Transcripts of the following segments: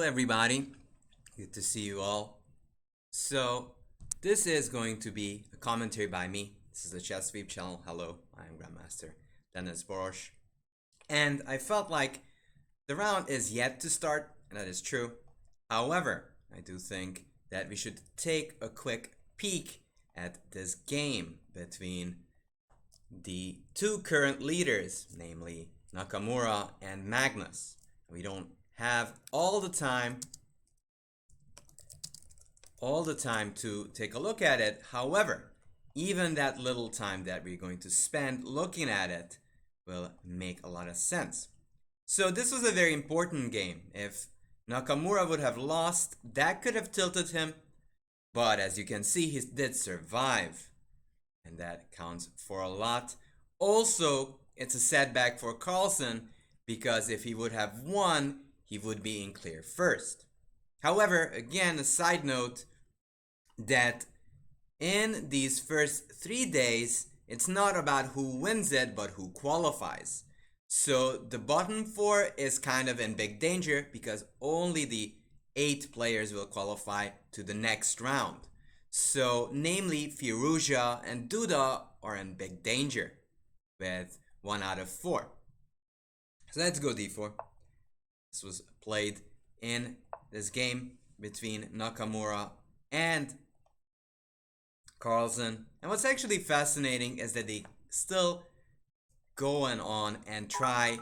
everybody. Good to see you all. So, this is going to be a commentary by me. This is the Chess Sweep channel. Hello, I am Grandmaster Dennis Boros. And I felt like the round is yet to start, and that is true. However, I do think that we should take a quick peek at this game between the two current leaders, namely Nakamura and Magnus. We don't have all the time to take a look at it. However, even that little time that we're going to spend looking at it will make a lot of sense. So this was a very important game. If Nakamura would have lost, that could have tilted him, but as you can see, he did survive, and that counts for a lot. Also, it's a setback for Carlsen, because if he would have won, he would be in clear first. However, again, a side note that in these first 3 days, it's not about who wins it, but who qualifies. So the bottom 4 is kind of in big danger because only the 8 players will qualify to the next round. So namely, Firouzja and Duda are in big danger with 1 out of 4. So let's go d4. This was played in this game between Nakamura and Carlsen. And what's actually fascinating is that they still going on and try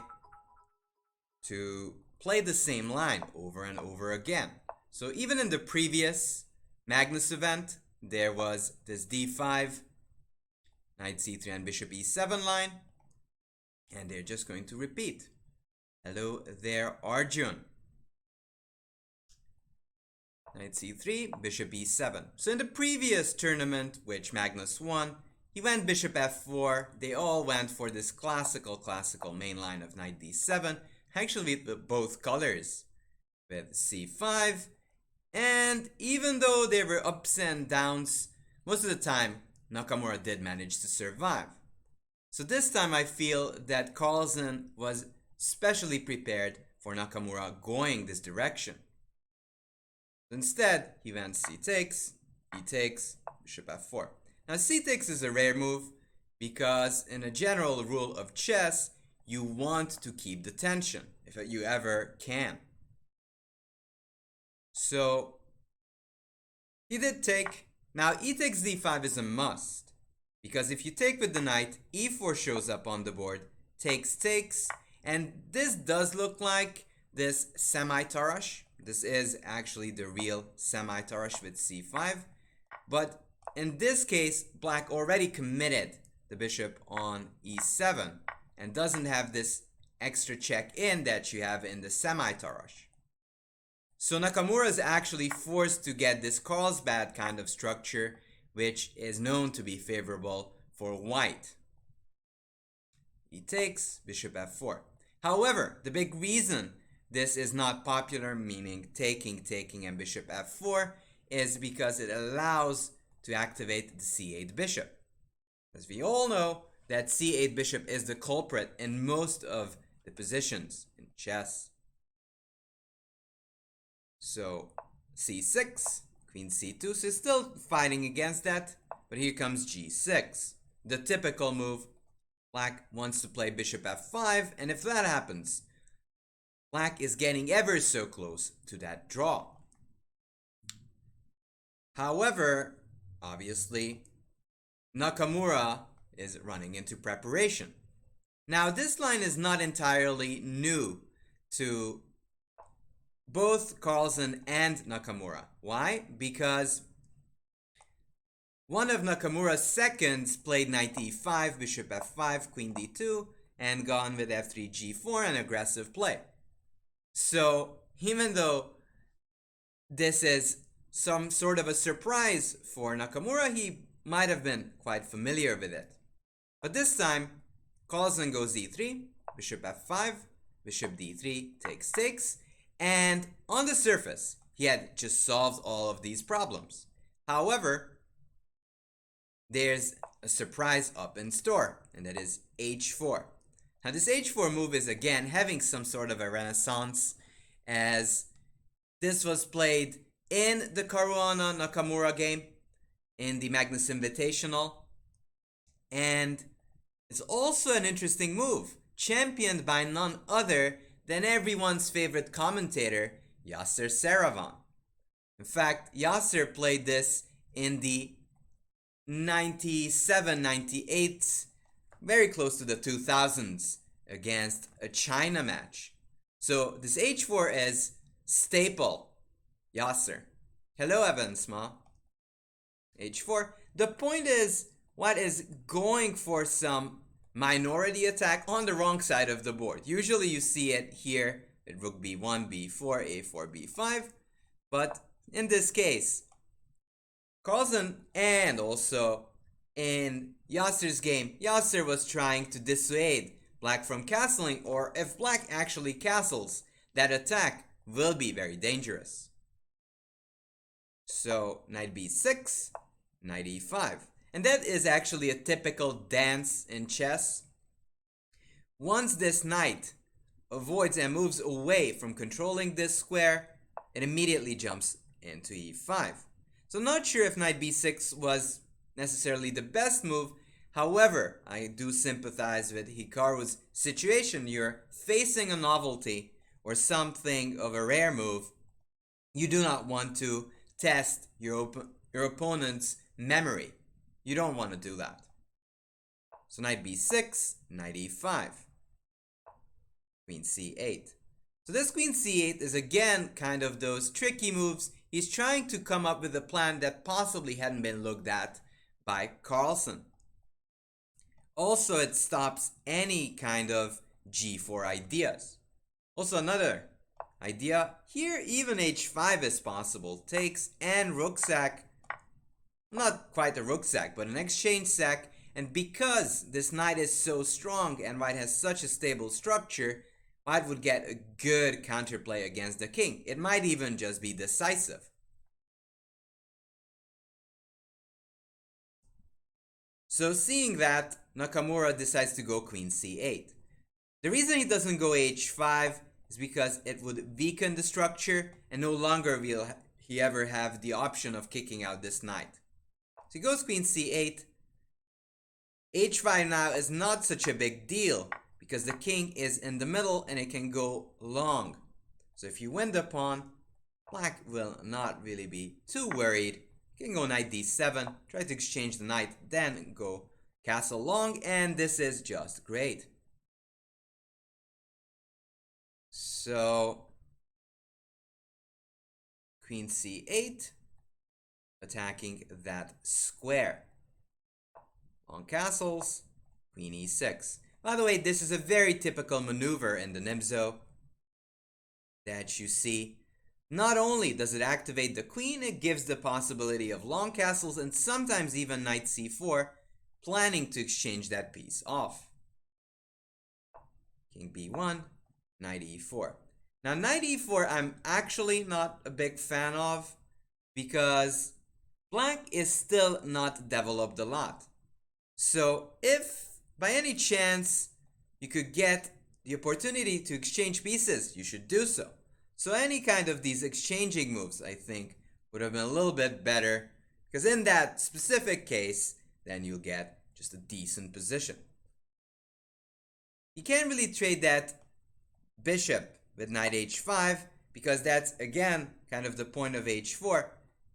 to play the same line over and over again. So even in the previous Magnus event, there was this d5, knight c3 and bishop e7 line, and they're just going to repeat. Hello there, Arjun. Knight c3, bishop e7. So in the previous tournament, which Magnus won, he went bishop f4. They all went for this classical main line of knight d7. Actually, with both colors, with c5. And even though there were ups and downs, most of the time, Nakamura did manage to survive. So this time I feel that Carlsen was specially prepared for Nakamura going this direction. Instead, he went c takes, e takes, bishop f4. Now c takes is a rare move because in a general rule of chess, you want to keep the tension if you ever can. So he did take. Now e takes d5 is a must because if you take with the knight, e4 shows up on the board, takes, and this does look like this semi-Tarrasch. This is actually the real semi-Tarrasch with c5. But in this case, black already committed the bishop on e7 and doesn't have this extra check in that you have in the semi-Tarrasch. So Nakamura is actually forced to get this Carlsbad kind of structure, which is known to be favorable for white. He takes, bishop f4. However, the big reason this is not popular, meaning taking, and bishop f4, is because it allows to activate the c8 bishop. As we all know, that c8 bishop is the culprit in most of the positions in chess. So c6, queen c2, so still fighting against that, but here comes g6. The typical move, black wants to play bishop f5, and if that happens, black is getting ever so close to that draw. However, obviously, Nakamura is running into preparation. Now, this line is not entirely new to both Carlsen and Nakamura. Why? Because one of Nakamura's seconds played knight e5, bishop f5, queen d2, and gone with f3, g4, an aggressive play. So, even though this is some sort of a surprise for Nakamura, he might have been quite familiar with it. But this time, Carlsen goes e3, bishop f5, bishop d3, takes, and on the surface, he had just solved all of these problems. However, there's a surprise up in store, and that is h4. Now this h4 move is again having some sort of a renaissance, as This was played in the Caruana Nakamura game in the Magnus Invitational. And it's also an interesting move, championed by none other than everyone's favorite commentator, Yasser Seiravan. In fact, Yasser played this in the 97, 98, very close to the 2000s against a China match. So this h4 is staple Yasser. Hello Evansma. h4. The point is, White is going for some minority attack on the wrong side of the board. Usually you see it here with rook b1, b4, a4, b5. But in this case, Carlsen and also in Yasser's game, Yasser was trying to dissuade black from castling, or if black actually castles, that attack will be very dangerous. So knight b6, knight e5. And that is actually a typical dance in chess. Once this knight avoids and moves away from controlling this square, it immediately jumps into e5. So not sure if knight b6 was necessarily the best move. However, I do sympathize with Hikaru's situation. You're facing a novelty or something of a rare move. You do not want to test your opponent's memory. You don't want to do that. So knight b6, knight e5, queen c8. So this queen c8 is again kind of those tricky moves. He's trying to come up with a plan that possibly hadn't been looked at by Carlsen. Also, it stops any kind of g4 ideas. Also, another idea here, even h5 is possible. Takes and rook sack. Not quite a rook sack, but an exchange sack. And because this knight is so strong and white has such a stable structure, white would get a good counterplay against the king. It might even just be decisive. So seeing that, Nakamura decides to go queen c8. The reason he doesn't go h5 is because it would weaken the structure and no longer will he ever have the option of kicking out this knight. So he goes queen c8. h5 now is not such a big deal because the king is in the middle and it can go long. So if you win the pawn, black will not really be too worried. You can go knight d7, try to exchange the knight, then go castle long, and this is just great. So queen c8, attacking that square. On castles, queen e6. By the way, this is a very typical maneuver in the Nimzo that you see. Not only does it activate the queen, it gives the possibility of long castles and sometimes even knight c4, planning to exchange that piece off. King b1, knight e4. Now knight e4 I'm actually not a big fan of because black is still not developed a lot. So if by any chance you could get the opportunity to exchange pieces, you should do so. So any kind of these exchanging moves, I think, would have been a little bit better, because in that specific case, then you'll get just a decent position. You can't really trade that bishop with knight h5, because that's, again, kind of the point of h4.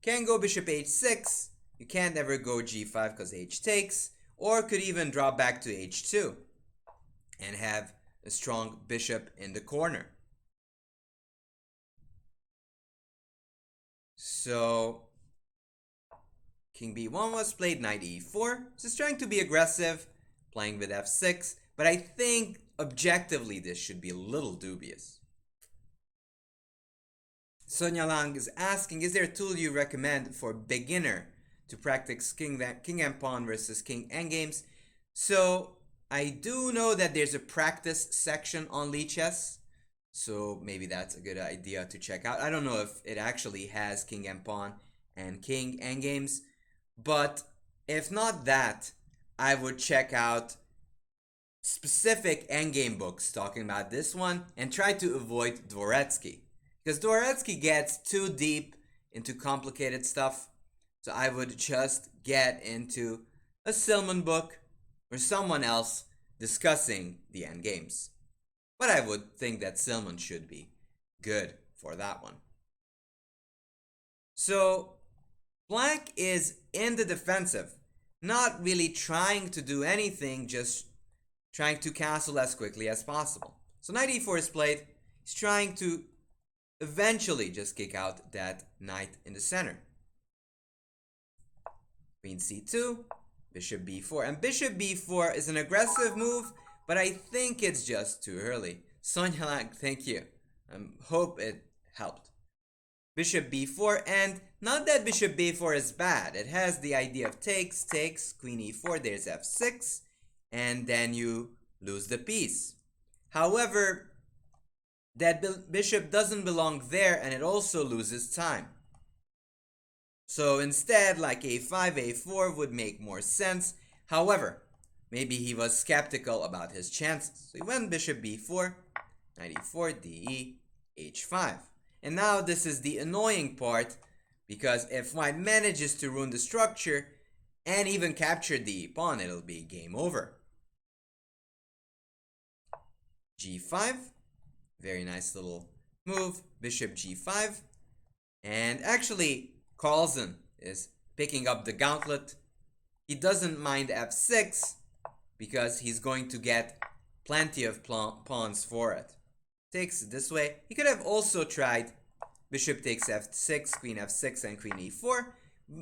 Can't go bishop h6, you can't ever go g5 because h takes, or could even drop back to h2 and have a strong bishop in the corner. So king b1 was played, knight e4. Just trying to be aggressive, playing with f6, but I think objectively this should be a little dubious. Sonia Lang is asking, is there a tool you recommend for beginner to practice king and pawn versus king endgames? So I do know that there's a practice section on Lichess, so maybe that's a good idea to check out. I don't know if it actually has king and pawn and king endgames, but if not that, I would check out specific endgame books talking about this one and try to avoid Dvoretsky. because Dvoretsky gets too deep into complicated stuff. So I would just get into a Silman book or someone else discussing the endgames. But I would think that Silman should be good for that one. So Black is in the defensive, not really trying to do anything, just trying to castle as quickly as possible. So knight e4 is played. He's trying to eventually just kick out that knight in the center. Queen c2, bishop b4. And bishop b4 is an aggressive move, but I think it's just too early. Sonia Lang, thank you. Hope it helped. Bishop b4, and not that bishop b4 is bad. It has the idea of takes, queen e4, there's f6, and then you lose the piece. However, that bishop doesn't belong there, and it also loses time. So instead, like a5, a4 would make more sense. However, maybe he was skeptical about his chances. So he went bishop b4, knight e4, de, h5. And now this is the annoying part, because if white manages to ruin the structure and even capture the pawn, it'll be game over. g5, very nice little move, bishop g5. And actually, Carlsen is picking up the gauntlet. He doesn't mind f6 because he's going to get plenty of pawns for it. Takes it this way. He could have also tried bishop takes f6, queen f6, and queen e4,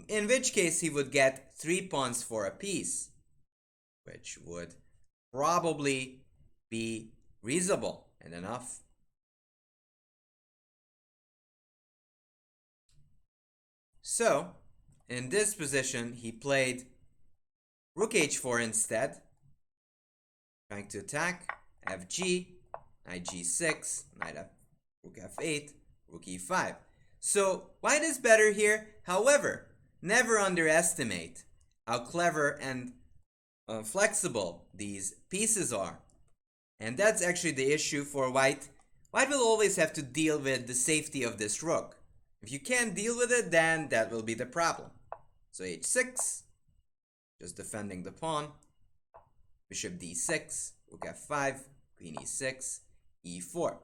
in which case he would get 3 pawns for a piece, which would probably be reasonable and enough. So, in this position, he played rook h4 instead, trying to attack, fg, knight g6, rook f8, rook e5. So white is better here. However, never underestimate how clever and flexible these pieces are. And that's actually the issue for white. White will always have to deal with the safety of this rook. If you can't deal with it, then that will be the problem. So h6, just defending the pawn. Bishop d6, rook f5, queen e6, e4,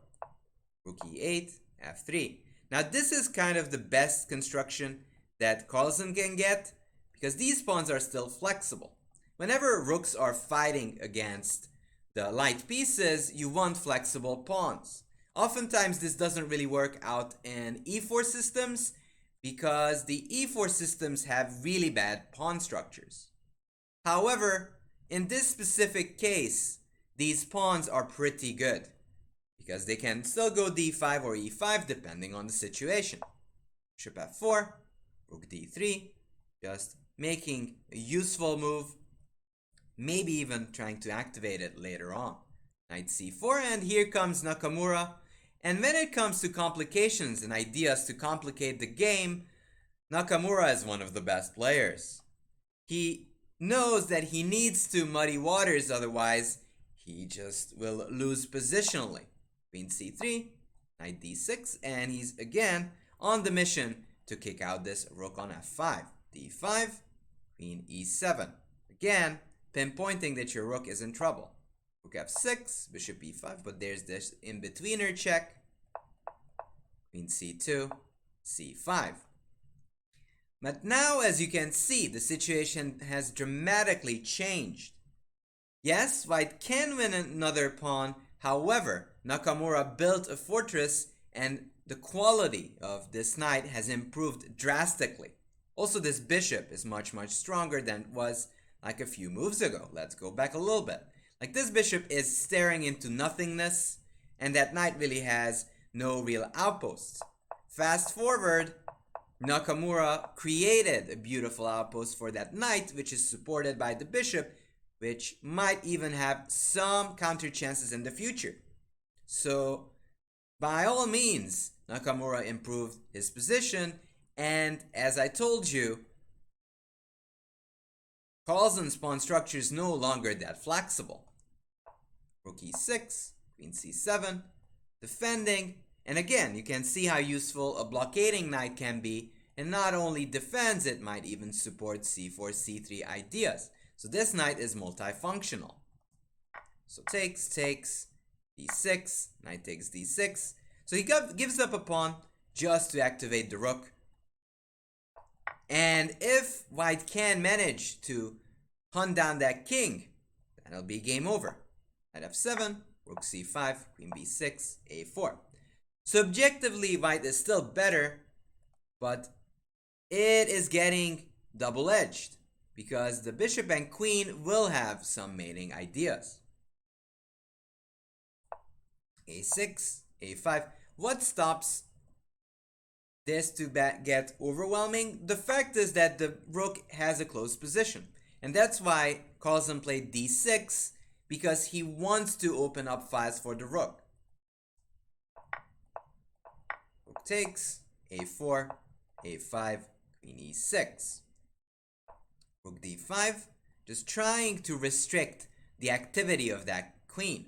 rook e8, f3. Now this is kind of the best construction that Carlsen can get, because these pawns are still flexible. Whenever rooks are fighting against the light pieces, you want flexible pawns. Oftentimes this doesn't really work out in e4 systems, because the e4 systems have really bad pawn structures. However, in this specific case, these pawns are pretty good, because they can still go d5 or e5 depending on the situation. Bishop f4, rook d3, just making a useful move, maybe even trying to activate it later on. Knight c4, and here comes Nakamura. And when it comes to complications and ideas to complicate the game, Nakamura is one of the best players. He knows that he needs to muddy waters, otherwise he just will lose positionally. Queen c3, knight d6, and he's again on the mission to kick out this rook on f5. d5, queen e7. Again, pinpointing that your rook is in trouble. Rook f6, bishop e5, but there's this in-betweener check. Queen c2, c5. But now, as you can see, the situation has dramatically changed. Yes, white can win another pawn. However, Nakamura built a fortress, and the quality of this knight has improved drastically. Also, this bishop is much stronger than it was like a few moves ago. Let's go back a little bit. Like, this bishop is staring into nothingness, and that knight really has no real outposts. Fast forward, Nakamura created a beautiful outpost for that knight, which is supported by the bishop, which might even have some counter chances in the future. So, by all means, Nakamura improved his position, and as I told you, Carlsen's pawn structure is no longer that flexible. Rook e6, queen c7, defending, And again, you can see how useful a blockading knight can be, and not only defends, it might even support c4, c3 ideas. So this knight is multifunctional. So takes, d6, knight takes d6. So he gives up a pawn just to activate the rook. And if white can manage to hunt down that king, that'll be game over. Knight f7, rook c5, queen b6, a4. So objectively, white is still better, but it is getting double-edged because the bishop and queen will have some mating ideas. a6, a5. What stops this to get overwhelming? The fact is that the rook has a close position. And that's why Carlsen played d6, because he wants to open up files for the rook. Rook takes, a4, a5, queen e6. Rook d5, just trying to restrict the activity of that queen.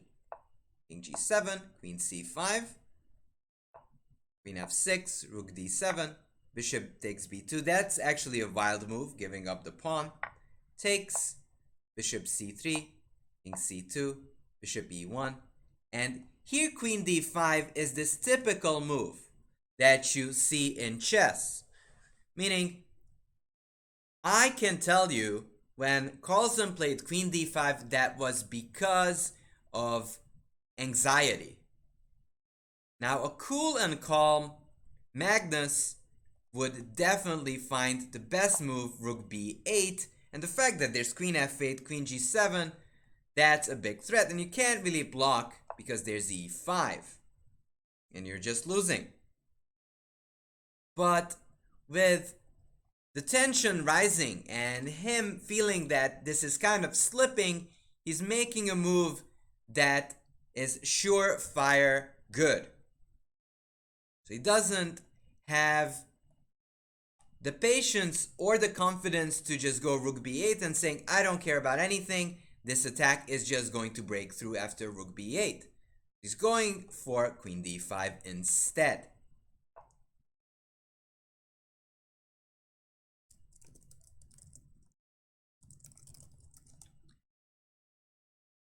King g7, queen c5, queen f6, rook d7, bishop takes b2. That's actually a wild move, giving up the pawn. Takes, bishop c3, king c2, bishop e1. And here queen d5 is this typical move that you see in chess. Meaning, I can tell you when Carlsen played queen d5, that was because of anxiety. Now, a cool and calm Magnus would definitely find the best move, rook b8, and the fact that there's queen f8, queen g7, that's a big threat, and you can't really block because there's e5, and you're just losing. But with the tension rising and him feeling that this is kind of slipping, he's making a move that is surefire good. So he doesn't have the patience or the confidence to just go rook b8 and saying, I don't care about anything, this attack is just going to break through after rook b8. He's going for queen d5 instead.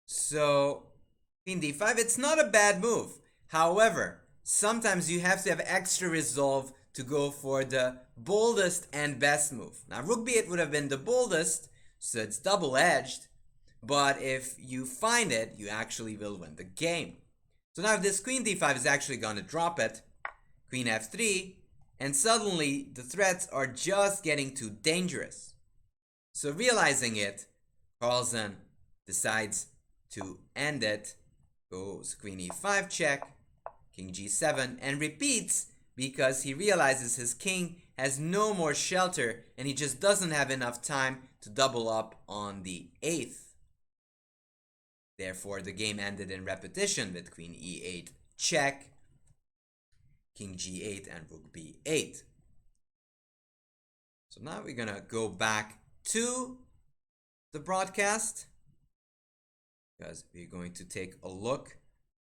So queen d5, it's not a bad move. However, sometimes you have to have extra resolve to go for the boldest and best move. Now, rook b8 would have been the boldest, so it's double-edged. But if you find it, you actually will win the game. So now this queen d5 is actually going to drop it. Queen f3, and suddenly the threats are just getting too dangerous. So realizing it, Carlsen decides to end it. Goes queen e5 check, king g7, and repeats because he realizes his king has no more shelter and he just doesn't have enough time to double up on the 8th. Therefore, the game ended in repetition with queen e8 check, king g8, and rook b8. So now we're gonna go back to the broadcast because we're going to take a look.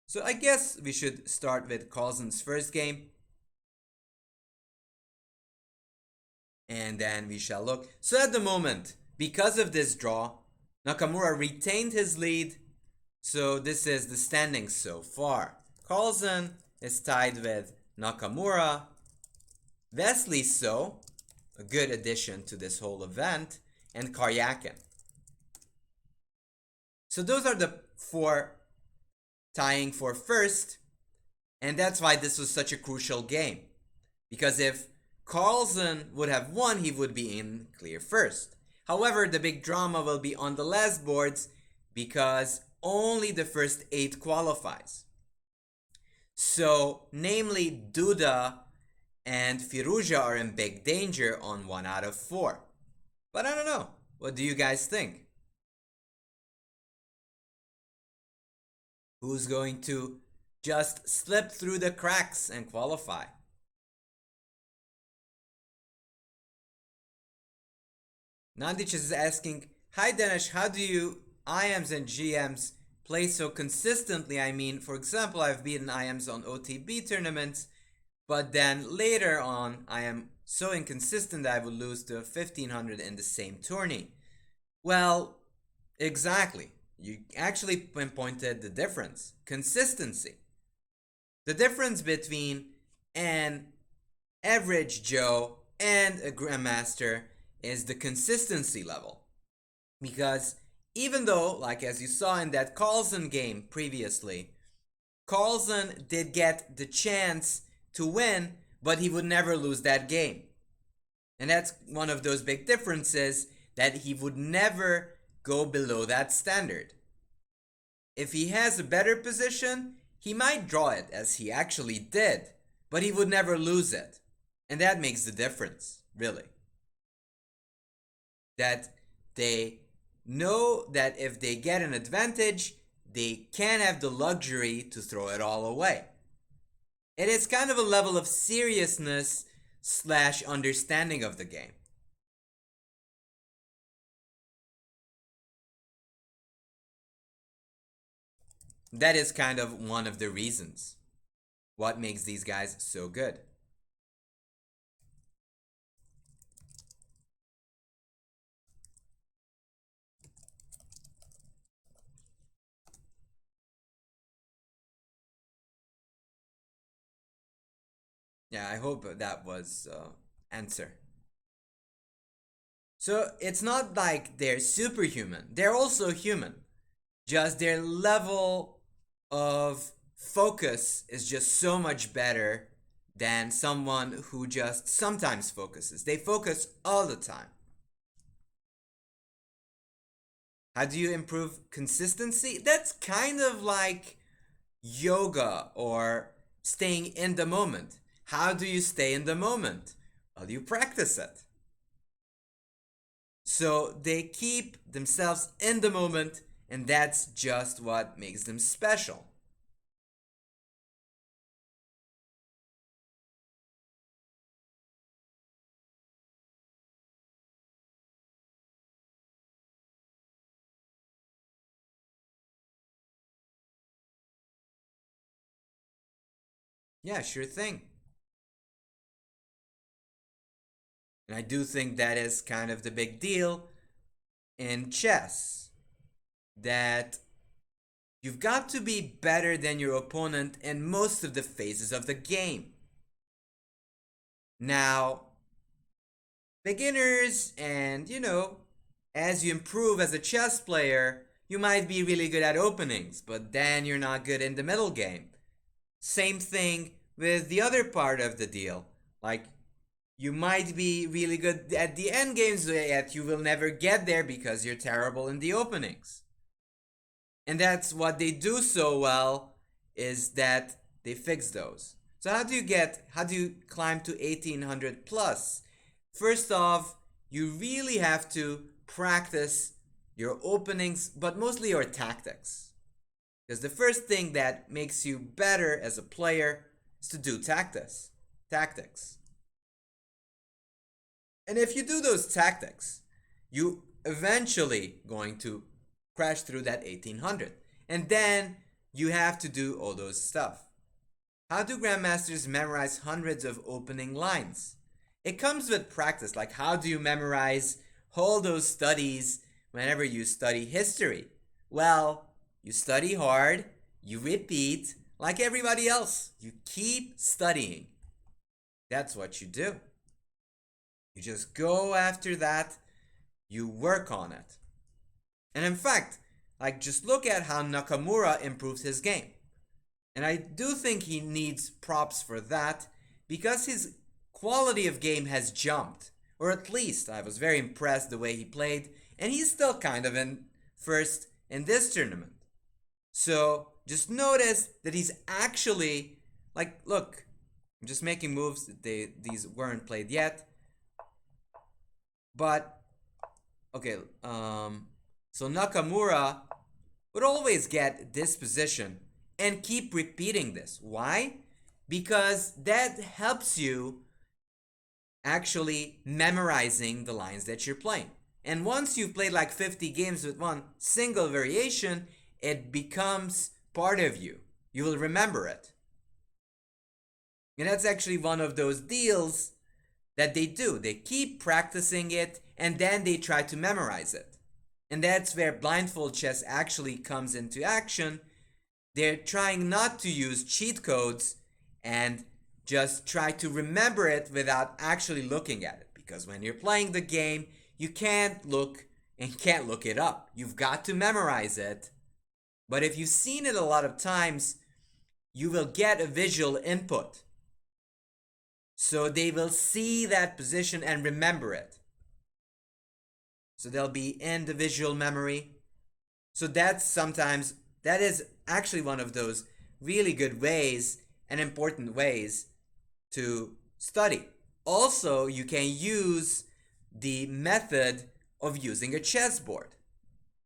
So I guess we should start with Carlsen's first game. And then we shall look. So at the moment, because of this draw, Nakamura retained his lead. So this is the standings so far. Carlsen is tied with Nakamura. Wesley So, a good addition to this whole event, and Karyakin. So those are the four tying for first, and that's why this was such a crucial game. Because if Carlsen would have won, he would be in clear first. However, the big drama will be on the last boards because only the first 8 qualifies. So, namely Duda and Firuza are in big danger on 1 out of 4. But I don't know. What do you guys think? Who's going to just slip through the cracks and qualify? Nandich is asking, hi Dinesh, how do you IMs and GMs play so consistently, I mean, for example, I've beaten IMs on OTB tournaments, but then later on, I am so inconsistent that I would lose to 1500 in the same tourney. Well, exactly. You actually pinpointed the difference. Consistency. The difference between an average Joe and a Grandmaster is the consistency level. Because even though, like as you saw in that Carlsen game previously, Carlsen did get the chance to win, but he would never lose that game. And that's one of those big differences, that he would never go below that standard. If he has a better position, he might draw it, as he actually did, but he would never lose it. And that makes the difference, really. That they know that if they get an advantage, they can't have the luxury to throw it all away. It is kind of a level of seriousness / understanding of the game. That is kind of one of the reasons what makes these guys so good. Yeah, I hope that was answer. So it's not like they're superhuman. They're also human. Just their level of focus is just so much better than someone who just sometimes focuses. They focus all the time. How do you improve consistency? That's kind of like yoga or staying in the moment. How do you stay in the moment? Well, you practice it. So they keep themselves in the moment, and that's just what makes them special. Yeah, sure thing. And I do think that is kind of the big deal in chess. That you've got to be better than your opponent in most of the phases of the game. Now, beginners and, as you improve as a chess player, you might be really good at openings, but then you're not good in the middle game. Same thing with the other part of the deal. Like, you might be really good at the end games, yet you will never get there because you're terrible in the openings. And that's what they do so well, is that they fix those. So how do you climb to 1800 plus? First off, you really have to practice your openings, but mostly your tactics. Because the first thing that makes you better as a player is to do tactics. And if you do those tactics, you eventually going to crash through that 1800. And then you have to do all those stuff. How do grandmasters memorize hundreds of opening lines? It comes with practice. Like, how do you memorize all those studies whenever you study history? Well, you study hard, you repeat, like everybody else. You keep studying. That's what you do. You just go after that, you work on it. And in fact, like, just look at how Nakamura improves his game. And I do think he needs props for that, because his quality of game has jumped. Or at least I was very impressed the way he played, and he's still kind of in first in this tournament. So just notice that he's actually, like, look, I'm just making moves that these weren't played yet. But okay, so Nakamura would always get this position and keep repeating this. Why? Because that helps you actually memorizing the lines that you're playing. And once you've played like 50 games with one single variation, it becomes part of you. You will remember it. And that's actually one of those deals that they do. They keep practicing it and then they try to memorize it. And that's where blindfold chess actually comes into action. They're trying not to use cheat codes and just try to remember it without actually looking at it. Because when you're playing the game, you can't look and can't look it up. You've got to memorize it. But if you've seen it a lot of times, you will get a visual input. So they will see that position and remember it. So they'll be in the visual memory. So that is actually one of those really good ways and important ways to study. Also, you can use the method of using a chessboard.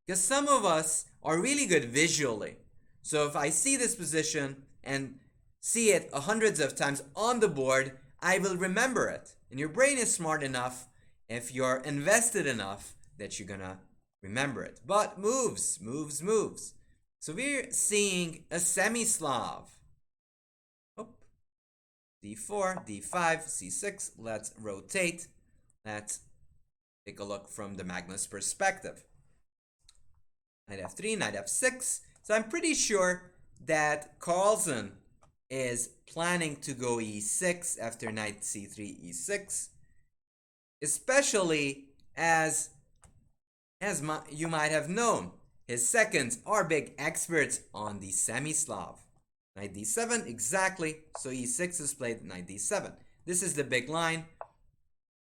Because some of us are really good visually. So if I see this position and see it hundreds of times on the board, I will remember it. And your brain is smart enough, if you're invested enough, that you're gonna remember it. But moves. So we're seeing a semi-Slav. D4, D5, C6. Let's rotate. Let's take a look from the Magnus perspective. Knight F3, Knight F6. So I'm pretty sure that Carlsen is planning to go E6 after Knight C3, E6. Especially as you might have known, his seconds are big experts on the semi-Slav. Knight D7, exactly. So E6 is played, Knight D7. This is the big line.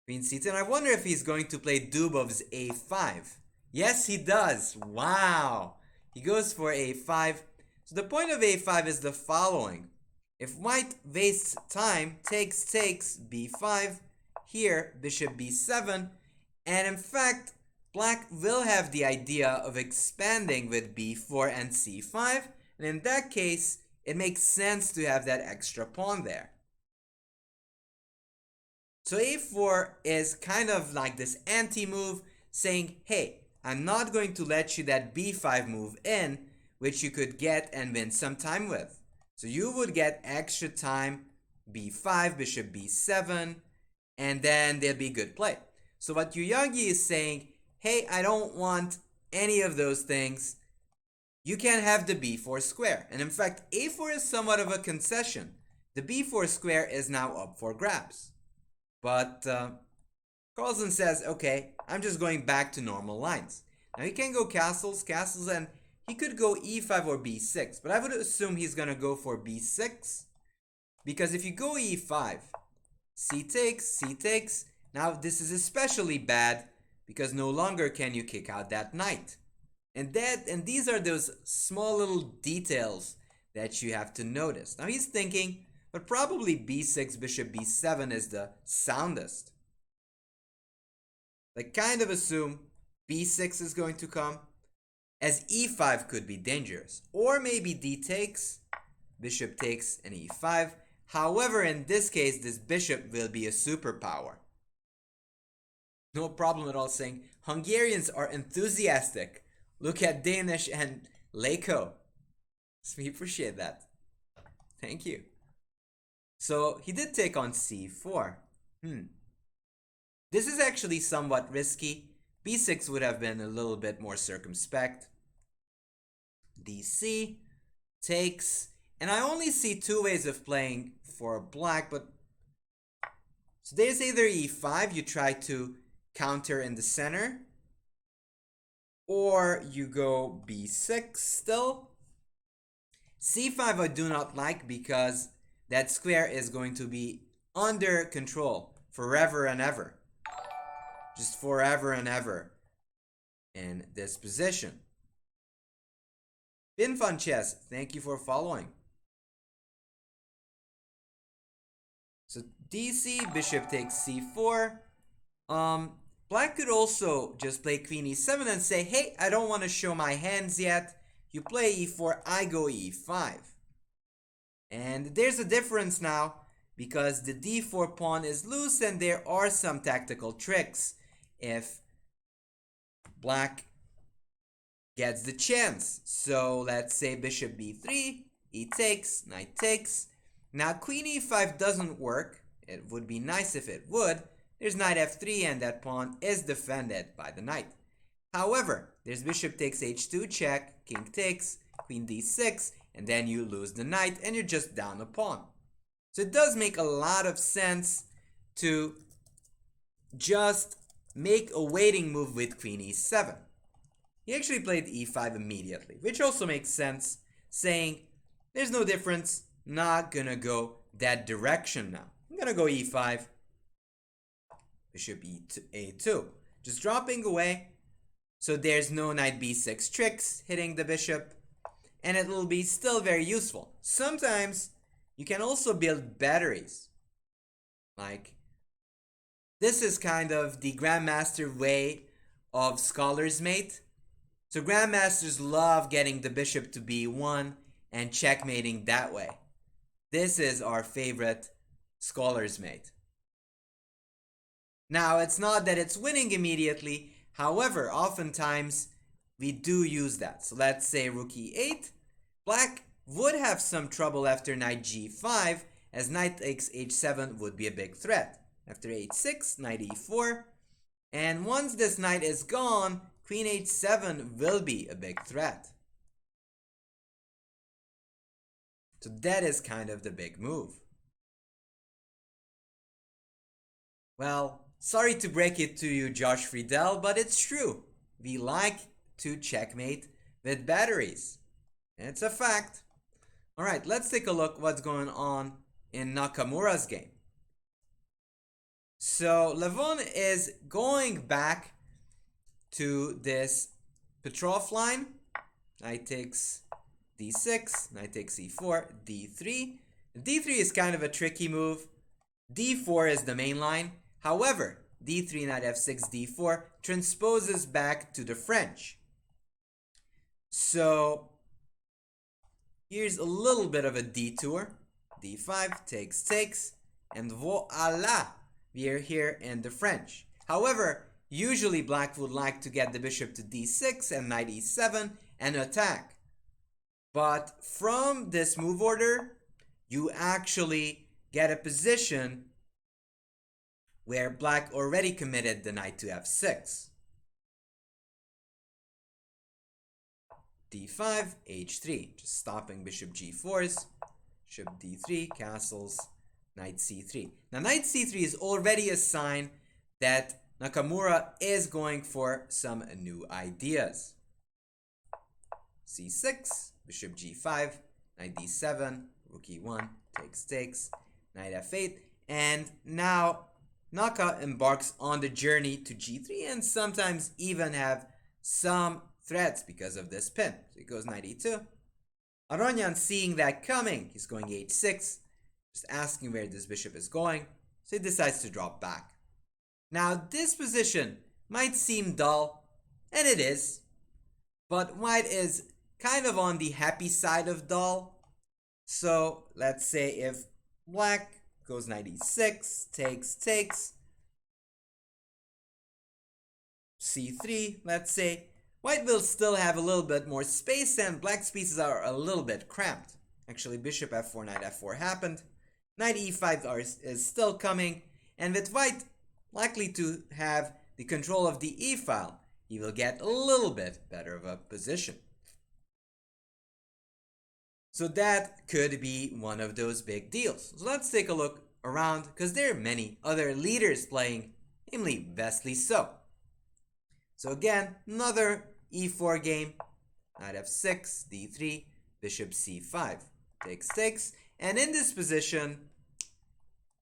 Queen C2, and I wonder if he's going to play Dubov's A5. Yes, he does. Wow. He goes for A5. So the point of A5 is the following. If white wastes time, takes, B5, here, bishop B7, and in fact, black will have the idea of expanding with B4 and C5, and in that case, it makes sense to have that extra pawn there. So A4 is kind of like this anti-move saying, hey, I'm not going to let you that B5 move in, which you could get and win some time with. So you would get extra time, B5, bishop B7, and then there'll be good play. So what Yuyagi is saying, hey, I don't want any of those things. You can have the B4 square. And in fact, A4 is somewhat of a concession. The B4 square is now up for grabs. But Carlsen says, okay, I'm just going back to normal lines. Now he can go castles, and he could go E5 or B6. But I would assume he's going to go for B6. Because if you go E5, C takes. Now this is especially bad because no longer can you kick out that knight. And these are those small little details that you have to notice. Now he's thinking, but probably B6, bishop B7 is the soundest. I kind of assume B6 is going to come, as E5 could be dangerous. Or maybe D takes, bishop takes, and E5. However, in this case, this bishop will be a superpower. No problem at all saying Hungarians are enthusiastic. Look at Danish and Leko. So we appreciate that. Thank you. So he did take on C4. This is actually somewhat risky. B6 would have been a little bit more circumspect. DC takes. And I only see two ways of playing for black, but so there's either E5, you try to counter in the center, or you go B6 still. C5 I do not like because that square is going to be under control forever and ever. Just forever and ever in this position. Been fun chess. Thank you for following. So DC, bishop takes C4. Black could also just play queen E7 and say, hey, I don't want to show my hands yet. You play E4, I go E5. And there's a difference now because the D4 pawn is loose and there are some tactical tricks if black gets the chance. So let's say bishop b3, e takes, knight takes. Now queen e5 doesn't work. It would be nice if it would. There's knight f3 and that pawn is defended by the knight. However, there's bishop takes h2 check, king takes, queen d6, and then you lose the knight and you're just down a pawn. So it does make a lot of sense to just make a waiting move with queen e7. He actually played e5 immediately, which also makes sense, saying there's no difference, not gonna go that direction now. I'm gonna go e5, bishop a2, just dropping away, so there's no knight b6 tricks hitting the bishop, and it will be still very useful. Sometimes you can also build batteries. Like, this is kind of the Grandmaster way of Scholar's Mate. So Grandmasters love getting the bishop to b1 and checkmating that way. This is our favorite Scholar's Mate. Now, it's not that it's winning immediately. However, oftentimes we do use that. So let's say rook e8. Black would have some trouble after knight g5, as knight takes h7 would be a big threat. After h6, knight e4. And once this knight is gone, queen h7 will be a big threat. So that is kind of the big move. Well, sorry to break it to you, Josh Friedel, but it's true. We like to checkmate with batteries. It's a fact. Alright, let's take a look what's going on in Nakamura's game. So Levon is going back to this Petrov line. Knight takes d6, knight takes e4, d3. d3 is kind of a tricky move. d4 is the main line. However, d3, knight f6, d4 transposes back to the French. So here's a little bit of a detour. d5 takes, and voila, we are here in the French. However, usually black would like to get the bishop to d6 and knight e7 and attack. But from this move order, you actually get a position where black already committed the knight to f6. d5, h3, just stopping bishop g4s, bishop d3, castles, knight c3. Now knight c3 is already a sign that Nakamura is going for some new ideas. c6, bishop g5, knight d7, rook e1, takes, knight f8, and now Naka embarks on the journey to g3 and sometimes even have some threats because of this pin. So he goes knight e2. Aronyan, seeing that coming, he's going h6, just asking where this bishop is going, so he decides to drop back. Now this position might seem dull, and it is, but white is kind of on the happy side of dull. So let's say if black goes knight e6, takes, c3, let's say, white will still have a little bit more space and black's pieces are a little bit cramped. Actually, bishop f4, knight f4 happened. Knight e5 is still coming, and with white likely to have the control of the e file, he will get a little bit better of a position. So that could be one of those big deals. So let's take a look around, because there are many other leaders playing, namely Wesley So. So again, another e4 game, knight f6, d3, bishop c5, takes, and in this position,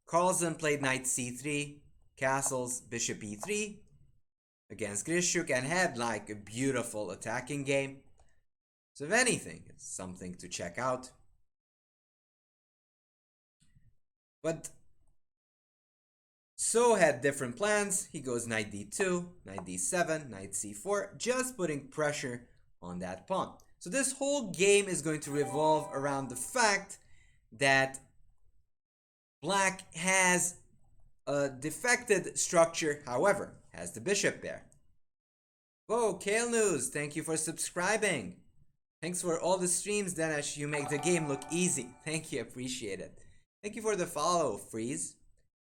Carlsen played knight c3, castles, bishop e3 against Grishuk, and had like a beautiful attacking game. So if anything, it's something to check out. But So had different plans. He goes knight d2, knight d7, knight c4, just putting pressure on that pawn. So this whole game is going to revolve around the fact that black has a defected structure, however, has the bishop there. Whoa, Kale News, thank you for subscribing. Thanks for all the streams, Danish. You make the game look easy. Thank you, appreciate it. Thank you for the follow, Freeze.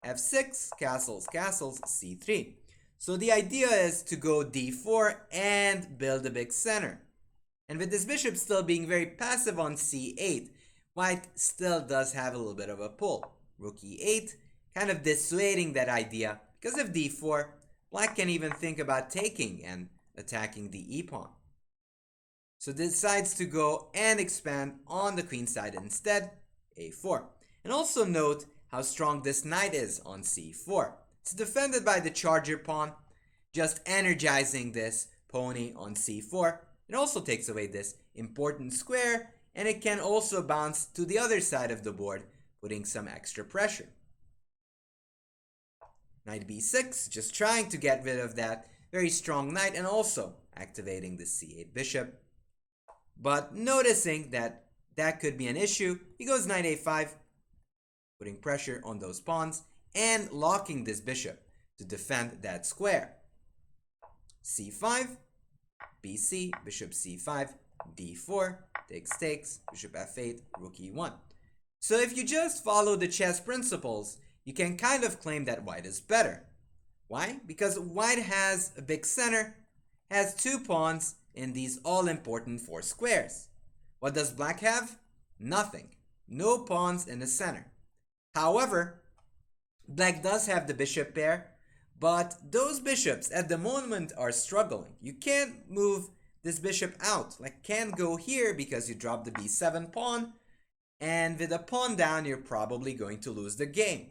F6, castles, castles, C3. So the idea is to go D4 and build a big center. And with this bishop still being very passive on C8, white still does have a little bit of a pull. Rook E8, kind of dissuading that idea, because if D4, black can even think about taking and attacking the E-pawn. So decides to go and expand on the queen side instead, A4. And also note how strong this knight is on C4. It's defended by the charger pawn, just energizing this pony on C4. It also takes away this important square, and it can also bounce to the other side of the board, putting some extra pressure. Knight B6, just trying to get rid of that very strong knight and also activating the C8 bishop. But noticing that that could be an issue, he goes knight A5, putting pressure on those pawns and locking this bishop to defend that square. C5, BC, bishop C5, D4, takes, bishop F8, rook E1. So if you just follow the chess principles, you can kind of claim that white is better. Why? Because white has a big center, has two pawns in these all-important four squares. What does black have? Nothing. No pawns in the center. However, black does have the bishop pair, but those bishops at the moment are struggling. You can't move this bishop out. Like, can't go here because you drop the b7 pawn, and with a pawn down, you're probably going to lose the game.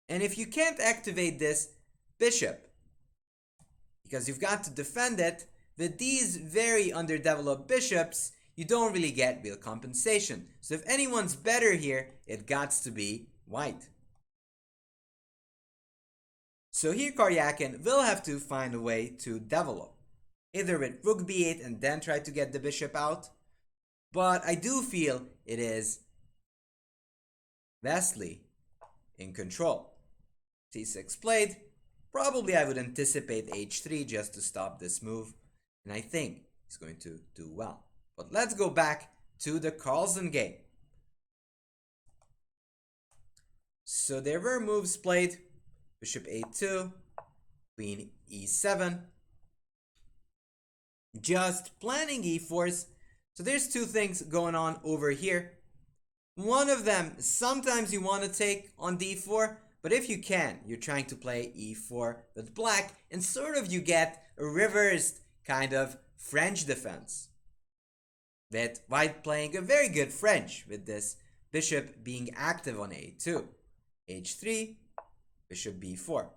And if you can't activate this bishop, because you've got to defend it, with these very underdeveloped bishops, you don't really get real compensation. So if anyone's better here, it gots to be white. So here Karyakin will have to find a way to develop. Either with rook b8 and then try to get the bishop out. But I do feel it is vastly in control. c6 played. Probably I would anticipate h3 just to stop this move. And I think he's going to do well. But let's go back to the Carlsen game. So there were moves played. Bishop a2, queen e7. Just planning e4s. So there's two things going on over here. One of them, sometimes you want to take on d4, but if you can, you're trying to play e4 with black, and sort of you get a reversed kind of French defense. With white playing a very good French with this bishop being active on a2. h3, bishop b4.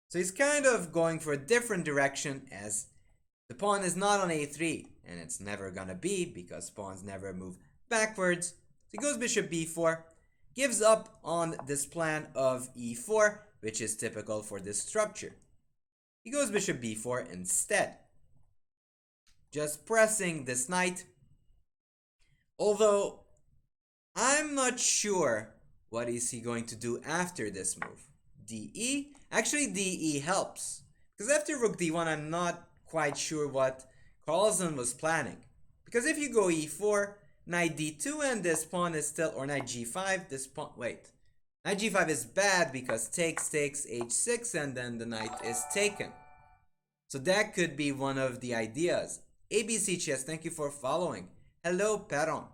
So he's kind of going for a different direction, as the pawn is not on a3, and it's never gonna be because pawns never move backwards. So he goes bishop b4, gives up on this plan of e4, which is typical for this structure. He goes bishop b4 instead, just pressing this knight. Although I'm not sure what is he going to do after this move. DE? Actually, DE helps, because after rook d1 I'm not quite sure what Carlsen was planning. Because if you go e4, knight d2 and this pawn is still, or knight g5, this pawn, wait. Knight g5 is bad because takes h6 and then the knight is taken. So that could be one of the ideas. ABC Chess, thank you for following. Hello, Perron.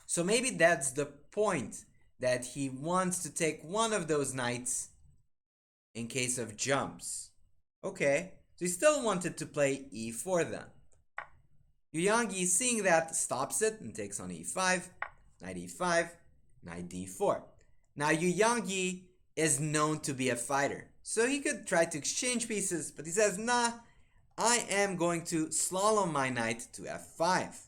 So maybe that's the point, that he wants to take one of those knights in case of jumps. Okay, so he still wanted to play e4 then. Yu Yangyi, seeing that, stops it and takes on e5, knight e5, knight d4. Now Yu Yangyi is known to be a fighter, so he could try to exchange pieces, but he says, nah, I am going to slalom my knight to f5.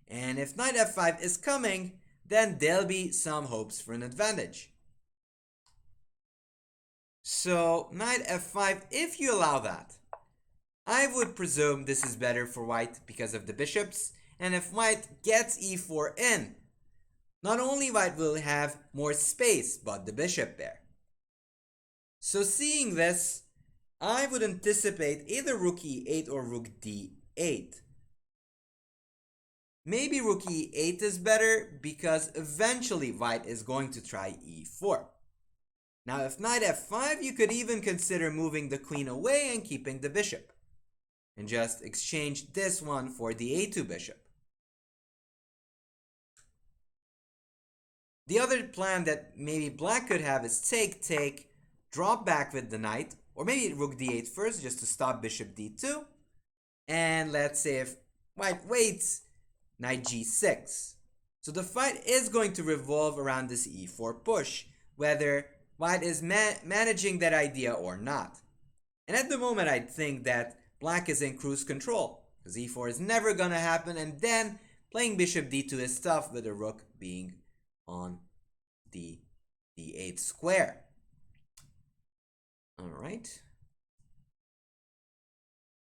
And if knight f5 is coming, then there'll be some hopes for an advantage. So knight f5, if you allow that, I would presume this is better for white because of the bishops. And if white gets e4 in, not only white will have more space, but the bishop pair. So seeing this, I would anticipate either rook e8 or rook d8. Maybe rook e8 is better because eventually white is going to try e4. Now if knight f5, you could even consider moving the queen away and keeping the bishop. And just exchange this one for the a2 bishop. The other plan that maybe black could have is take, drop back with the knight, or maybe rook d8 first just to stop bishop d2. And let's say if white waits, knight g6. So the fight is going to revolve around this e4 push, whether white is managing that idea or not. And at the moment I think that black is in cruise control, because e4 is never going to happen, and then playing bishop d2 is tough with the rook being on the d8 square. Alright.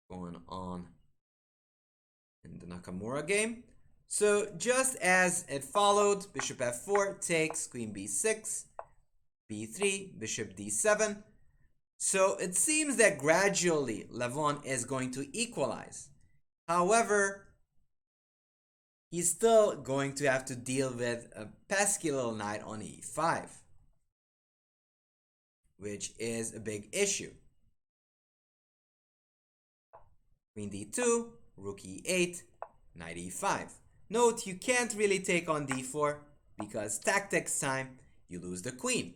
Going on in the Nakamura game. So just as it followed, bishop f4 takes, queen b6, b3, bishop d7. So it seems that gradually Levon is going to equalize. However, he's still going to have to deal with a pesky little knight on e5, which is a big issue. Queen d2, rook e8, knight e5. Note, you can't really take on d4 because tactics time, you lose the queen.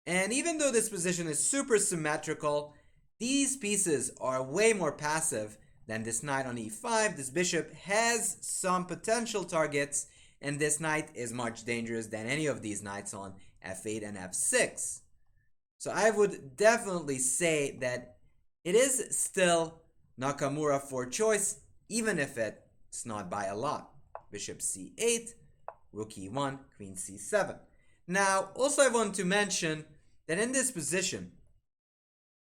And even though this position is super symmetrical, these pieces are way more passive than this knight on e5. This bishop has some potential targets, and this knight is much dangerous than any of these knights on f8 and f6. So I would definitely say that it is still Nakamura for choice, even if it's not by a lot. Bishop c8, rook e1, queen c7. Now, also I want to mention that in this position,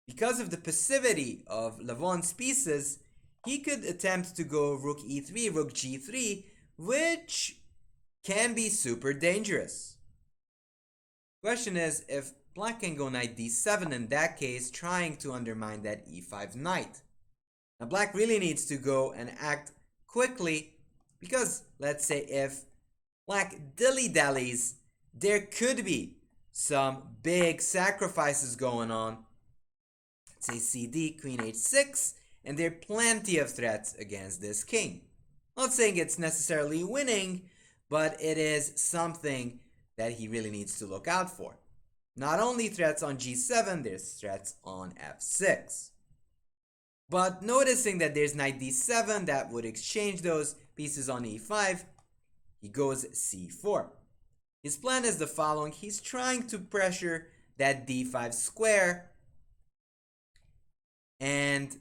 because of the passivity of Levon's pieces, he could attempt to go rook e3, rook g3, which can be super dangerous. Question is, if black can go knight d7 in that case, trying to undermine that e5 knight. Now black really needs to go and act quickly, because let's say if black dilly-dallies, there could be some big sacrifices going on. Let's say cd, queen h6, and there are plenty of threats against this king. Not saying it's necessarily winning, but it is something that he really needs to look out for. Not only threats on g7, there's threats on f6. But noticing that there's knight d7 that would exchange those pieces on e5, he goes c4. His plan is the following. He's trying to pressure that d5 square and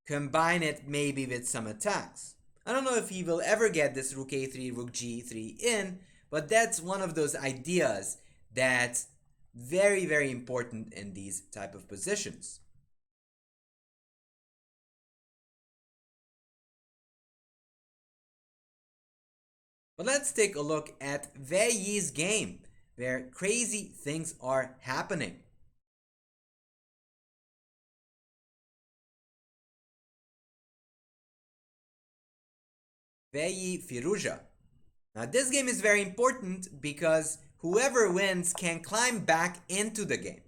combine it maybe with some attacks. I don't know if he will ever get this rook a3, rook g3 in, but that's one of those ideas that's very, very important in these type of positions. But let's take a look at Wei Yi's game, where crazy things are happening. Wei Yi Firuja. Now this game is very important because whoever wins can climb back into the game.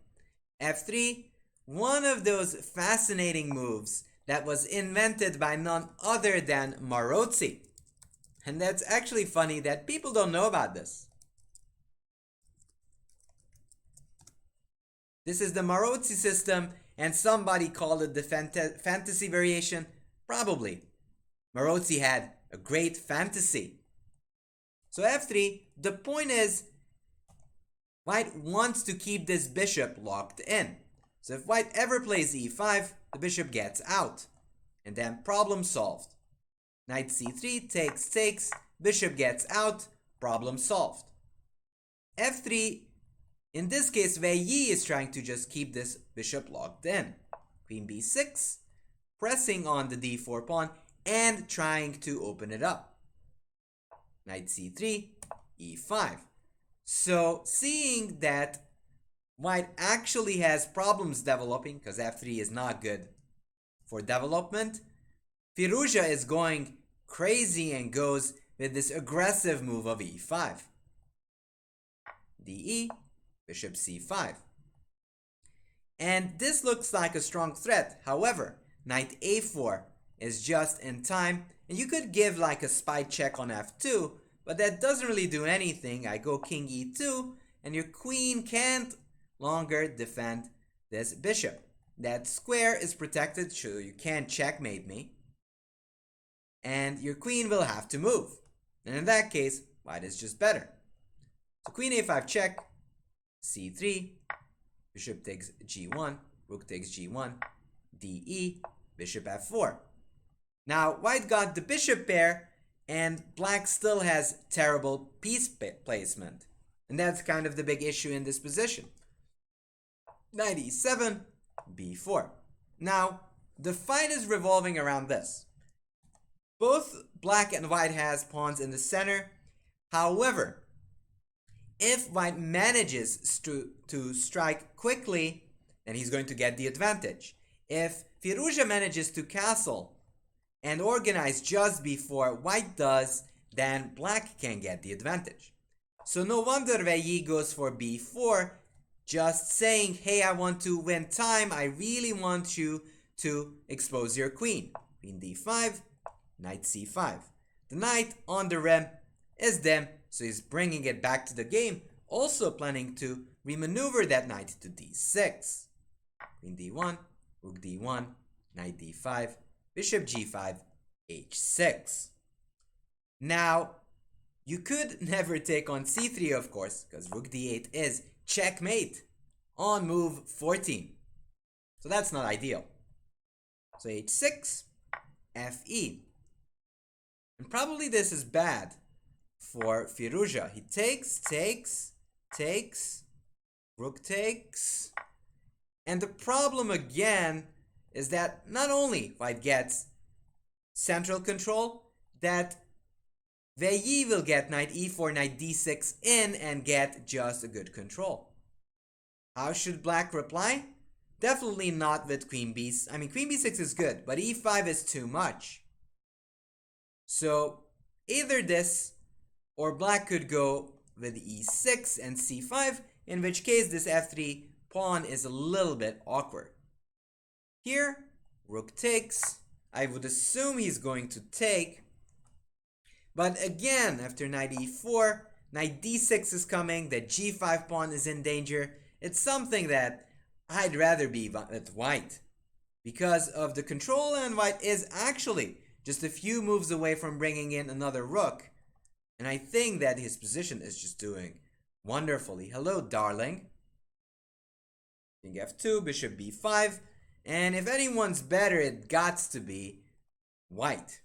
f3, one of those fascinating moves that was invented by none other than Marozzi. And that's actually funny that people don't know about this. This is the Marozzi system, and somebody called it the fantasy variation. Probably. Marozzi had a great fantasy. So f3, the point is, white wants to keep this bishop locked in. So if white ever plays e5, the bishop gets out. And then problem solved. Knight c3 takes, bishop gets out, problem solved. f3, in this case, Wei Yi is trying to just keep this bishop locked in. Queen b6, pressing on the d4 pawn and trying to open it up. Knight c3, e5. So seeing that White actually has problems developing because f3 is not good for development. Firouzja is going crazy and goes with this aggressive move of e5. de, bishop c5. And this looks like a strong threat. However, knight a4 is just in time, and you could give like a spy check on f2, but that doesn't really do anything. I go king e2, and your queen can't longer defend this bishop. That square is protected, so you can't checkmate me. And your queen will have to move. And in that case, white is just better. So queen a5 check, c3, bishop takes g1, rook takes g1, de, bishop f4. Now, white got the bishop pair, and black still has terrible piece placement. And that's kind of the big issue in this position. Knight e7, b4. Now, the fight is revolving around this. Both black and white has pawns in the center. However, if white manages to strike quickly, then he's going to get the advantage. If Firouzja manages to castle and organize just before white does, then black can get the advantage. So no wonder Veilly goes for b4, just saying, hey, I want to win time. I really want you to expose your queen. Queen d5, knight c5. The knight on the rim is dim, so he's bringing it back to the game, also planning to remaneuver that knight to d6. Queen d1, rook d1, knight d5, bishop g5, h6. Now, you could never take on c3, of course, because rook d8 is checkmate on move 14. So that's not ideal. So h6, fe. And probably this is bad for Firouzja. He takes, rook takes. And the problem again is that not only white gets central control, that Veilly will get knight e4, knight d6 in and get just a good control. How should black reply? Definitely not with queen b6. I mean, queen b6 is good, but e5 is too much. So either this or black could go with e6 and c5, in which case this f3 pawn is a little bit awkward. Here, rook takes. I would assume he's going to take. But again, after knight e4, knight d6 is coming, the g5 pawn is in danger. It's something that I'd rather be with white because of the control, and white is actually just a few moves away from bringing in another rook. And I think that his position is just doing wonderfully. Hello, darling. King f2, bishop b5. And if anyone's better, it gots to be white.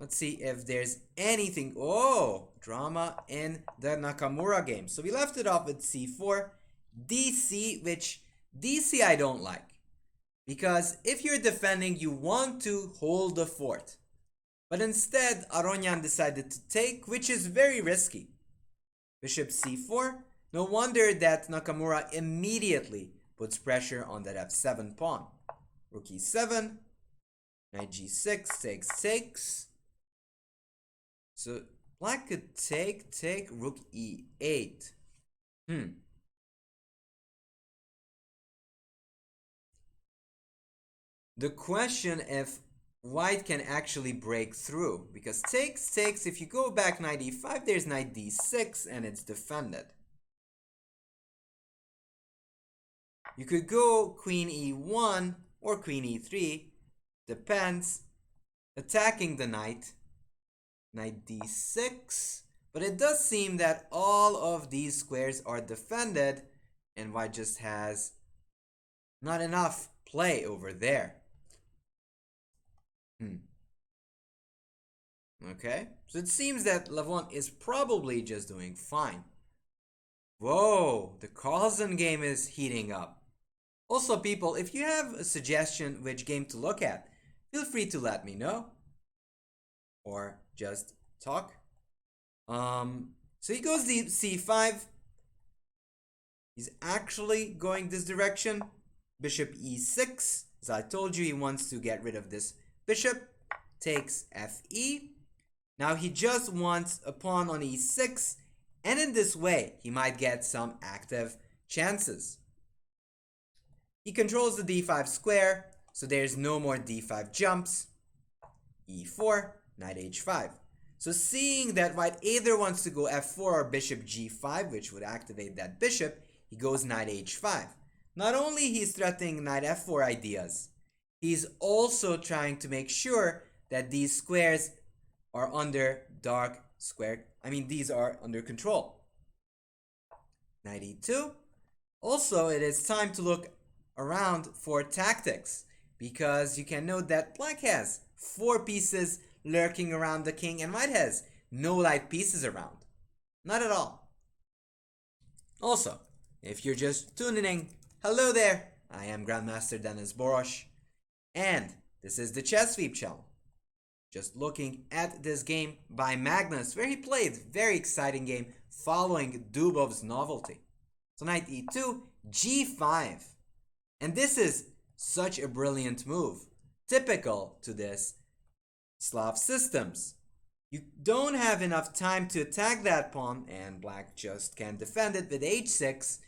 Let's see if there's anything. Oh, drama in the Nakamura game. So we left it off with c4, dc, which dc I don't like. Because if you're defending, you want to hold the fort. But instead, Aronyan decided to take, which is very risky. Bishop c4. No wonder that Nakamura immediately puts pressure on that f7 pawn. Rook e7. Knight g6 takes. So black could take, rook e8. The question if white can actually break through, because takes, if you go back knight e5, there's knight d6 and it's defended. You could go queen e1 or queen e3, depends, attacking the knight, knight d6, but it does seem that all of these squares are defended and white just has not enough play over there. Okay, so it seems that Levon is probably just doing fine. Whoa, the Carlsen game is heating up. Also, people, if you have a suggestion which game to look at, feel free to let me know. Or just talk. So he goes the c5. He's actually going this direction. Bishop e6. As I told you, he wants to get rid of this bishop. Takes fe. Now he just wants a pawn on e6. And in this way, he might get some active chances. He controls the d5 square, so there's no more d5 jumps. e4, knight h5. So seeing that white either wants to go f4 or bishop g5, which would activate that bishop, he goes knight h5. Not only he's threatening knight f4 ideas, he's also trying to make sure that these squares are under dark square. These are under control. Knight e2. Also, it is time to look around for tactics, because you can note that black has 4 pieces lurking around the king and white has no light pieces around. Not at all. Also, if you're just tuning in, hello there, I am Grandmaster Dennis Boros, and this is the Chess Sweep channel. Just looking at this game by Magnus, where he played very exciting game following Dubov's novelty. So knight e2, g5. And this is such a brilliant move, typical to this Slav systems. You don't have enough time to attack that pawn, and black just can't defend it with h6.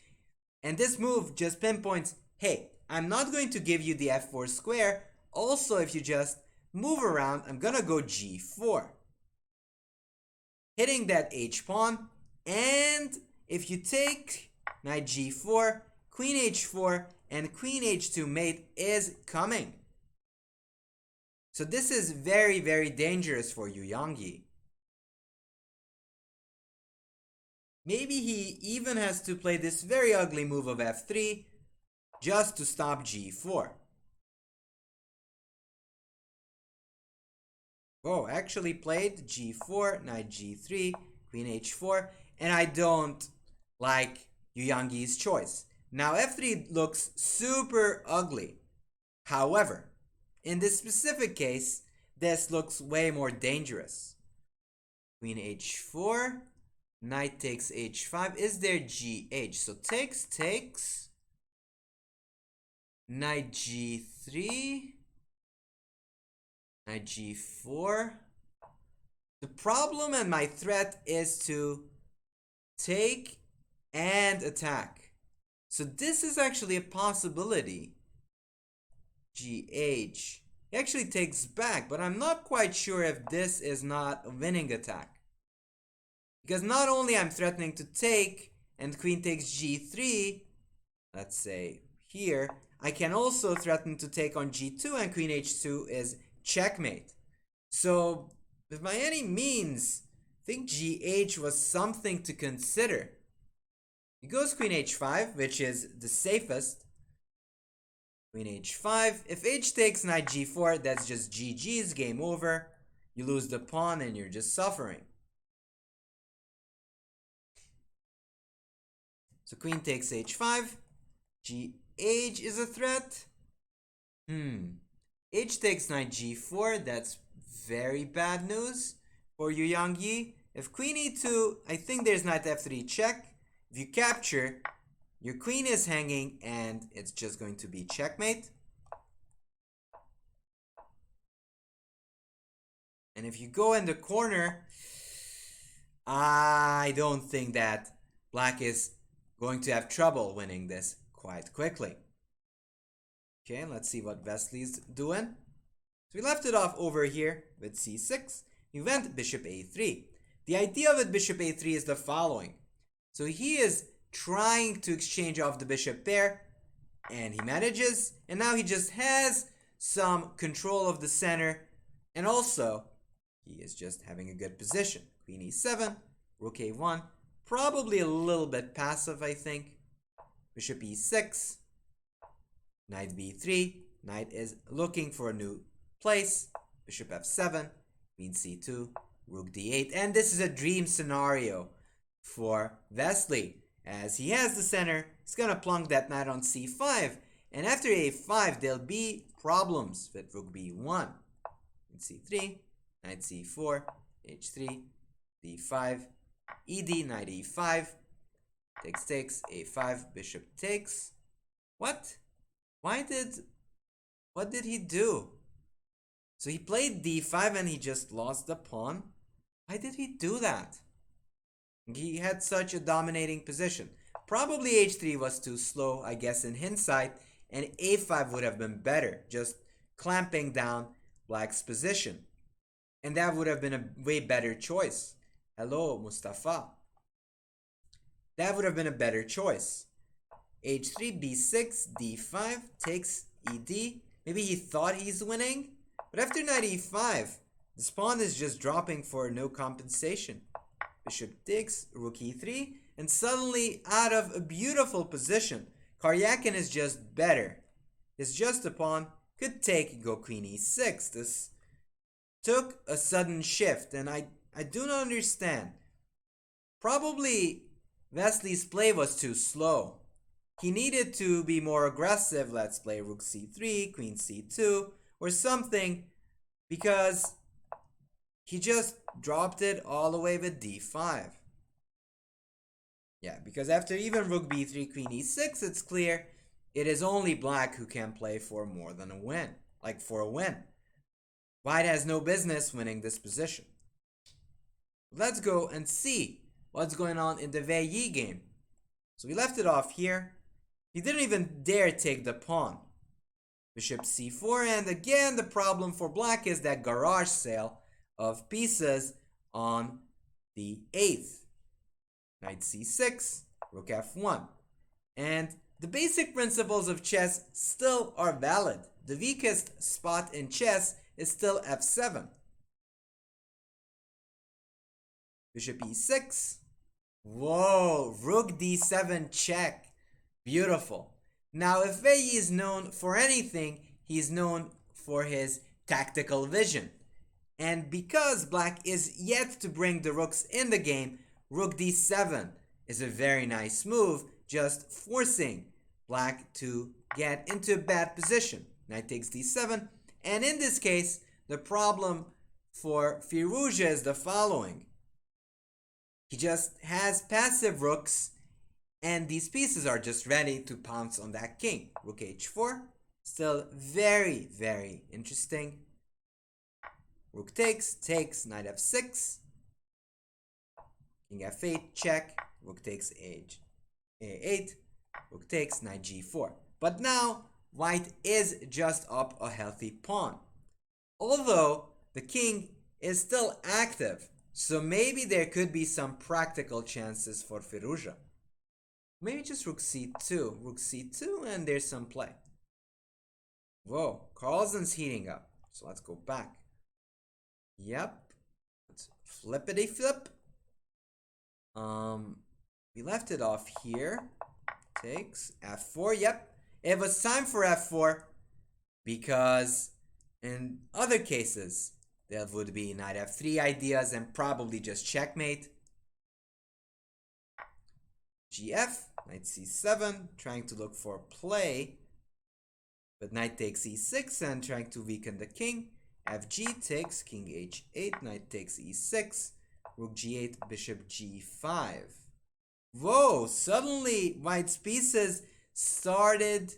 And this move just pinpoints, hey, I'm not going to give you the f4 square. Also, if you just move around, I'm gonna go g4. Hitting that h pawn, and if you take knight g4, queen h4, and queen h2 mate is coming. So this is very, very dangerous for Yu Yangyi. Maybe he even has to play this very ugly move of f3 just to stop g4. Oh, actually played g4, knight g3, queen h4, and I don't like Yu Yangyi's choice. Now f3 looks super ugly. However, in this specific case, this looks way more dangerous. Queen h4, knight takes h5. Is there gh? So takes, knight g3, knight g4. The problem and my threat is to take and attack. So this is actually a possibility. GH. He actually takes back, but I'm not quite sure if this is not a winning attack. Because not only I'm threatening to take and queen takes g3, let's say here, I can also threaten to take on g2 and queen h2 is checkmate. So if by any means, I think GH was something to consider. He goes queen h5, which is the safest. Queen h5. If h takes knight g4, that's just GG's, game over. You lose the pawn and you're just suffering. So queen takes h5. GH is a threat. H takes knight g4. That's very bad news for Yu Yangyi. If queen e2, I think there's knight f3 check. If you capture, your queen is hanging and it's just going to be checkmate. And if you go in the corner, I don't think that black is going to have trouble winning this quite quickly. Okay, let's see what Wesley's doing. So we left it off over here with c6. We went bishop a3. The idea with bishop a3 is the following. So he is trying to exchange off the bishop pair, and he manages, and now he just has some control of the center, and also he is just having a good position. Queen e7, rook a1, probably a little bit passive, I think. Bishop e6, knight b3, knight is looking for a new place. Bishop f7, queen c2, rook d8, and this is a dream scenario for Wesley. As he has the center, he's gonna plunk that knight on c5, and after a5 there'll be problems with rook b1, c3, knight c4, h3, d5, ed, knight e5. takes, a5, bishop takes. What? What did he do? So he played d5 and he just lost the pawn? Why did he do that? He had such a dominating position. Probably h3 was too slow, I guess, in hindsight, and a5 would have been better, just clamping down black's position. And that would have been a way better choice. Hello, Mustafa. That would have been a better choice. h3, b6, d5, takes ed. Maybe he thought he's winning, but after knight e5, this pawn is just dropping for no compensation. Bishop takes, rook e3, and suddenly out of a beautiful position, Karyakin is just better. It's just a pawn, could take, go queen e6. This took a sudden shift, and I do not understand. Probably Vesely's play was too slow. He needed to be more aggressive. Let's play rook c3, queen c2, or something, because he just dropped it all the way with d5. Yeah, because after even rook b3, queen e6, it's clear it is only black who can play for more than a win. Like for a win. White has no business winning this position. Let's go and see what's going on in the Vei game. So we left it off here. He didn't even dare take the pawn. Bishop c4, and again the problem for black is that garage sale of pieces on the 8th. Knight c6, rook f1. And the basic principles of chess still are valid. The weakest spot in chess is still f7. Bishop e6. Whoa, rook d7 check. Beautiful. Now, if Vei is known for anything, he's known for his tactical vision. And because black is yet to bring the rooks in the game, rook d7 is a very nice move, just forcing black to get into a bad position. Knight takes d7, and in this case, the problem for Firouzja is the following. He just has passive rooks, and these pieces are just ready to pounce on that king. Rook h4, still very, very interesting. Rook takes, knight f6. King f8, check. Rook takes a8. Rook takes, knight g4. But now, white is just up a healthy pawn. Although, the king is still active. So maybe there could be some practical chances for Firouzja. Maybe just rook c2. Rook c2, and there's some play. Whoa, Carlsen's heating up. So let's go back. Yep. Let's flippity flip. We left it off here. Takes f4. Yep. It was time for f4 because in other cases there would be knight f3 ideas and probably just checkmate. Gf, knight c7, trying to look for play, but knight takes e6 and trying to weaken the king. Fg takes, king h8, knight takes e6, rook g8, bishop g5. Whoa, suddenly white's pieces starting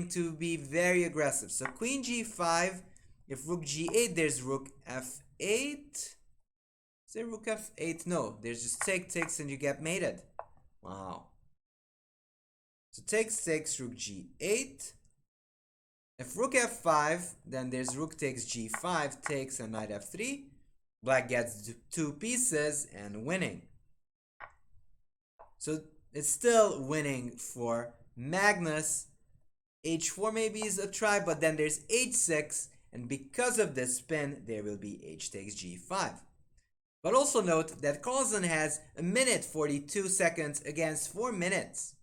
to be very aggressive. So queen g5, if rook g8, there's rook f8. Is there rook f8? No, there's just takes and you get mated. Wow. So takes, rook g8. If rook f5, then there's rook takes g5, takes, and knight f3. Black gets two pieces and winning. So it's still winning for Magnus. h4 maybe is a try, but then there's h6, and because of this spin, there will be h takes g5. But also note that Carlsen has a minute 42 seconds against 4 minutes.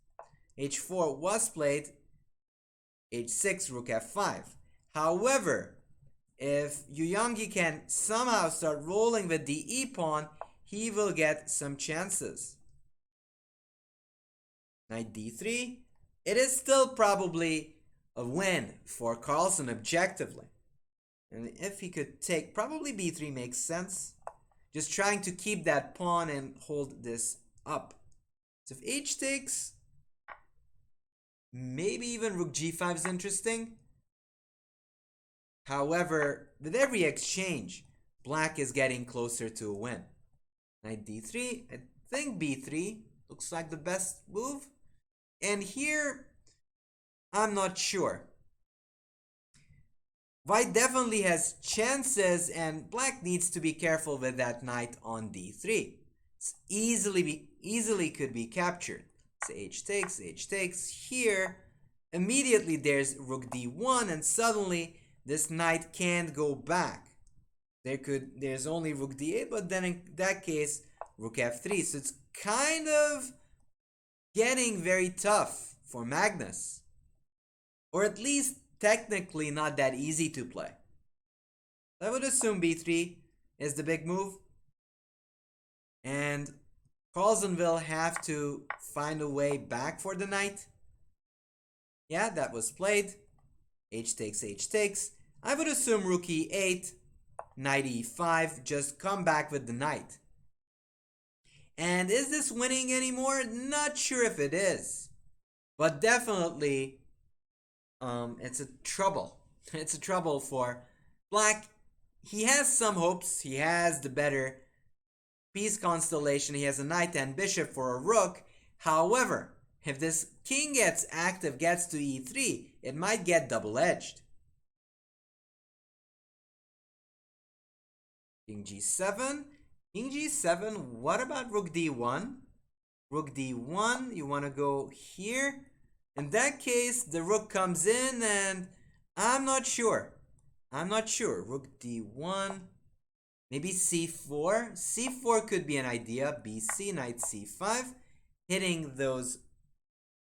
h4 was played, h6, rook f5. However, if Yuyangi can somehow start rolling with the e pawn, he will get some chances. Knight d3. It is still probably a win for Carlsen objectively. And if he could take, probably b3 makes sense. Just trying to keep that pawn and hold this up. So if h takes, maybe even rook g5 is interesting. However, with every exchange, black is getting closer to a win. Knight d3, I think b3 looks like the best move. And here, I'm not sure. White definitely has chances, and black needs to be careful with that knight on d3. It's easily could be captured. So h takes. Here, immediately there's rook d1, and suddenly this knight can't go back. There's only rook d8, but then in that case, rook f3. So it's kind of getting very tough for Magnus. Or at least technically not that easy to play. I would assume b3 is the big move. And Carlsen will have to find a way back for the knight. Yeah, that was played. H takes. I would assume rook e8, knight e5, just come back with the knight. And is this winning anymore? Not sure if it is. But definitely, it's a trouble. It's a trouble for black. He has some hopes. He has the better piece constellation. He has a knight and bishop for a rook. However, if this king gets active, gets to e3, it might get double-edged. King g7. King g7. What about rook d1? Rook d1. You want to go here? In that case, the rook comes in, and I'm not sure. Rook d1. Maybe c4. c4 could be an idea. bc, knight c5. Hitting those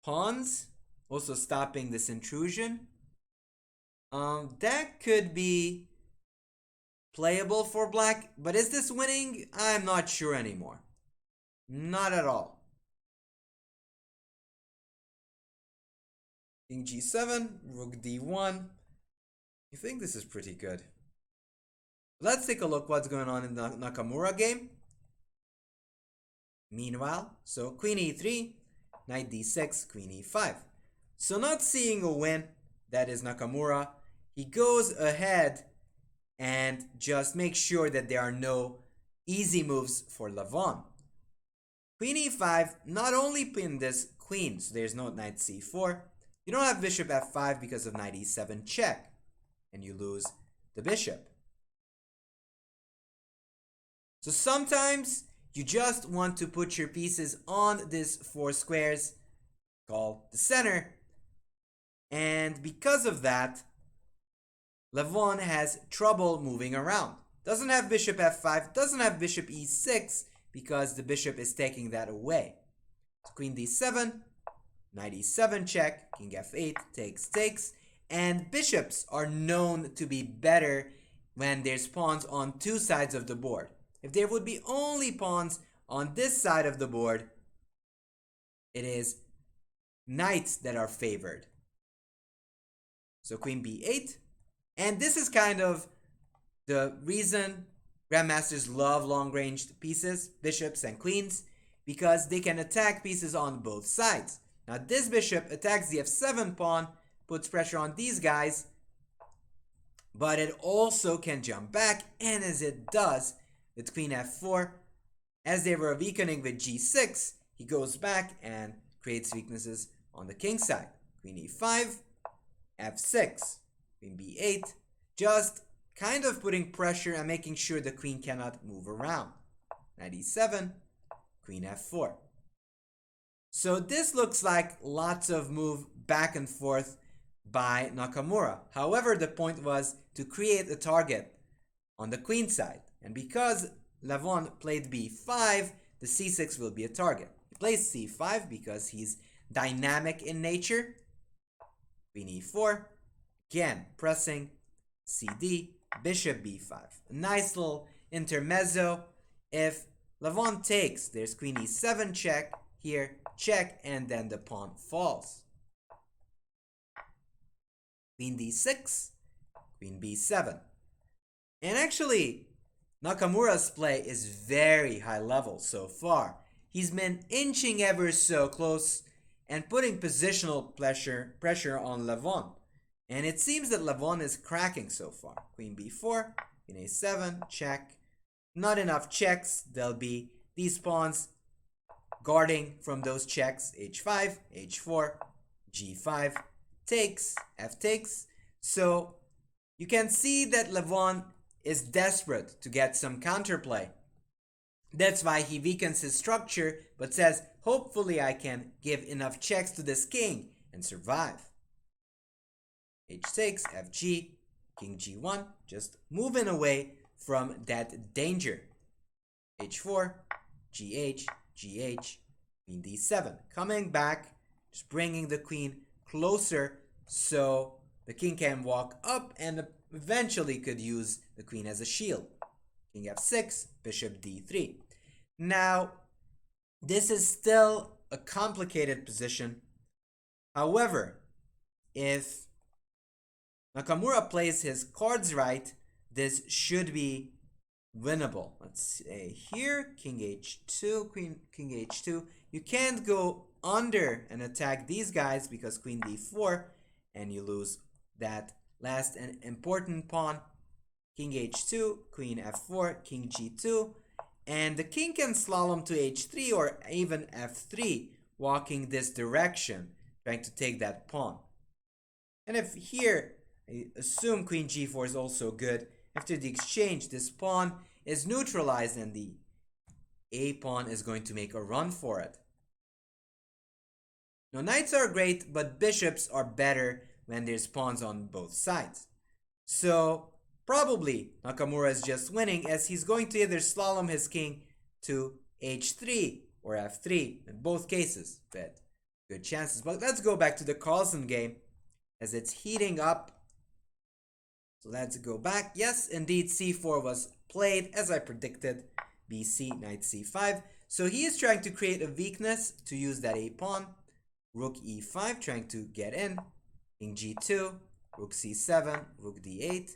pawns. Also stopping this intrusion. That could be playable for black. But is this winning? I'm not sure anymore. Not at all. King g7, rook d1. You think this is pretty good. Let's take a look what's going on in the Nakamura game. Meanwhile, so queen e3, knight d6, queen e5. So not seeing a win, that is Nakamura. He goes ahead and just makes sure that there are no easy moves for Levon. Queen e5, not only pin this queen, so there's no knight c4. You don't have bishop f5 because of knight e7 check, and you lose the bishop. So sometimes you just want to put your pieces on these four squares called the center, and because of that, Levon has trouble moving around. Doesn't have bishop f5, doesn't have bishop e6 because the bishop is taking that away. So queen d7, knight e7 check, king f8, takes, and bishops are known to be better when there's pawns on two sides of the board. If there would be only pawns on this side of the board, it is knights that are favored. So queen b8, and this is kind of the reason grandmasters love long-ranged pieces, bishops and queens, because they can attack pieces on both sides. Now this bishop attacks the f7 pawn, puts pressure on these guys, but it also can jump back, and as it does with queen f4, as they were weakening with g6, he goes back and creates weaknesses on the king side. Queen e5, f6, queen b8, just kind of putting pressure and making sure the queen cannot move around. Knight e7, queen f4. So this looks like lots of move back and forth by Nakamura. However, the point was to create a target on the queen side. And because Levon played b5, the c6 will be a target. He plays c5 because he's dynamic in nature. Queen e4. Again, pressing cd, bishop b5. A nice little intermezzo. If Levon takes, there's queen e7 check, here check, and then the pawn falls. Queen d6, queen b7. And actually, Nakamura's play is very high level so far. he's been inching ever so close and putting positional pressure on Levon. And it seems that Levon is cracking so far. Queen b4, queen a7, check. Not enough checks. There'll be these pawns guarding from those checks. h5, h4, g5, takes, f takes. So you can see that Levon is desperate to get some counterplay. That's why he weakens his structure, but says, hopefully I can give enough checks to this king and survive. h6, fg, king g1, just moving away from that danger. h4, gh, gh, queen d7, coming back, just bringing the queen closer so the king can walk up and eventually could use the queen as a shield. King f6, bishop d3. Now, this is still a complicated position. However, if Nakamura plays his cards right, this should be winnable. Let's say here, king h2, king h2. You can't go under and attack these guys because queen d4, and you lose that last and important pawn. King h2, queen f4, king g2, and the king can slalom to h3 or even f3, walking this direction, trying to take that pawn. And if here, I assume queen g4 is also good, after the exchange, this pawn is neutralized and the a pawn is going to make a run for it. Now, knights are great, but bishops are better when there's pawns on both sides. So, probably Nakamura is just winning, as he's going to either slalom his king to h3 or f3 in both cases, but good chances. But let's go back to the Carlsen game as it's heating up. So let's go back. Yes, indeed, c4 was played as I predicted. bc, knight c5. So he is trying to create a weakness to use that a pawn. Rook e5, trying to get in. King g2, rook c7, rook d8,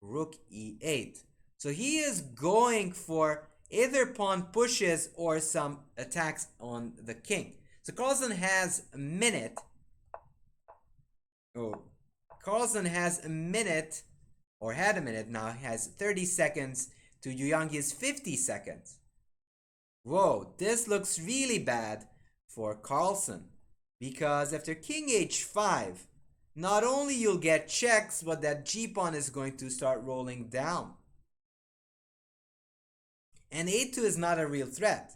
rook e8. So he is going for either pawn pushes or some attacks on the king. So Carlsen has a minute. Carlsen has a minute, or had a minute now, has 30 seconds to Yuyangi's 50 seconds. Whoa, this looks really bad for Carlsen, because after king h5, not only you'll get checks, but that g-pawn is going to start rolling down. And a2 is not a real threat.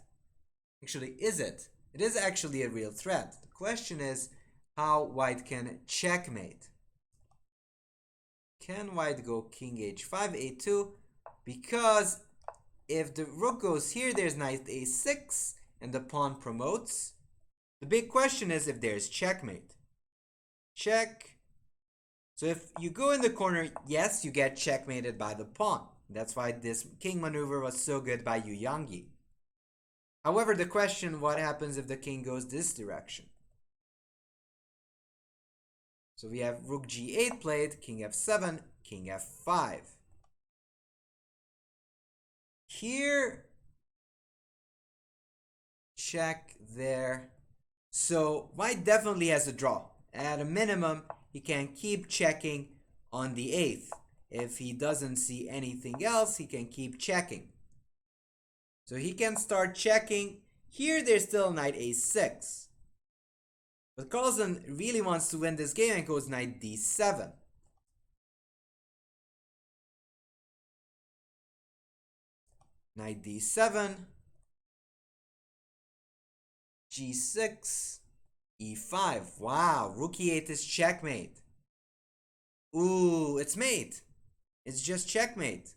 Actually, is it? It is actually a real threat. The question is how white can checkmate. Can white go king h5, a2? Because if the rook goes here, there's knight a6, and the pawn promotes. The big question is if there's checkmate. Check. So if you go in the corner, yes, you get checkmated by the pawn. That's why this king maneuver was so good by Yuyangi. However, the question, what happens if the king goes this direction? So we have rook g8 played, king f7, king f5. Here, check there. So white definitely has a draw. At a minimum, he can keep checking on the 8th. If he doesn't see anything else, he can keep checking. So he can start checking. Here, there's still knight a6. But Carlsen really wants to win this game and goes knight d7. Knight d7. g6. e5. Wow, rook e8 is checkmate. Ooh, it's mate. It's just checkmate.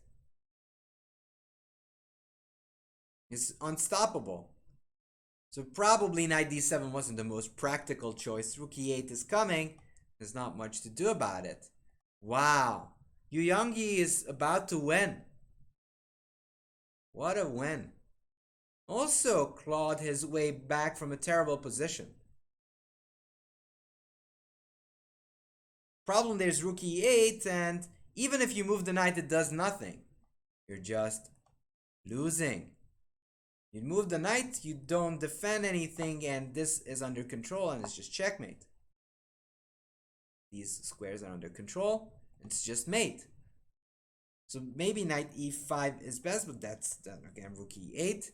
It's unstoppable. So probably knight d7 wasn't the most practical choice. Rook e8 is coming. There's not much to do about it. Wow. Yuyangi is about to win. What a win. Also clawed his way back from a terrible position. Problem, there's rook e8, and even if you move the knight, it does nothing. You're just losing. You move the knight, you don't defend anything, and this is under control, and it's just checkmate. These squares are under control, it's just mate. So maybe knight e5 is best, but that's then again rook e8.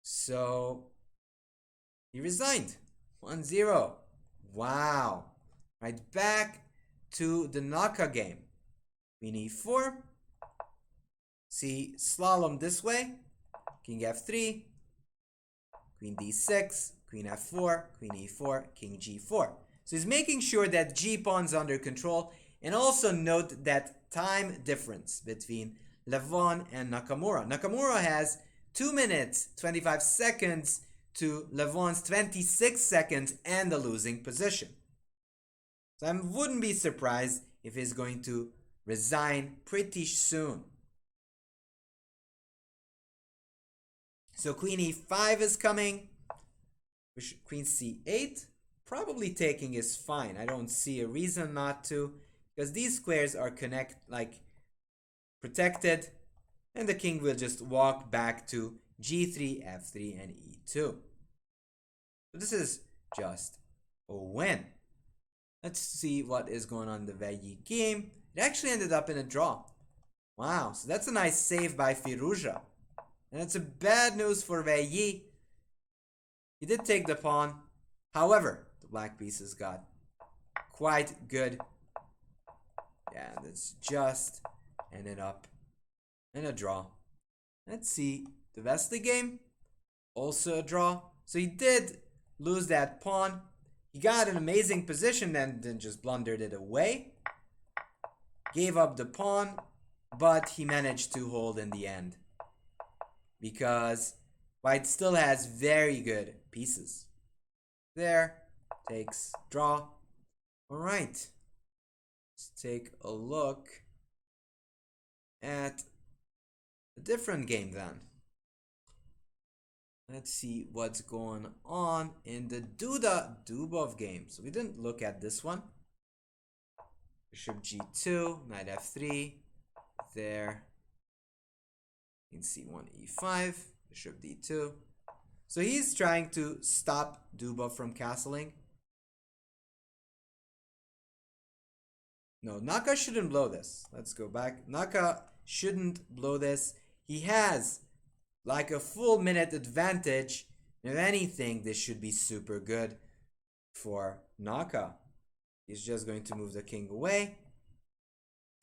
So he resigned. 1-0. Wow. Right, back to the Naka game. Queen e4. See, slalom this way. King f3. Queen d6. Queen f4. Queen e4. King g4. So he's making sure that g pawn's under control. And also note that time difference between Levon and Nakamura. Nakamura has 2 minutes, 25 seconds to Levon's 26 seconds and the losing position. So I wouldn't be surprised if he's going to resign pretty soon. So Queen e5 is coming. Queen c8. Probably taking is fine. I don't see a reason not to, because these squares are protected, and the king will just walk back to g3, f3, and e2. So this is just a win. Let's see what is going on in the Veyi game. It actually ended up in a draw. Wow, so that's a nice save by Firouzja. And it's a bad news for Veyi. He did take the pawn. However, the black pieces got quite good. Yeah, that's just ended up in a draw. Let's see. The rest of the game, also a draw. So he did lose that pawn. He got an amazing position and then just blundered it away. Gave up the pawn, but he managed to hold in the end. Because white still has very good pieces. There, takes draw. Alright. Let's take a look at a different game then. Let's see what's going on in the Duda Dubov game. So we didn't look at this one. Bishop g2, knight f3, there. Queen c1, e5, bishop d2. So he's trying to stop Dubov from castling. No, Naka shouldn't blow this. Let's go back. Naka shouldn't blow this. He has like a full minute advantage. If anything, this should be super good for Naka. He's just going to move the king away.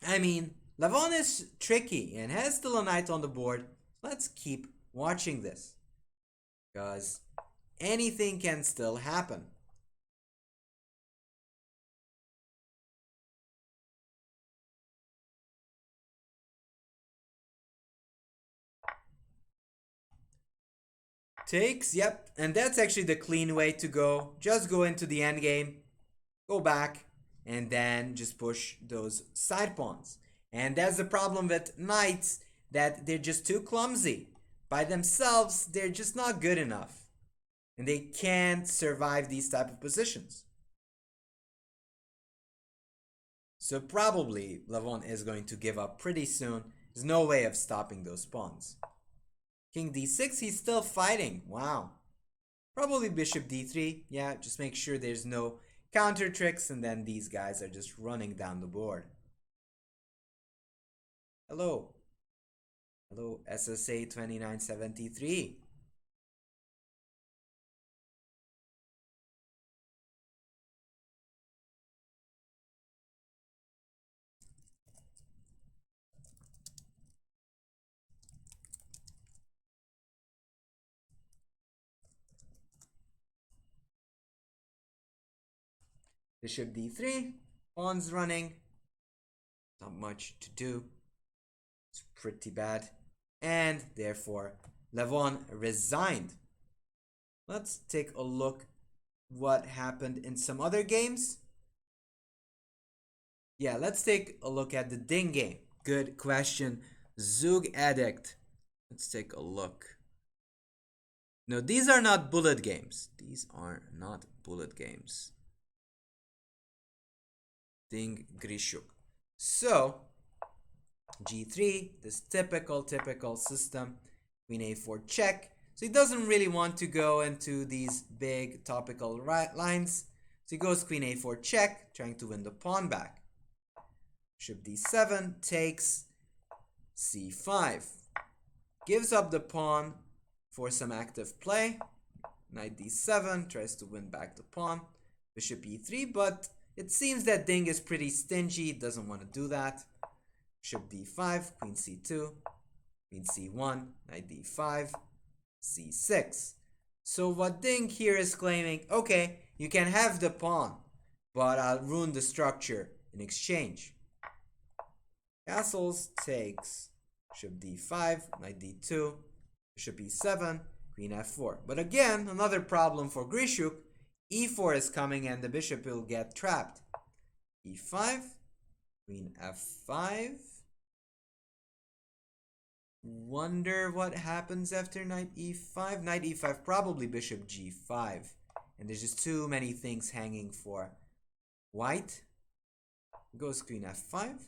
I mean, Levon is tricky and has still a knight on the board. Let's keep watching this, because anything can still happen. Takes, yep, and that's actually the clean way to go. Just go into the endgame, go back, and then just push those side pawns. And that's the problem with knights, that they're just too clumsy. By themselves, they're just not good enough. And they can't survive these type of positions. So probably Levon is going to give up pretty soon. There's no way of stopping those pawns. King d6, he's still fighting. Wow. Probably bishop d3. Yeah, just make sure there's no counter tricks, and then these guys are just running down the board. Hello. Hello, SSA 2973. Bishop d3, pawns running. Not much to do. It's pretty bad. And therefore, Levon resigned. Let's take a look what happened in some other games. Yeah, let's take a look at the Ding game. Good question. Zug Addict. Let's take a look. No, these are not bullet games. These are not bullet games. Ding Grishuk. So, g3, this typical system. Queen a4 check. So he doesn't really want to go into these big topical lines. So he goes queen a4 check, trying to win the pawn back. Bishop d7 takes c5. Gives up the pawn for some active play. Knight d7 tries to win back the pawn. Bishop e3, but it seems that Ding is pretty stingy, doesn't want to do that. Bishop d5, queen c2, queen c1, knight d5, c6. So what Ding here is claiming, okay, you can have the pawn, but I'll ruin the structure in exchange. Castles takes bishop d5, knight d2, bishop e7, queen f4. But again, another problem for Grishuk. e4 is coming and the bishop will get trapped. e5, queen f5. Wonder what happens after knight e5. Knight e5, probably bishop g5. And there's just too many things hanging for white. Goes queen f5.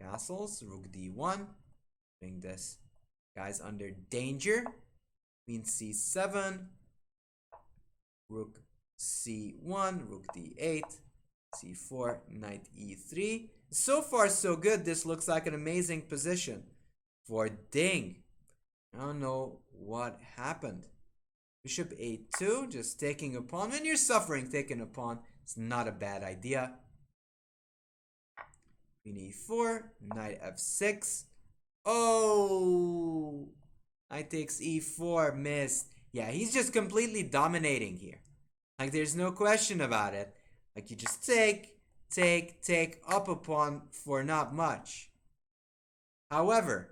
Castles, rook d1. Bring this guy's under danger. Queen c7. Rook c1. Rook d8. c4. Knight e3. So far so good. This looks like an amazing position for Ding. I don't know what happened. Bishop a2, just taking a pawn. When you're suffering taking a pawn, it's not a bad idea. Queen e4, knight f6. Oh! Knight takes e4, missed. Yeah, he's just completely dominating here. Like, there's no question about it. Like, you just take up a pawn for not much. However,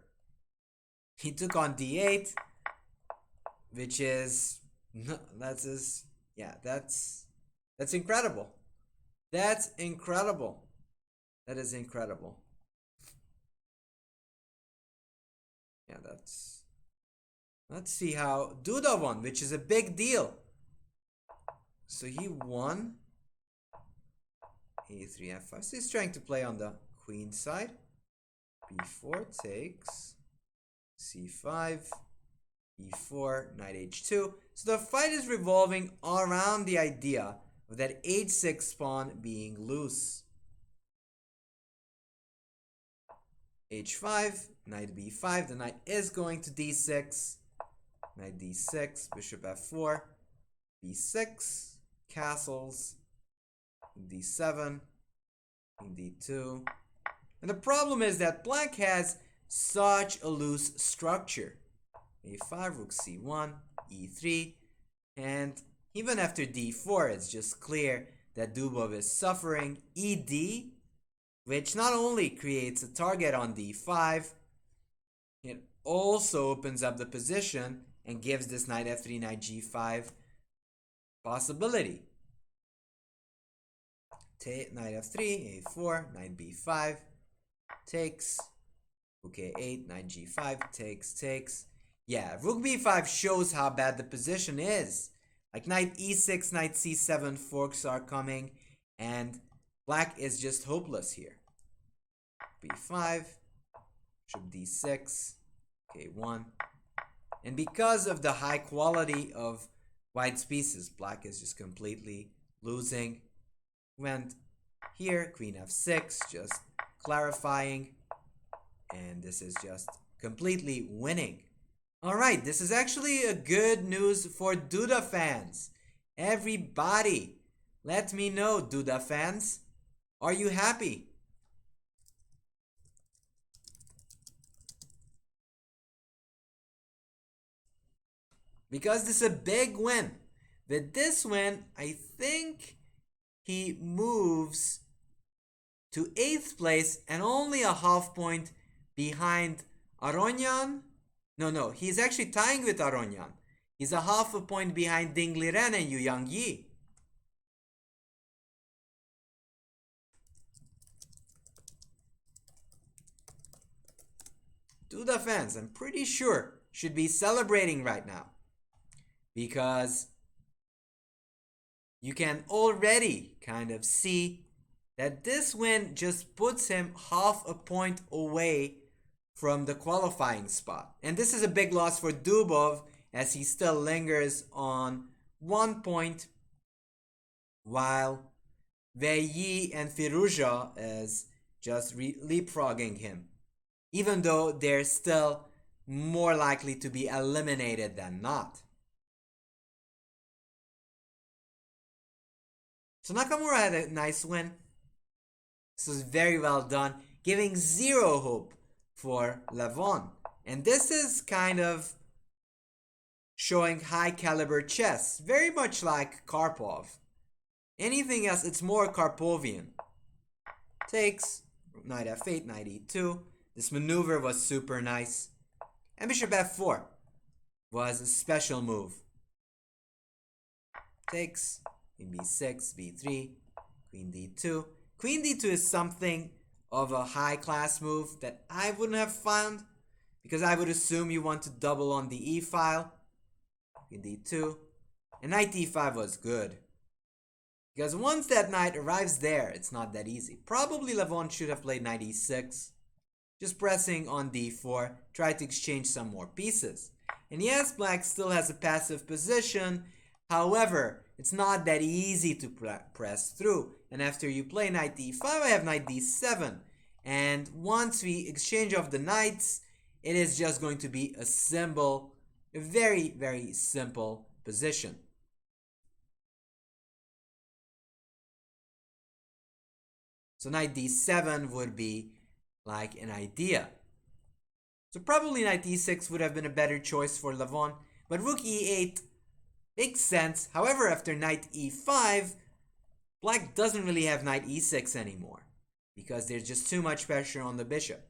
he took on d8, which is that's incredible. That's incredible. That is incredible. Yeah, let's see how Duda won, which is a big deal. So he won a3 f5. So he's trying to play on the queen side. b4 takes c5, e4, knight h2. So the fight is revolving around the idea of that h6 pawn being loose. h5, knight b5. The knight is going to d6. Knight d6, bishop f4, b6, castles, d7, d2. And the problem is that black has such a loose structure. a5, rook c1, e3, and even after d4, it's just clear that Dubov is suffering. ed, which not only creates a target on d5, it also opens up the position and gives this knight f3, knight g5 possibility. Knight f3, a4, knight b5, takes. Rook a8, knight g5, takes. Yeah, rook b5 shows how bad the position is. Like knight e6, knight c7 forks are coming, and black is just hopeless here. b5, bishop d6, k1. And because of the high quality of white's pieces, black is just completely losing. Went here, queen f6, just clarifying. And this is just completely winning. Alright, this is actually a good news for Duda fans. Everybody, let me know, Duda fans. Are you happy? Because this is a big win. With this win, I think he moves to 8th place and only a half point behind Aronian. No, he's actually tying with Aronian. He's a half a point behind Ding Liren and Yu Yang Yi. Duda fans, I'm pretty sure, should be celebrating right now. Because you can already kind of see that this win just puts him half a point away from the qualifying spot. And this is a big loss for Dubov as he still lingers on 1 point, while Veyi and Firuja is just leapfrogging him, even though they're still more likely to be eliminated than not. So Nakamura had a nice win. This was very well done, giving zero hope for Levon. And this is kind of showing high caliber chess, very much like Karpov. Anything else, it's more Karpovian. Takes, knight f8, knight e2. This maneuver was super nice. And bishop f4 was a special move. Takes, queen b6, b3, queen d2. Queen d2 is something of a high class move that I wouldn't have found, because I would assume you want to double on the e file. Queen d2. And knight d5 was good, because once that knight arrives there, it's not that easy. Probably Levon should have played knight e6. Just pressing on d4, try to exchange some more pieces. And yes, black still has a passive position. However, it's not that easy to press through. And after you play knight d5, I have knight d7. And once we exchange off the knights, it is just going to be a symbol, a very, very simple position. So knight d7 would be like an idea. So probably knight e6 would have been a better choice for Levon, but rook e8 makes sense. However, after knight e5, black doesn't really have knight e6 anymore, because there's just too much pressure on the bishop.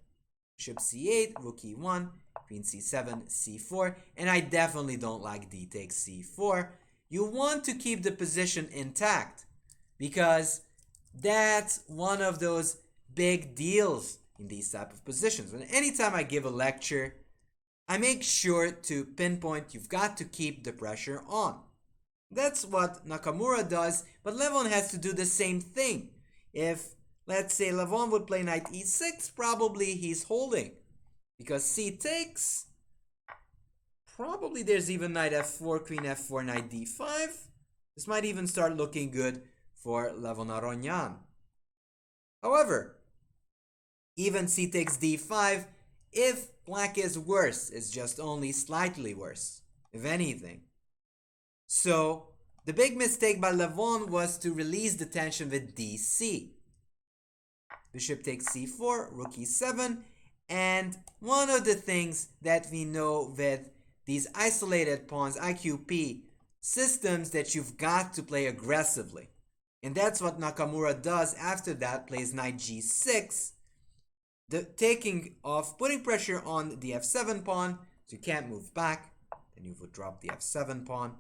Bishop c8, rook e1, queen c7, c4, and I definitely don't like d takes c4. You want to keep the position intact, because that's one of those big deals in these type of positions. And anytime I give a lecture, I make sure to pinpoint you've got to keep the pressure on. That's what Nakamura does, but Levon has to do the same thing. If, let's say, Levon would play knight e6, probably he's holding, because c takes, probably there's even knight f4, queen f4, knight d5. This might even start looking good for Levon Aronyan. However, even c takes d5, if black is worse, it's just only slightly worse, if anything. So the big mistake by Levon was to release the tension with dc. Bishop takes c4, rook e7, and one of the things that we know with these isolated pawns, IQP systems, that you've got to play aggressively. And that's what Nakamura does. After that, plays knight g6, taking off, putting pressure on the f7 pawn, so you can't move back. Then you would drop the f7 pawn.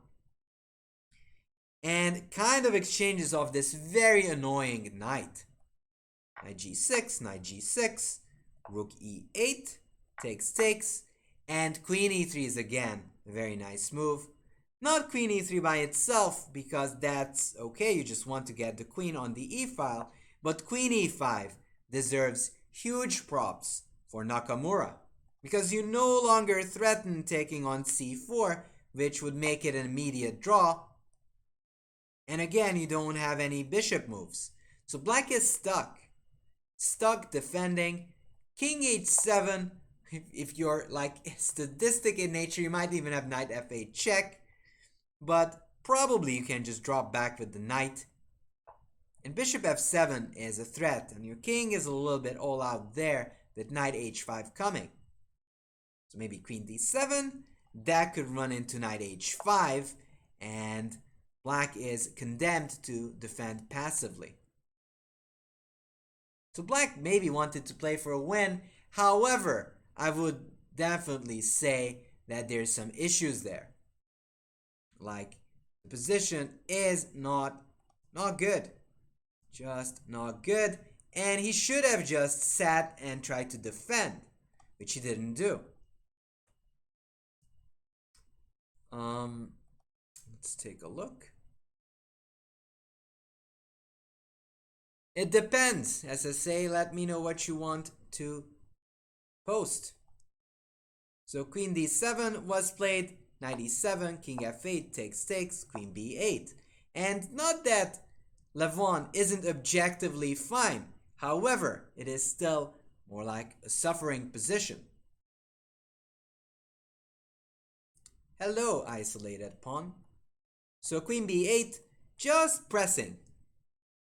And kind of exchanges off this very annoying knight. Knight g6, rook e8, takes, and queen e3 is again a very nice move. Not queen e3 by itself, because that's okay, you just want to get the queen on the e file, but queen e5 deserves huge props for Nakamura, because you no longer threaten taking on c4, which would make it an immediate draw. And again, you don't have any bishop moves. So black is stuck defending. King h7, if you're like sadistic in nature, you might even have knight f8 check. But probably you can just drop back with the knight. And bishop f7 is a threat, and your king is a little bit all out there with knight h5 coming. So maybe queen d7, that could run into knight h5, and black is condemned to defend passively. So black maybe wanted to play for a win. However, I would definitely say that there's some issues there. Like, the position is not good. Just not good. And he should have just sat and tried to defend, which he didn't do. Let's take a look. It depends. As I say, let me know what you want to post. So queen d7 was played, knight e7, king f8, takes, queen b8. And not that Levon isn't objectively fine. However, it is still more like a suffering position. Hello, isolated pawn. So queen b8, just pressing.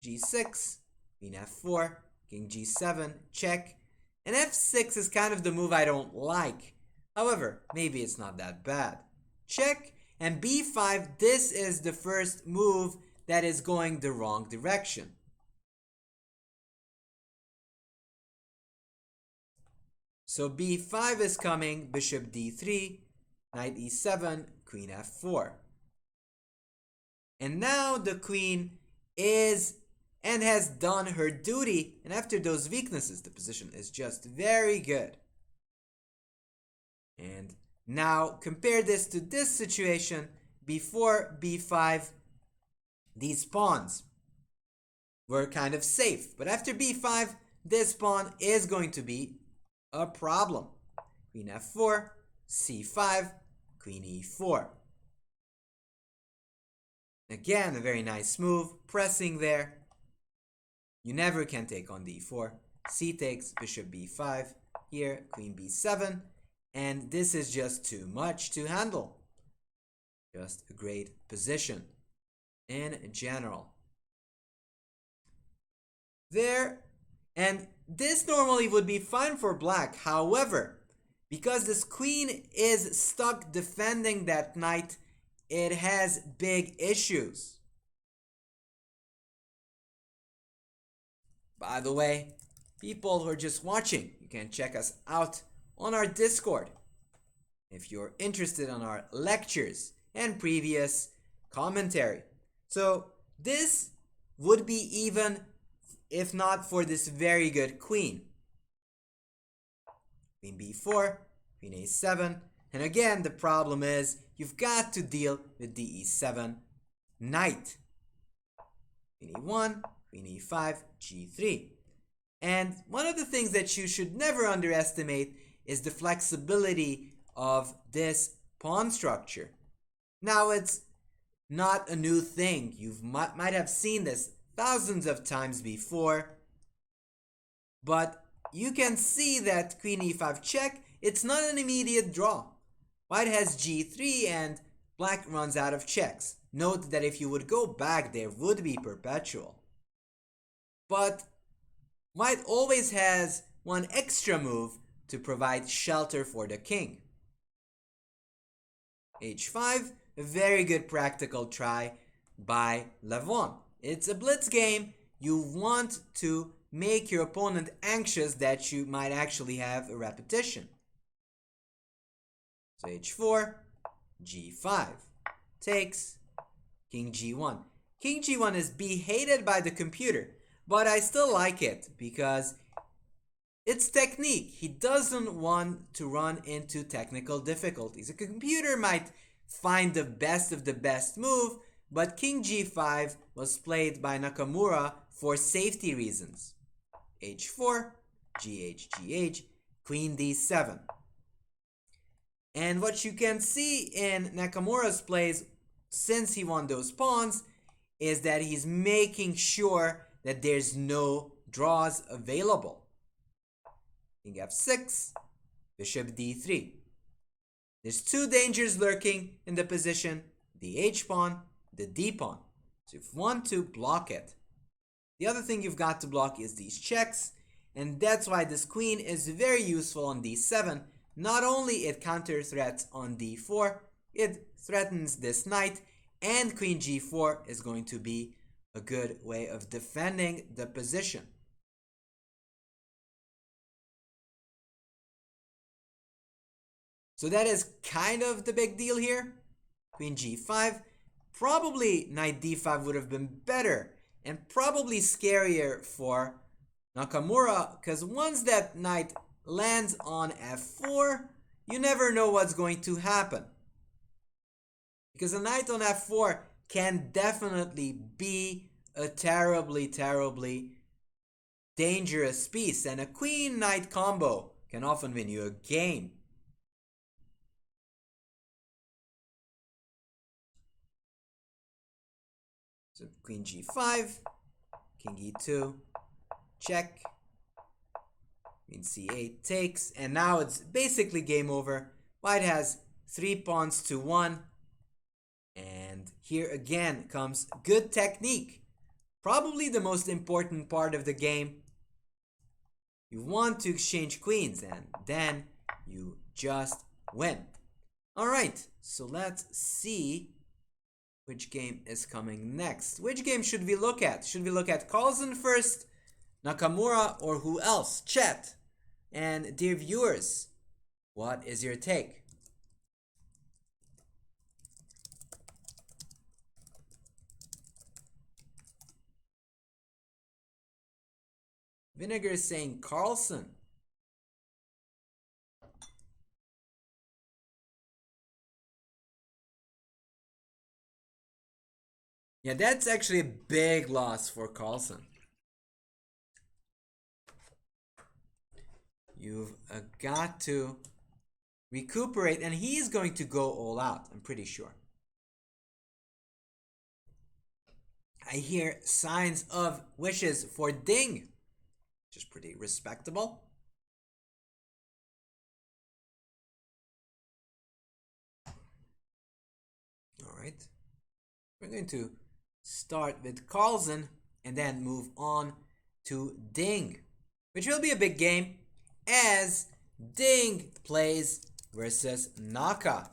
g6, queen f4, king g7, check. And f6 is kind of the move I don't like. However, maybe it's not that bad. Check, and b5, this is the first move that is going the wrong direction. So b5 is coming, bishop d3, knight e7, queen f4. And now the queen is and has done her duty, and after those weaknesses, the position is just very good. And now compare this to this situation. Before b5, these pawns were kind of safe, but after b5, this pawn is going to be a problem. Queen f4, c5, queen e4. Again, a very nice move, pressing there. You never can take on d4. C takes, bishop b5. Here, queen b7. And this is just too much to handle. Just a great position in general. There, and this normally would be fine for black. However, because this queen is stuck defending that knight, it has big issues. By the way, people who are just watching, you can check us out on our Discord if you're interested in our lectures and previous commentary. So this would be even if not for this very good queen. Queen b4, queen a7, and again the problem is you've got to deal with the e7 knight. Queen e1, queen e5, g3. And one of the things that you should never underestimate is the flexibility of this pawn structure. Now it's not a new thing. You might have seen this thousands of times before, but you can see that queen e5 check, it's not an immediate draw. White has g3 and black runs out of checks. Note that if you would go back, there would be perpetual. But white always has one extra move to provide shelter for the king. h5, a very good practical try by Levon. It's a blitz game. You want to make your opponent anxious that you might actually have a repetition. So h4, g5, takes, king g1. King g1 is hated by the computer, but I still like it because it's technique. He doesn't want to run into technical difficulties. A computer might find the best of the best move, but king g5 was played by Nakamura for safety reasons. h4, gh, queen d7. And what you can see in Nakamura's plays, since he won those pawns, is that he's making sure that there's no draws available. King f6, bishop d3. There's two dangers lurking in the position, the h pawn, the d pawn. So you want to block it. The other thing you've got to block is these checks, and that's why this queen is very useful on d7. Not only it counter threats on d4, it threatens this knight, and queen g4 is going to be a good way of defending the position. So that is kind of the big deal here. Queen g5, probably knight d5 would have been better and probably scarier for Nakamura, because once that knight lands on f4, you never know what's going to happen. Because a knight on f4 can definitely be a terribly dangerous piece, and a queen-knight combo can often win you a game. So queen g5, king e2, check, queen c8 takes, and now it's basically game over. White has 3 pawns to 1, and here again comes good technique. Probably the most important part of the game. You want to exchange queens, and then you just win. Alright, so let's see which game is coming next. Which game should we look at? Should we look at Carlsen first, Nakamura, or who else? Chat. And dear viewers, what is your take? Vinegar is saying Carlsen. Yeah, that's actually a big loss for Carlsen. You've got to recuperate, and he's going to go all out, I'm pretty sure. I hear signs of wishes for Ding, which is pretty respectable. Alright, we're going to start with Carlsen and then move on to Ding, which will be a big game as Ding plays versus Naka.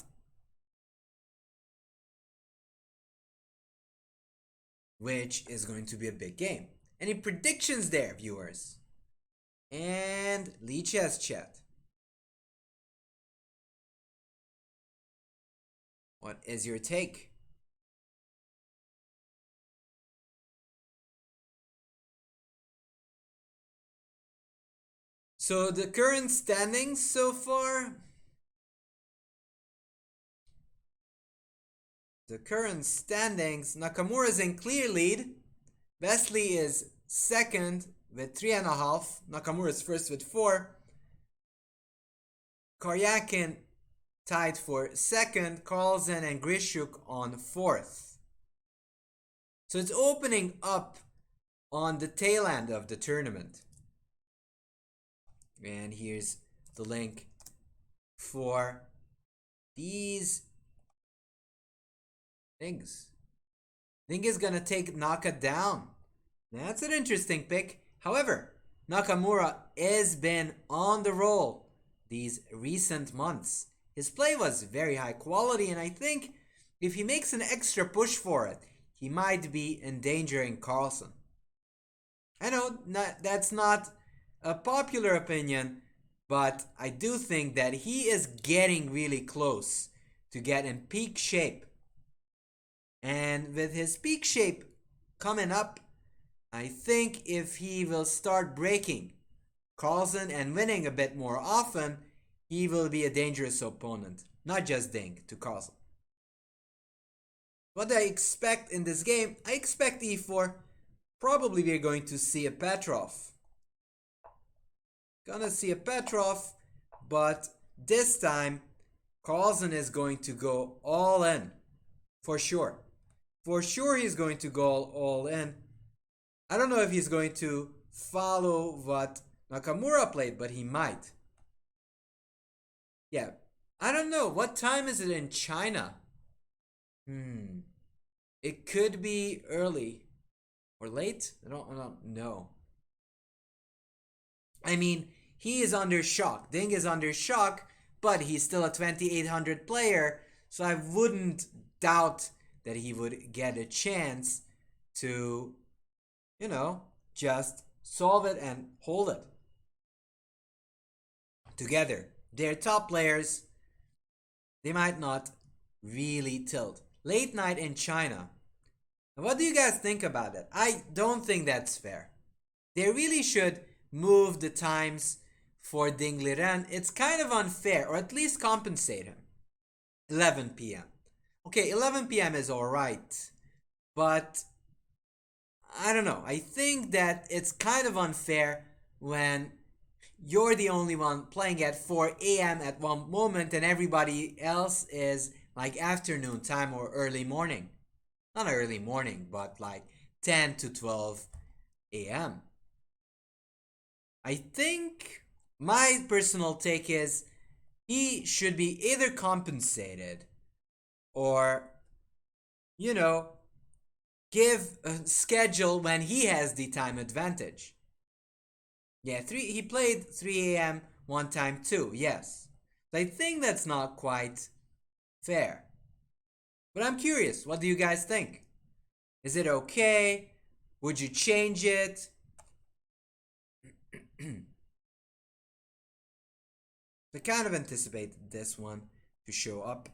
Which is going to be a big game. Any predictions there, viewers? And Leech has chat. What is your take? So the current standings so far. The current standings, Nakamura is in clear lead. Vesely is second with 3.5. Nakamura is first with 4. Karyakin tied for second. Carlsen and Grishuk on 4th. So it's opening up on the tail end of the tournament. And here's the link for these things. Ding is gonna take Naka down. That's an interesting pick. However, Nakamura has been on the roll these recent months. His play was very high quality, and I think if he makes an extra push for it, he might be endangering Carlsen. I know that's not a popular opinion, but I do think that he is getting really close to get in peak shape. And with his peak shape coming up, I think if he will start breaking Carlsen and winning a bit more often, he will be a dangerous opponent. Not just Ding to Carlsen. What I expect in this game, I expect e4. Probably we're going to see a Petrov. Gonna see a Petrov, but this time Carlsen is going to go all in. For sure. For sure he's going to go all in. I don't know if he's going to follow what Nakamura played, but he might. Yeah. I don't know. What time is it in China? It could be early. Or late? I don't know. I mean, he is under shock. Ding is under shock, but he's still a 2800 player, so I wouldn't doubt that he would get a chance to, just solve it and hold it. Together. They're top players. They might not really tilt. Late night in China. What do you guys think about it? I don't think that's fair. They really should move the times for Ding Liren. It's kind of unfair, or at least compensate him. 11 p.m. Okay, 11 p.m. is alright, but I don't know. I think that it's kind of unfair when you're the only one playing at 4 a.m. at one moment and everybody else is like afternoon time or early morning. Not early morning, but like 10 to 12 a.m. I think my personal take is he should be either compensated or, you know, give a schedule when he has the time advantage. Yeah, he played 3 a.m. one time too, yes. I think that's not quite fair. But I'm curious, what do you guys think? Is it okay? Would you change it? I kind of anticipate this one to show up.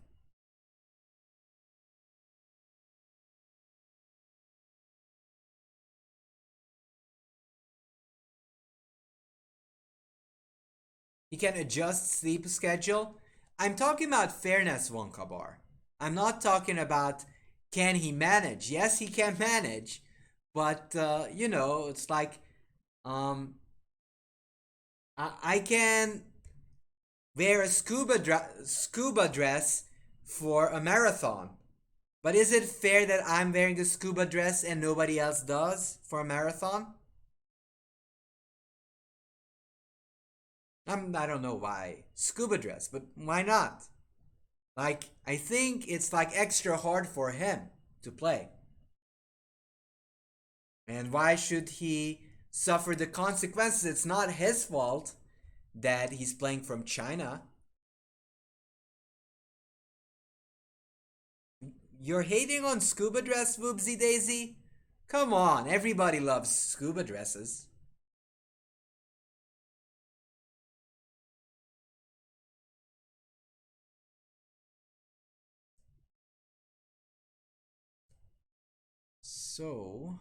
He can adjust sleep schedule. I'm talking about fairness, Wonkabar. I'm not talking about can he manage. Yes, he can manage, but it's like um, I can wear a scuba dress for a marathon. But is it fair that I'm wearing the scuba dress and nobody else does for a marathon? I don't know why scuba dress, but why not? Like, I think it's like extra hard for him to play. And why should he suffer the consequences? It's not his fault that he's playing from China. You're hating on scuba dress, Woobsy Daisy? Come on, everybody loves scuba dresses. So,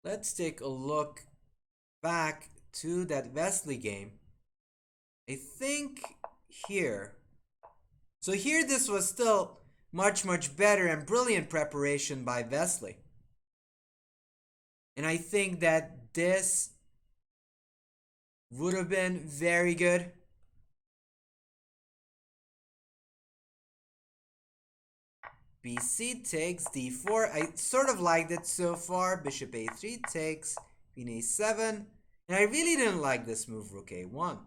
let's take a look back to that Wesley game. I think here. So here this was still much, much better and brilliant preparation by Wesley. And I think that this would have been very good. BC takes d4. I sort of liked it so far. Bishop a3 takes queen a7. And I really didn't like this move, rook a1.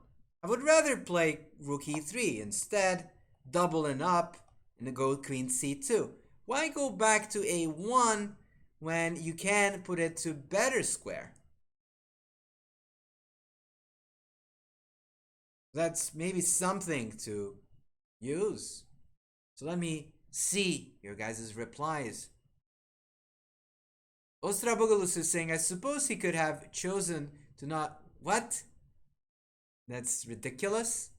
I would rather play rook e3 instead, doubling up and go queen c2. Why go back to a1 when you can put it to better square? That's maybe something to use. So let me see your guys' replies. Ostrabogulus is saying, I suppose he could have chosen to not... What? That's ridiculous.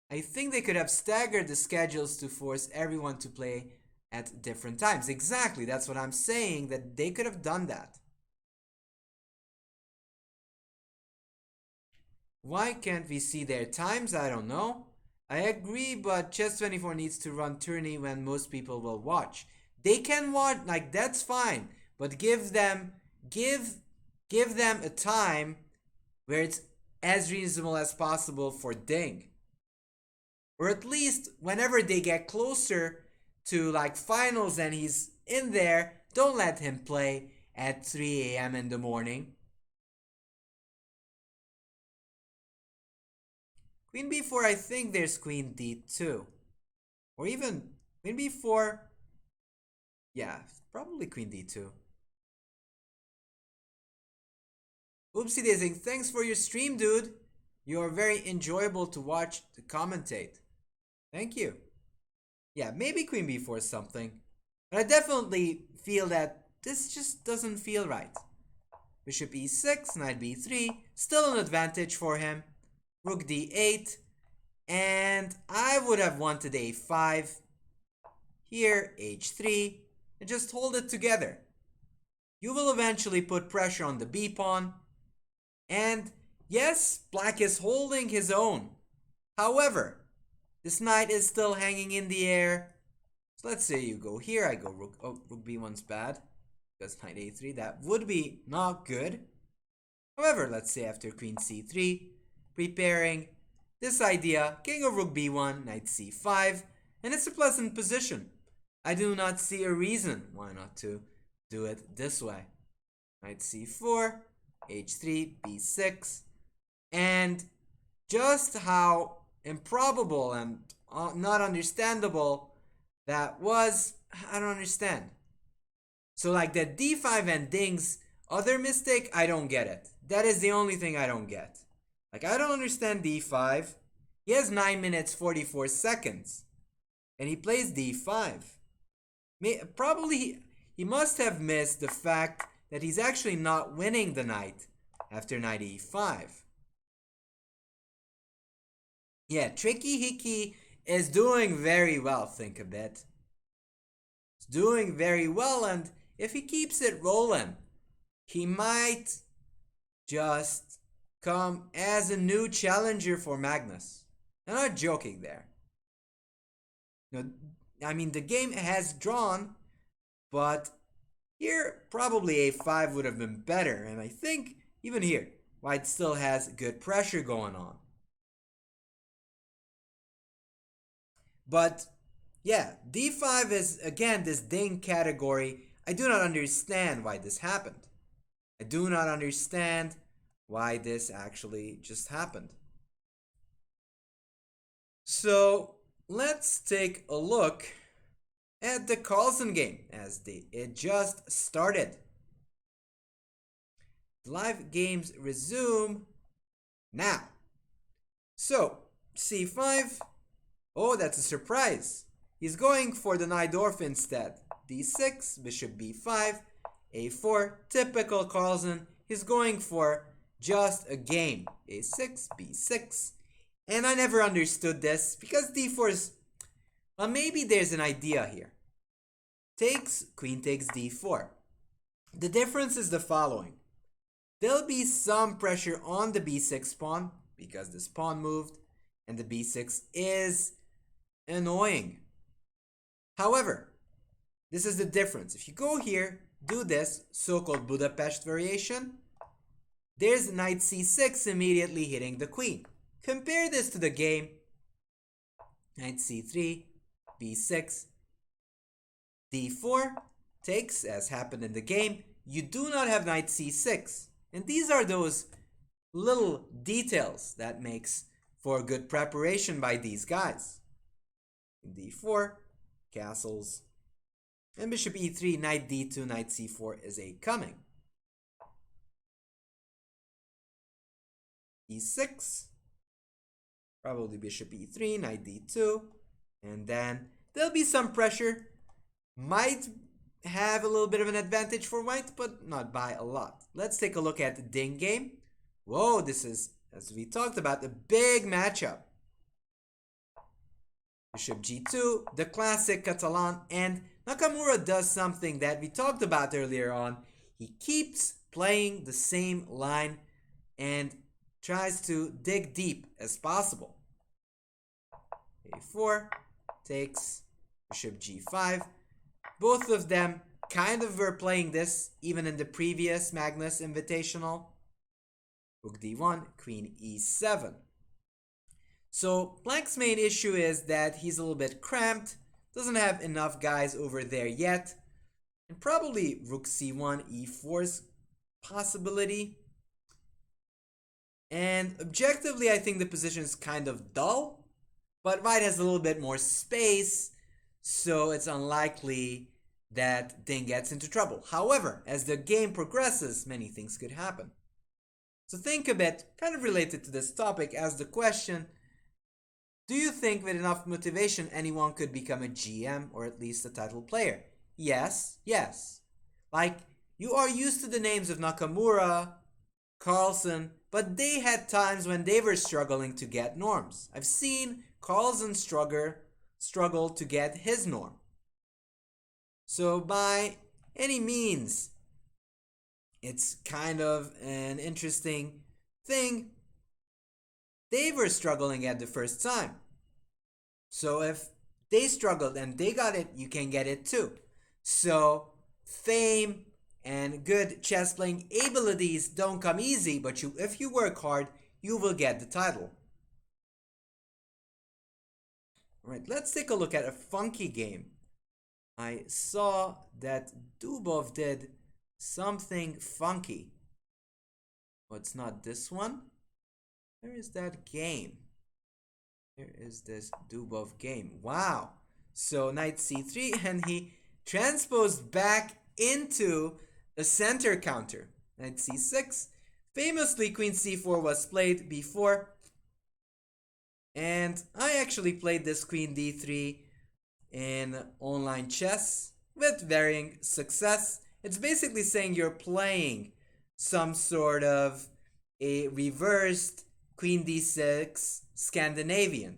I think they could have staggered the schedules to force everyone to play at different times. Exactly, that's what I'm saying, that they could have done that. Why can't we see their times? I don't know. I agree, but Chess24 needs to run tourney when most people will watch. They can watch, like, that's fine, but give them a time where it's as reasonable as possible for Ding. Or at least whenever they get closer to like finals and he's in there, don't let him play at 3 a.m. in the morning. Queen b4, I think there's queen d2. Or even queen b4. Yeah, probably queen d2. Oopsie daisy, thanks for your stream, dude. You are very enjoyable to watch, to commentate. Thank you. Yeah, maybe queen b4 is something. But I definitely feel that this just doesn't feel right. Bishop e6, knight b3, still an advantage for him. Rook d8, and I would have wanted a5. Here, h3, and just hold it together. You will eventually put pressure on the b pawn. And yes, black is holding his own. However, this knight is still hanging in the air. So let's say you go here, I go rook. Oh, rook b1's bad. because knight a3, that would be not good. However, let's say after queen c3, preparing this idea, king of rook b1, knight c5, and it's a pleasant position. I do not see a reason why not to do it this way. Knight c4, h3, b6, and just how improbable and not understandable that was, I don't understand. So like that d5 ending's other mistake, I don't get it. That is the only thing I don't get. Like, I don't understand d5. He has 9 minutes 44 seconds. And he plays d5. Probably he must have missed the fact that he's actually not winning the knight after knight e5. Yeah, Tricky Hiki is doing very well, think a bit. He's doing very well, and if he keeps it rolling, he might just come as a new challenger for Magnus. I'm not joking there. I mean, the game has drawn, but here probably a5 would have been better. And I think even here, white still has good pressure going on. But yeah, d5 is again this ding category. I do not understand why this happened. I do not understand why this actually just happened. So let's take a look at the Carlsen game as it just started. Live games resume now. So c5, oh, that's a surprise. He's going for the Lindores instead. d6, bishop b5, a4, typical Carlsen. He's going for just a game. a6, b6. And I never understood this because d4 is, well, maybe there's an idea here. Queen takes d4. The difference is the following. There'll be some pressure on the b6 pawn because this pawn moved and the b6 is annoying. However, this is the difference. If you go here, do this so-called Budapest variation, there's knight c6 immediately hitting the queen. Compare this to the game. Knight c3, b6, d4 takes, as happened in the game. You do not have knight c6. And these are those little details that makes for good preparation by these guys. d4, castles, and bishop e3, knight d2, knight c4 is a coming. e6, probably bishop e3, knight d2, and then there'll be some pressure. Might have a little bit of an advantage for white, but not by a lot. Let's take a look at the ding game. Whoa, this is, as we talked about, a big matchup. Bishop g2, the classic Catalan, and Nakamura does something that we talked about earlier on. He keeps playing the same line and tries to dig deep as possible. a4 takes, bishop g5. Both of them kind of were playing this even in the previous Magnus Invitational. Rook d1, queen e7. So Black's main issue is that he's a little bit cramped, doesn't have enough guys over there yet, and probably rook c1, e4's possibility. And objectively, I think the position is kind of dull, but white has a little bit more space, so it's unlikely that Ding gets into trouble. However, as the game progresses, many things could happen. So think a bit, kind of related to this topic, as the question, do you think with enough motivation anyone could become a GM or at least a title player? Yes, yes. Like, you are used to the names of Nakamura, Carlsen, but they had times when they were struggling to get norms. I've seen Carlsen struggle to get his norm. So by any means, it's kind of an interesting thing. They were struggling at the first time. So if they struggled and they got it, you can get it too. So fame And good chess playing abilities don't come easy, but if you work hard, you will get the title. Alright, let's take a look at a funky game. I saw that Dubov did something funky. Oh, it's not this one. Where is that game? Here is this Dubov game. Wow. So knight c3, and he transposed back into the center counter. Knight c6. Famously, queen c4 was played before. And I actually played this queen d3 in online chess with varying success. It's basically saying you're playing some sort of a reversed queen d6 Scandinavian.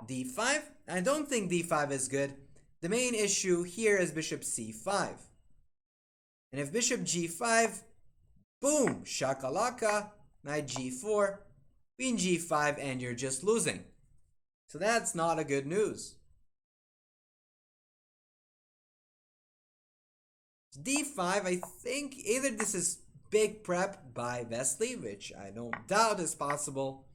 d5? I don't think d5 is good. The main issue here is bishop c5. And if bishop g5, boom, shakalaka, knight g4, queen g5, and you're just losing. So that's not a good news. d5, I think either this is big prep by Wesley, which I don't doubt is possible.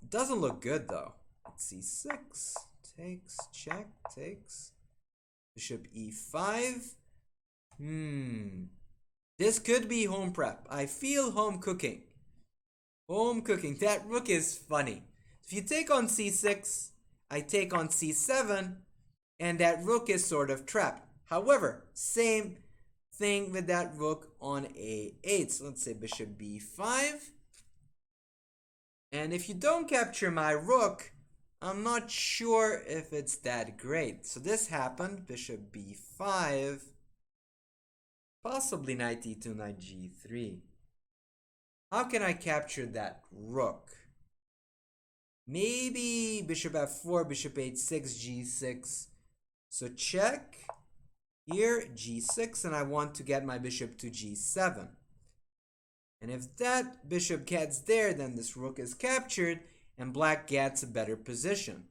Doesn't look good though. c6, takes, check, takes. Bishop e5. This could be home prep. I feel home cooking. Home cooking. That rook is funny. If you take on c6, I take on c7, and that rook is sort of trapped. However, same thing with that rook on a8. So let's say bishop b5. And if you don't capture my rook, I'm not sure if it's that great. So this happened, bishop b5, possibly knight e2, knight g3. How can I capture that rook? Maybe bishop f4, bishop h6, g6. So check. Here, g6, and I want to get my bishop to g7. And if that bishop gets there, then this rook is captured, and black gets a better position.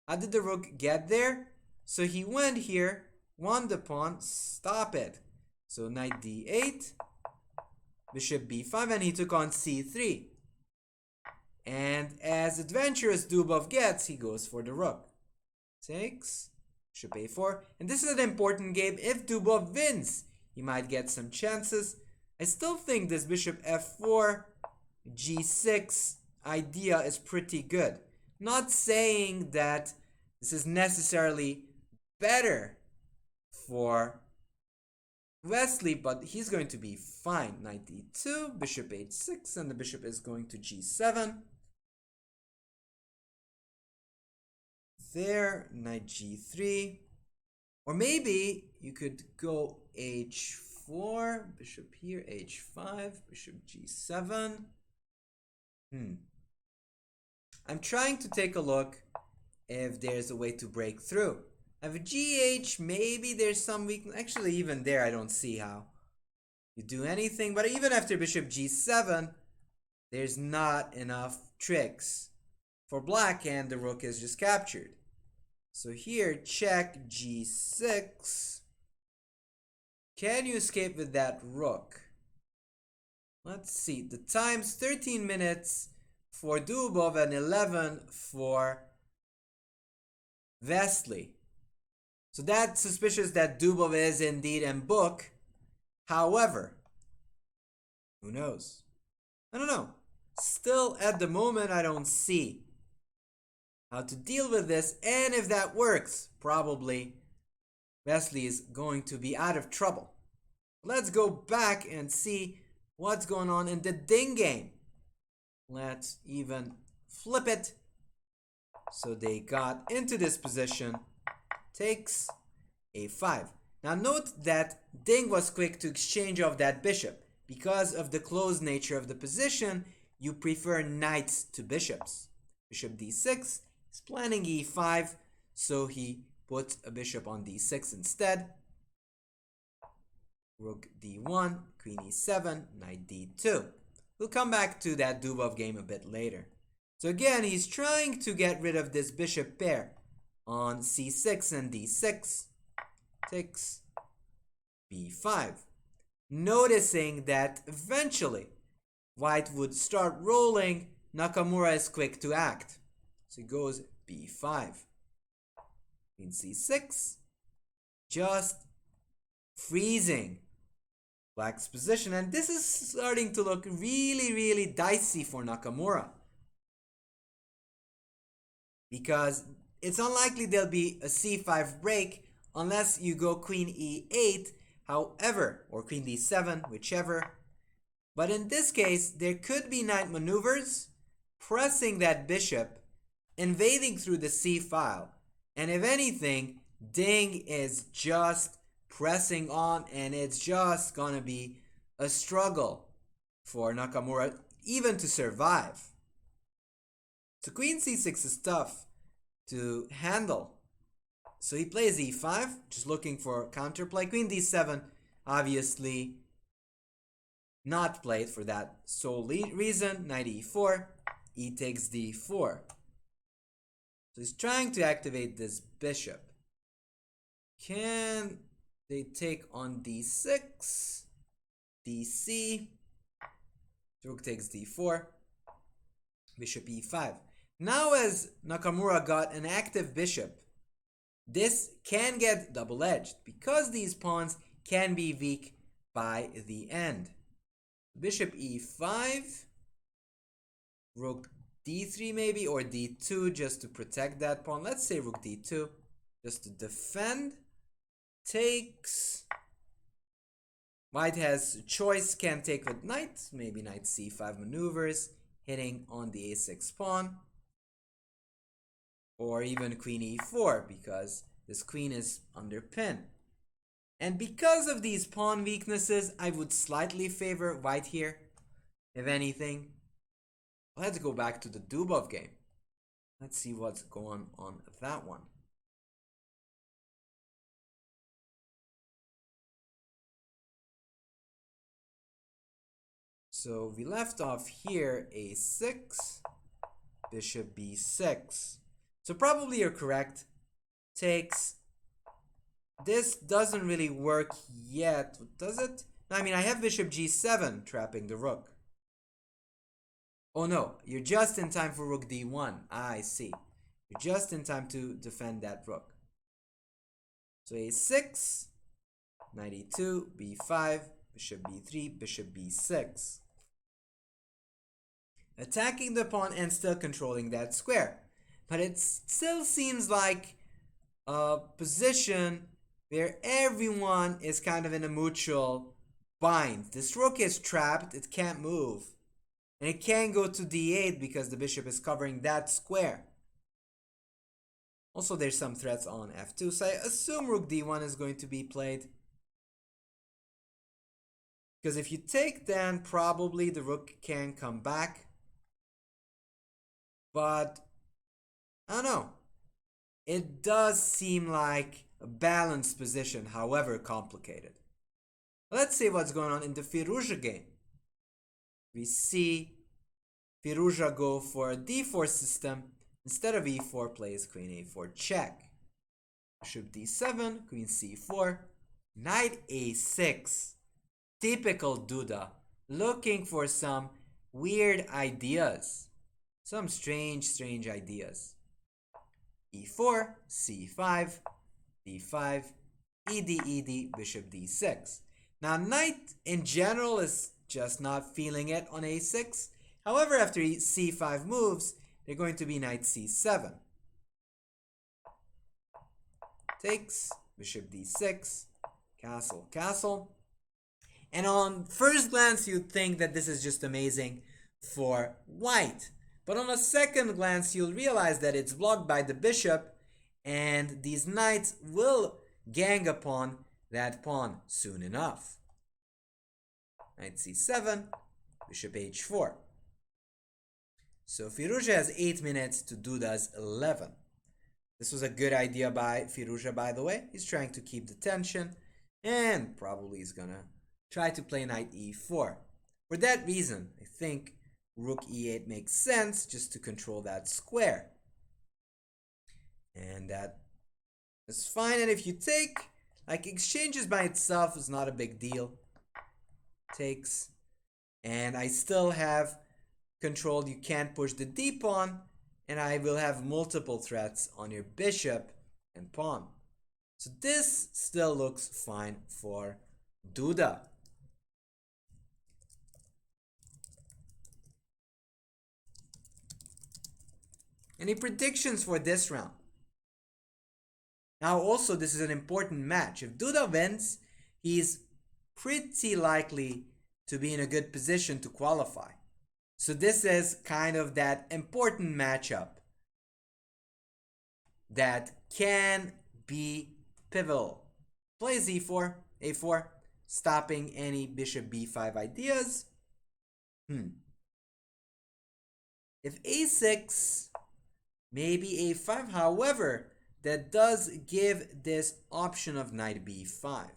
How did the rook get there? So he went here, won the pawn, stop it. So knight d8, bishop b5, and he took on c3. And as adventurous Dubov gets, he goes for the rook. Takes, bishop a4. And this is an important game. If Dubov wins, he might get some chances. I still think this bishop f4, g6 idea is pretty good. Not saying that this is necessarily better for Wesley, but he's going to be fine. Knight e2, bishop h6, and the bishop is going to g7. There, knight g3. Or maybe you could go h4, bishop here, h5, bishop g7. I'm trying to take a look if there's a way to break through. If gh, maybe there's some weakness. Actually, even there, I don't see how you do anything. But even after bishop g7, there's not enough tricks for black, and the rook is just captured. So here, check g6. Can you escape with that rook? Let's see. The time's 13 minutes for Dubov and 11 for Wesley. So that's suspicious that Dubov is indeed in book. However, who knows? I don't know. Still, at the moment, I don't see how to deal with this. And if that works, probably Wesley is going to be out of trouble. Let's go back and see what's going on in the Ding game. Let's even flip it. So they got into this position. Takes a5. Now note that Ding was quick to exchange off that bishop. Because of the close nature of the position, you prefer knights to bishops. Bishop d6. He's planning e5, so he puts a bishop on d6 instead. Rook d1, queen e7, knight d2. We'll come back to that Dubov game a bit later. So again, he's trying to get rid of this bishop pair on c6 and d6. takes b5. Noticing that eventually white would start rolling, Nakamura is quick to act. So he goes b5. Queen c6, just freezing black's position. And this is starting to look really, really dicey for Nakamura, because it's unlikely there'll be a c5 break unless you go queen e8, however, or queen d7, whichever. But in this case, there could be knight maneuvers, pressing that bishop, invading through the c file. And if anything, Ding is just pressing on, and it's just gonna be a struggle for Nakamura even to survive. So queen c6 is tough to handle. So he plays e5, just looking for counterplay. Queen d7, obviously not played for that sole reason. Knight e4, e takes d4. So he's trying to activate this bishop. Can they take on d6, dc, rook takes d4, bishop e5. Now as Nakamura got an active bishop, this can get double-edged because these pawns can be weak by the end. Bishop e5, rook d3 maybe, or d2 just to protect that pawn. Let's say rook d2 just to defend. Takes. White has choice, can take with knight, maybe knight c5 maneuvers, hitting on the a6 pawn. Or even queen e4, because this queen is under pin. And because of these pawn weaknesses, I would slightly favor white here, if anything. Let's go back to the Dubov game. Let's see what's going on with that one. So we left off here, a6, bishop b6. So probably you're correct. Takes. This doesn't really work yet, does it? I mean, I have bishop g7 trapping the rook. Oh no, you're just in time for rook d1. I see. You're just in time to defend that rook. So a6, knight e2, b5, bishop b3, bishop b6. Attacking the pawn and still controlling that square. But it still seems like a position where everyone is kind of in a mutual bind. This rook is trapped, it can't move. And it can't go to d8 because the bishop is covering that square. Also, there's some threats on f2, so I assume rook d1 is going to be played. Because if you take, then probably the rook can come back. But I don't know. It does seem like a balanced position, however complicated. Let's see what's going on in the Firouzja game. We see Firouzja go for a d4 system. Instead of e4, plays queen a4 check. Bishop d7, queen c4, knight a6. Typical Duda, looking for some weird ideas. Some strange ideas. e4, c5, d5, ed, bishop d6. Now knight in general is just not feeling it on a6. However, after c5 moves, they're going to be knight c7. Takes, bishop d6, castle, castle. And on first glance, you'd think that this is just amazing for white. But on a second glance, you'll realize that it's blocked by the bishop, and these knights will gang upon that pawn soon enough. Knight c7, bishop h4. So Firouzja has 8 minutes to Duda's 11. This was a good idea by Firouzja, by the way. He's trying to keep the tension, and probably he's gonna try to play knight e4. For that reason, I think rook e8 makes sense, just to control that square. And that is fine. And if you take, Like exchanges by itself is not a big deal. Takes. And I still have control. You can't push the d pawn. And I will have multiple threats on your bishop and pawn. So this still looks fine for Duda. Any predictions for this round? Now also this is an important match. If Duda wins, he's pretty likely to be in a good position to qualify. So this is kind of that important matchup that can be pivotal. Plays e4, a4, stopping any bishop b5 ideas. If a6, maybe a5. However, that does give this option of knight b5.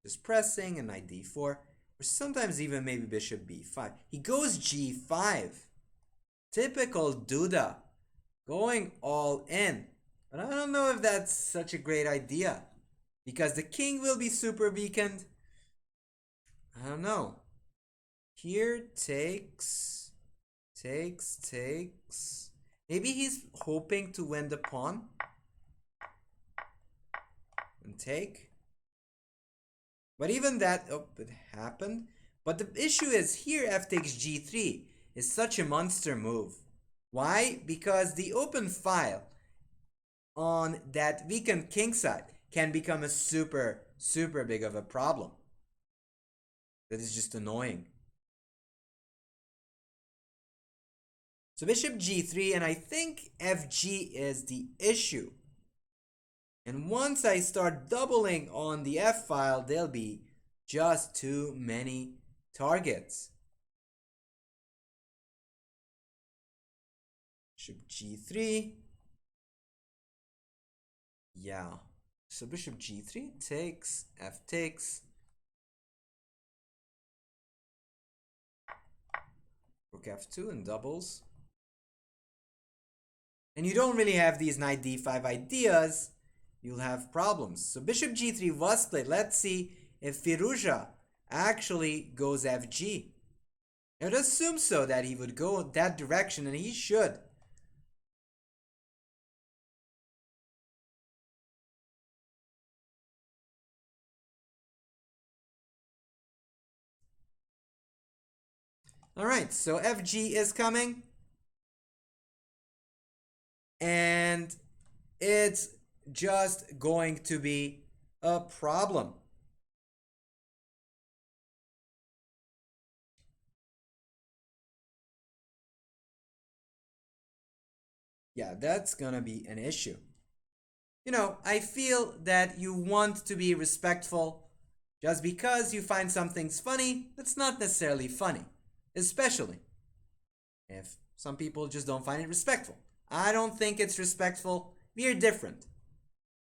Just pressing and knight d4, or sometimes even maybe bishop b5. He goes g5. Typical Duda, going all in. But I don't know if that's such a great idea, because the king will be super weakened. I don't know. Here takes. Maybe he's hoping to win the pawn. And take. But even that, oh, it happened. But the issue is here f takes g3 is such a monster move. Why? Because the open file on that weakened king side can become a super big of a problem. That is just annoying. So bishop g3, and I think fg is the issue. And once I start doubling on the f file, there'll be just too many targets. Bishop g3. Yeah. So bishop g3 takes, f takes. Rook f2 and doubles. And you don't really have these knight d5 ideas, you'll have problems. So bishop g3 was played. Let's see if Firouzja actually goes fg. I would assume so, that he would go that direction, and he should. Alright, so fg is coming. And it's just going to be a problem. Yeah, that's gonna be an issue. You know, I feel that you want to be respectful. Just because you find something's funny, that's not necessarily funny. Especially if some people just don't find it respectful. I don't think it's respectful. We're different.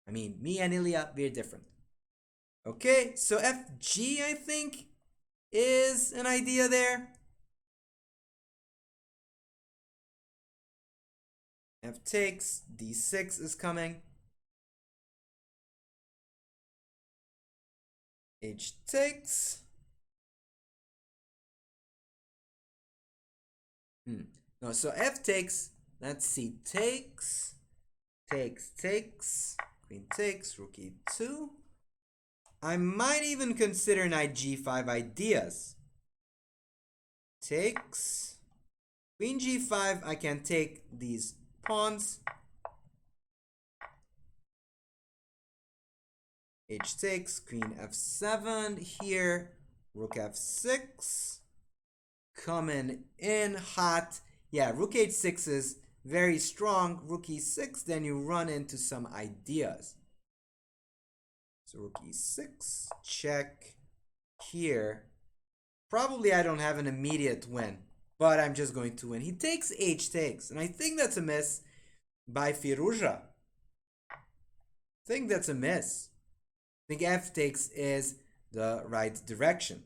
I mean, me and Ilya, we're different. Okay, so fg, I think, is an idea there. F takes, d6 is coming. H takes. No, so f takes. Let's see, takes, queen takes, rook e2. I might even consider knight g5 ideas. Takes, queen g5, I can take these pawns. H takes, queen f7 here, rook f6. Coming in hot. Yeah, rook h6 is very strong. Rook e6, then you run into some ideas. So rook e6, check here. Probably I don't have an immediate win, but I'm just going to win. He takes h takes, and I think that's a miss by Firouzja. I think that's a miss. I think f takes is the right direction.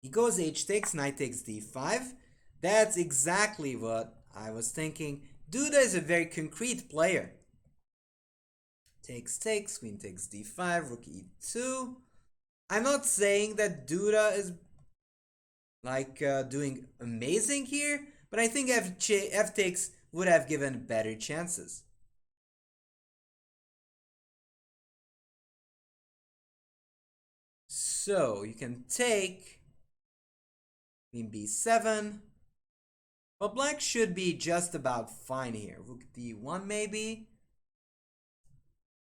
He goes h takes, knight takes d5. That's exactly what I was thinking. Duda is a very concrete player. Takes, queen takes d5, rook e2. I'm not saying that Duda is like doing amazing here, but I think f takes would have given better chances. So you can take queen b7. Well, black should be just about fine here. Rook d1 maybe.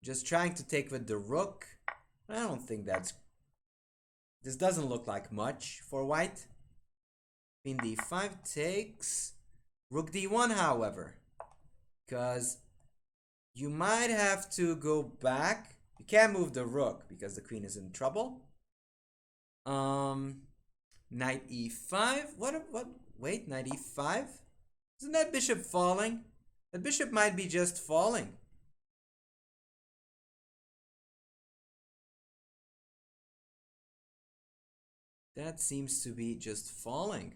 Just trying to take with the rook. I don't think that's... This doesn't look like much for white. Queen d5 takes. Rook d1, however. Because you might have to go back. You can't move the rook because the queen is in trouble. Knight e5. What? Wait, knight e5? Isn't that bishop falling? That bishop might be just falling. That seems to be just falling.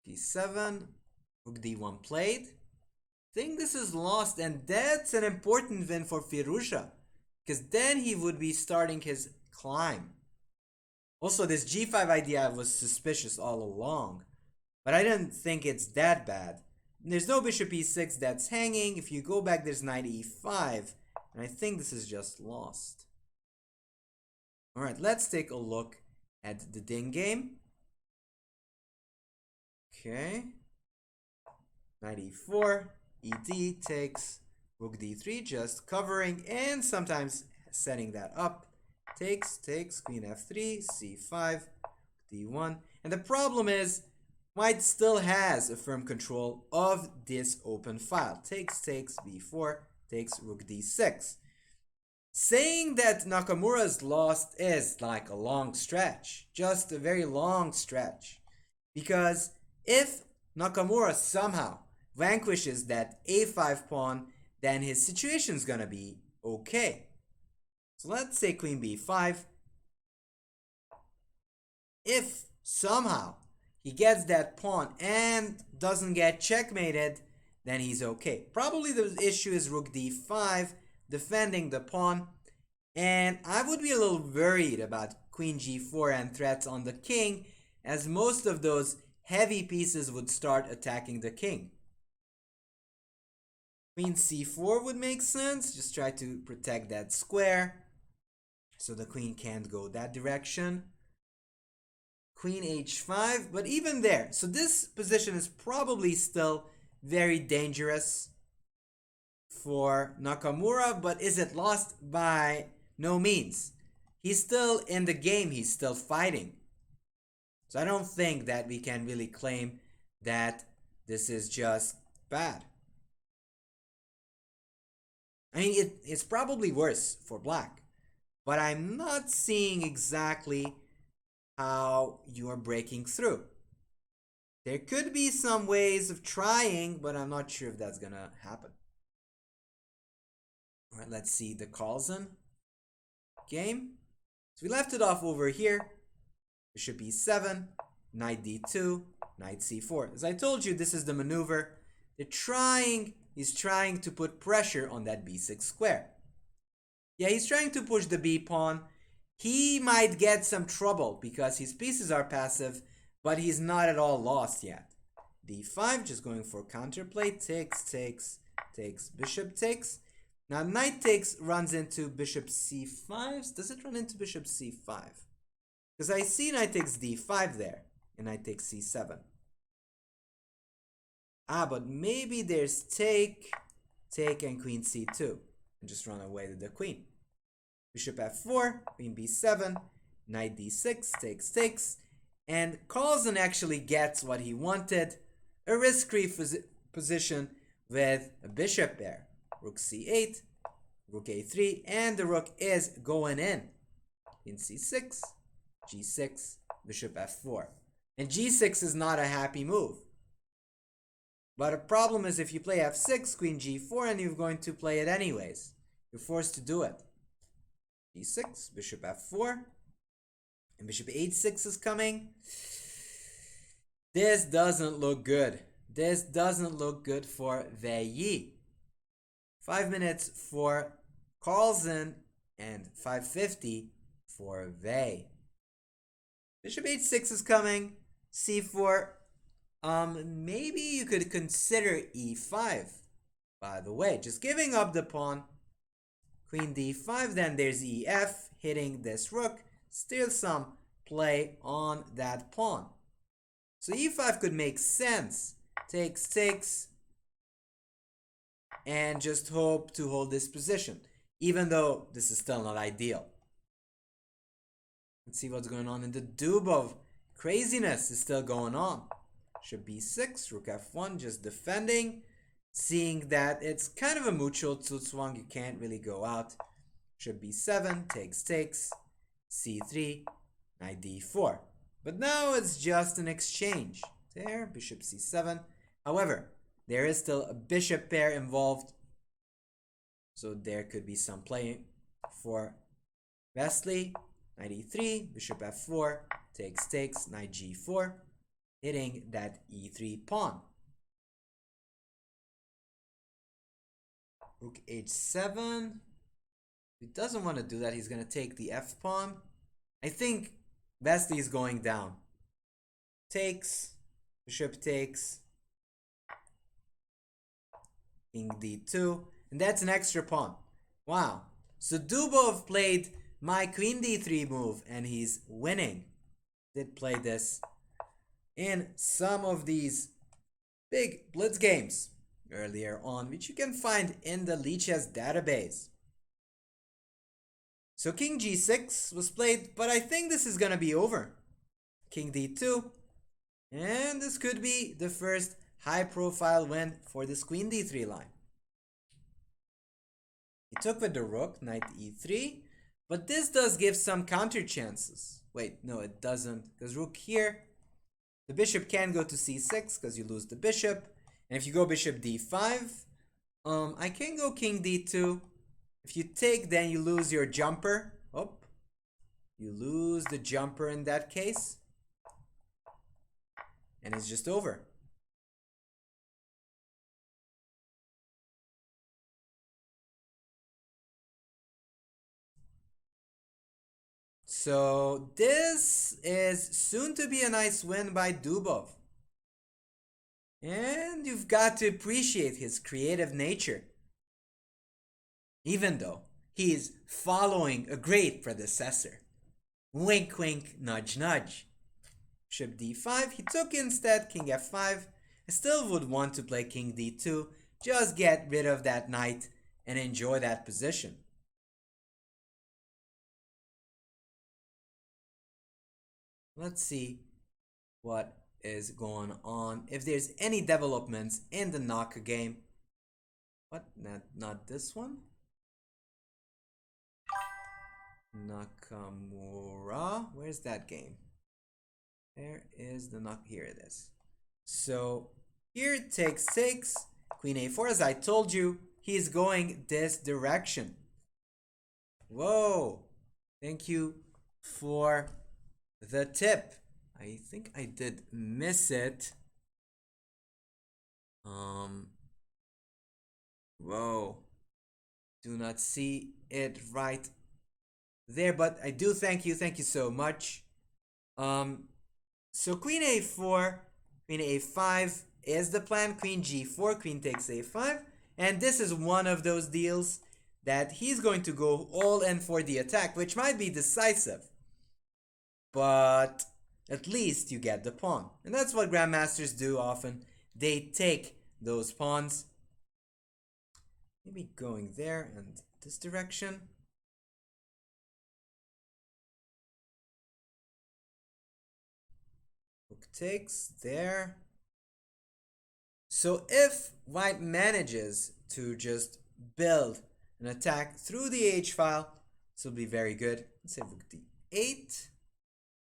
d7, rook d1 played. I think this is lost, and that's an important win for Firouzja, because then he would be starting his climb. Also, this g5 idea was suspicious all along, but I didn't think it's that bad. There's no bishop e6 that's hanging. If you go back, there's knight e5, and I think this is just lost. Alright, let's take a look at the Ding game. Okay. Knight e4, ed takes, rook d3, just covering and sometimes setting that up. Takes, queen f3, c5, d1. And the problem is, white still has a firm control of this open file. Takes, b4, takes, rook d6. Saying that Nakamura's lost is like a long stretch, just a very long stretch. Because if Nakamura somehow vanquishes that a5 pawn, then his situation's gonna be okay. So let's say queen b5. If somehow he gets that pawn and doesn't get checkmated, then he's okay. Probably the issue is rook d5, defending the pawn, and I would be a little worried about queen g4 and threats on the king, as most of those heavy pieces would start attacking the king. Queen c4 would make sense, just try to protect that square so the queen can't go that direction. Queen h5, but even there, so this position is probably still very dangerous for Nakamura, but is it lost? By no means. He's still in the game, he's still fighting. So I don't think that we can really claim that this is just bad. I mean, it's probably worse for black, but I'm not seeing exactly how you're breaking through. There could be some ways of trying, but I'm not sure if that's gonna happen. All right, let's see the Carlsen game. So we left it off over here. Bishop e7, knight d2, knight c4. As I told you, this is the maneuver. He's trying to put pressure on that b6 square. Yeah, he's trying to push the b pawn. He might get some trouble because his pieces are passive, but he's not at all lost yet. d5, just going for counterplay. Takes, bishop takes. Now knight takes runs into bishop c5. Does it run into bishop c5? Because I see knight takes d5 there, and knight takes c7. But maybe there's take, and queen c2, and just run away with the queen. Bishop f4, queen b7, knight d6, takes, and Carlsen actually gets what he wanted, a risk-free position with a bishop there. Rook c8, rook a3, and the rook is going in. Queen c6, g6, bishop f4. And g6 is not a happy move. But a problem is if you play f6, queen g4, and you're going to play it anyways. You're forced to do it. g6, bishop f4, and bishop h6 is coming. This doesn't look good. This doesn't look good for Veilly. 5 minutes for Carlsen, and 550 for Vey. Bishop h6 is coming. c4. Maybe you could consider e5. By the way, just giving up the pawn. Queen d5, then there's ef, hitting this rook. Still some play on that pawn. So e5 could make sense. Takes, and just hope to hold this position, even though this is still not ideal. Let's see what's going on in the Dubov. Craziness is still going on. Bishop b6, rook f1, just defending. Seeing that it's kind of a mutual zugzwang, you can't really go out. Bishop b7, takes, c3, knight d4. But now it's just an exchange. There, bishop c7. However, there is still a bishop pair involved. So there could be some play for Vesely. Knight e3, bishop f4, takes, knight g4, hitting that e3 pawn. Rook h7. He doesn't want to do that. He's going to take the f pawn. I think Vesely is going down. Takes, bishop takes, king d2, and that's an extra pawn. Wow. So Dubov played my queen d3 move, and he's winning. Did play this in some of these big blitz games earlier on, which you can find in the Lichess database. So king g6 was played, but I think this is gonna be over. King d2, and this could be the first high-profile win for this queen d3 line. He took with the rook, knight e3, but this does give some counter chances. Wait, no, it doesn't, because rook here, the bishop can go to c6 because you lose the bishop, and if you go bishop d5, I can go king d2. If you take, then you lose your jumper. Oh, you lose the jumper in that case, and it's just over. So this is soon to be a nice win by Dubov. And you've got to appreciate his creative nature. Even though he is following a great predecessor. Wink, wink, nudge, nudge. Bishop d5, he took instead king f5. I still would want to play king d2. Just get rid of that knight and enjoy that position. Let's see what is going on. If there's any developments in the Naka game. What? Not this one? Nakamura. Where's that game? There is the Naka. Here it is. So here takes. Queen a4. As I told you, he's going this direction. Whoa. Thank you for the tip. I think I did miss it. Whoa. Do not see it right there, but I do thank you. Thank you so much. So queen a4, queen a5 is the plan. Queen g4, queen takes a5. And this is one of those deals that he's going to go all in for the attack, which might be decisive. But at least you get the pawn. And that's what grandmasters do often. They take those pawns. Maybe going there and this direction. Rook takes there. So if white manages to just build an attack through the h file, this will be very good. Let's say rook d8.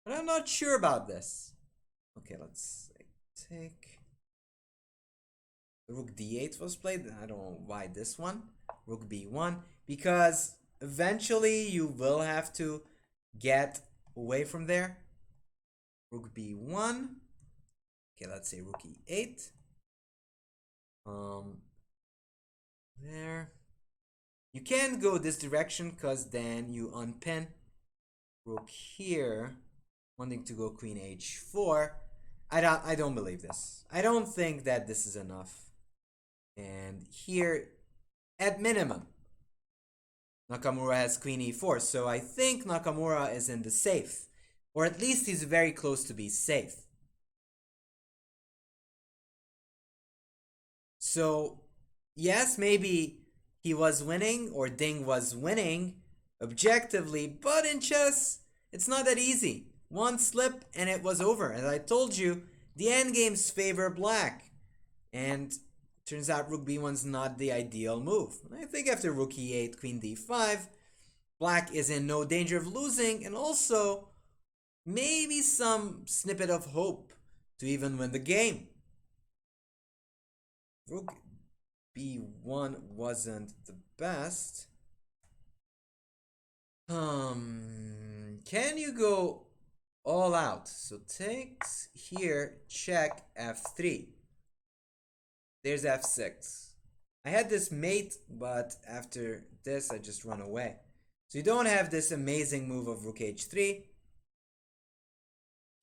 But I'm not sure about this. Okay, let's take. Rook d8 was played. I don't know why this one. Rook b1. Because eventually you will have to get away from there. Rook b1. Okay, let's say rook e8. There. You can't go this direction because then you unpin. Rook here, wanting to go queen h4. I don't believe this. I don't think that this is enough. And here, at minimum, Nakamura has queen e4. So I think Nakamura is in the safe. Or at least he's very close to be safe. So, yes, maybe he was winning or Ding was winning objectively, but in chess, it's not that easy. One slip and it was over. As I told you, the endgames favor black. And turns out rook b1's not the ideal move. I think after rook e8, queen d5, black is in no danger of losing, and also maybe some snippet of hope to even win the game. Rook b1 wasn't the best. Can you go all out? So takes here, check f3. There's f6. I had this mate, but after this I just run away. So you don't have this amazing move of rook h3.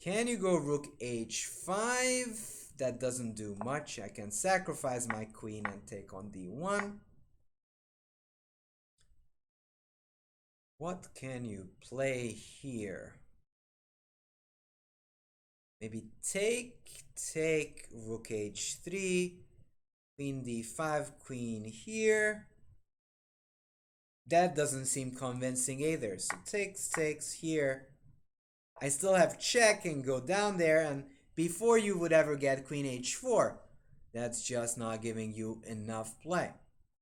Can you go rook h5? That doesn't do much. I can sacrifice my queen and take on d1. What can you play here? Maybe take rook h3, queen d5, queen here. That doesn't seem convincing either. So takes here. I still have check and go down there, and before you would ever get queen h4, that's just not giving you enough play.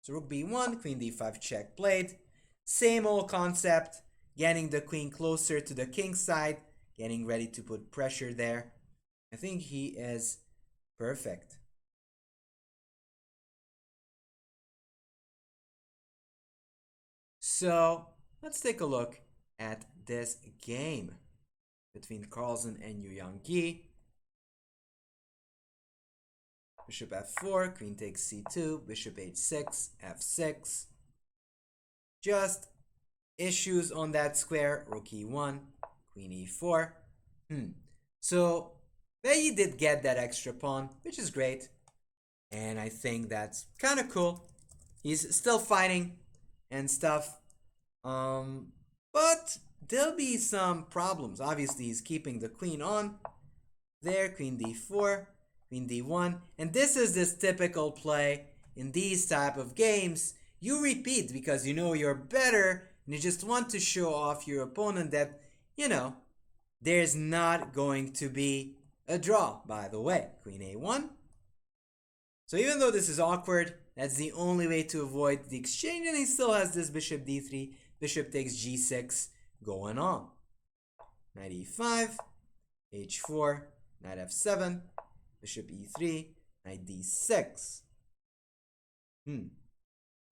So rook b1, queen d5 check played. Same old concept, getting the queen closer to the king side, getting ready to put pressure there. I think he is perfect. So let's take a look at this game between Carlsen and Yu Yang. Bishop f4, queen takes c2, bishop h6, f6. Just issues on that square, rook e1, queen e4. So Bayi did get that extra pawn, which is great. And I think that's kind of cool. He's still fighting and stuff. But there'll be some problems. Obviously, he's keeping the queen on. There, queen d4, queen d1. And this is this typical play in these type of games. You repeat because you know you're better and you just want to show off your opponent that, you know, there's not going to be a draw, by the way. Queen a1. So even though this is awkward, that's the only way to avoid the exchange, and he still has this bishop d3, bishop takes g6 going on. Knight e5, h4, knight f7, bishop e3, knight d6.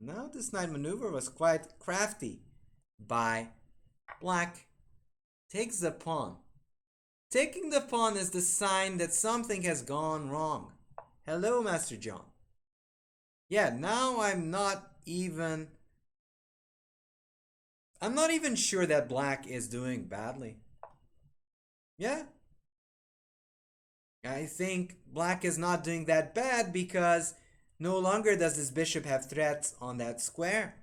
Now this knight maneuver was quite crafty by black. Takes the pawn. Taking the pawn is the sign that something has gone wrong. Hello, Master John. Yeah, now I'm not even sure that black is doing badly. Yeah. I think black is not doing that bad because no longer does this bishop have threats on that square.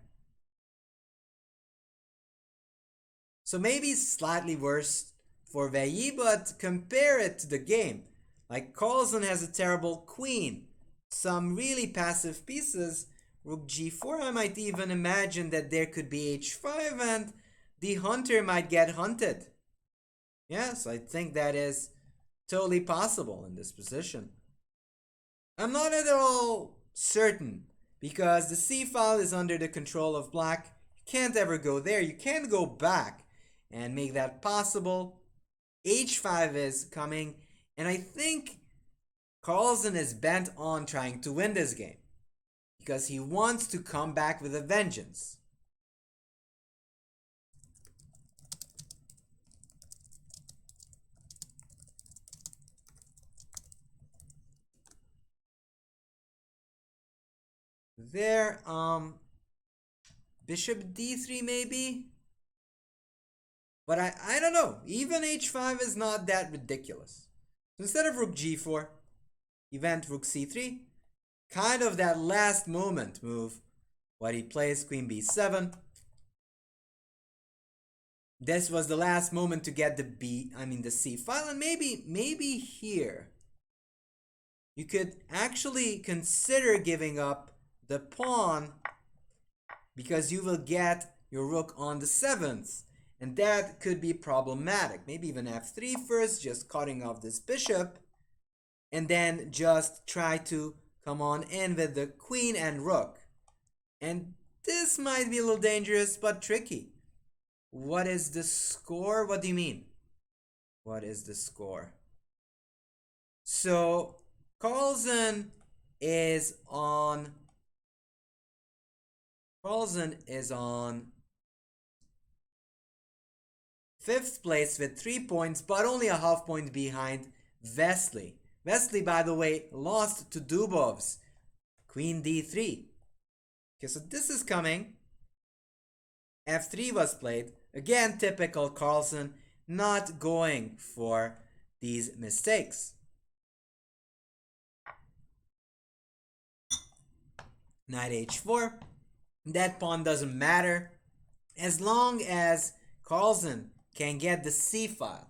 So maybe slightly worse for Veilly, but compare it to the game. Like Carlsen has a terrible queen, some really passive pieces. Rook g4, I might even imagine that there could be h5 and the hunter might get hunted. Yes, I think that is totally possible in this position. I'm not at all certain because the c file is under the control of black. You can't ever go there. You can't go back and make that possible. h5 is coming, and I think Carlsen is bent on trying to win this game because he wants to come back with a vengeance. There, Bishop d3 maybe? But I don't know. Even h5 is not that ridiculous. So instead of rook g4, he went rook c3. Kind of that last moment move. What he plays, queen b7. This was the last moment to get the c file, and maybe here you could actually consider giving up the pawn because you will get your rook on the 7th, and that could be problematic. Maybe even f3 first, just cutting off this bishop, and then just try to come on in with the queen and rook. And this might be a little dangerous, but tricky. What is the score? What do you mean? What is the score? So Carlsen is on 5th place with 3 points, but only a half point behind Vesely. Vesely, by the way, lost to Dubov's queen d3. Okay, so this is coming. f3 was played. Again, typical Carlsen, not going for these mistakes. Knight h4. That pawn doesn't matter as long as Carlsen can get the c file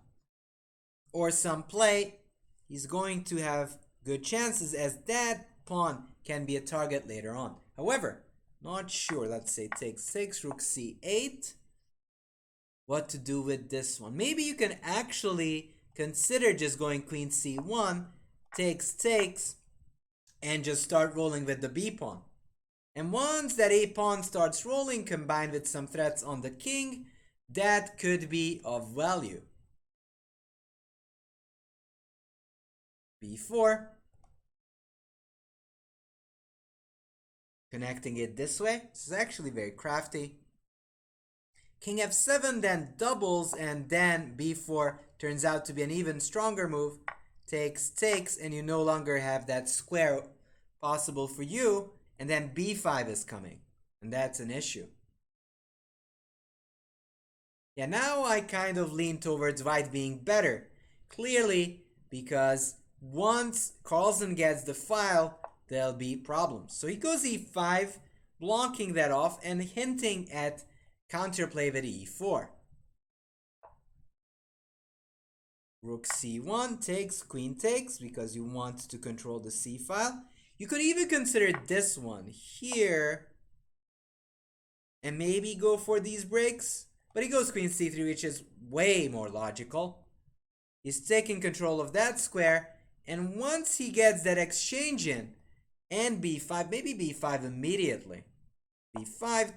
or some play. He's going to have good chances as that pawn can be a target later on. However, not sure. Let's say take 6, rook c8. What to do with this one? Maybe you can actually consider just going queen c1, takes, and just start rolling with the b pawn. And once that a pawn starts rolling, combined with some threats on the king, that could be of value. b4. Connecting it this way. This is actually very crafty. King f7 then doubles, and then b4 turns out to be an even stronger move. Takes, and you no longer have that square possible for you. And then b5 is coming, and that's an issue. Yeah, now I kind of lean towards white being better. Clearly, because once Carlsen gets the file, there'll be problems. So he goes e5, blocking that off and hinting at counterplay with e4. Rook c1 takes, queen takes, because you want to control the c file. You could even consider this one here and maybe go for these breaks. But he goes queen c3, which is way more logical. He's taking control of that square. And once he gets that exchange in, and b5, maybe b5 immediately. b5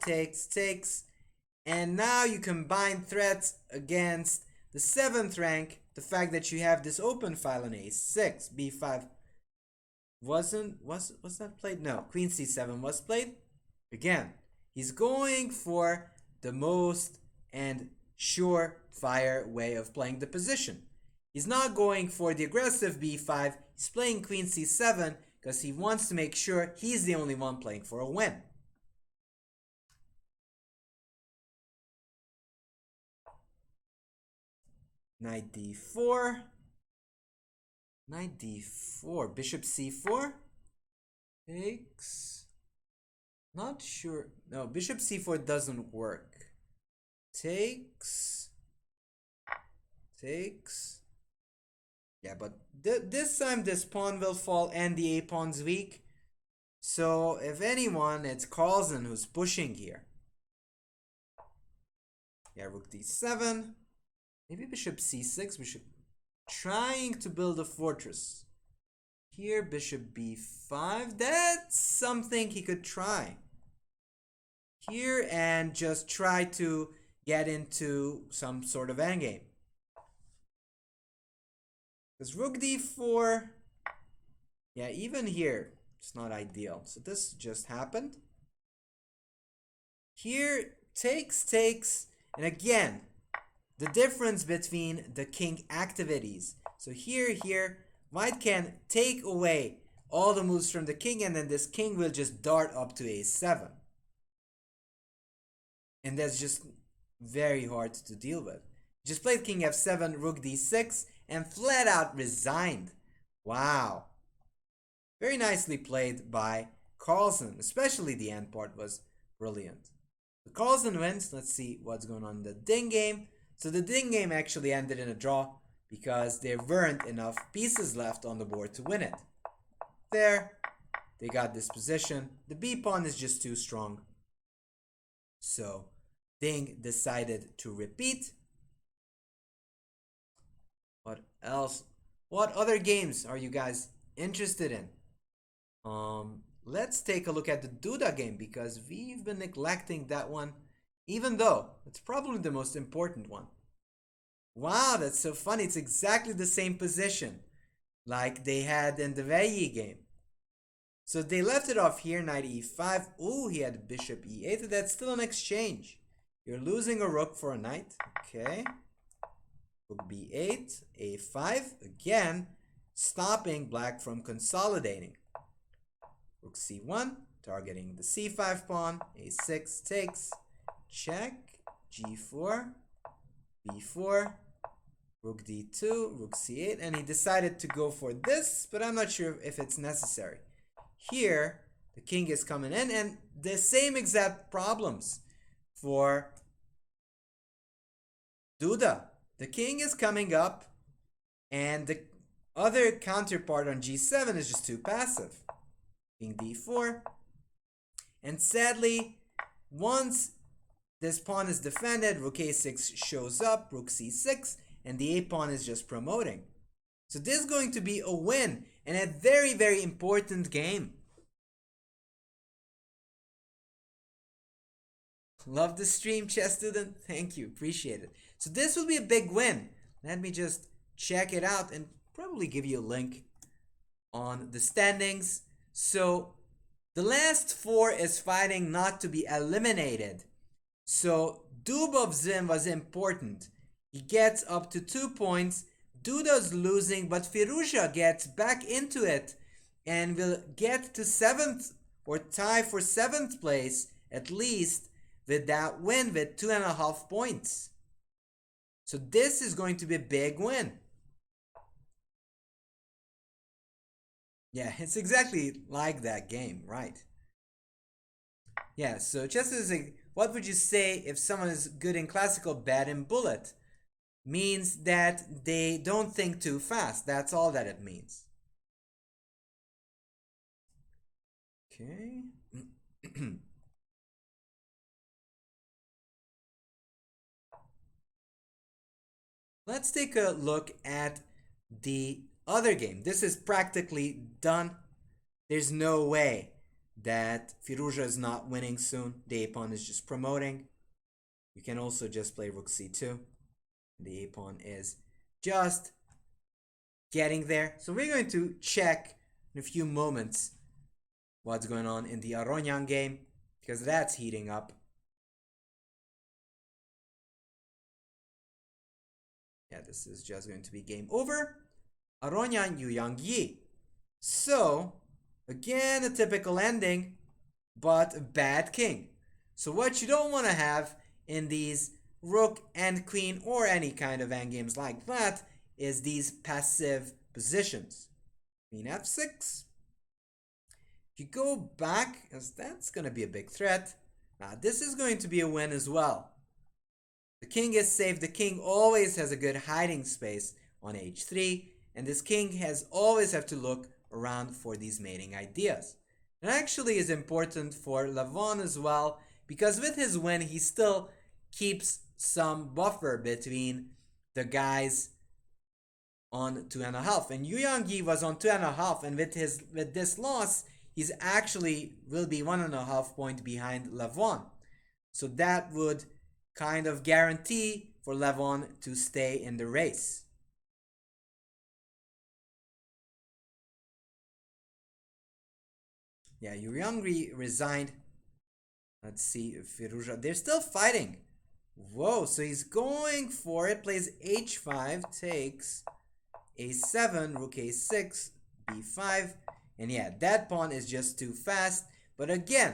takes. And now you combine threats against the 7th rank. The fact that you have this open file on a6, b5 was that played? No, queen c7 was played. Again, he's going for the most and surefire way of playing the position. He's not going for the aggressive b5. He's playing queen c7 because he wants to make sure he's the only one playing for a win. Knight d4. Knight d4. Bishop c4. Takes. Not sure. No, bishop c4 doesn't work. Takes. Yeah, but this time this pawn will fall and the a pawn's weak. So if anyone, it's Carlsen who's pushing here. Yeah, rook d7. Maybe bishop c6. Bishop trying to build a fortress. Here, bishop b5. That's something he could try. Here and just try to get into some sort of endgame. Because rook d4, yeah, even here, it's not ideal. So this just happened. Here, takes, and again, the difference between the king activities. So here, white can take away all the moves from the king, and then this king will just dart up to a7. And that's just very hard to deal with. Just played king f7, rook d6, and flat out resigned. Wow. Very nicely played by Carlsen. Especially the end part was brilliant. So Carlsen wins. Let's see what's going on in the Ding game. So the Ding game actually ended in a draw because there weren't enough pieces left on the board to win it. There, they got this position. The B pawn is just too strong. So Ding decided to repeat. What else? What other games are you guys interested in? Let's take a look at the Duda game because we've been neglecting that one, even though it's probably the most important one. Wow, that's so funny. It's exactly the same position like they had in the Veyi game. So they left it off here, knight e5. Ooh, he had bishop e8. That's still an exchange. You're losing a rook for a knight. Okay. Rook b8, a5. Again, stopping black from consolidating. Rook c1, targeting the c5 pawn. a6 takes. Check. g4. b4. Rook d2. Rook c8. And he decided to go for this, but I'm not sure if it's necessary. Here, the king is coming in, and the same exact problems for Duda. The king is coming up, and the other counterpart on g7 is just too passive. King d4. And sadly, once this pawn is defended, rook a6 shows up, rook c6, and the a pawn is just promoting. So this is going to be a win and a very, very important game. Love the stream, chess student. Thank you. Appreciate it. So this will be a big win. Let me just check it out and probably give you a link on the standings. So the last four is fighting not to be eliminated. So Dubovzin was important. He gets up to 2 points. Duda's losing, but Firouzja gets back into it and will get to 7th or tie for 7th place at least with that win with 2.5 points. So this is going to be a big win. Yeah, it's exactly like that game, right? Yeah, so just as a, what would you say if someone is good in classical, bad in bullet? Means that they don't think too fast. That's all that it means. Okay. Let's take a look at the other game. This is practically done. There's no way that Firouzja is not winning soon. The a-pawn is just promoting. You can also just play rook c2. The a-pawn is just getting there. So we're going to check in a few moments what's going on in the Aronyan game because that's heating up. Yeah, this is just going to be game over. Aronyan Yu Yang Yi. So, again, a typical ending, but a bad king. So what you don't want to have in these rook and queen or any kind of endgames like that is these passive positions. Queen f6. If you go back, because that's going to be a big threat. Now this is going to be a win as well. The king is safe. The king always has a good hiding space on h3. And this king has always have to look around for these mating ideas. It actually is important for Levon as well, because with his win, he still keeps some buffer between the guys on 2.5. And Yu Yang was on 2.5, and with this loss, he's actually will be 1.5 point behind Levon. So that would kind of guarantee for Levon to stay in the race. Yeah, Yu Yang resigned. Let's see, Firouzja. They're still fighting. Whoa, so he's going for it. Plays h5, takes a7, rook a6, b5. And yeah, that pawn is just too fast. But again,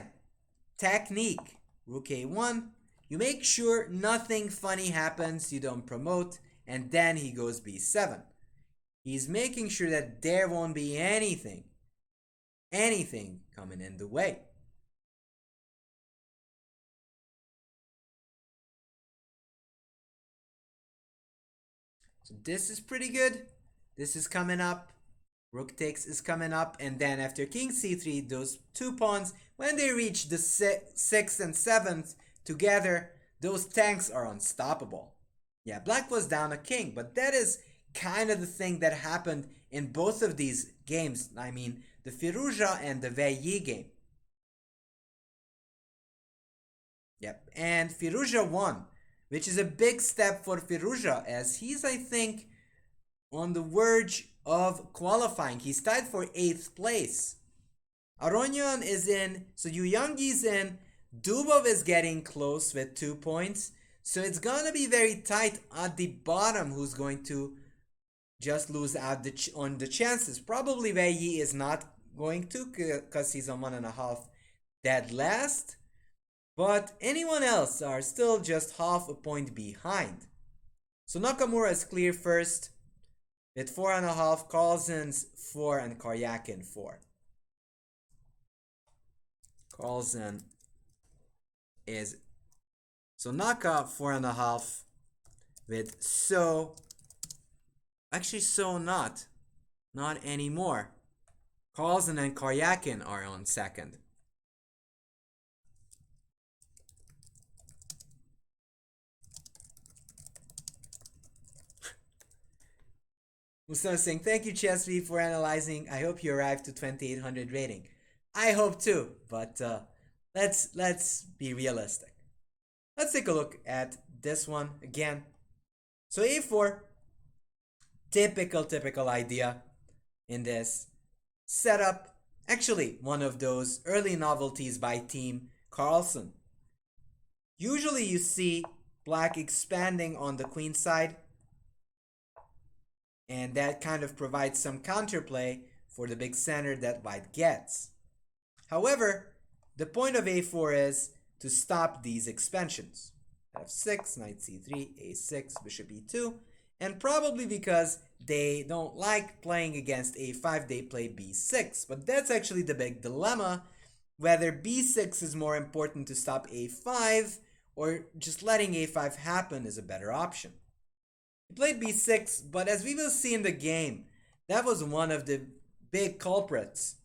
technique. Rook a1, You make sure nothing funny happens, you don't promote, and then he goes b7. He's making sure that there won't be anything coming in the way. So this is pretty good. This is coming up. Rook takes is coming up, and then after king c3, those two pawns, when they reach the 6th and 7th together, those tanks are unstoppable. Yeah, black was down a king, but that is kind of the thing that happened in both of these games. I mean, the Firouzja and the Veilly game. Yep, and Firouzja won, which is a big step for Firouzja, as he's, I think, on the verge of qualifying. He's tied for 8th place. Aronyan is in, so Yuyangi's in, Dubov is getting close with 2 points, so it's gonna be very tight at the bottom who's going to just lose out on the chances. Probably Veilly is not going to, because he's on 1.5 dead last, but anyone else are still just half a point behind. So Nakamura is clear first with 4.5, Carlsen's 4, and Karyakin 4. Carlsen is, so Naka 4.5 with So, actually So not anymore. Carlsen and Karyakin are on second. Mustafa saying, thank you Chesby for analyzing. I hope you arrived to 2800 rating. I hope too, but let's be realistic. Let's take a look at this one again. So a4, typical idea in this setup. Actually, one of those early novelties by Team Carlsen. Usually you see black expanding on the queen side, and that kind of provides some counterplay for the big center that white gets. However, the point of a4 is to stop these expansions. f6, knight c3, a6, bishop e2, and probably because they don't like playing against a5, they play b6. But that's actually the big dilemma, whether b6 is more important to stop a5, or just letting a5 happen is a better option. He played b6, but as we will see in the game, that was one of the big culprits,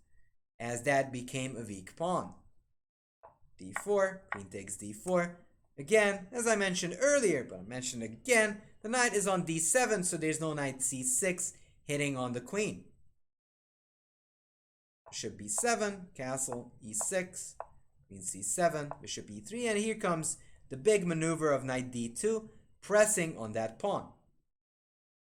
as that became a weak pawn. d4, queen takes d4. Again, as I mentioned earlier, but I'll mention again, the knight is on d7, so there's no knight c6 hitting on the queen. Bishop b7, castle e6, queen c7, bishop e3, and here comes the big maneuver of knight d2, pressing on that pawn,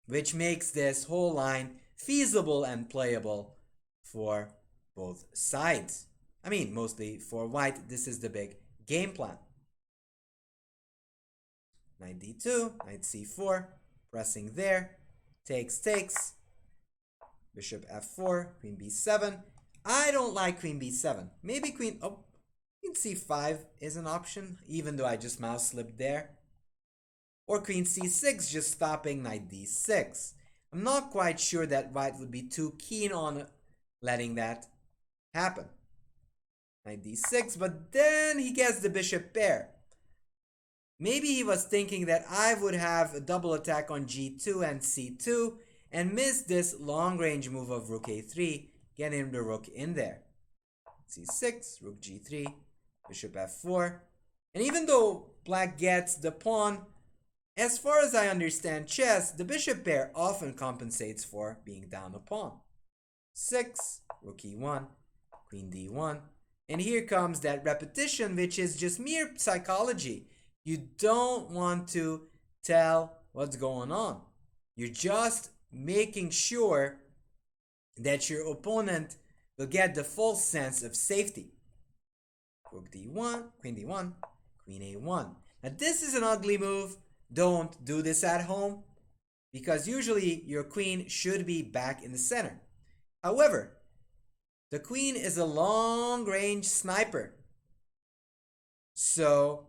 which makes this whole line feasible and playable for both sides. I mean, mostly for white, this is the big game plan. Knight d2, knight c4, pressing there, takes, bishop f4, queen b7. I don't like queen b7. Maybe queen c5 is an option, even though I just mouse slipped there. Or queen c6, just stopping knight d6. I'm not quite sure that white would be too keen on letting that happen. Knight d6, but then he gets the bishop pair. Maybe he was thinking that I would have a double attack on g2 and c2 and miss this long-range move of rook a3, getting the rook in there. c6, rook g3, bishop f4. And even though black gets the pawn, as far as I understand chess, the bishop pair often compensates for being down a pawn. 6, rook e1, queen d1. And here comes that repetition, which is just mere psychology. You don't want to tell what's going on. You're just making sure that your opponent will get the full sense of safety. Rook d1, queen d1, queen a1. Now this is an ugly move. Don't do this at home, because usually your queen should be back in the center. However, the queen is a long-range sniper. So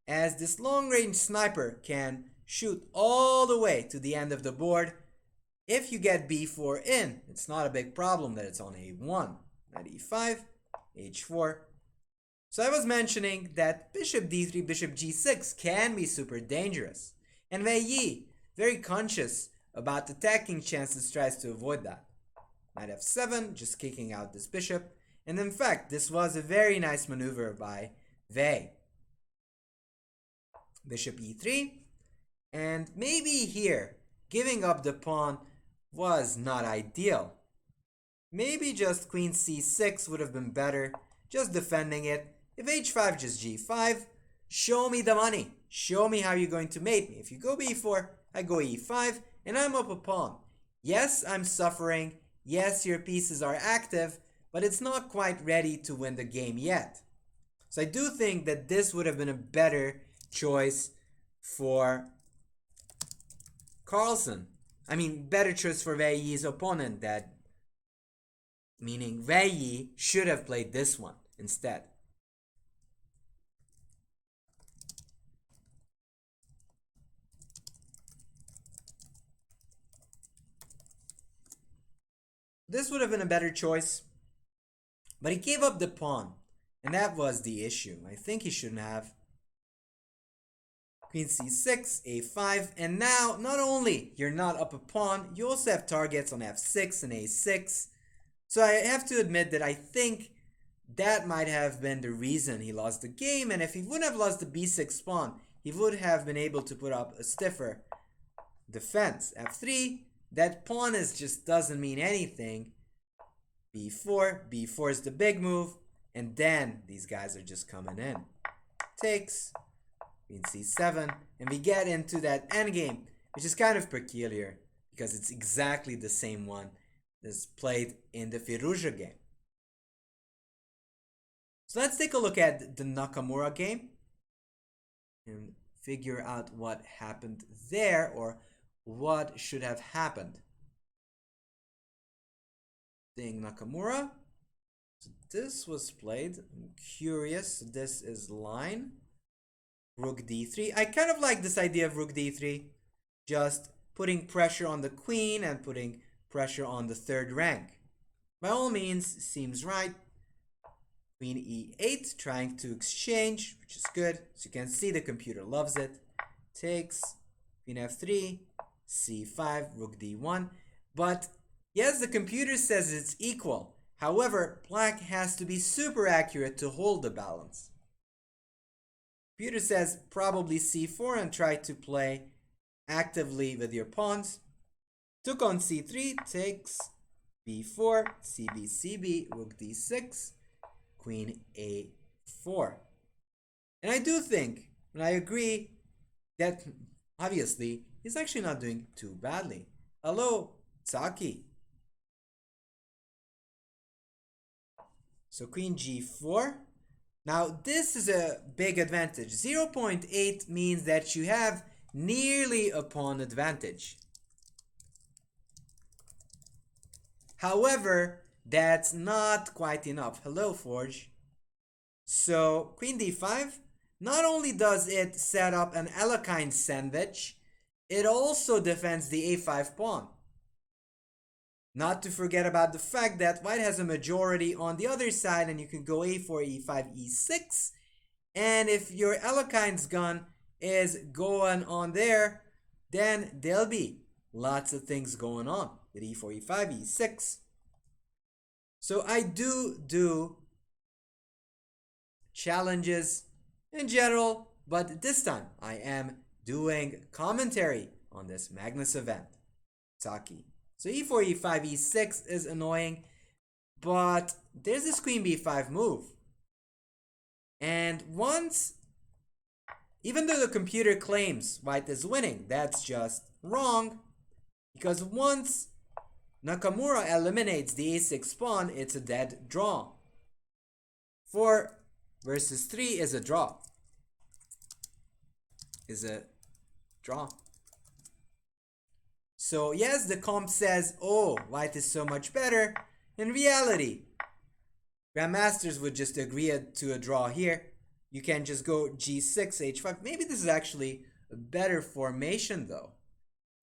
as this long-range sniper can shoot all the way to the end of the board. If you get b4 in, it's not a big problem that it's on a1. Knight e5, h4. So I was mentioning that bishop d3, bishop g6 can be super dangerous. And Wei Yi, very conscious about attacking chances, tries to avoid that. Knight f7, just kicking out this bishop. And in fact, this was a very nice maneuver by Wei. Bishop e3. And maybe here, giving up the pawn was not ideal. Maybe just queen c6 would have been better, just defending it. If h5, just g5. Show me the money. Show me how you're going to mate me. If you go b4, I go e5, and I'm up a pawn. Yes, I'm suffering. Yes, your pieces are active, but it's not quite ready to win the game yet. So I do think that this would have been a better choice for Carlsen. I mean, better choice for Wei Yi's opponent, that meaning Wei Yi should have played this one instead. This would have been a better choice, but he gave up the pawn, and that was the issue. I think he shouldn't have. Queen c6, a5, and now not only you're not up a pawn, you also have targets on f6 and a6. So I have to admit that I think that might have been the reason he lost the game, and if he wouldn't have lost the b6 pawn, he would have been able to put up a stiffer defense. f3, that pawn just doesn't mean anything. b4 is the big move, and then these guys are just coming in. Takes. Queen c7, and we get into that endgame, which is kind of peculiar because it's exactly the same one that's played in the Firouzja game. So let's take a look at the Nakamura game and figure out what happened there, or what should have happened. Playing Nakamura. So this was played. I'm curious. This is line. Rook d3. I kind of like this idea of rook d3. Just putting pressure on the queen and putting pressure on the third rank. By all means, seems right. Queen e8, trying to exchange, which is good. So you can see the computer loves it. Takes. Queen f3. c5. Rook d1. But yes, the computer says it's equal. However, black has to be super accurate to hold the balance. Computer says probably c4 and try to play actively with your pawns. Took on c3, takes b4, cb, cb, rook d6, queen a4. And I do think, and I agree, that obviously he's actually not doing too badly. Hello, Tsaki. So queen g4. Now this is a big advantage. 0.8 means that you have nearly a pawn advantage. However, that's not quite enough. Hello, Forge. So queen d5, not only does it set up an Alekhine sandwich, it also defends the a5 pawn. Not to forget about the fact that white has a majority on the other side, and you can go a4, e5, e6. And if your Alekhine's gun is going on there, then there'll be lots of things going on with e4, e5, e6. So I do challenges in general, but this time I am doing commentary on this Magnus event. Taki. So e4, e5, e6 is annoying, but there's this queen b5 move. And once, even though the computer claims white is winning, that's just wrong, because once Nakamura eliminates the a6 pawn, it's a dead draw. 4 versus 3 is a draw. So yes, the comp says, oh, white is so much better. In reality, grandmasters would just agree to a draw here. you can just go g6, h5. Maybe this is actually a better formation though,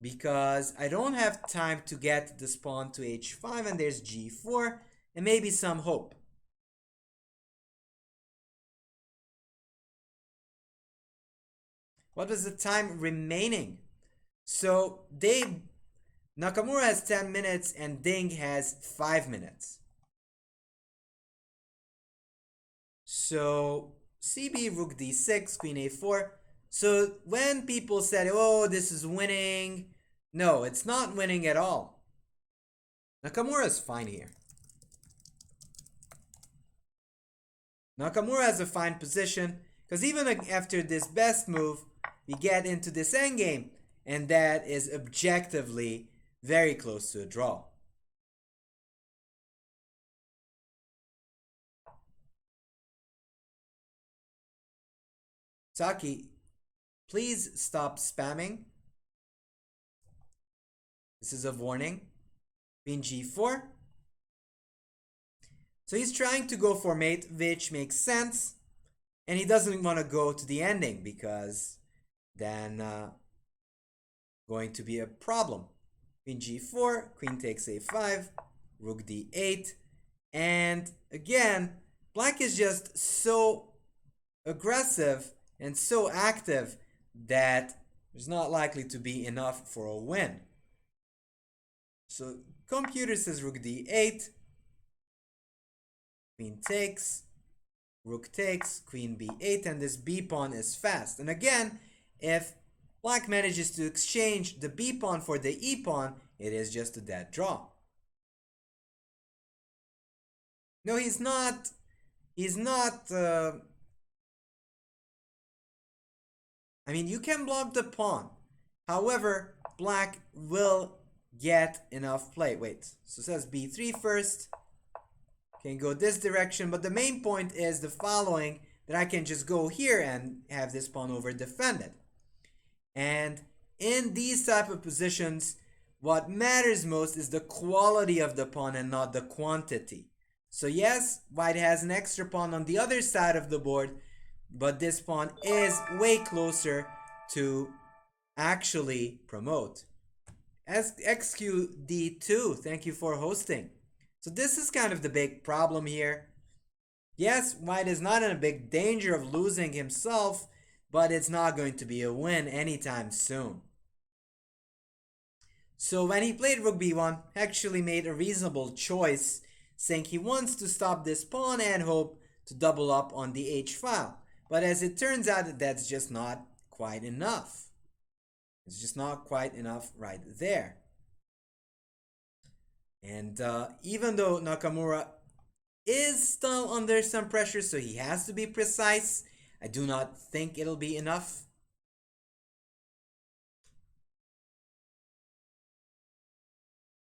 because I don't have time to get this pawn to h5, and there's g4, and maybe some hope. What was the time remaining? So Nakamura has 10 minutes and Ding has 5 minutes. So CB, rook d6, queen a4. So when people said, oh, this is winning, no, it's not winning at all. Nakamura is fine here. Nakamura has a fine position, because even after this best move, we get into this endgame, and that is objectively very close to a draw. Taki, please stop spamming. This is a warning. Queen g4. So he's trying to go for mate, which makes sense. And he doesn't want to go to the ending, because then going to be a problem. Queen g4, queen takes a5, rook d8. And again, black is just so aggressive and so active that there's not likely to be enough for a win. So computer says rook d8, queen takes, rook takes, queen b8, and this b pawn is fast. And again, if black manages to exchange the b pawn for the e pawn, it is just a dead draw. No, he's not. I mean, you can block the pawn. However, black will get enough play. Wait, so it says b3 first. Can go this direction, but the main point is the following, that I can just go here and have this pawn over defended. And in these type of positions, what matters most is the quality of the pawn and not the quantity. So yes, white has an extra pawn on the other side of the board, but this pawn is way closer to actually promote. XQD2, thank you for hosting. So this is kind of the big problem here. Yes, white is not in a big danger of losing himself, but it's not going to be a win anytime soon. So when he played rook b1, he actually made a reasonable choice, saying he wants to stop this pawn and hope to double up on the h file. But as it turns out, that's just not quite enough. It's just not quite enough right there. And even though Nakamura is still under some pressure, so he has to be precise, I do not think it'll be enough.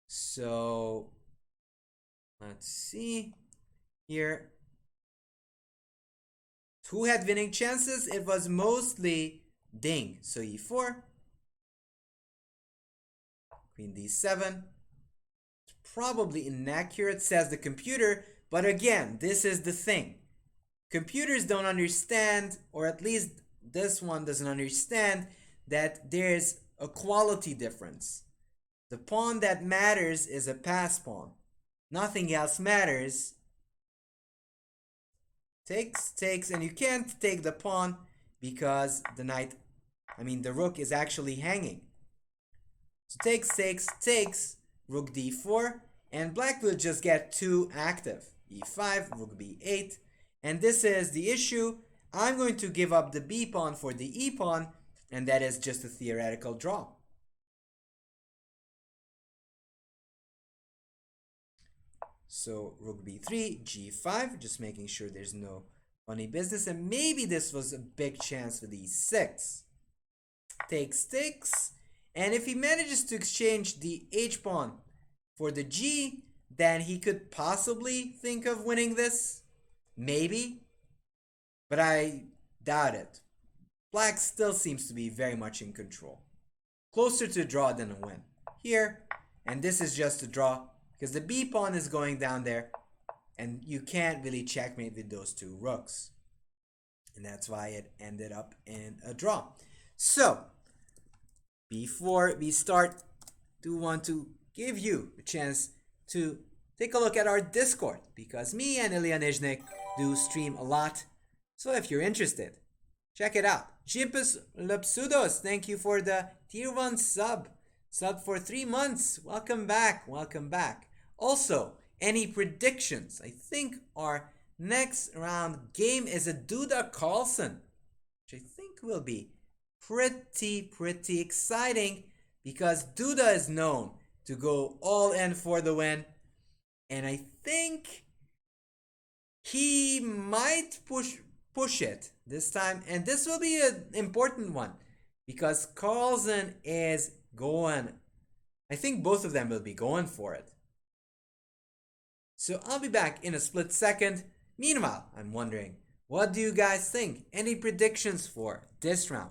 So let's see here. Who had winning chances? It was mostly Ding. So e4, queen d7. It's probably inaccurate, says the computer, but again, this is the thing. Computers don't understand, or at least this one doesn't understand, that there's a quality difference. The pawn that matters is a pass pawn. Nothing else matters. Takes, and you can't take the pawn because the rook is actually hanging. So takes, rook d4, and black will just get too active. e5, rook b8, and this is the issue. I'm going to give up the b pawn for the e pawn, and that is just a theoretical draw. So rook b3, g5, just making sure there's no funny business, and maybe this was a big chance for e6. Takes, and if he manages to exchange the h pawn for the g, then he could possibly think of winning this. Maybe. But I doubt it. Black still seems to be very much in control. Closer to a draw than a win. Here, and this is just a draw, because the b pawn is going down there, and you can't really checkmate with those two rooks. And that's why it ended up in a draw. So, before we start, do want to give you a chance to take a look at our Discord, because me and Ilya Nizhnik do stream a lot. So if you're interested, check it out. Jimpus Lepsudos, thank you for the tier 1 sub. Sub for 3 months. Welcome back. Welcome back. Also, any predictions? I think our next round game is a Duda Carlson, which I think will be pretty exciting, because Duda is known to go all in for the win. And I think he might push it this time. And this will be an important one, because Carlsen is going. I think both of them will be going for it. So I'll be back in a split second. Meanwhile, I'm wondering, what do you guys think? Any predictions for this round?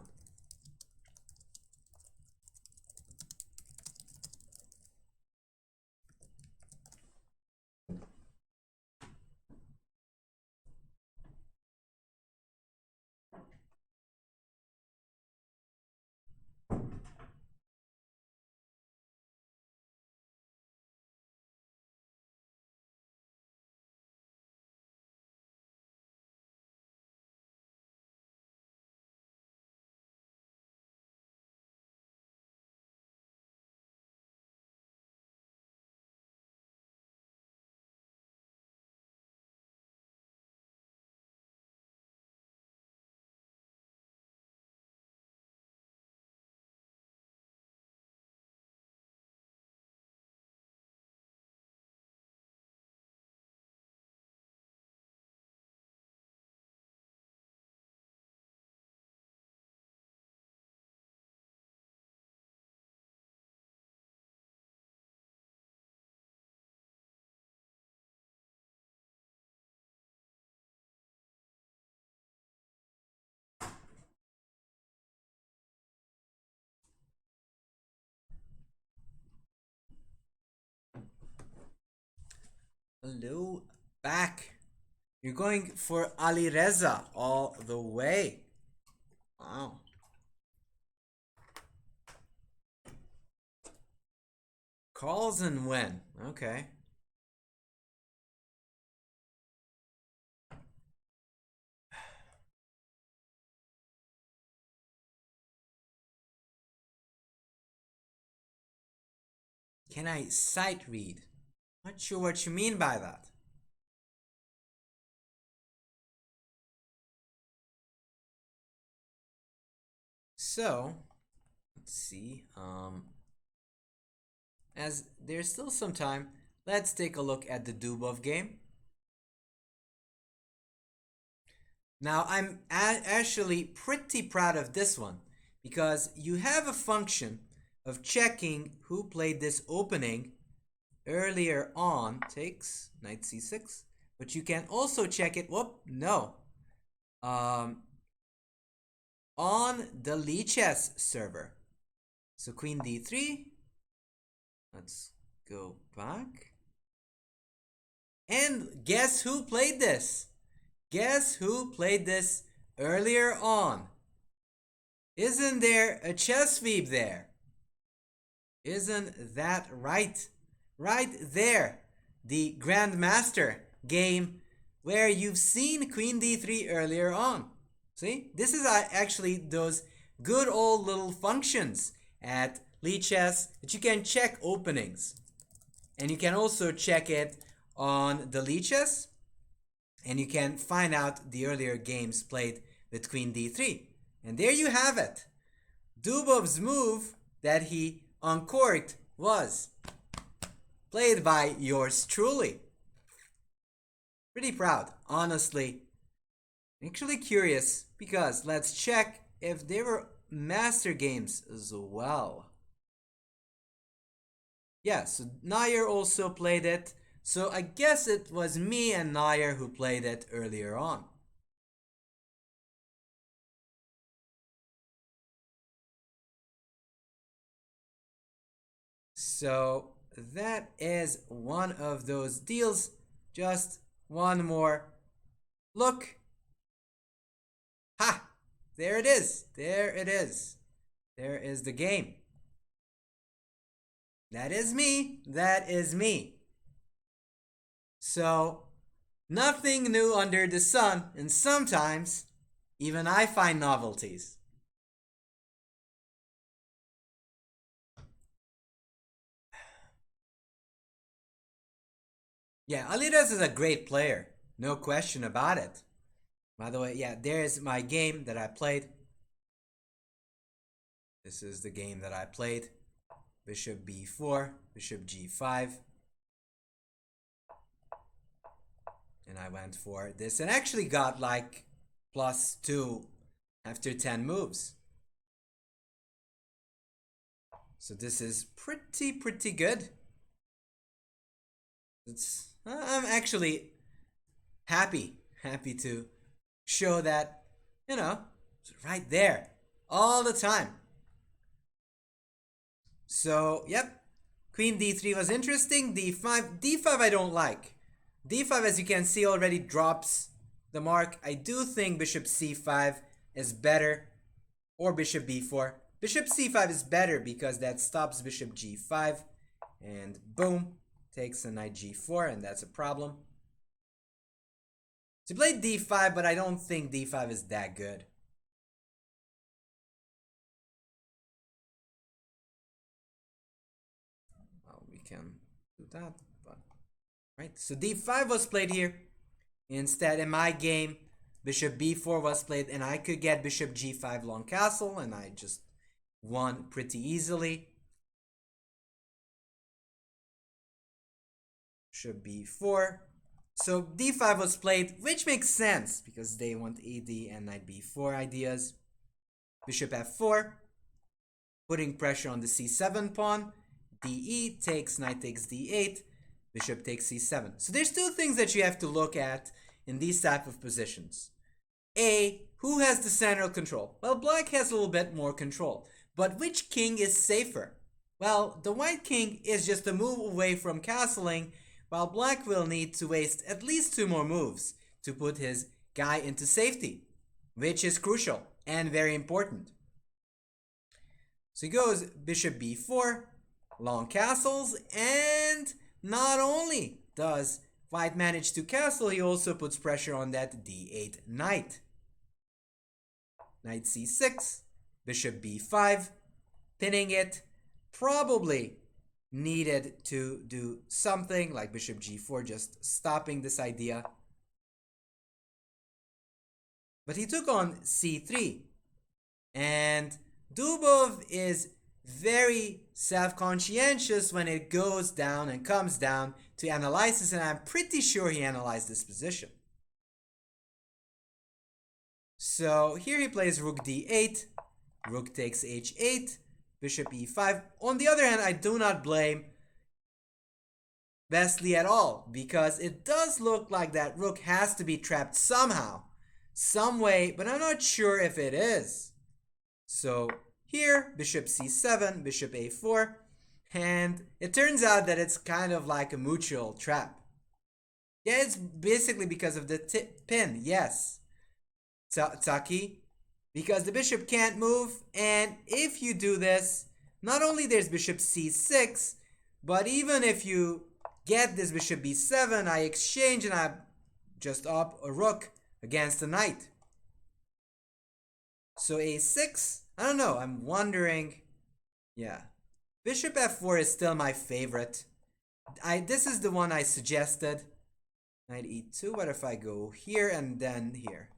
Hello, back. You're going for Ali Reza all the way. Wow. Carlsen win. Okay. Can I sight read? Not sure what you mean by that. So, let's see. As there's still some time, let's take a look at the Dubov game. Now, I'm actually pretty proud of this one, because you have a function of checking who played this opening earlier on. Takes knight c6, but you can also check it. On the Lichess server. So queen d3. Let's go back. And guess who played this? Guess who played this earlier on? Isn't there a chess sweep there? Isn't that right? Right there. The Grandmaster game where you've seen queen d3 earlier on. See? This is actually those good old little functions at Lichess that you can check openings. And you can also check it on the Lichess. And you can find out the earlier games played with queen d3. And there you have it. Dubov's move that he uncorked was played by yours truly. Pretty proud, honestly. Actually curious, because let's check if there were master games as well. Yeah, so Nair also played it. So I guess it was me and Nair who played it earlier on. So that is one of those deals. Just one more look Ha! There it is. There it is. There is the game. That is me. That is me. So, nothing new under the sun, and sometimes even I find novelties. Yeah, Lindores is a great player. No question about it. By the way, yeah, there's my game that I played. This is the game that I played. Bishop b4, bishop g5. And I went for this and actually got like +2 after 10 moves. So this is pretty good. I'm actually happy to show that, you know, it's right there all the time. So, yep, queen d3 was interesting. d5 I don't like. d5, as you can see, already drops the mark. I do think bishop c5 is better, or bishop b4. Bishop c5 is better because that stops bishop g5, and boom, takes a knight g4, and that's a problem. So he played d5, but I don't think d5 is that good. Well, we can do that, but right. So d5 was played here. Instead, in my game, bishop b4 was played, and I could get bishop g5 long castle, and I just won pretty easily. Bishop b4. So d5 was played, which makes sense because they want AD and knight b4 ideas. Bishop f4, putting pressure on the c7 pawn. de takes, knight takes d8, bishop takes c7. So there's two things that you have to look at in these type of positions. A, who has the central control? Well, black has a little bit more control. But which king is safer? Well, the white king is just a move away from castling, while black will need to waste at least 2 more moves to put his guy into safety, which is crucial and very important. So he goes bishop b4, long castles, and not only does white manage to castle, he also puts pressure on that d8 knight. Knight c6, bishop b5, pinning it, probably needed to do something like bishop g4, just stopping this idea. But he took on c3, and Dubov is very self-conscientious when it goes down and comes down to analysis, and I'm pretty sure he analyzed this position. So here he plays rook d8, rook takes h8, bishop e5. On the other hand, I do not blame Wesley at all, because it does look like that rook has to be trapped somehow, some way, but I'm not sure if it is. So here, bishop c7, bishop a4, and it turns out that it's kind of like a mutual trap. Yeah, it's basically because of the pin, yes. Taki, because the bishop can't move, and if you do this, not only there's bishop c6, but even if you get this bishop b7, I exchange and I just up a rook against a knight. So a6, I don't know, I'm wondering, yeah. Bishop f4 is still my favorite. This is the one I suggested. Knight e2, what if I go here and then here?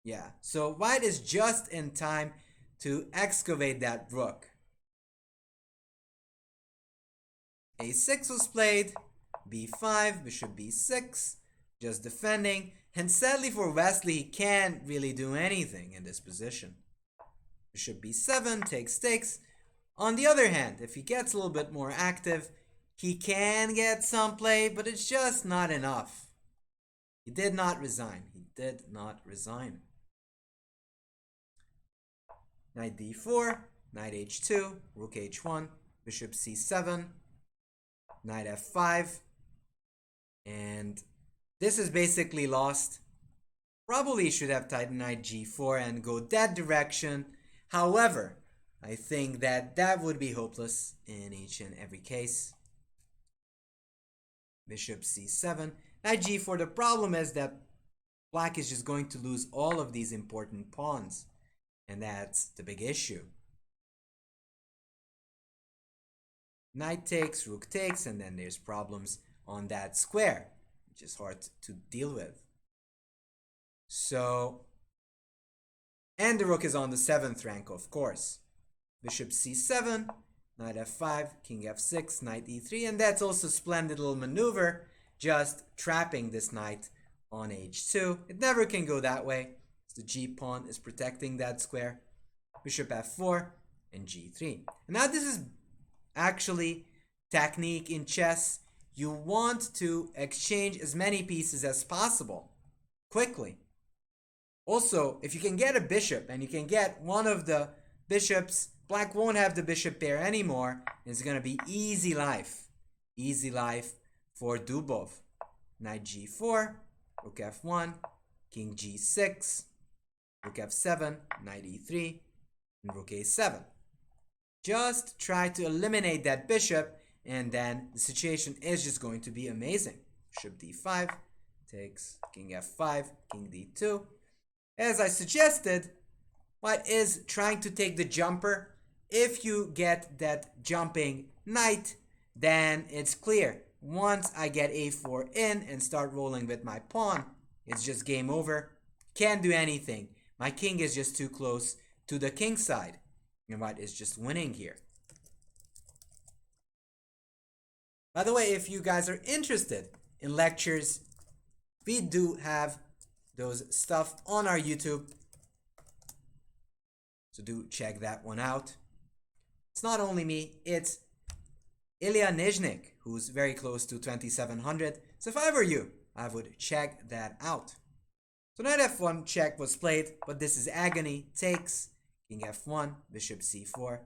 Yeah, so white is just in time to excavate that rook. a6 was played, b5, bishop b6, just defending. And sadly for Wesley, he can't really do anything in this position. Bishop b7 takes. On the other hand, if he gets a little bit more active, he can get some play, but it's just not enough. He did not resign. He did not resign. Knight d4, knight h2, rook h1, bishop c7, knight f5, and this is basically lost. Probably should have tied knight g4 and go that direction. However, I think that that would be hopeless in each and every case. Bishop c7, knight g4. The problem is that black is just going to lose all of these important pawns, and that's the big issue. Knight takes, rook takes, and then there's problems on that square, which is hard to deal with. So, and the rook is on the 7th rank, of course. Bishop c7, knight f5, king f6, knight e3, and that's also a splendid little maneuver, just trapping this knight on h2. It never can go that way. The g pawn is protecting that square. Bishop f4 and g3. And now this is actually technique in chess. You want to exchange as many pieces as possible quickly. Also, if you can get a bishop and you can get one of the bishops, black won't have the bishop pair anymore. It's going to be easy life. Easy life for Dubov. Knight g4, rook f1, king g6, rook f7, knight e3, and rook a7. Just try to eliminate that bishop, and then the situation is just going to be amazing. Bishop d5 takes king f5, king d2. As I suggested, white is trying to take the jumper. If you get that jumping knight, then it's clear. Once I get a4 in and start rolling with my pawn, it's just game over. Can't do anything. My king is just too close to the king side. And white is just winning here. By the way, if you guys are interested in lectures, we do have those stuff on our YouTube. So do check that one out. It's not only me, it's Ilya Nizhnik, who's very close to 2700. So if I were you, I would check that out. So knight f1 check was played, but this is agony. Takes, king f1, bishop c4,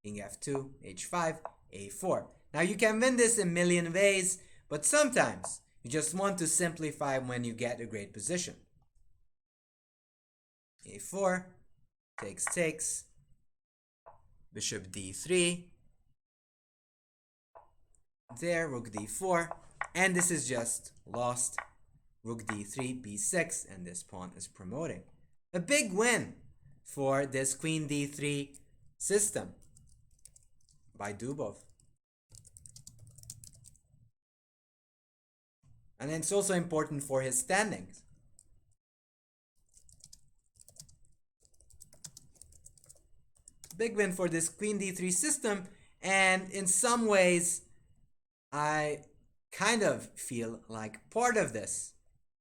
king f2, h5, a4. Now you can win this a million ways, but sometimes you just want to simplify when you get a great position. a4, takes, bishop d3, there, rook d4, and this is just lost. Rook d3, b6, and this pawn is promoting. A big win for this queen d3 system by Dubov. And it's also important for his standings. Big win for this queen d3 system, and in some ways I kind of feel like part of this,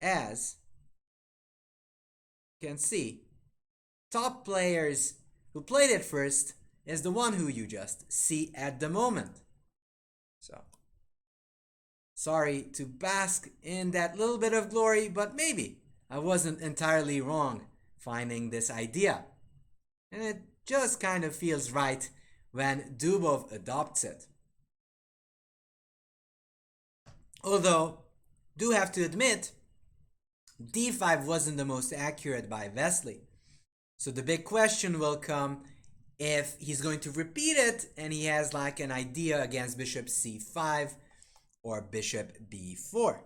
as you can see, top players who played it first is the one who you just see at the moment. So sorry to bask in that little bit of glory, but maybe I wasn't entirely wrong finding this idea. And it just kind of feels right when Dubov adopts it. Although, do have to admit, d5 wasn't the most accurate by Wesley. So the big question will come if he's going to repeat it and he has like an idea against bishop c5 or bishop b4.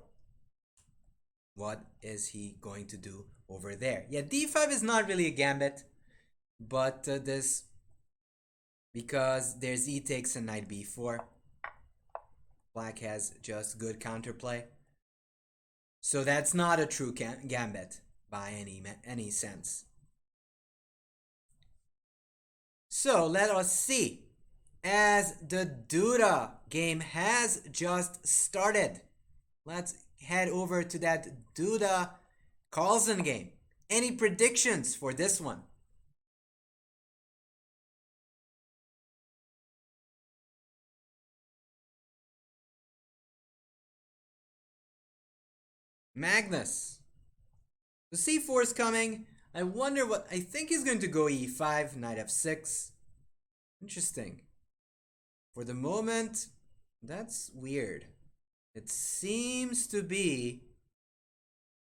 What is he going to do over there? Yeah, d5 is not really a gambit, but this, because there's e takes and knight b4. Black has just good counterplay. So that's not a true gambit by any sense. So let us see. As the Duda game has just started, let's head over to that Duda Carlsen game. Any predictions for this one? Magnus. The c4 is coming. I wonder what, I think he's going to go e5, knight f6. Interesting. For the moment, that's weird. It seems to be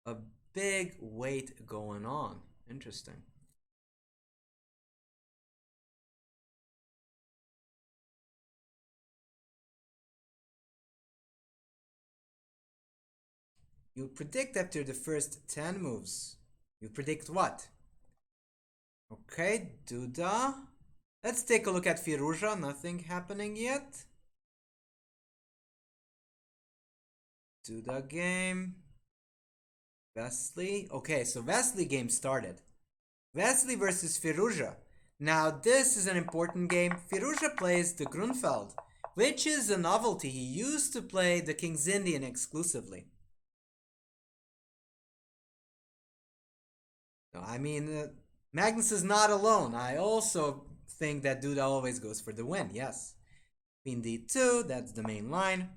a big weight going on. Interesting. You predict after the first 10 moves. You predict what? Okay, Duda. Let's take a look at Firuza. Nothing happening yet. Duda game. Vesely. Okay, so Vesely game started. Vesely versus Firuza. Now this is an important game. Firuza plays the Grunfeld, which is a novelty. He used to play the King's Indian exclusively. No, I mean, Magnus is not alone. I also think that Duda always goes for the win, yes. Queen d2, that's the main line.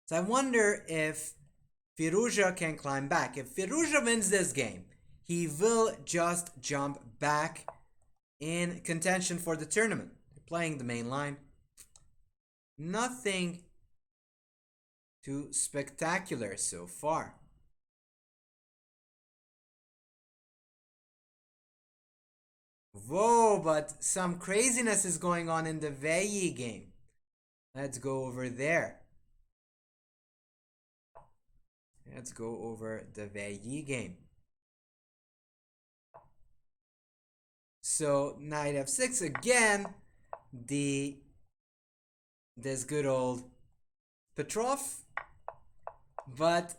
So I wonder if Firuza can climb back. If Firuza wins this game, he will just jump back in contention for the tournament. They're playing the main line. Nothing too spectacular so far. Whoa, but some craziness is going on in the Veyi game. Let's go over there. Let's go over the Veyi game. So knight f6 again. This good old Petrov. But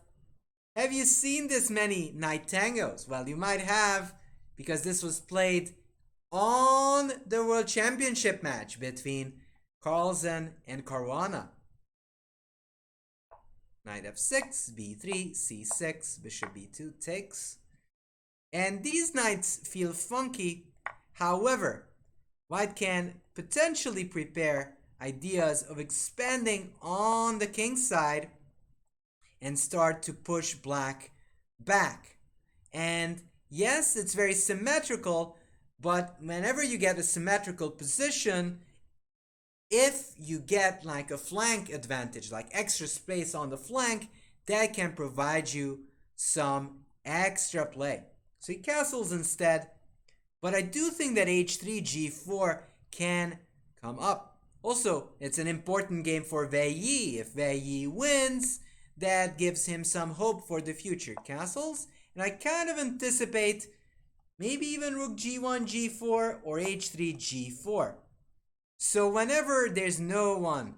have you seen this many knight tangos? Well, you might have, because this was played on the World Championship match between Carlsen and Caruana. Knight f6, b3, c6, bishop b2 takes. And these knights feel funky. However, white can potentially prepare ideas of expanding on the king side and start to push black back. And yes, it's very symmetrical, but whenever you get a symmetrical position, if you get like a flank advantage, like extra space on the flank, that can provide you some extra play. So he castles instead, but I do think that h3, g4 can come up. Also, it's an important game for Veyi. If Veyi wins, that gives him some hope for the future. Castles, and I kind of anticipate maybe even rook g1, g4, or h3, g4. So whenever there's no one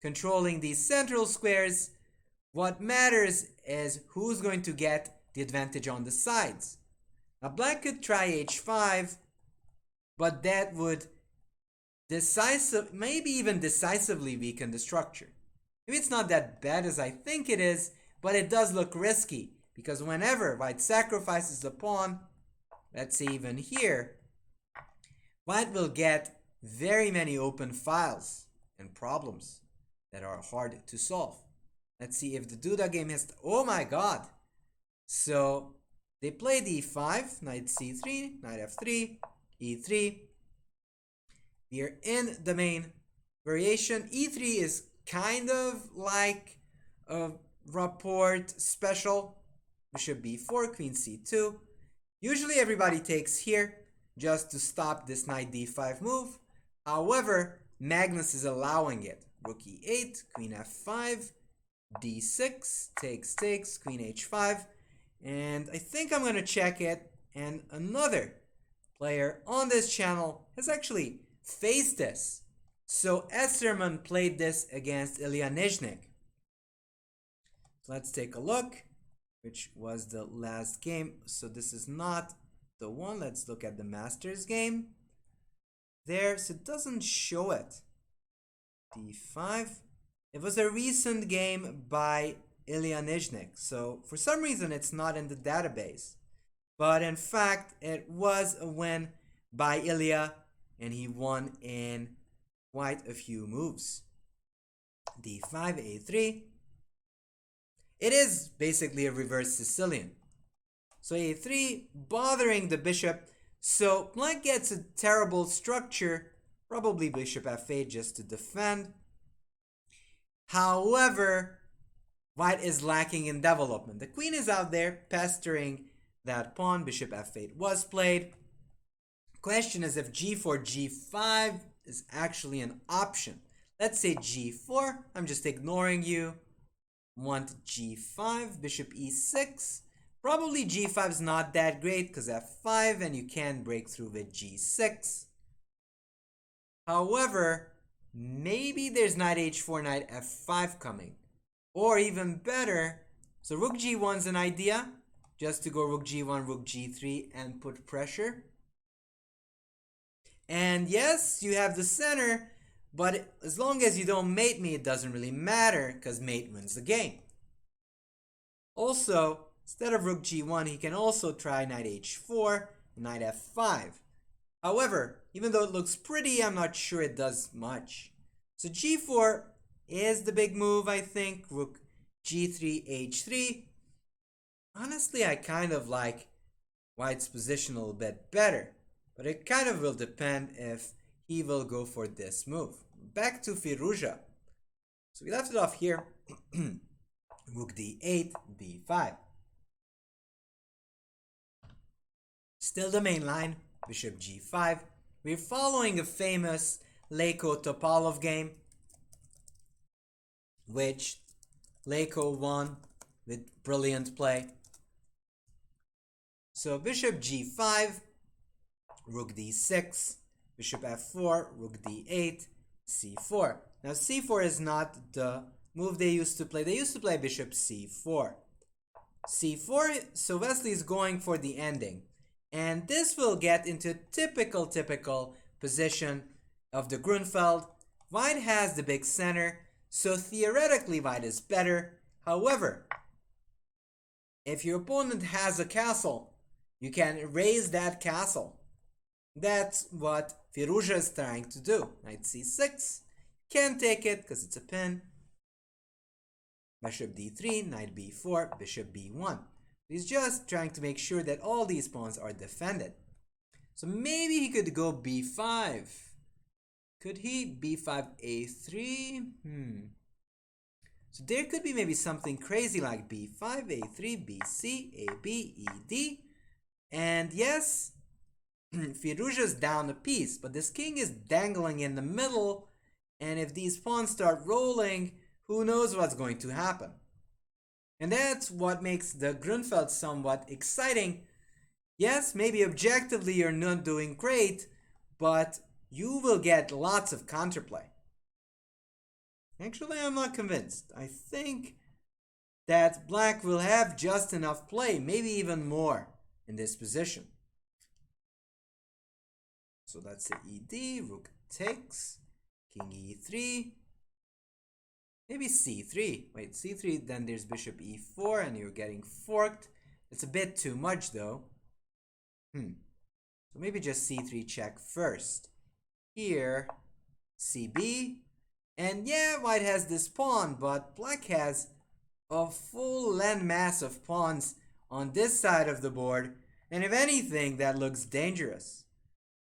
controlling these central squares, what matters is who's going to get the advantage on the sides. Now black could try h5, but that would maybe even decisively weaken the structure. Maybe it's not that bad as I think it is, but it does look risky, because whenever white sacrifices the pawn, let's say even here, white will get very many open files and problems that are hard to solve. Let's see if the Duda game has... Oh my god! So they play e5, knight c3, knight f3, e3. We are in the main variation. e3 is kind of like a rapport special. Bishop b4, queen c2. Usually everybody takes here just to stop this knight d5 move. However, Magnus is allowing it. Rook e8, queen f5, d6, takes, queen h5. And I think I'm going to check it. And another player on this channel has actually faced this. So Esserman played this against Ilya Nizhnik. So let's take a look, which was the last game. So this is not the one. Let's look at the Masters game. There, so it doesn't show it. d5. It was a recent game by Ilya Nizhnik. So for some reason it's not in the database. But in fact, it was a win by Ilya, and he won in quite a few moves. d5, a3. It is basically a reverse Sicilian. So a3, bothering the bishop. So black gets a terrible structure, probably bishop f8 just to defend. However, white is lacking in development. The queen is out there pestering that pawn. Bishop f8 was played. Question is if g4, g5 is actually an option. Let's say g4. I'm just ignoring you. Want g5, bishop e6. Probably g5 is not that great because f5 and you can break through with g6. However, maybe there's knight h4, knight f5 coming. Or even better, so rook g1 is an idea. Just to go rook g1, rook g3 and put pressure. And yes, you have the center, but as long as you don't mate me, it doesn't really matter because mate wins the game. Also, instead of rook g1, he can also try knight h4, knight f5. However, even though it looks pretty, I'm not sure it does much. So g4 is the big move, I think. Rook g3, h3. Honestly, I kind of like white's position a little bit better. But it kind of will depend if he will go for this move. Back to Firouzja. So we left it off here. Rook d8, d5. Still the main line. Bishop g5. We're following a famous Leko-Topalov game, which Leko won with brilliant play. So bishop g5, rook d6, bishop f4, rook d8, c4. Now c4 is not the move they used to play. They used to play bishop c4. c4, so Wesley is going for the ending. And this will get into typical position of the Grunfeld. White has the big center, so theoretically white is better. However, if your opponent has a castle, you can raise that castle. That's what Firouzja is trying to do. Knight c6. Can't take it because it's a pin. Bishop d3, knight b4, bishop b1. He's just trying to make sure that all these pawns are defended. So maybe he could go b5. Could he? b5, a3? So there could be maybe something crazy like b5, a3, bc, ab, ed. And yes, Firouzja's down a piece, but this king is dangling in the middle, and if these pawns start rolling, who knows what's going to happen. And that's what makes the Grunfeld somewhat exciting. Yes, maybe objectively you're not doing great, but you will get lots of counterplay. Actually, I'm not convinced. I think that black will have just enough play, maybe even more in this position. So that's the ed, rook takes, king e3, maybe c3. Wait, c3, then there's bishop e4 and you're getting forked. It's a bit too much though. So maybe just c3 check first. Here, cb. And yeah, white has this pawn, but black has a full landmass of pawns on this side of the board. And if anything, that looks dangerous.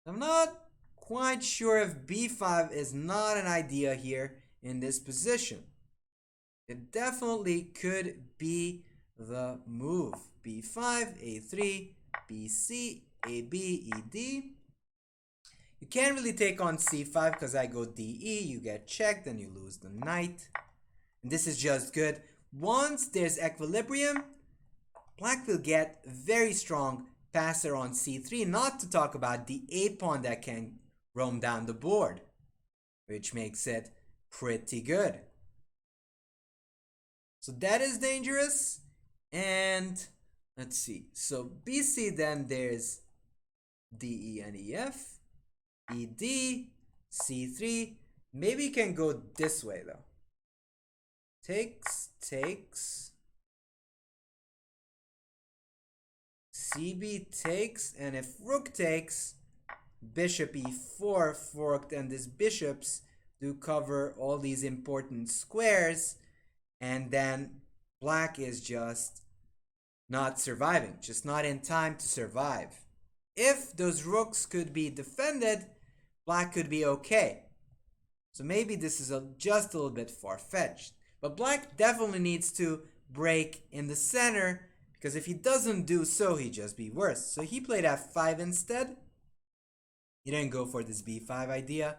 I'm not quite sure if b5 is not an idea here in this position. It definitely could be the move. b5, a3, bc, ab, ed. You can't really take on c5 because I go de, you get checked and you lose the knight. And this is just good. Once there's equilibrium, black will get very strong passer on c3, not to talk about the a pawn that can roam down the board, which makes it pretty good. So that is dangerous. And let's see. So bc, then there's de and ef. ed, c3. Maybe you can go this way though. Takes, cb takes, and if rook takes, bishop e4 forked, and these bishops do cover all these important squares, and then black is just not surviving, just not in time to survive. If those rooks could be defended, black could be okay. So maybe this is just a little bit far-fetched. But black definitely needs to break in the center, because if he doesn't do so, he'd just be worse. So he played f5 instead. He didn't go for this b5 idea.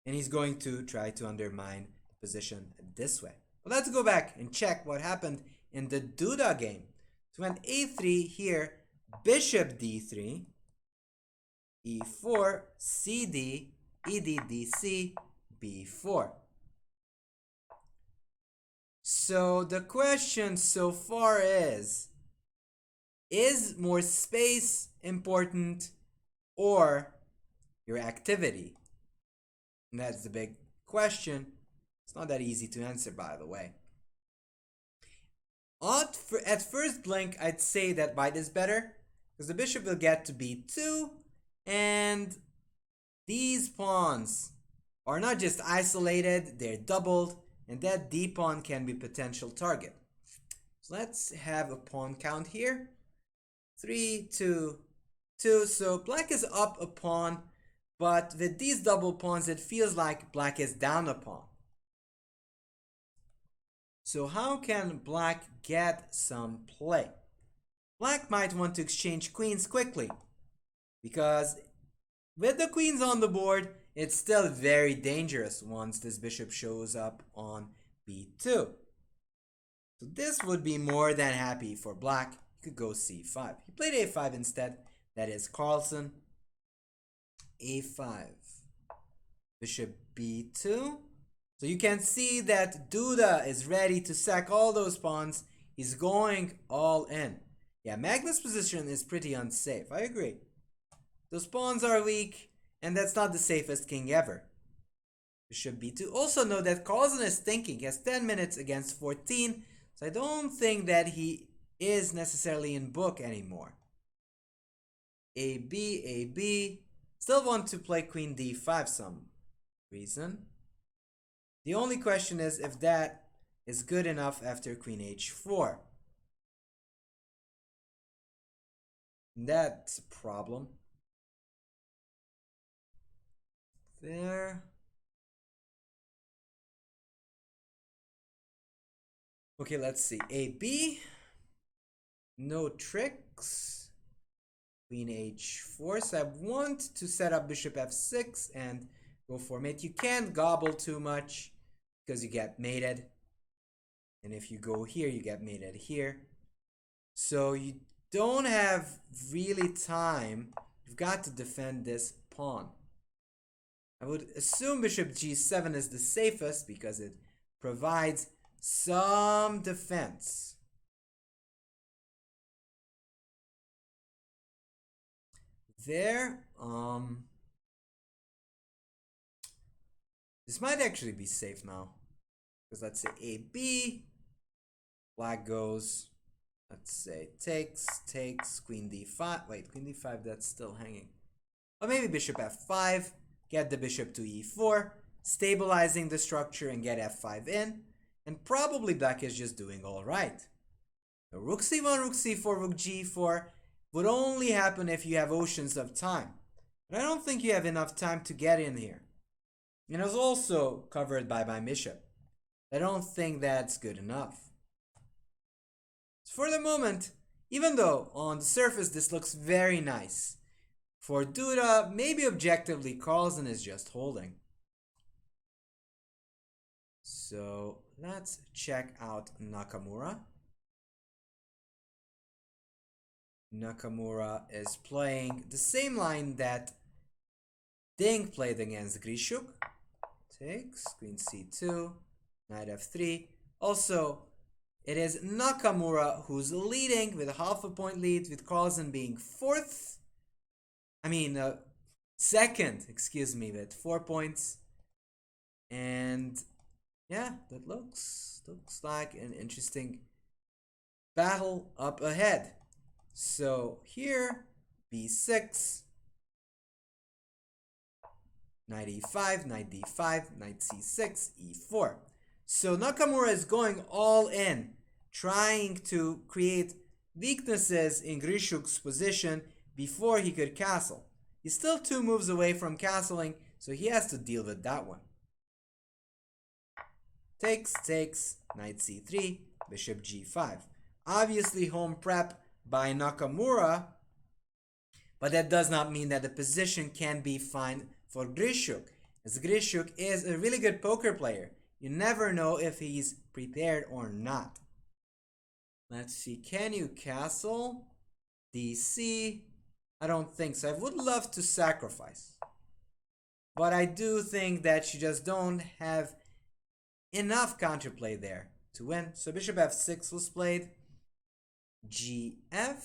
And he's going to try to undermine the position this way. But let's go back and check what happened in the Duda game. So went a3 here, bishop d3, e4, cd, ed, dc, b4. So the question so far is more space important or your activity? And that's the big question. It's not that easy to answer, by the way. At first blink, I'd say that white is better, because the bishop will get to b2, and these pawns are not just isolated, they're doubled, and that d pawn can be potential target. So let's have a pawn count here. 3, 2, 2. So black is up a pawn, but with these double pawns, it feels like black is down a pawn. So how can black get some play? Black might want to exchange queens quickly, because with the queens on the board, it's still very dangerous once this bishop shows up on b2. So this would be more than happy for black. He could go c5. He played a5 instead. That is Carlsen. a5. Bishop b2. So you can see that Duda is ready to sack all those pawns. He's going all in. Yeah, Magnus' position is pretty unsafe. I agree. Those pawns are weak, and that's not the safest king ever. Bishop b2. Also know that Carlsen is thinking. He has 10 minutes against 14. So I don't think that he is necessarily in book anymore. AB. Still want to play queen d5 some reason. The only question is if that is good enough after queen h4. That's a problem. There. Okay, let's see. AB. No tricks. Queen h4. So I want to set up bishop f6 and go for mate. You can't gobble too much because you get mated. And if you go here, you get mated here. So you don't have really time. You've got to defend this pawn. I would assume bishop g7 is the safest because it provides some defense. There, this might actually be safe now. Because let's say AB, black goes, let's say takes, queen d5. Wait, queen d5, that's still hanging. Or maybe bishop f5, get the bishop to e4, stabilizing the structure and get f5 in. And probably black is just doing all right. The rook c1, rook c4, rook g4 would only happen if you have oceans of time. But I don't think you have enough time to get in here. And it's also covered by my bishop. I don't think that's good enough. So for the moment, even though on the surface this looks very nice, for Duda, maybe objectively Carlsen is just holding. So let's check out Nakamura. Nakamura is playing the same line that Ding played against Grishuk. Takes, queen c2, knight f3. Also, it is Nakamura who's leading with a half a point lead, with Carlsen being second, excuse me, with 4 points. And yeah, that looks like an interesting battle up ahead. So here, b6, knight e5, knight d5, knight c6, e4. So Nakamura is going all in, trying to create weaknesses in Grishuk's position before he could castle. He's still 2 moves away from castling, so he has to deal with that one. takes, knight c3, bishop g5. Obviously home prep by Nakamura, but that does not mean that the position can be fine for Grishuk, as Grishuk is a really good poker player. You never know if he's prepared or not. Let's see, can you castle? DC? I don't think so. I would love to sacrifice, but I do think that you just don't have enough counterplay there to win. So bishop f6 was played, gf,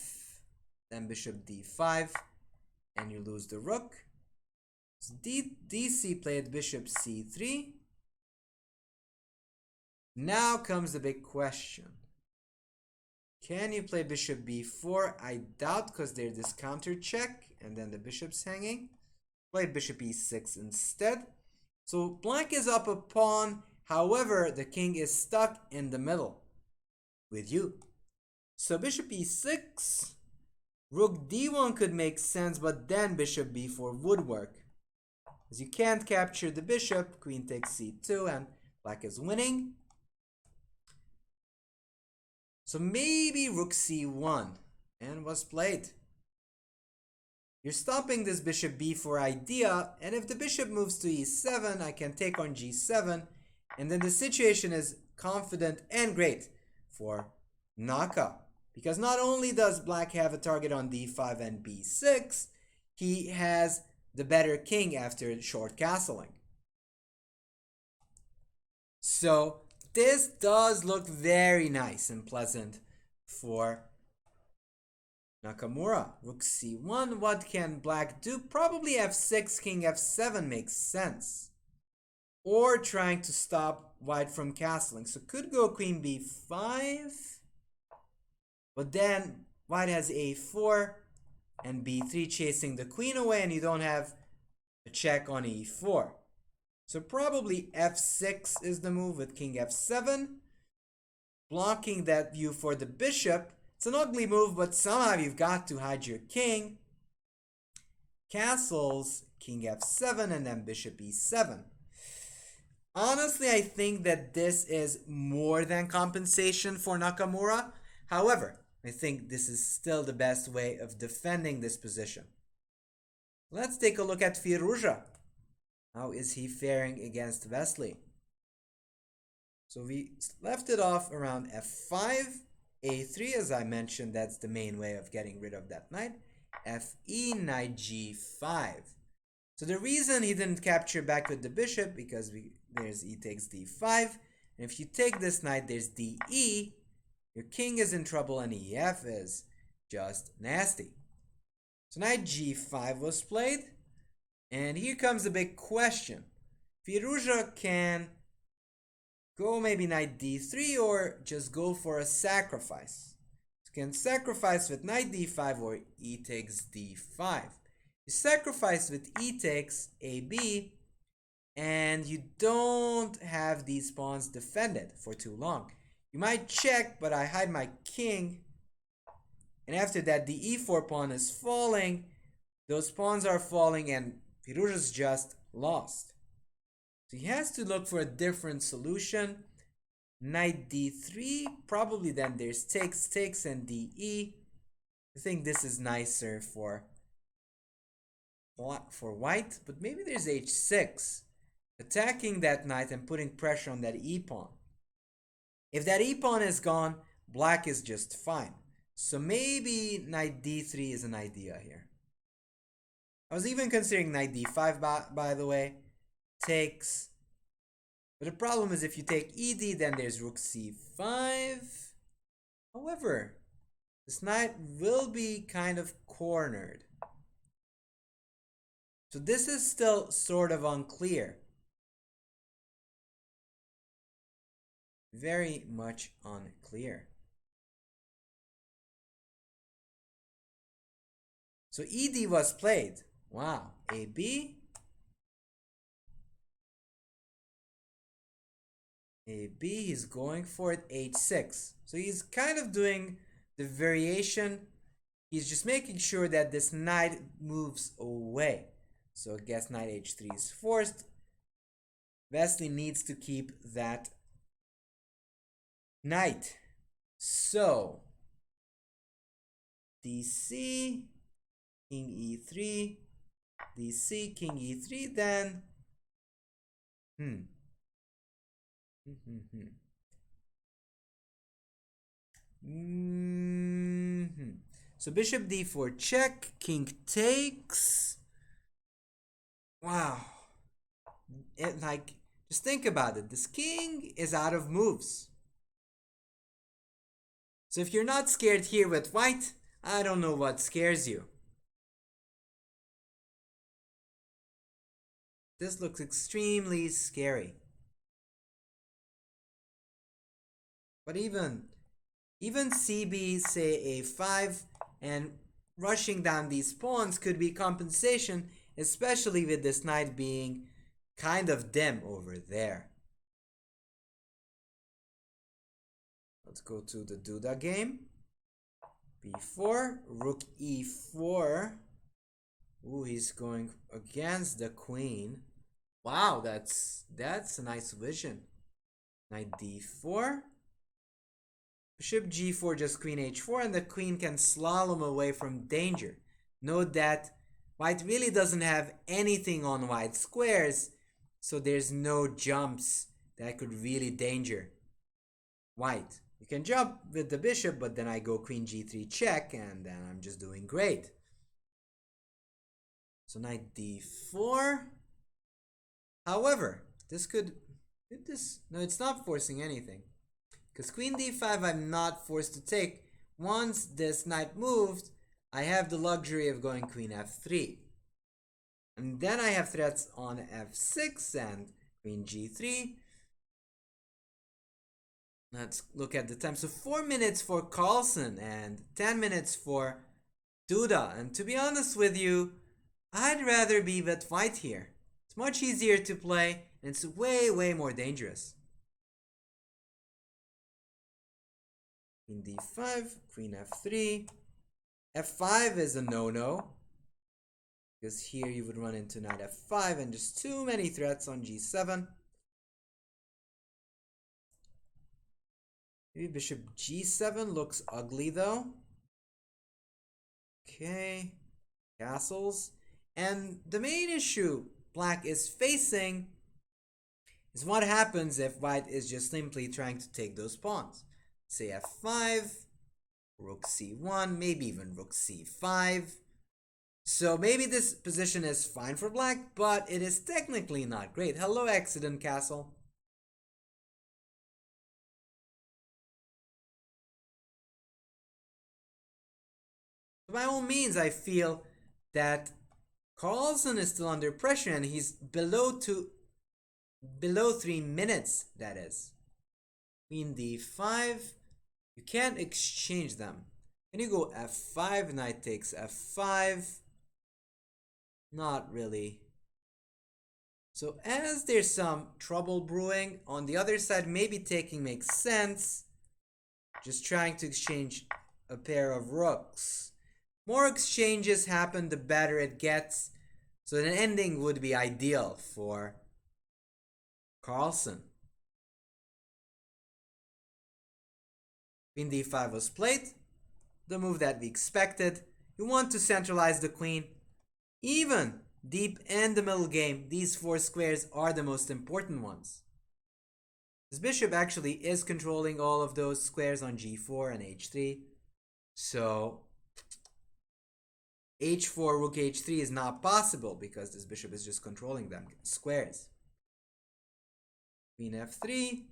then bishop d5, and you lose the rook. So DC played bishop c3. Now comes the big question. Can you play bishop b4? I doubt, because there's this counter check, and then the bishop's hanging. Play bishop e6 instead. So black is up a pawn. However, the king is stuck in the middle with you. So bishop e6. Rook d1 could make sense, but then bishop b4 would work, as you can't capture the bishop. Queen takes c2, and black is winning. So maybe rook c1, and was played. You're stopping this bishop b4 idea, and if the bishop moves to e7, I can take on g7, and then the situation is confident and great for Naka. Because not only does black have a target on d5 and b6, he has the better king after short castling. So this does look very nice and pleasant for Nakamura. Rook c1, what can black do? Probably f6, king f7 makes sense. Or trying to stop white from castling. So could go queen b5. But then white has a4 and b3 chasing the queen away, and you don't have a check on e4. So probably f6 is the move with king f7, blocking that view for the bishop. It's an ugly move, but somehow you've got to hide your king. Castles, king f7, and then bishop e7. Honestly, I think that this is more than compensation for Nakamura. However, I think this is still the best way of defending this position. Let's take a look at Firouzja. How is he faring against Wesley? So we left it off around f5, a3, as I mentioned, that's the main way of getting rid of that knight. Fe, knight g5. So the reason he didn't capture back with the bishop, because there's e takes d5, and if you take this knight, there's de. Your king is in trouble, and ef is just nasty. So knight g5 was played, and here comes the big question. Firouzja can go maybe knight d3, or just go for a sacrifice. You can sacrifice with knight d5 or e takes d5. You sacrifice with e takes ab, and you don't have these pawns defended for too long. You might check, but I hide my king, and after that the e4 pawn is falling. Those pawns are falling, and Firouzja's just lost. So he has to look for a different solution. Knight d3, probably then there's takes, and de. I think this is nicer for white, but maybe there's h6, attacking that knight and putting pressure on that e pawn. If that e pawn is gone, black is just fine. So maybe knight d3 is an idea here. I was even considering knight d5, by the way. Takes. But the problem is if you take ed, then there's rook c5. However, this knight will be kind of cornered. So this is still sort of unclear. Very much unclear. So ed was played. Wow. ab. ab, he's going for it. h6. So he's kind of doing the variation. He's just making sure that this knight moves away. So I guess knight h3 is forced. Wesley needs to keep that knight. So DC, king e3, DC, king e3, then So bishop d4 check, king takes. Wow. Just think about it. This king is out of moves. So if you're not scared here with white, I don't know what scares you. This looks extremely scary. But even CB, say a5, and rushing down these pawns could be compensation, especially with this knight being kind of dim over there. Let's go to the Duda game. b4, rook e4. Ooh, he's going against the queen. Wow, that's a nice vision. Knight d4. Bishop g4, just queen h4, and the queen can slalom away from danger. Note that white really doesn't have anything on white squares, so there's no jumps that could really danger white. You can jump with the bishop, but then I go queen g3 check, and then I'm just doing great. So knight d4. However, no, it's not forcing anything. Because queen d5 I'm not forced to take. Once this knight moved, I have the luxury of going queen f3. And then I have threats on f6 and queen g3. Let's look at the time. So 4 minutes for Carlsen and 10 minutes for Duda. And to be honest with you, I'd rather be with white here. It's much easier to play and it's way, way more dangerous. Queen d5, queen f3. f5 is a no-no, because here you would run into knight f5 and just too many threats on g7. Maybe bishop g7 looks ugly though. Okay, castles. And the main issue black is facing is what happens if white is just simply trying to take those pawns. Say f5, rook c1, maybe even rook c5. So maybe this position is fine for black, but it is technically not great. Hello, accident castle. By all means, I feel that Carlsen is still under pressure and he's below 3 minutes, that is. Queen d5. You can't exchange them. Can you go f5? Knight takes f5. Not really. So as there's some trouble brewing, on the other side, maybe taking makes sense. Just trying to exchange a pair of rooks. More exchanges happen, the better it gets. So an ending would be ideal for Carlsen. Queen d5 was played. The move that we expected. You want to centralize the queen. Even deep in the middle game, these 4 squares are the most important ones. This bishop actually is controlling all of those squares on g4 and h3. So h4, rook h3 is not possible because this bishop is just controlling them squares. Queen f3,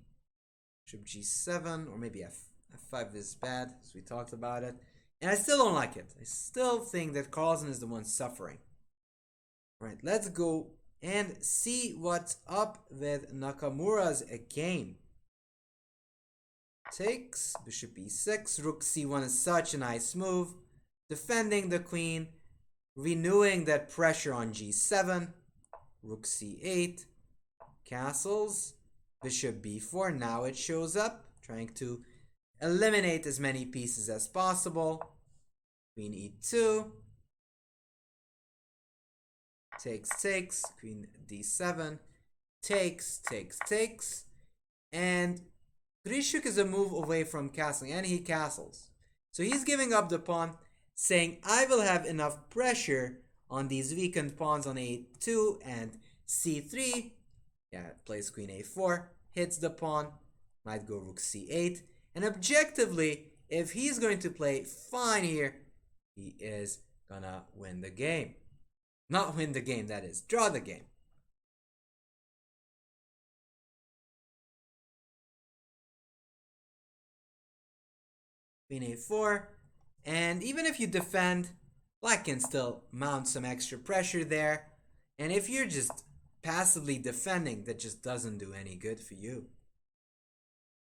bishop g7, or maybe f5 is bad, as we talked about it. And I still don't like it. I still think that Carlsen is the one suffering. Alright, let's go and see what's up with Nakamura's game. Takes, bishop e6, rook c1 is such a nice move. Defending the queen, renewing that pressure on g7, rook c8, castles, bishop b4, now it shows up, trying to eliminate as many pieces as possible. Queen e2, takes, queen d7, takes, and Grishuk is a move away from castling, and he castles. So he's giving up the pawn, saying, I will have enough pressure on these weakened pawns on a2 and c3. Yeah, plays queen a4, hits the pawn, might go rook c8. And objectively, if he's going to play fine here, he is gonna win the game. Not win the game, that is, draw the game. Queen a4, and even if you defend, black can still mount some extra pressure there. And if you're just passively defending, that just doesn't do any good for you.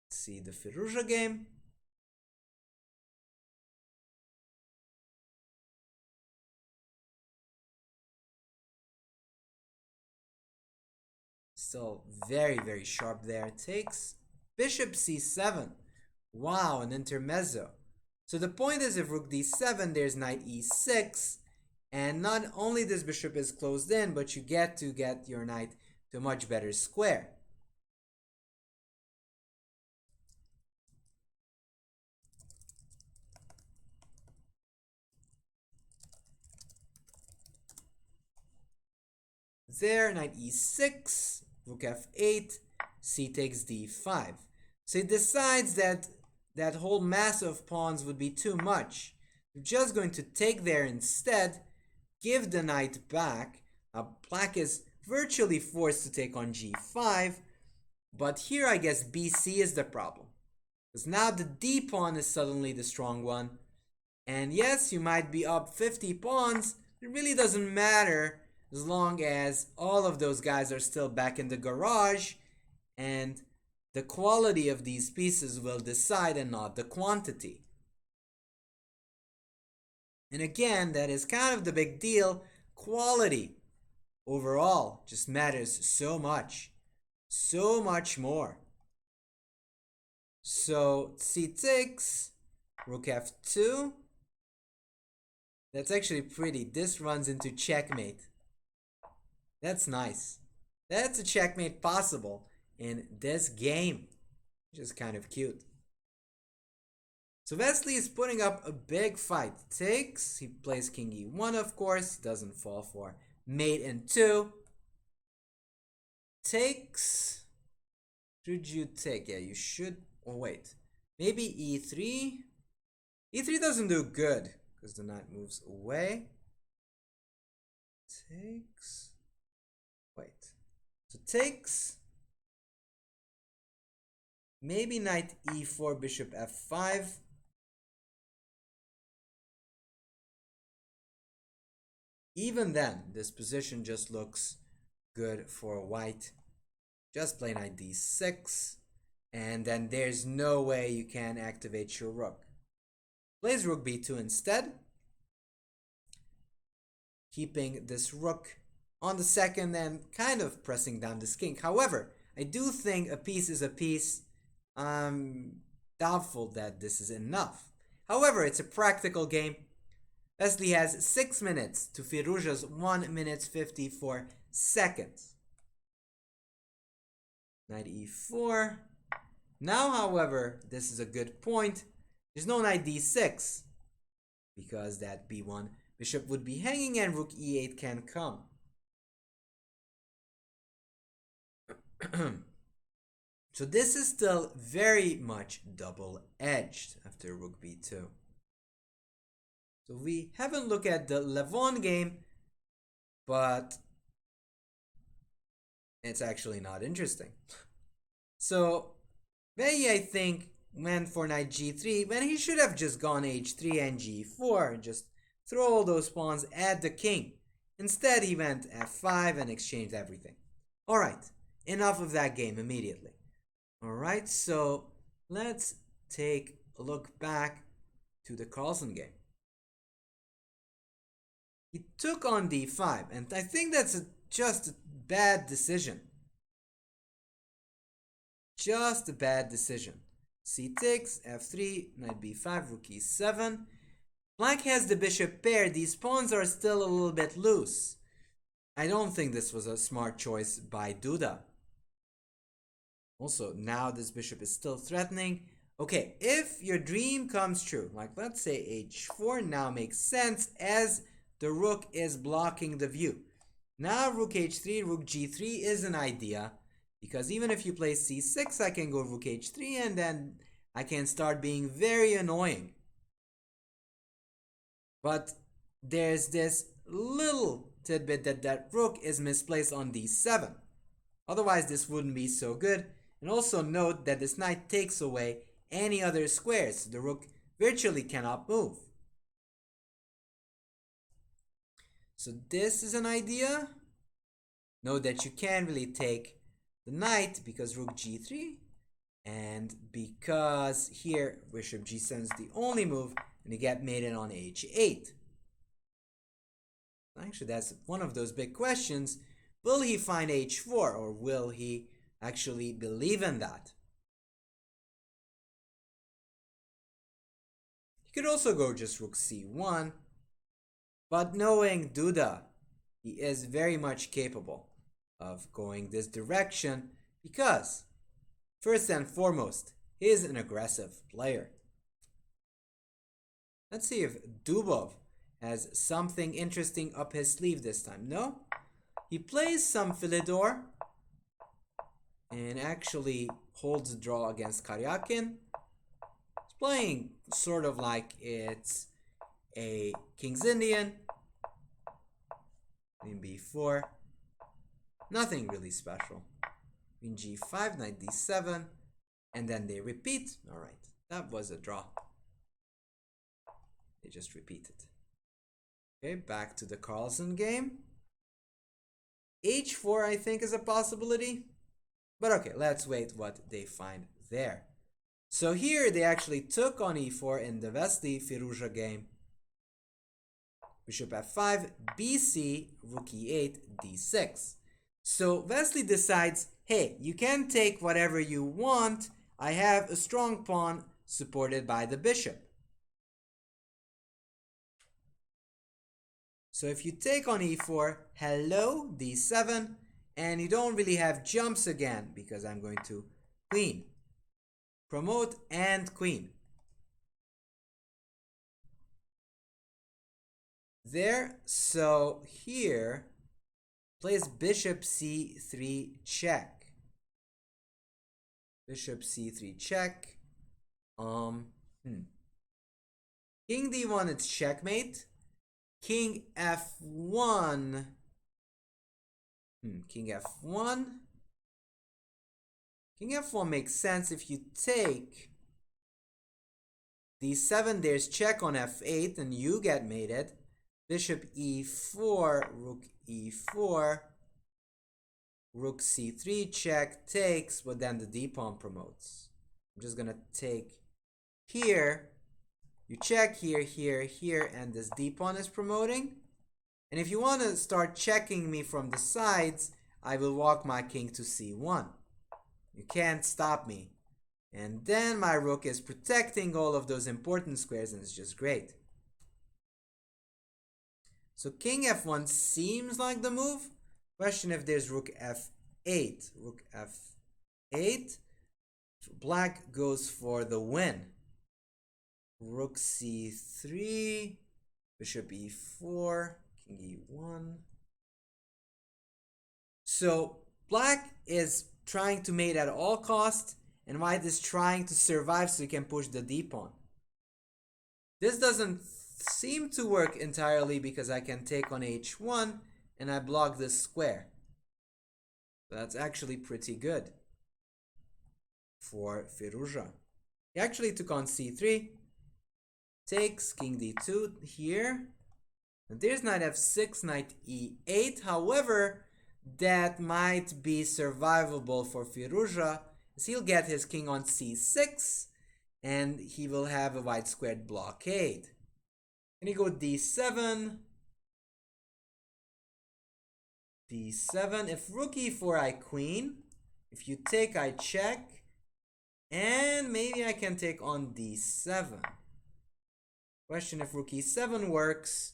Let's see the Firouzja game. Still very, very sharp there. Takes bishop c7. Wow, an intermezzo. So the point is, if rook d7, there's knight e6. And not only this bishop is closed in, but you get to get your knight to a much better square. There, knight e6, rook f8, c takes d5. So he decides that that whole mass of pawns would be too much. We're just going to take there instead, give the knight back. Now black is virtually forced to take on g5, but here I guess bc is the problem. Because now the d pawn is suddenly the strong one. And yes, you might be up 50 pawns, it really doesn't matter as long as all of those guys are still back in the garage, and the quality of these pieces will decide and not the quantity. And again, that is kind of the big deal. Quality overall just matters so much more. So c takes, rook f2. That's actually pretty. This runs into checkmate. That's nice. That's a checkmate possible in this game, which is kind of cute. So Vesely is putting up a big fight. Takes, he plays king e1, of course. He doesn't fall for mate in 2. Takes. Should you take? Yeah, you should. Oh, wait. Maybe e3. e3 doesn't do good because the knight moves away. Takes. Wait. So takes. Maybe knight e4, bishop f5. Even then, this position just looks good for white. Just play knight d6. And then there's no way you can activate your rook. Plays rook b2 instead. Keeping this rook on the second and kind of pressing down this king. However, I do think a piece is a piece. I'm doubtful that this is enough. However, it's a practical game. Vesely has 6 minutes to Firouzja's 1 minute 54 seconds. Knight e4. Now, however, this is a good point. There's no knight d6 because that b1 bishop would be hanging and rook e8 can come. So this is still very much double-edged after rook b2. So we haven't looked at the Levon game, but it's actually not interesting. So Veil, I think, went for knight g3 when he should have just gone h3 and g4 and just throw all those pawns at the king. Instead, he went f5 and exchanged everything. Alright, enough of that game immediately. Alright, so let's take a look back to the Carlsen game. He took on d5, and I think that's just a bad decision. Just a bad decision. C takes, f3, knight b5, rook e7. Black has the bishop pair. These pawns are still a little bit loose. I don't think this was a smart choice by Duda. Also, now this bishop is still threatening. Okay, if your dream comes true, like let's say h4 now makes sense as the rook is blocking the view. Now rook h3, rook g3 is an idea, because even if you play c6, I can go rook h3 and then I can start being very annoying. But there's this little tidbit that rook is misplaced on d7. Otherwise this wouldn't be so good. And also note that this knight takes away any other squares. The rook virtually cannot move. So this is an idea. Note that you can't really take the knight because rook g3, and because here bishop g7 is the only move, and you get mated on h8. Actually, that's one of those big questions. Will he find h4, or will he actually believe in that? You could also go just rook c1, but knowing Duda, he is very much capable of going this direction because, first and foremost, he is an aggressive player. Let's see if Dubov has something interesting up his sleeve this time. No? He plays some Philidor and actually holds a draw against Karyakin. He's playing sort of like it's a King's Indian. Queen b4. Nothing really special. Queen g5, knight d7, and then they repeat. Alright, that was a draw. They just repeated. Okay, back to the Carlsen game. h4 I think is a possibility. But okay, let's wait what they find there. So here they actually took on e4 in the Vesely Firouzja game. Bishop f5, bc, rook e8, d6. So Vesely decides, hey, you can take whatever you want. I have a strong pawn supported by the bishop. So if you take on e4, hello, d7, and you don't really have jumps again because I'm going to queen. Promote and queen. There, so here, plays bishop c3 check. Bishop c3 check. King d1, it's checkmate. King f1. King f1. King f1 makes sense if you take d7, there's check on f8 and you get mated. Bishop e4, rook e4, rook c3 check takes, but then the d-pawn promotes. I'm just gonna take here, you check here, here, here, and this d-pawn is promoting. And if you want to start checking me from the sides, I will walk my king to c1. You can't stop me. And then my rook is protecting all of those important squares, and it's just great. So king f1 seems like the move. Question if there's rook f8. Rook f8. So black goes for the win. Rook c3. Bishop e4. King e1. So black is trying to mate at all costs, and white is trying to survive so he can push the d-pawn. This doesn't seem to work entirely because I can take on h1 and I block this square. That's actually pretty good for Firouzja. He actually took on c3, takes king d2 here, and there's knight f6, knight e8. However, that might be survivable for Firouzja, as he'll get his king on c6 and he will have a white squared blockade. Can you go d7? d7. If rook e4, I queen. If you take, I check. And maybe I can take on d7. Question if rook e7 works.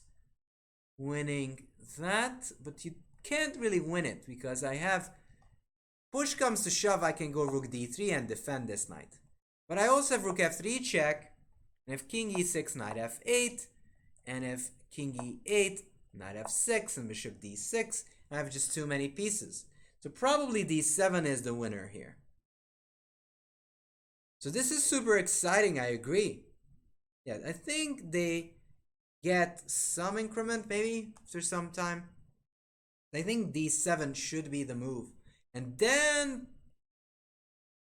Winning that. But you can't really win it because I have Push comes to shove, I can go rook d3 and defend this knight. But I also have rook f3 check, and if king e6, knight f8, and if king e8, knight f6, and bishop d6, I have just too many pieces. So probably d7 is the winner here. So this is super exciting, I agree. Yeah, I think they get some increment maybe after some time. I think d7 should be the move. And then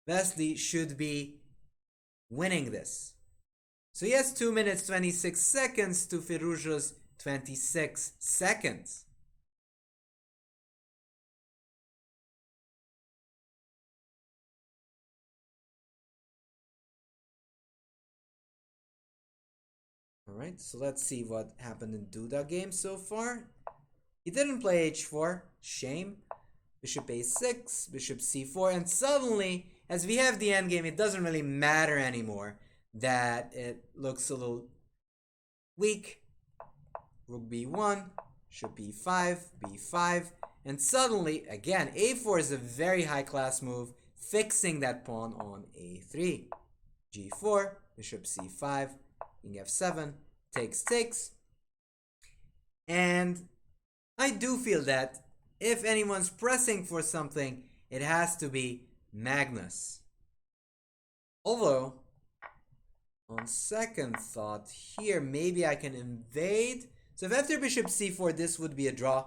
Wesley should be winning this. So he has 2 minutes 26 seconds to Firouzja's 26 seconds. Alright, so let's see what happened in Duda game so far. He didn't play h4, shame. Bishop a6, bishop c4, and suddenly, as we have the endgame, it doesn't really matter anymore that it looks a little weak. Rook b1, bishop b5, b5, and suddenly, again, a4 is a very high-class move, fixing that pawn on a3. g4, bishop c5, king f7, takes, and I do feel that if anyone's pressing for something, it has to be Magnus. Although, on second thought here, maybe I can invade. So if after bishop c4, this would be a draw,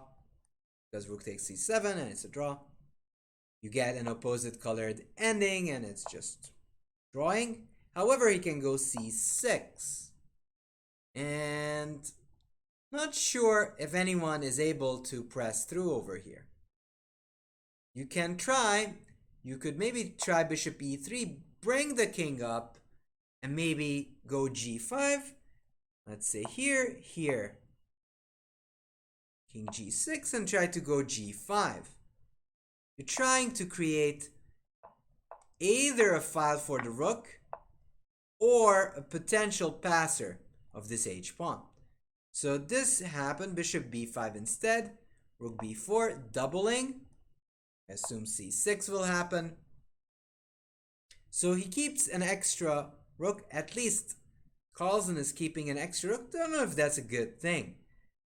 because rook takes c7 and it's a draw. You get an opposite colored ending and it's just drawing. However, he can go c6. And not sure if anyone is able to press through over here. You can try. You could maybe try bishop e3, bring the king up, and maybe go g5. Let's say here. King g6 and try to go g5. You're trying to create either a file for the rook or a potential passer of this h-pawn. So this happened, bishop b5 instead, rook b4, doubling. I assume c6 will happen. So he keeps an extra rook, at least Carlsen is keeping an extra rook. Don't know if that's a good thing,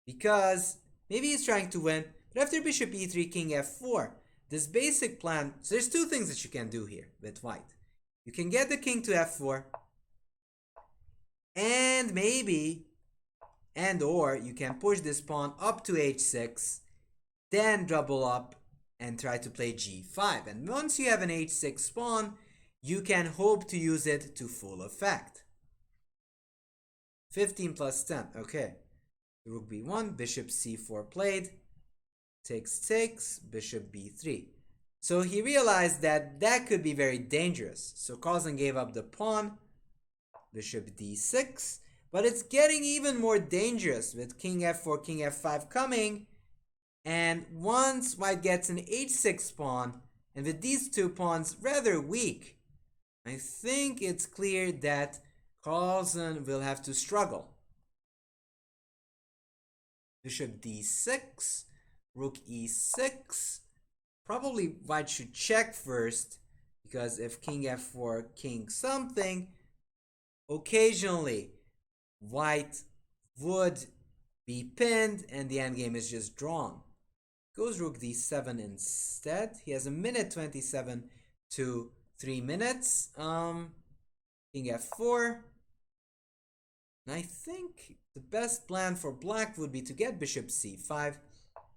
because maybe he's trying to win, but after bishop e3, king f4, this basic plan, so there's two things that you can do here with white. You can get the king to f4, and maybe or you can push this pawn up to h6, then double up and try to play g5. And once you have an h6 pawn, you can hope to use it to full effect. 15 plus 10, okay. Rook b1, bishop c4 played, takes, bishop b3. So he realized that that could be very dangerous. So Carlsen gave up the pawn, bishop d6, but it's getting even more dangerous with king f4, king f5 coming. And once white gets an h6 pawn, and with these two pawns rather weak, I think it's clear that Carlsen will have to struggle. Bishop d6, rook e6. Probably white should check first, because if king f4, king something, occasionally white would be pinned and the endgame is just drawn. Goes rook d7 instead. He has a minute 27 to 3 minutes. King f4. And I think the best plan for black would be to get bishop c5.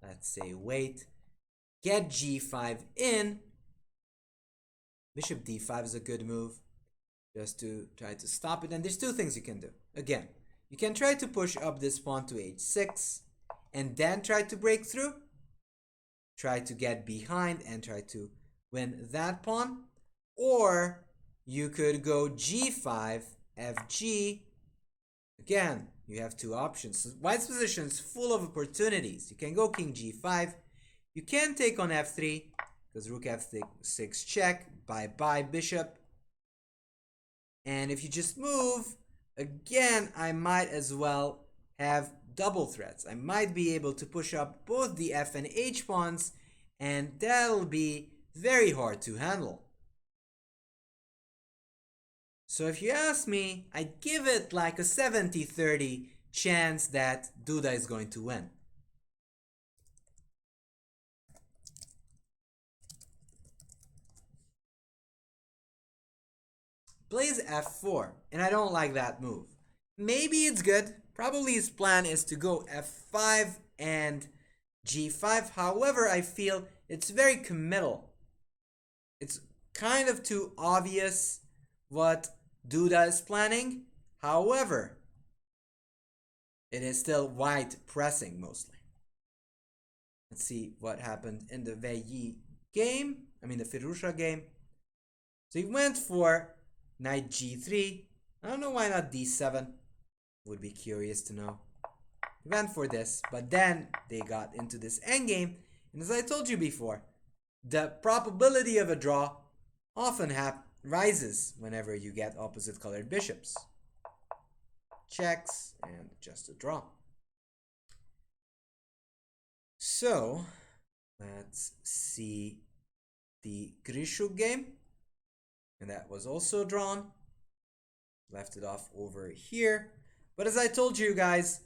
Let's say wait. Get g5 in. Bishop d5 is a good move, just to try to stop it. And there's two things you can do. Again, you can try to push up this pawn to h6 and then try to break through. Try to get behind and try to win that pawn. Or you could go g5, fg. Again, you have two options. So white's position is full of opportunities. You can go king g5. You can take on f3, because rook f6 check. Bye-bye, bishop. And if you just move, again, I might as well have double threats. I might be able to push up both the f and h pawns, and that'll be very hard to handle. So if you ask me, I'd give it like a 70-30 chance that Duda is going to win. Plays f4, and I don't like that move. Maybe it's good. Probably his plan is to go f5 and g5. However, I feel it's very committal. It's kind of too obvious what Duda is planning. However, it is still white pressing mostly. Let's see what happened in the the Firusha game. So he went for knight g3. I don't know why not d7. Would be curious to know. He went for this, but then they got into this endgame, and as I told you before, the probability of a draw often rises whenever you get opposite colored bishops. Checks, and just a draw. So, let's see the Grishuk game, and that was also drawn. Left it off over here. But as I told you guys,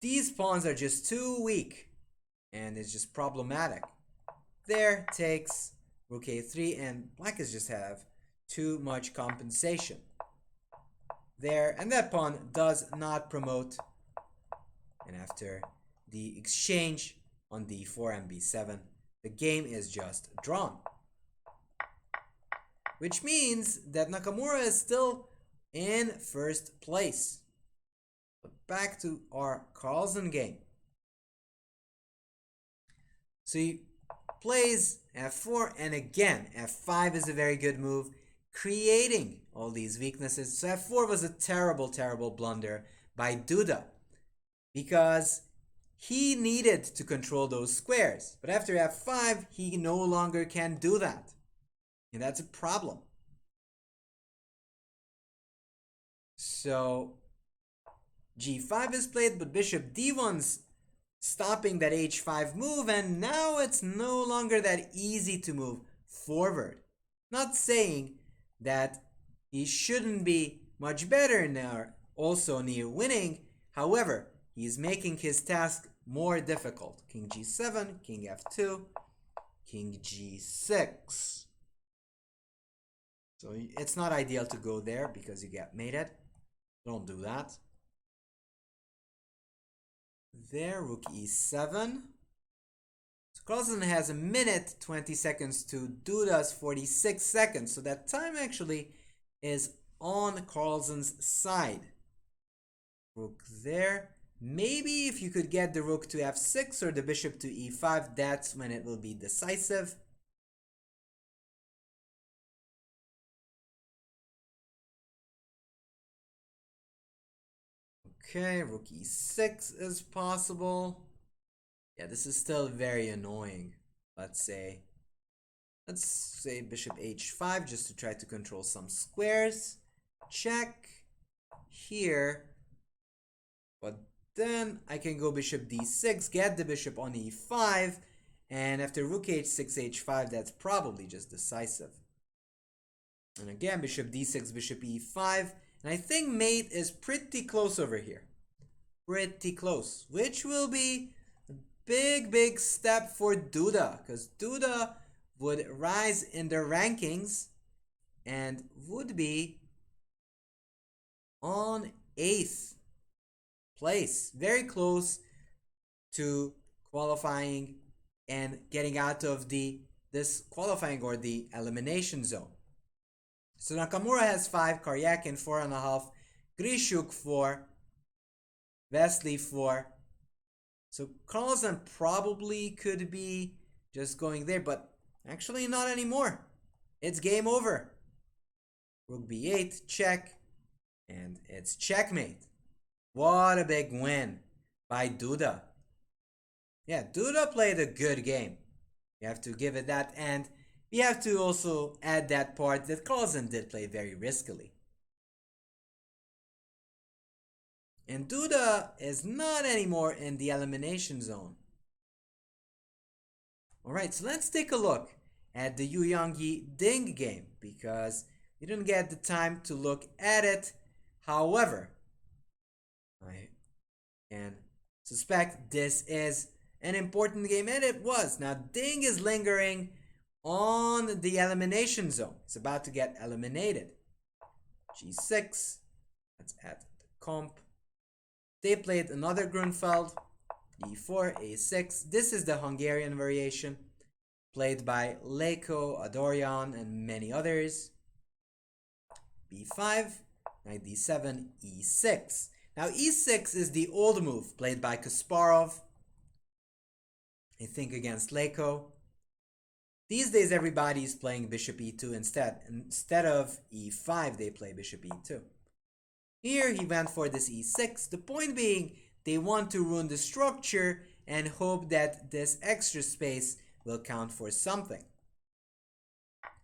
these pawns are just too weak, and it's just problematic. There takes rook a3, and black is just have too much compensation. There, and that pawn does not promote. And after the exchange on d4 and b7, the game is just drawn. Which means that Nakamura is still in first place. But back to our Carlsen game. So he plays f4, and again f5 is a very good move, creating all these weaknesses. So f4 was a terrible blunder by Duda, because he needed to control those squares, but after f5 he no longer can do that, and that's a problem. So g5 is played, but bishop d1's stopping that h5 move, and now it's no longer that easy to move forward. Not saying that he shouldn't be much better now, also near winning. However, he's making his task more difficult. King g7, king f2, king g6. So it's not ideal to go there because you get mated. Don't do that. There, rook e7. So Carlsen has a minute 20 seconds to Duda's 46 seconds. So that time actually is on Carlsen's side. Rook there. Maybe if you could get the rook to f6 or the bishop to e5, that's when it will be decisive. Okay, rook e6 is possible. Yeah, this is still very annoying. Let's say bishop h5 just to try to control some squares. Check here. But then I can go bishop d6, get the bishop on e5, and after rook h6, h5, that's probably just decisive. And again, bishop d6, bishop e5, and I think mate is pretty close over here. Pretty close, which will be a big step for Duda, because Duda would rise in the rankings and would be on 8th place, very close to qualifying and getting out of this qualifying or the elimination zone. So Nakamura has 5, Karyakin 4.5, Grishuk 4, Vesely 4. So Carlsen probably could be just going there, but actually not anymore. It's game over. Rook b8, check, and it's checkmate. What a big win by Duda. Yeah, Duda played a good game. You have to give it that, and we have to also add that part that Carlsen did play very riskily. And Duda is not anymore in the elimination zone. Alright, so let's take a look at the Yu Yangyi Ding game because you didn't get the time to look at it. However, I can suspect this is an important game, and it was. Now, Ding is lingering on the elimination zone. It's about to get eliminated. G6. Let's add the comp. They played another Grunfeld. E4, A6. This is the Hungarian variation, played by Leko, Adorian, and many others. B5, knight D7, E6. Now E6 is the old move, played by Kasparov, I think against Leko. These days everybody is playing bishop E2 instead. Instead of E5, they play bishop E2. Here he went for this E6. The point being, they want to ruin the structure and hope that this extra space will count for something.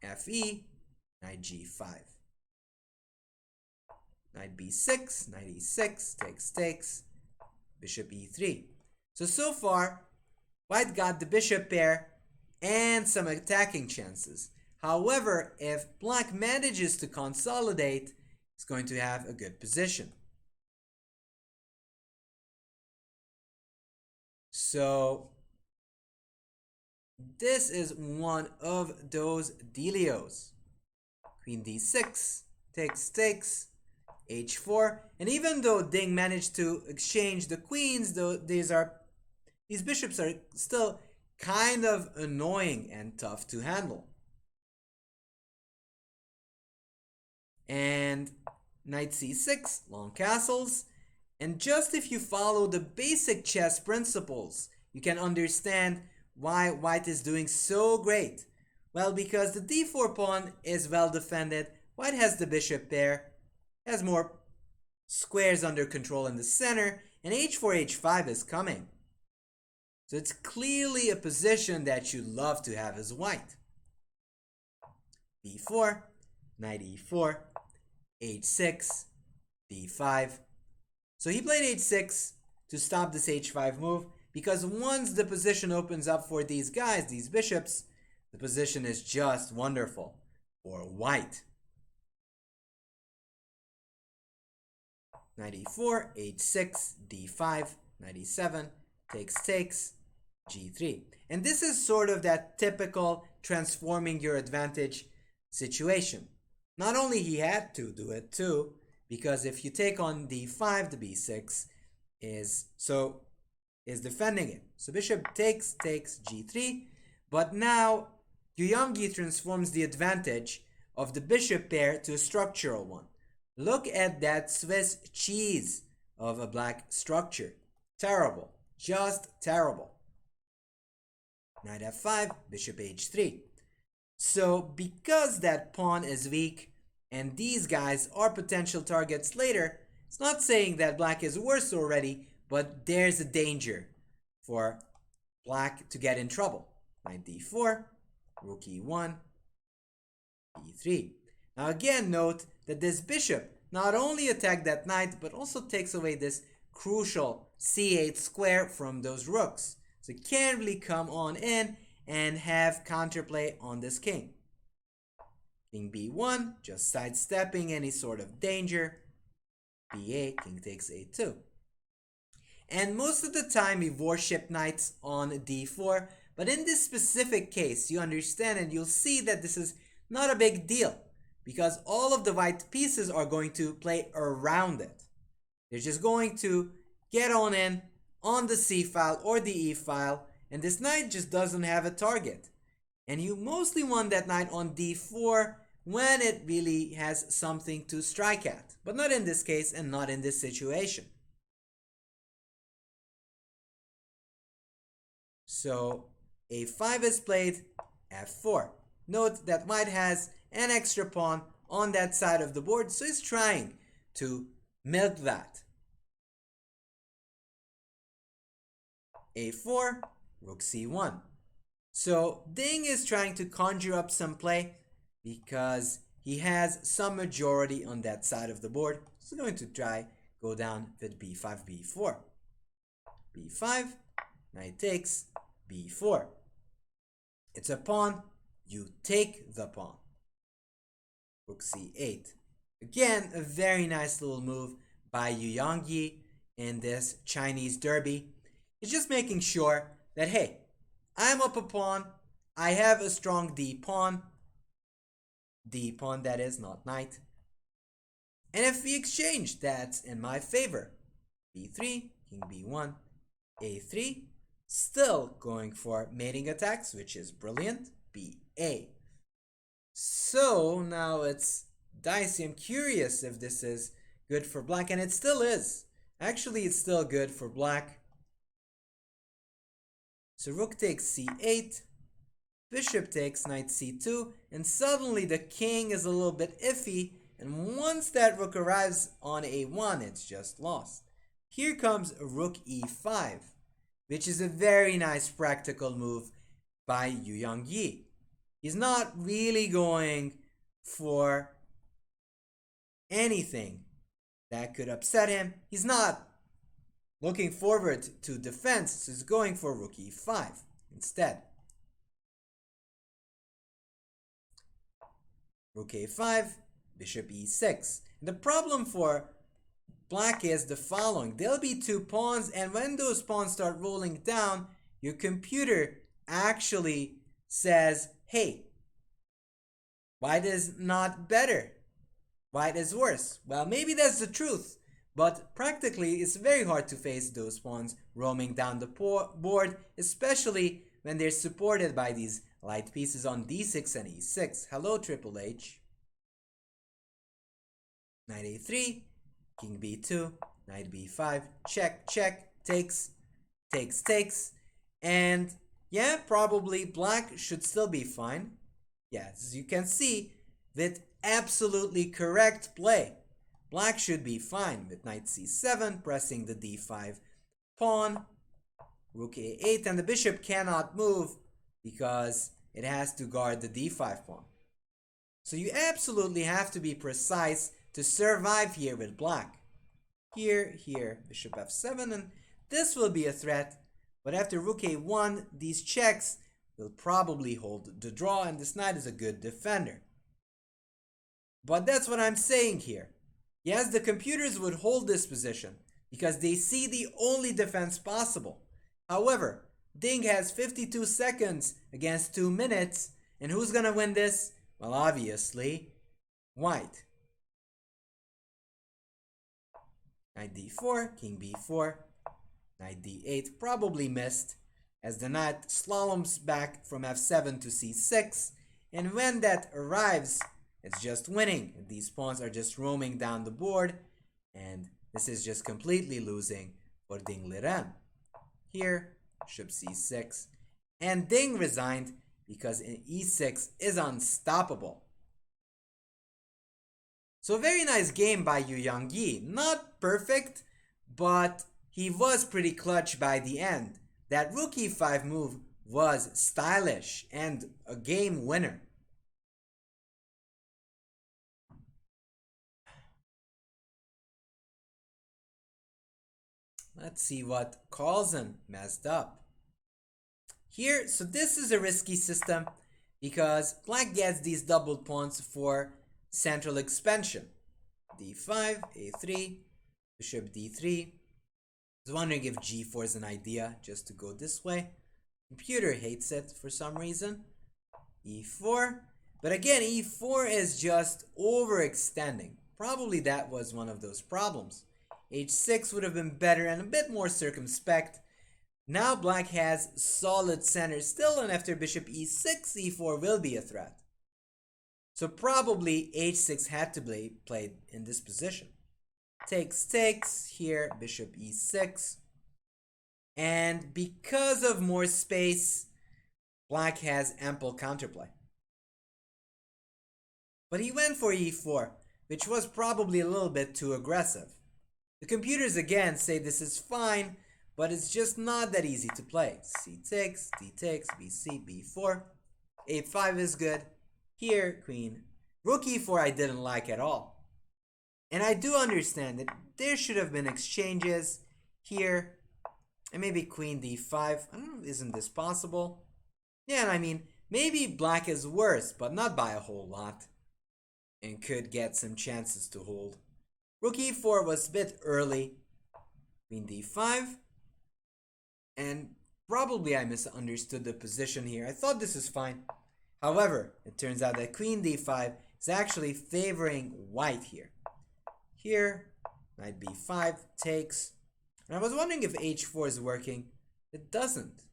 Fe, knight G5. Knight B6, knight E6, takes, bishop E3. So far, white got the bishop pair and some attacking chances. However, if black manages to consolidate, it's going to have a good position. So this is one of those dealios. Queen D6, takes, H4, and even though Ding managed to exchange the queens, though these bishops are still kind of annoying and tough to handle. And knight C6, long castles. And just if you follow the basic chess principles, you can understand why white is doing so great. Well, because the d4 pawn is well defended, white has the bishop pair, has more squares under control in the center, and h4, h5 is coming. So it's clearly a position that you'd love to have as white. b4, knight e4, h6, d5. So he played h6 to stop this h5 move, because once the position opens up for these guys, these bishops, the position is just wonderful for white. Knight e4, h6, d5, knight e7, takes, g3. And this is sort of that typical transforming your advantage situation. Not only he had to do it too, because if you take on d5, the b6 is defending it. So bishop takes, g3, but now Yu Yangyi transforms the advantage of the bishop pair to a structural one. Look at that Swiss cheese of a black structure. Terrible. Just terrible. Knight f5, bishop h3. So because that pawn is weak and these guys are potential targets later, it's not saying that black is worse already, but there's a danger for black to get in trouble. Knight d4, rook e1, e3. Now again, note that this bishop not only attacked that knight, but also takes away this crucial c8 square from those rooks. So it can't really come on in and have counterplay on this king. King b1, just sidestepping any sort of danger. b8, king takes a2. And most of the time we worship knights on d4, but in this specific case, you understand and you'll see that this is not a big deal, because all of the white pieces are going to play around it. They're just going to get on in on the c file or the e file, and this knight just doesn't have a target. And you mostly want that knight on d4 when it really has something to strike at, but not in this case and not in this situation. So a5 is played, f4. Note that white has an extra pawn on that side of the board, so he's trying to milk that. a4, rook c1. So Ding is trying to conjure up some play because he has some majority on that side of the board. So he's going to try go down with b5, b4. b5, knight takes, b4. It's a pawn you take the pawn. Rook c8. Again, a very nice little move by Yu Yangyi in this Chinese derby. It's just making sure that, hey, I'm up a pawn, I have a strong D pawn that is, not knight. And if we exchange, that's in my favor. b3, king b1, a3, still going for mating attacks, which is brilliant, ba. So now it's dicey. I'm curious if this is good for black, and it still is. Actually, it's still good for black. So rook takes c8, bishop takes knight c2, and suddenly the king is a little bit iffy, and once that rook arrives on a1, it's just lost. Here comes rook e5, which is a very nice practical move by Yu Yangyi. He's not really going for anything that could upset him. He's not looking forward to defense, so he's going for rook e5 instead. Rook a5, bishop e6. The problem for black is the following. There'll be two pawns, and when those pawns start rolling down, your computer actually says, hey, white is not better. White is worse. Well, maybe that's the truth, but practically it's very hard to face those pawns roaming down the board, especially when they're supported by these light pieces on d6 and e6. Hello, Triple H. Knight a3, king b2, knight b5, check, check, takes, and yeah, probably black should still be fine. Yeah, as you can see, with absolutely correct play, black should be fine with knight c7, pressing the d5 pawn, rook a8, and the bishop cannot move because it has to guard the d5 pawn. So you absolutely have to be precise to survive here with black. Here, bishop f7, and this will be a threat, but after rook a1, these checks will probably hold the draw, and this knight is a good defender. But that's what I'm saying here. Yes, the computers would hold this position because they see the only defense possible. However, Ding has 52 seconds against 2 minutes, and who's gonna win this? Well, obviously, white. Knight d4, king b4, knight d8, probably missed, as the knight slaloms back from f7 to c6, and when that arrives, it's just winning. These pawns are just roaming down the board, and this is just completely losing for Ding Liren. Here, bishop c6, and Ding resigned because e6 is unstoppable. So a very nice game by Yu Yangyi. Not perfect, but he was pretty clutch by the end. That rook e5 move was stylish and a game winner. Let's see what Carlsen messed up. Here, so this is a risky system because black gets these doubled pawns for central expansion. d5, a3, bishop d3. I was wondering if g4 is an idea just to go this way. Computer hates it for some reason. e4. But again, e4 is just overextending. Probably that was one of those problems. h6 would have been better and a bit more circumspect. Now black has solid center still, and after bishop e6, e4 will be a threat. So probably h6 had to be played in this position. Takes, here bishop e6. And because of more space, black has ample counterplay. But he went for e4, which was probably a little bit too aggressive. The computers again say this is fine, but it's just not that easy to play. C takes, D takes, BC, B4. A5 is good. Here, queen. Rook e4 I didn't like at all. And I do understand that there should have been exchanges here. And maybe queen d5. I don't know, isn't this possible? Yeah, I mean, Maybe black is worse, but not by a whole lot, and could get some chances to hold. Rook e4 was a bit early. Queen d5. And probably I misunderstood the position here. I thought this is fine. However, it turns out that queen d5 is actually favoring white here. Here, knight b5 takes. And I was wondering if h4 is working. It doesn't.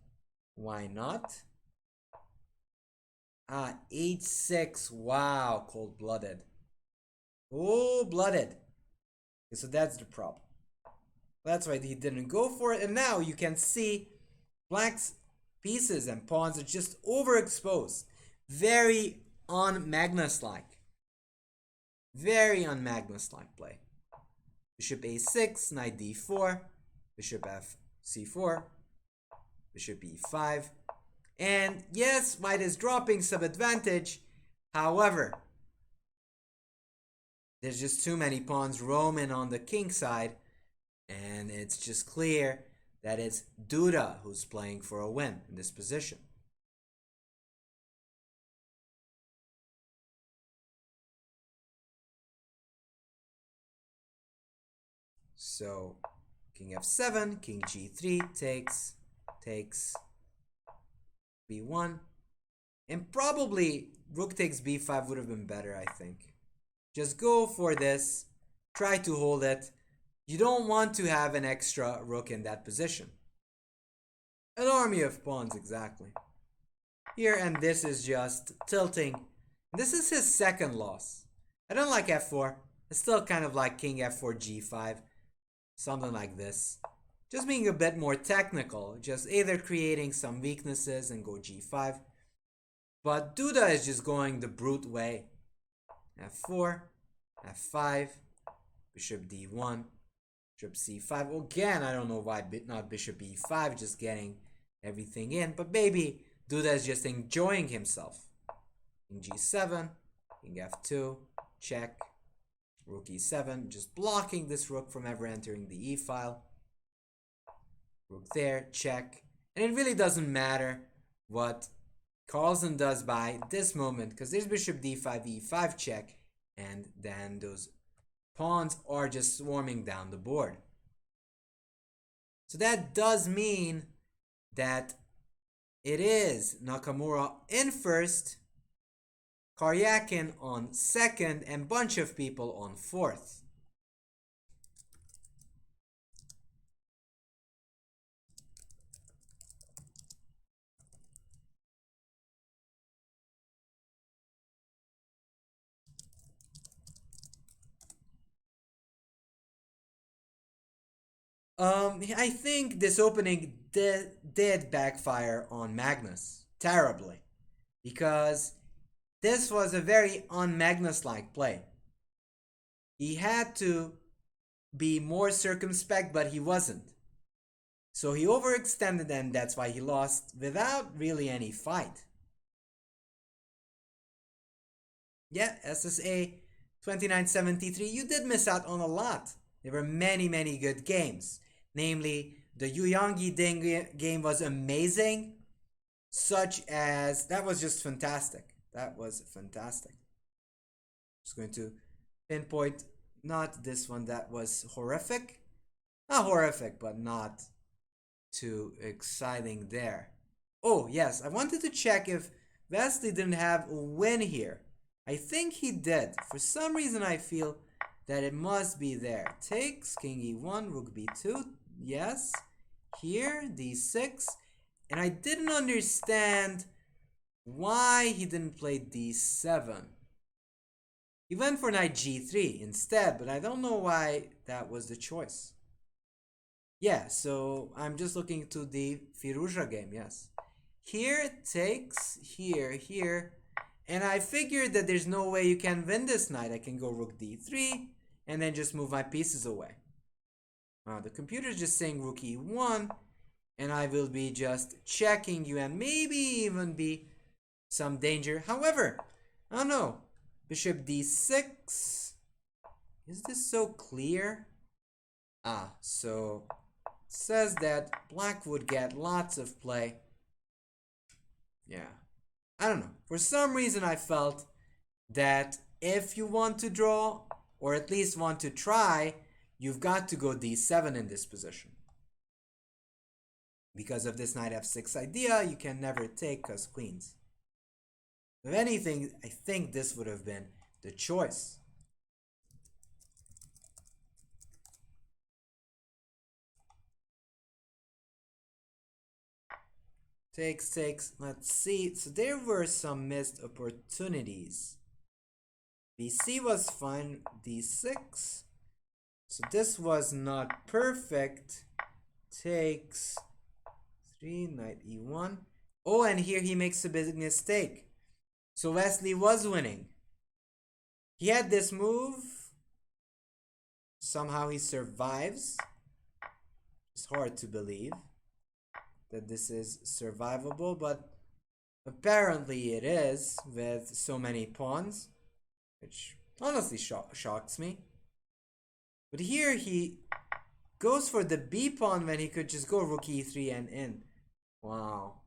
Why not? Ah, h6. Wow, cold-blooded. Cold-blooded. Okay, so that's the problem. That's why he didn't go for it. And now you can see black's pieces and pawns are just overexposed. Very un-Magnus-like. Very un-Magnus-like play. Bishop a6, knight d4, bishop f c4, bishop e5. And yes, white is dropping some advantage. However, there's just too many pawns roaming on the king side. And it's just clear that it's Duda who's playing for a win in this position. So, king f7, king g3 takes, b1. And probably rook takes b5 would have been better, I think. Just go for this, try to hold it. You don't want to have an extra rook in that position. An army of pawns, exactly. Here, and this is just tilting. This is his second loss. I don't like f4. I still kind of like king f4, g5. Something like this. Just being a bit more technical. Just either creating some weaknesses and go g5. But Duda is just going the brute way. f4, f5, bishop d1. Bishop c5. Again, I don't know why not bishop e5, just getting everything in. But maybe Duda is just enjoying himself. King g7, king f2, check. Rook e7, just blocking this rook from ever entering the e-file. Rook there, check. And it really doesn't matter what Carlsen does by this moment, because there's bishop d5, e5 check, and then those pawns are just swarming down the board. So that does mean that it is Nakamura in first, Karyakin on second, and bunch of people on fourth. I think this opening did backfire on Magnus terribly, because this was a very un-Magnus-like play. He had to be more circumspect, but he wasn't. So he overextended, and that's why he lost without really any fight. Yeah, SSA 2973, you did miss out on a lot. There were many, many good games. Namely, the Yuyangi game was amazing. Such as, that was just fantastic. That was fantastic. Just going to pinpoint, not this one, that was horrific. Not horrific, but not too exciting there. Oh, yes, I wanted to check if Vasily didn't have a win here. I think he did. For some reason, I feel that it must be there. Takes, king e1, rook b2, yes. Here, d6. And I didn't understand why he didn't play d7. He went for knight g3 instead, but I don't know why that was the choice. Yeah, so I'm just looking to the Firouzja game, yes. Here, takes, here. And I figured that there's no way you can win this knight. I can go rook d3 and then just move my pieces away. The computer's just saying rook e1, and I will be just checking you and maybe even be some danger. However, I don't know. Bishop d6. Is this so clear? So it says that black would get lots of play. Yeah. I don't know. For some reason, I felt that if you want to draw, or at least want to try, you've got to go d7 in this position. Because of this knight f6 idea, you can never take because queens. If anything, I think this would have been the choice. Takes. Let's see. So there were some missed opportunities. bc was fine. d6. So this was not perfect. Takes 3, knight e1. Oh, and here he makes a big mistake. So Wesley was winning. He had this move. Somehow he survives. It's hard to believe that this is survivable, but apparently it is with so many pawns, which honestly shocks me. But here he goes for the b pawn when he could just go rook e3 and in. Wow.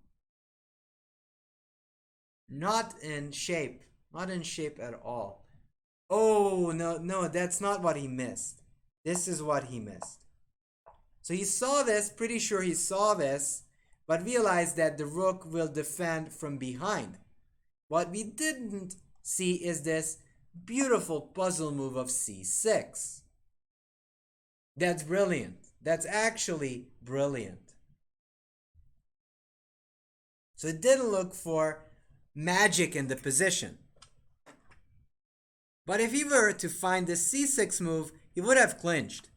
Not in shape. Not in shape at all. Oh, no, that's not what he missed. This is what he missed. So he saw this, pretty sure he saw this, but realized that the rook will defend from behind. What we didn't see is this beautiful puzzle move of c6. That's brilliant. That's actually brilliant. So it didn't look for magic in the position. But if he were to find the c6 move, he would have clinched.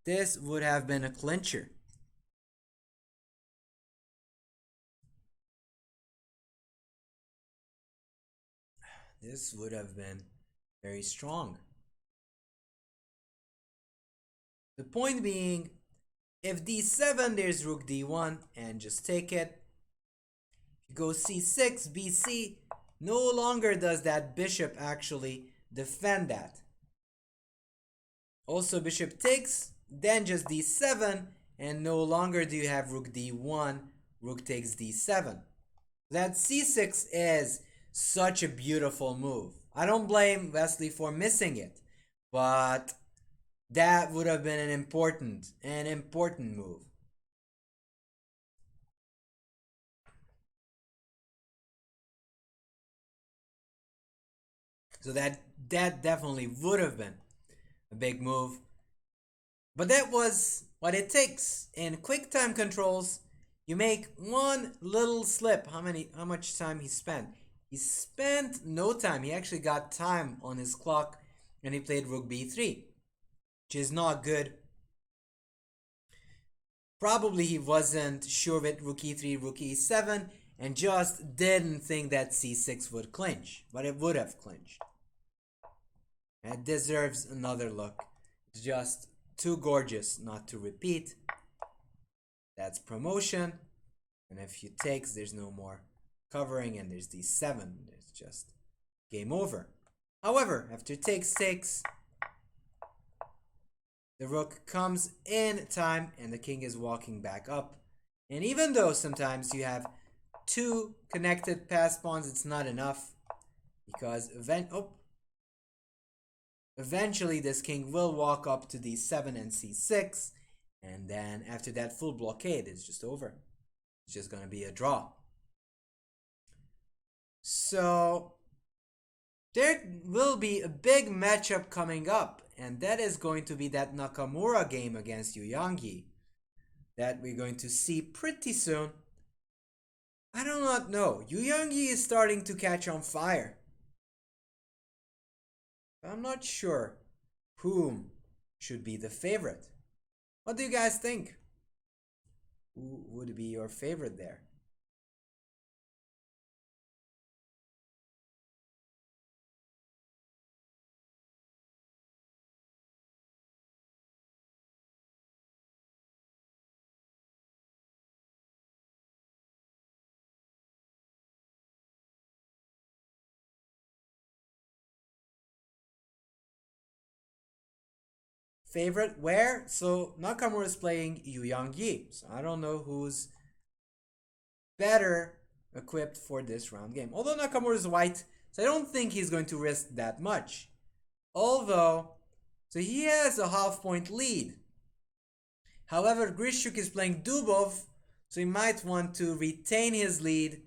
This would have been a clincher. This would have been very strong. The point being, if d7, there's rook d1, and just take it. If you go c6, bc, no longer does that bishop actually defend that. Also, bishop takes, then just d7, and no longer do you have rook d1, rook takes d7. That c6 is such a beautiful move. I don't blame Wesley for missing it, but that would have been an important move. So that definitely would have been a big move. But that was what it takes. In quick time controls, you make one little slip. How much time he spent? He spent no time. He actually got time on his clock and he played rook b3, which is not good. Probably he wasn't sure with rook e3, rook e7, and just didn't think that c6 would clinch, but it would have clinched. It deserves another look. It's just too gorgeous not to repeat. That's promotion. And if he takes, there's no more covering, and there's d7. It's just game over. However, after takes, the rook comes in time, and the king is walking back up. And even though sometimes you have two connected pass pawns, it's not enough, because eventually this king will walk up to d7 and c6, and then after that full blockade, it's just over. It's just going to be a draw. So there will be a big matchup coming up, and that is going to be that Nakamura game against Yu Yangyi that we're going to see pretty soon. I do not know. Yu Yangyi is starting to catch on fire. I'm not sure whom should be the favorite. What do you guys think? Who would be your favorite there? Favorite where? So Nakamura is playing Yu Yangyi. So I don't know who's better equipped for this round game. Although Nakamura is white, so I don't think he's going to risk that much. Although, so he has a half-point lead. However, Grishuk is playing Dubov, so he might want to retain his lead.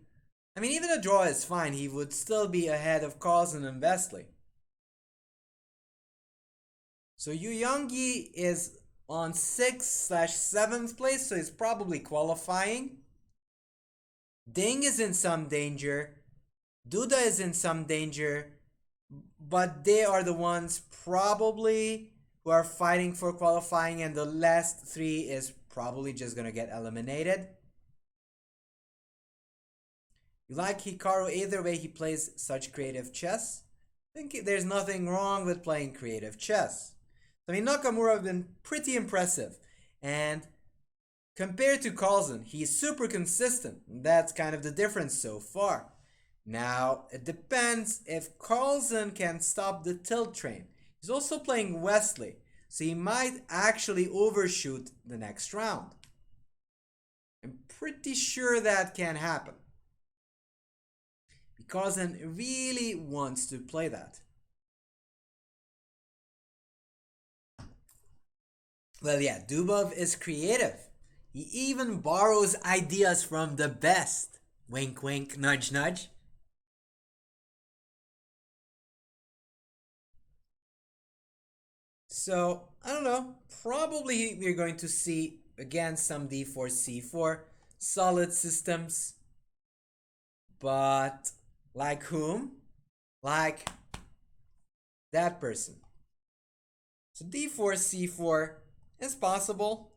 I mean, even a draw is fine. He would still be ahead of Carlsen and Vesely. So Yu Yangyi is on 6/7th place, so he's probably qualifying. Ding is in some danger. Duda is in some danger. But they are the ones probably who are fighting for qualifying, and the last three is probably just gonna get eliminated. You like Hikaru either way he plays such creative chess. I think there's nothing wrong with playing creative chess. I mean, Nakamura have been pretty impressive, and compared to Carlsen, he's super consistent. That's kind of the difference so far. Now, it depends if Carlsen can stop the tilt train. He's also playing Wesley, so he might actually overshoot the next round. I'm pretty sure that can happen. Carlsen really wants to play that. Well, yeah, Dubov is creative. He even borrows ideas from the best. Wink, wink, nudge, nudge. So, I don't know. Probably we're going to see, again, some d4, c4. Solid systems. But, like whom? Like that person. So d4, c4 is possible.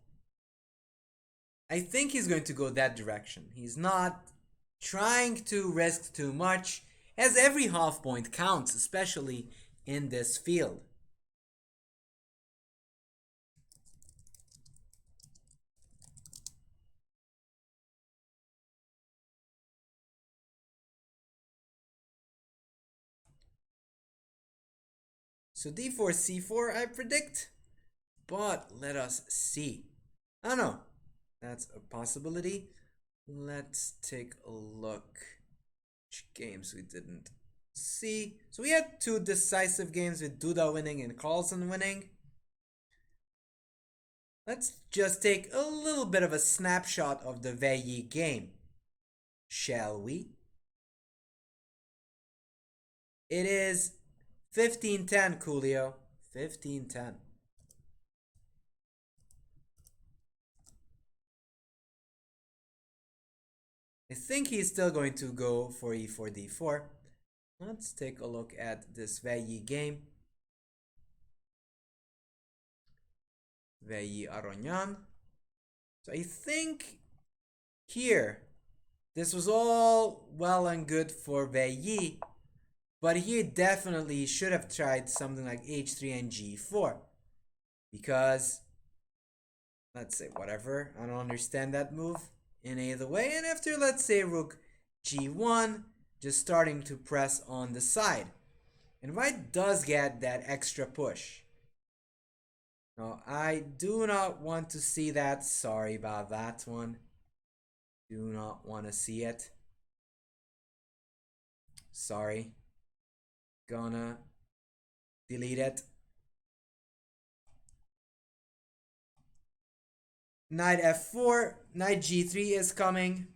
I think he's going to go that direction. He's not trying to risk too much, as every half point counts, especially in this field. So d4, c4 I predict, but let us see. I don't know. That's a possibility. Let's take a look. Which games we didn't see. So we had two decisive games with Duda winning and Carlsen winning. Let's just take a little bit of a snapshot of the Veyi game, shall we? It is 15-10, Coolio. 15-10. I think he's still going to go for e4, d4. Let's take a look at this Veyi game. Veyi Aronyan. So I think here, this was all well and good for Veyi, but he definitely should have tried something like h3 and g4. Because, let's say, whatever, I don't understand that move in either way. And after, let's say, rook g1, just starting to press on the side. And white does get that extra push. No, I do not want to see that. Sorry about that one. Do not want to see it. Sorry. Gonna delete it. Knight f4, knight g3 is coming.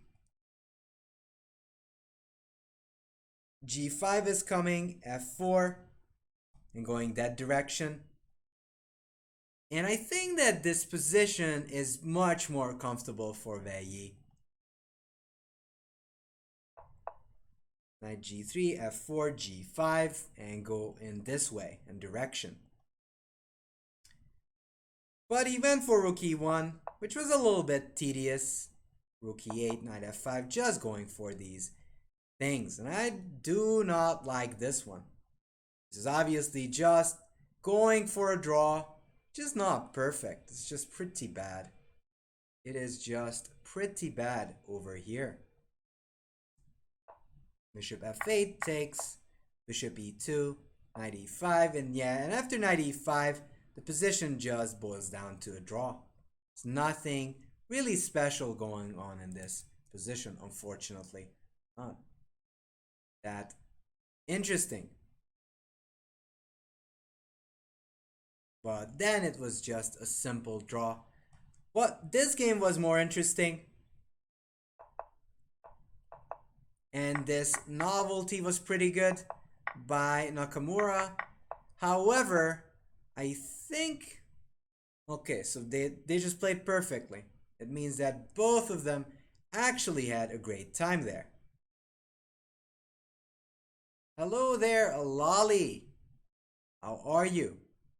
G5 is coming, f4, and going that direction. And I think that this position is much more comfortable for Veyi. Knight g3, f4, g5, and go in this way, in direction. But he went for rook e1, which was a little bit tedious. Rook e8, knight f5, just going for these things. And I do not like this one. This is obviously just going for a draw. Just not perfect. It's just pretty bad. It is just pretty bad over here. Bishop f8 takes, bishop e2, knight e5, and yeah, and after knight e5, the position just boils down to a draw. There's nothing really special going on in this position, unfortunately. Not that interesting. But then it was just a simple draw. But this game was more interesting. And this novelty was pretty good by Nakamura. However, I think... Okay, so they just played perfectly. It means that both of them actually had a great time there. Hello there, Lolly. How are you?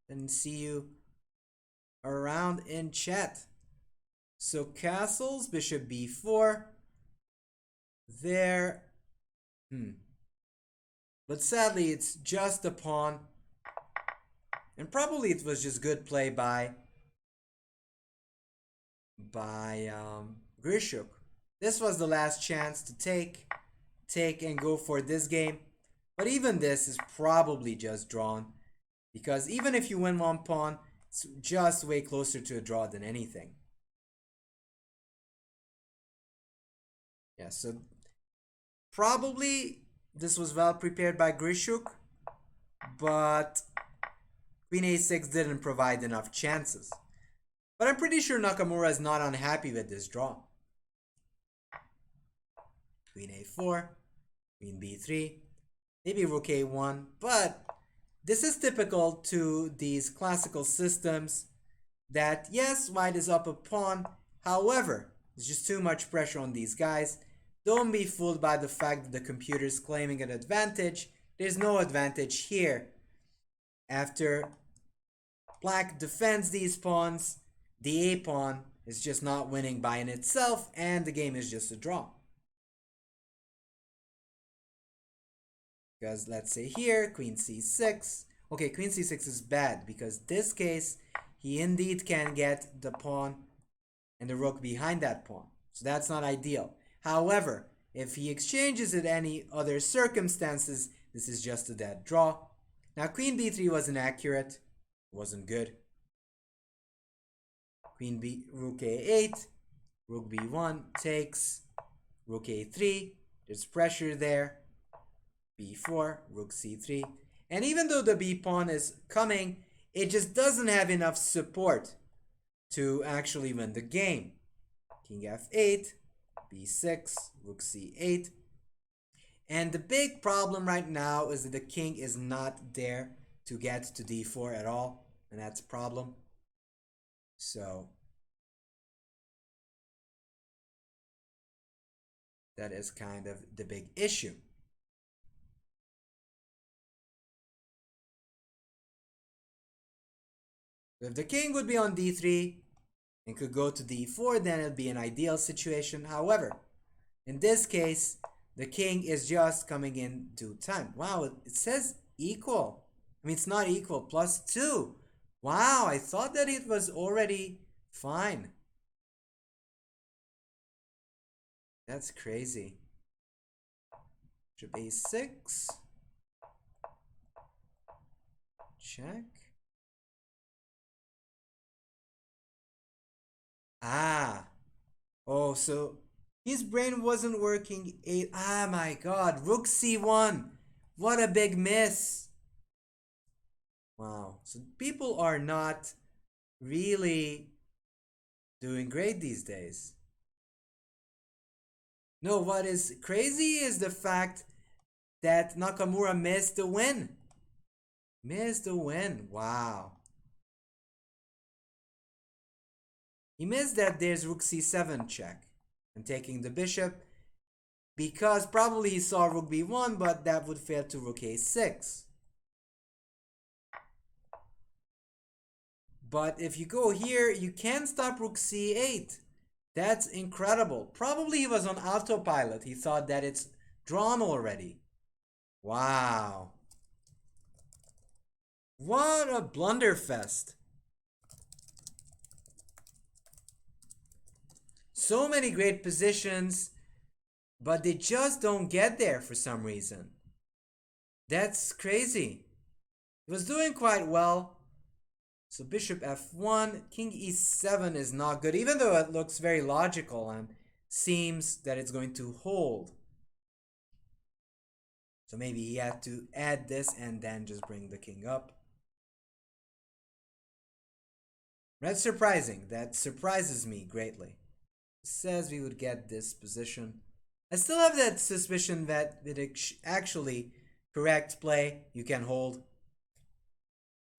Didn't see you around in chat. So castles, bishop b4. There. But sadly, it's just a pawn. And probably it was just good play by Grishuk. This was the last chance to take and go for this game. But even this is probably just drawn. Because even if you win one pawn, it's just way closer to a draw than anything. Yeah, so probably this was well prepared by Grishuk, but Queen a6 didn't provide enough chances. But I'm pretty sure Nakamura is not unhappy with this draw. Queen a4, Queen b3, maybe Rook a1, but this is typical to these classical systems that, yes, white is up a pawn, however, there's just too much pressure on these guys. Don't be fooled by the fact that the computer is claiming an advantage. There's no advantage here. After black defends these pawns, the a pawn is just not winning by in itself, and the game is just a draw. Because let's say here, Queen c6. Okay, Queen c6 is bad because this case, he indeed can get the pawn and the rook behind that pawn. So that's not ideal. However, if he exchanges it any other circumstances, this is just a dead draw. Now, Queen b3 was inaccurate. Wasn't good. Rook a8. Rook b1 takes. Rook a3. There's pressure there. b4, rook c3. And even though the b pawn is coming, it just doesn't have enough support to actually win the game. King f8, b6, rook c8. And the big problem right now is that the king is not there to get to d4 at all. And that's a problem. So that is kind of the big issue. If the king would be on d3 and could go to d4, then it would be an ideal situation. However, in this case, the king is just coming in due time. Wow, it says equal. I mean, it's not equal, +2. Wow, I thought that it was already fine. That's crazy. Bishop a6. Check. Ah. Oh, so his brain wasn't working. Ah, my God. Rook c1. What a big miss. Wow. So people are not really doing great these days. No, what is crazy is the fact that Nakamura missed the win. Missed the win. Wow. He missed that there's rook c7 check and taking the bishop because probably he saw rook b1, but that would fail to rook a6. But if you go here, you can stop rook c8. That's incredible. Probably he was on autopilot. He thought that it's drawn already. Wow. What a blunderfest. So many great positions, but they just don't get there for some reason. That's crazy. He was doing quite well. So bishop f1, king e7 is not good, even though it looks very logical and seems that it's going to hold. So maybe he had to add this and then just bring the king up. That's surprising. That surprises me greatly. It says we would get this position. I still have that suspicion that with actually correct play, you can hold.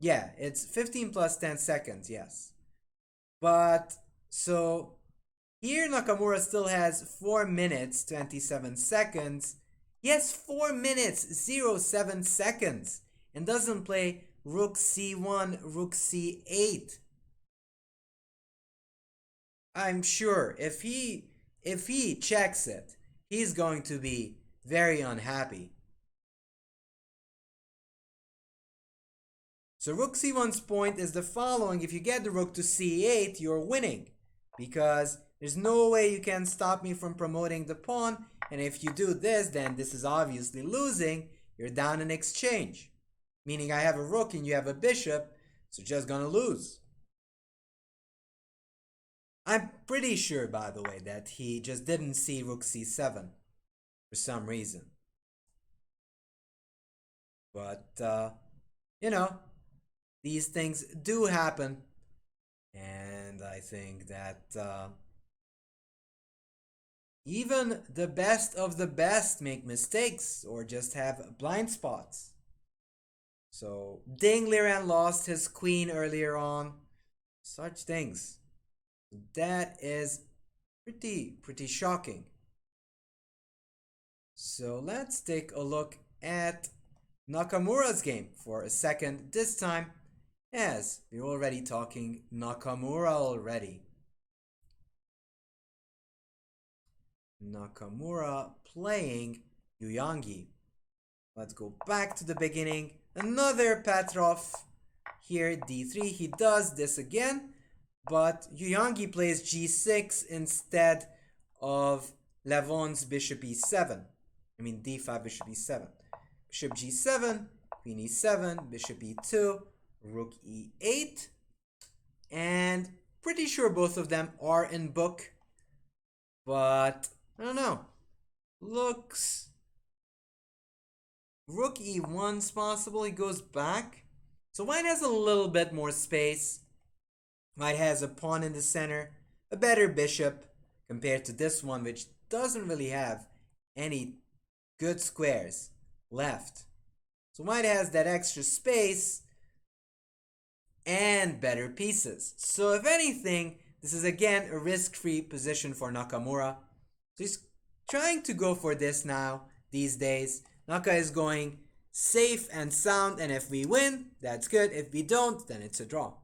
Yeah, it's 15 plus 10 seconds, yes. But, so, here Nakamura still has 4 minutes, 27 seconds. He has 4 minutes, 07 seconds. And doesn't play Rook C1, Rook C8. I'm sure if he checks it, he's going to be very unhappy. So Rook C1's point is the following: if you get the Rook to C8, you're winning, because there's no way you can stop me from promoting the pawn, and if you do this, then this is obviously losing. You're down in exchange, meaning I have a rook and you have a bishop, so just gonna lose. I'm pretty sure, by the way, that he just didn't see Rook C7 for some reason. But, you know, these things do happen. And I think that even the best of the best make mistakes or just have blind spots. So, Ding Liran lost his queen earlier on. Such things. That is pretty shocking. So let's take a look at Nakamura's game for a second this time, as we're already talking Nakamura already. Nakamura playing Yuyangi. Let's go back to the beginning. Another Petrov here, d3. He does this again. But Yuyangi plays g6 instead of Levon's bishop e7. I mean d5, bishop e7. Bishop g7, queen e7, bishop e2, rook e8. And pretty sure both of them are in book. But, I don't know. Looks... Rook e1's possible, he goes back. So white has a little bit more space. White has a pawn in the center, a better bishop compared to this one, which doesn't really have any good squares left. So white has that extra space and better pieces. So if anything, this is again a risk-free position for Nakamura. So he's trying to go for this now, these days. Naka is going safe and sound, and if we win, that's good. If we don't, then it's a draw.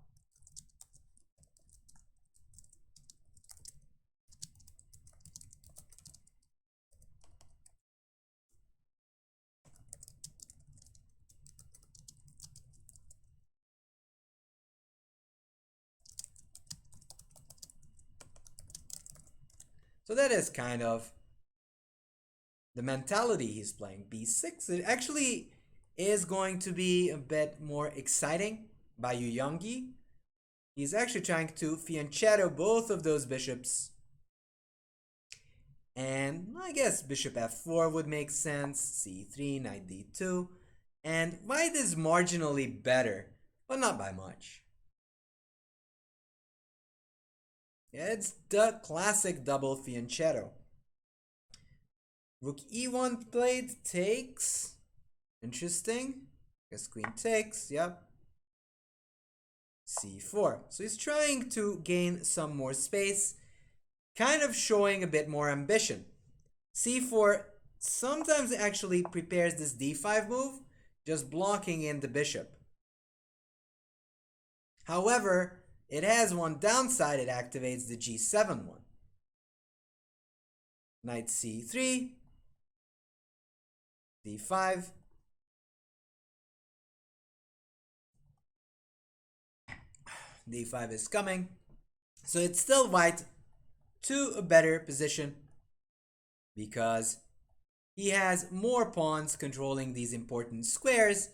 So that is kind of the mentality he's playing. b6, it actually is going to be a bit more exciting by Yuyangi. He's actually trying to fianchetto both of those bishops. And I guess bishop f4 would make sense, c3, knight d2. And white is marginally better, but not by much. It's the classic double fianchetto. Rook e1 played, takes. Interesting. Guess queen takes, yep. c4. So he's trying to gain some more space, kind of showing a bit more ambition. c4 sometimes actually prepares this d5 move, just blocking in the bishop. However, it has one downside: it activates the g7 one. Knight c3, d5, d5 is coming. So it's still white to a better position because he has more pawns controlling these important squares,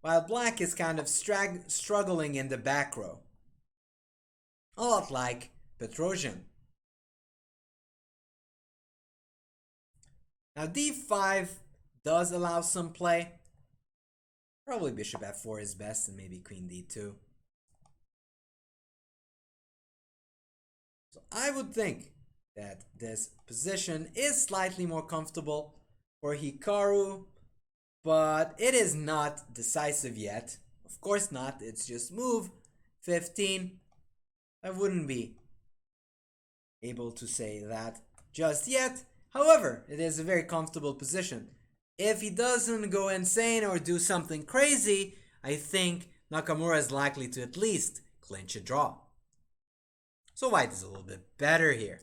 while black is kind of struggling in the back row. A lot like Petrosian. Now d5 does allow some play. Probably bishop f4 is best, and maybe queen d2. So I would think that this position is slightly more comfortable for Hikaru, but it is not decisive yet. Of course not, it's just move 15. I wouldn't be able to say that just yet. However, it is a very comfortable position. If he doesn't go insane or do something crazy, I think Nakamura is likely to at least clinch a draw. So white is a little bit better here.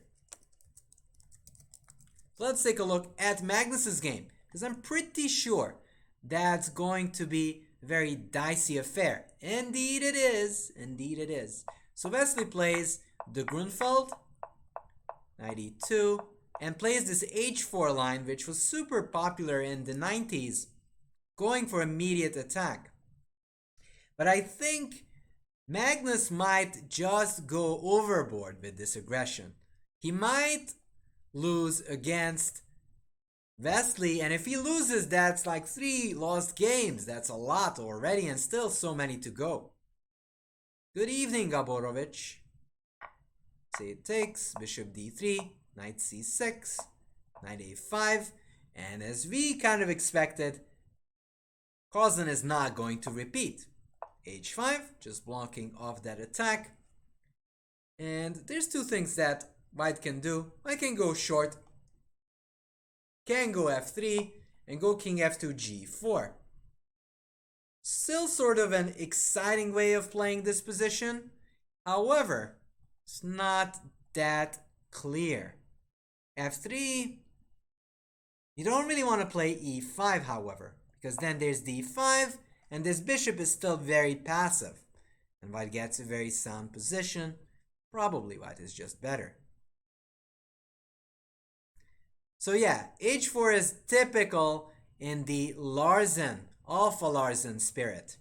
Let's take a look at Magnus's game, because I'm pretty sure that's going to be a very dicey affair. Indeed it is. Indeed it is. So Wesley plays the Grunfeld, knight e2, and plays this h4 line, which was super popular in the 90s, going for immediate attack. But I think Magnus might just go overboard with this aggression. He might lose against Wesley, and if he loses, that's like 3 lost games. That's a lot already, and still so many to go. Good evening, Gaborovich. Say it takes, bishop d3, knight c6, knight a5, and as we kind of expected, Carlsen is not going to repeat. h5, just blocking off that attack. And there's 2 things that white can do. White can go short, can go f3, and go king f2 g4. Still sort of an exciting way of playing this position. However, it's not that clear. f3, you don't really want to play e5, however, because then there's d5, and this bishop is still very passive. And white gets a very sound position. Probably white is just better. So yeah, h4 is typical in the Larsen, Alpha Larsen spirit.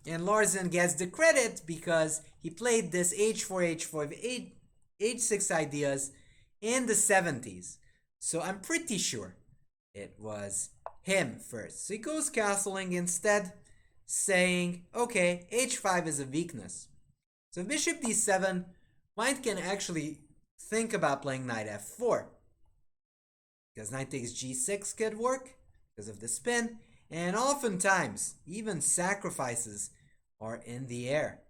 And Larsen gets the credit because he played this h4, h4, h6 ideas in the 70s. So I'm pretty sure it was him first. So he goes castling instead, saying, okay, h5 is a weakness. So bishop d7, white can actually think about playing knight f4. Because knight takes g6 could work because of the spin. And oftentimes, even sacrifices are in the air.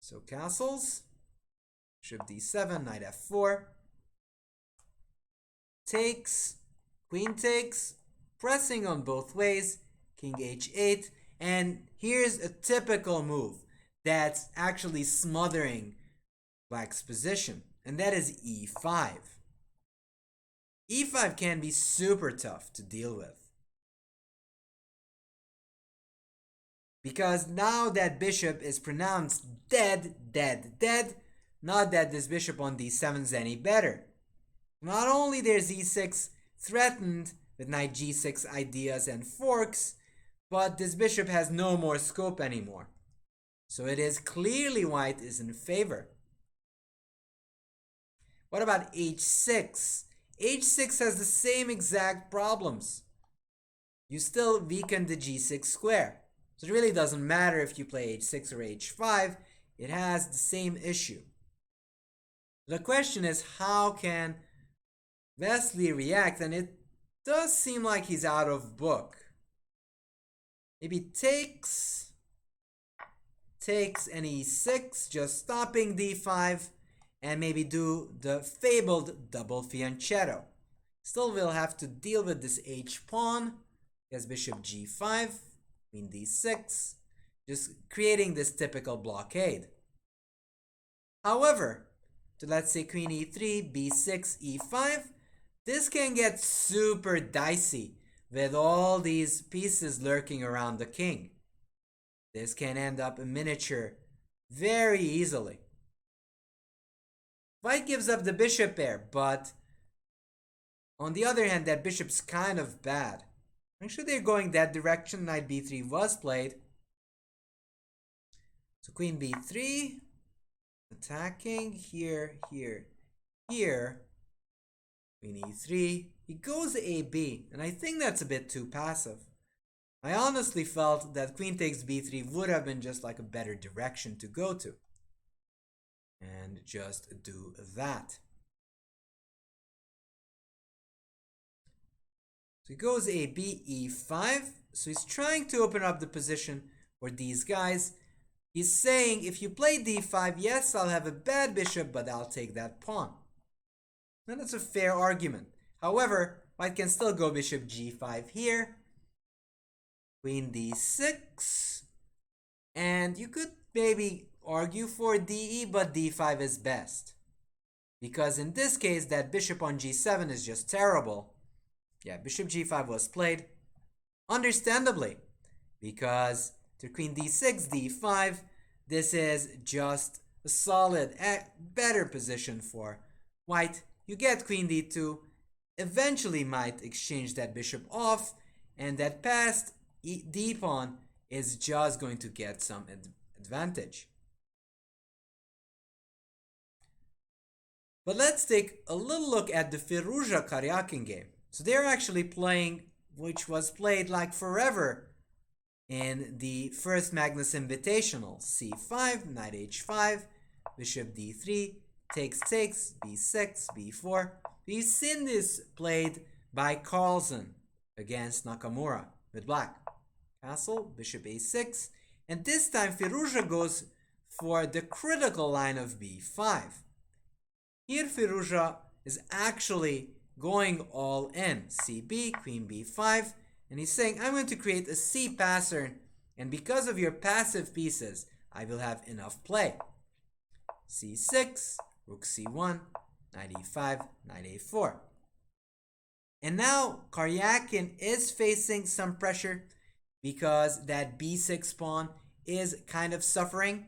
So castles, bishop d7, knight f4, takes, queen takes, pressing on both ways, king h8, and here's a typical move that's actually smothering black's position, and that is e5. e5 can be super tough to deal with, because now that bishop is pronounced dead, dead, dead. Not that this bishop on d7 is any better. Not only there's e6 threatened with knight g6 ideas and forks, but this bishop has no more scope anymore. So it is clearly white is in favor. What about h6? h6 has the same exact problems. You still weaken the g6 square. So it really doesn't matter if you play h6 or h5. It has the same issue. The question is, how can Wesley react? And it does seem like he's out of book. Maybe takes and e6, just stopping d5, and maybe do the fabled double fianchetto. Still will have to deal with this h-pawn. He has bishop g5, queen d6, just creating this typical blockade. However, to let's say queen e3, b6, e5, this can get super dicey with all these pieces lurking around the king. This can end up a miniature very easily. White gives up the bishop pair, but on the other hand, that bishop's kind of bad. Actually, they're going that direction. Knight b3 was played. So queen b3, attacking here, here, here. Queen e3. He goes AB, and I think that's a bit too passive. I honestly felt that queen takes b3 would have been just like a better direction to go to. And just do that. So he goes AB e5. So he's trying to open up the position for these guys. He's saying, if you play d5, yes, I'll have a bad bishop, but I'll take that pawn. And that's a fair argument. However, white can still go bishop g5 here. Queen d6. And you could maybe argue for de, but d5 is best. Because in this case, that bishop on g7 is just terrible. Yeah, bishop g5 was played. Understandably. Because to queen d6, d5, this is just a solid, better position for white. You get queen d2, eventually might exchange that bishop off, and that passed d pawn is just going to get some advantage. But let's take a little look at the Firouzja Karyakin game. So they're actually playing, which was played like forever in the first Magnus Invitational. c5, knight h5, bishop d3, takes, b6, b4. We've seen this played by Carlsen against Nakamura with black. Castle, bishop a6, and this time Firouzja goes for the critical line of b5. Here Firouzja is actually going all in. cb, queen b5, and he's saying, I'm going to create a c pattern, and because of your passive pieces, I will have enough play. c6, rook c1, knight e5, knight a4. And now Karyakin is facing some pressure because that b6 pawn is kind of suffering.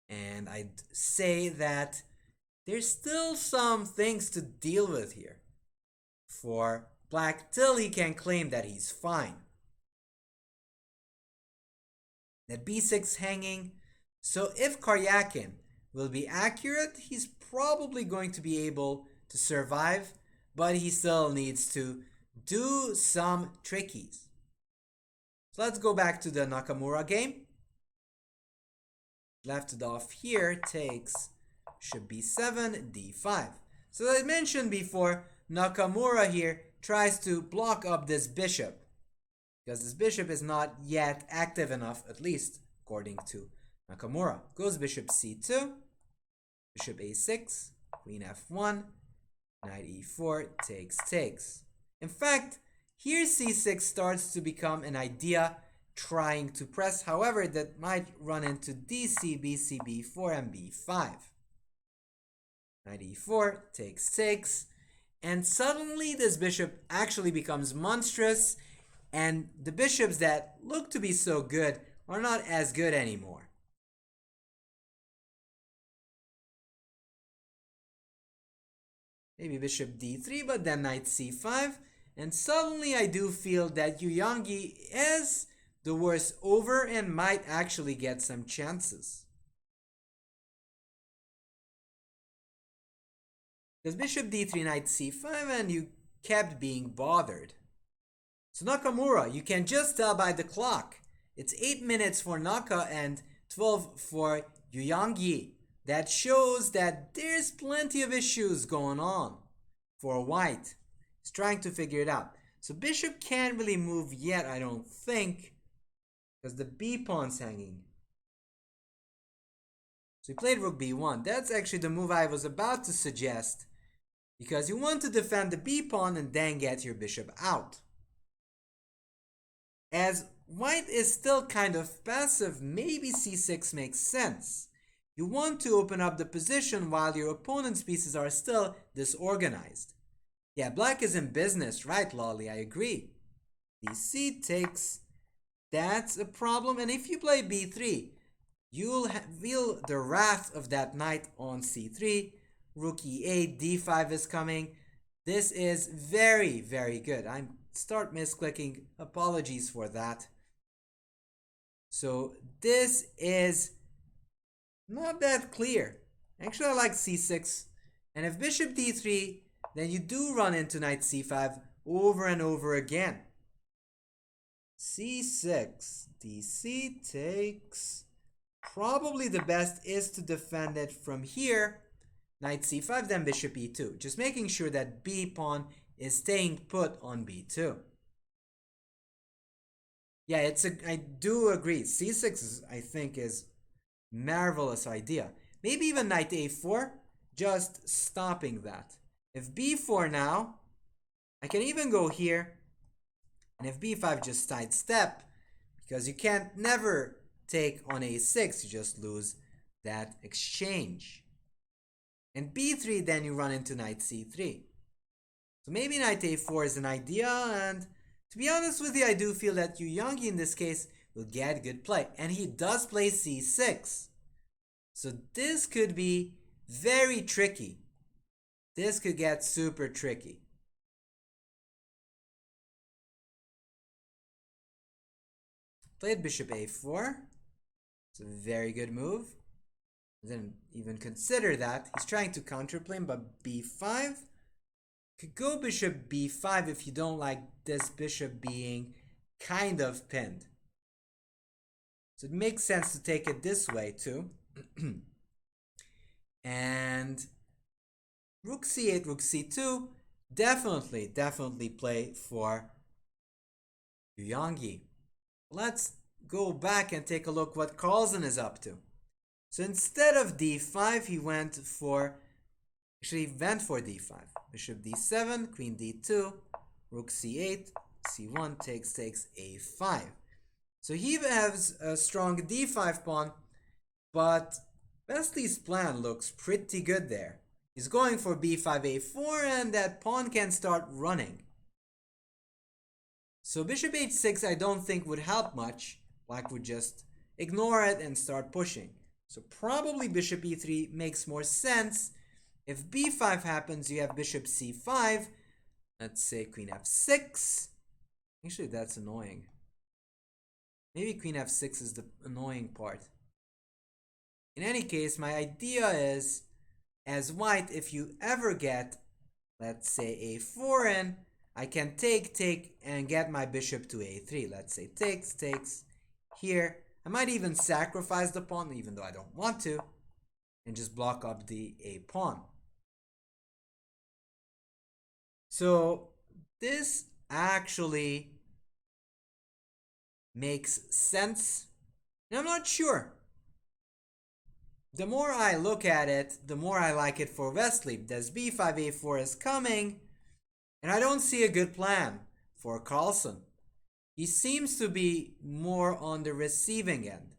And I'd say that there's still some things to deal with here for black till he can claim that he's fine. That b6 hanging. So if Karyakin will be accurate, he's probably going to be able to survive, but he still needs to do some trickies. So let's go back to the Nakamura game. Left it off here, takes bishop b7, d5. So as I mentioned before, Nakamura here tries to block up this bishop, because this bishop is not yet active enough, at least according to Nakamura. Goes bishop c2, bishop a6, queen f1, knight e4, takes. In fact, here c6 starts to become an idea trying to press, however, that might run into dc, bc, b4, and b5. Knight e4, takes, and suddenly this bishop actually becomes monstrous, and the bishops that look to be so good are not as good anymore. Maybe bishop d3, but then knight c5, and suddenly I do feel that Yuyangi is the worst over and might actually get some chances. Because bishop d3, knight c5, and you kept being bothered. So Nakamura, you can just tell by the clock. It's 8 minutes for Naka and 12 for Yuyangi. That shows that there's plenty of issues going on for white. He's trying to figure it out. So bishop can't really move yet, I don't think, because the b pawn's hanging. So he played rook b1. That's actually the move I was about to suggest, because you want to defend the b pawn and then get your bishop out. As white is still kind of passive, maybe c6 makes sense. You want to open up the position while your opponent's pieces are still disorganized. Yeah, black is in business, right, Lolly? I agree. dc takes. That's a problem. And if you play b3, you'll feel the wrath of that knight on c3. Rook e8, d5 is coming. This is very, very good. I start misclicking. Apologies for that. So this is not that clear. Actually, I like c6. And if bishop d3, then you do run into knight c5 over and over again. c6, dc takes. Probably the best is to defend it from here. Knight c5, then bishop e2. Just making sure that b pawn is staying put on b2. Yeah, I do agree. c6 is, I think, is marvelous idea. Maybe even knight a4, just stopping that. If b4 now, I can even go here. And if b5, just sidestep, because you can't never take on a6, you just lose that exchange. And b3, then you run into knight c3. So maybe knight a4 is an idea, and to be honest with you, I do feel that Yoongi in this case will get good play. And he does play c6. So this could be very tricky. This could get super tricky. Played bishop a4. It's a very good move. Didn't even consider that. He's trying to counterplay, but b5. Could go bishop b5 if you don't like this bishop being kind of pinned. So it makes sense to take it this way too. And rook c8, rook c2, definitely play for Yoongi. Let's go back and take a look what Carlsen is up to. So instead of d5, he went for d5. Bishop d7, queen d2, rook c8, c1 takes a5. So he has a strong d5 pawn, but Wesley's plan looks pretty good there. He's going for b5, a4, and that pawn can start running. So bishop h6 I don't think would help much. Black would just ignore it and start pushing. So probably bishop e3 makes more sense. If b5 happens, you have bishop c5. Let's say queen f6. Actually, that's annoying. Maybe queen f6 is the annoying part. In any case, my idea is, as white, if you ever get, let's say, a4 in, I can take, and get my bishop to a3. Let's say takes. Here, I might even sacrifice the pawn, even though I don't want to, and just block up the a pawn. So this actually makes sense. And I'm not sure. The more I look at it, the more I like it for Wesley. This b5, a4 is coming, and I don't see a good plan for Carlsen. He seems to be more on the receiving end.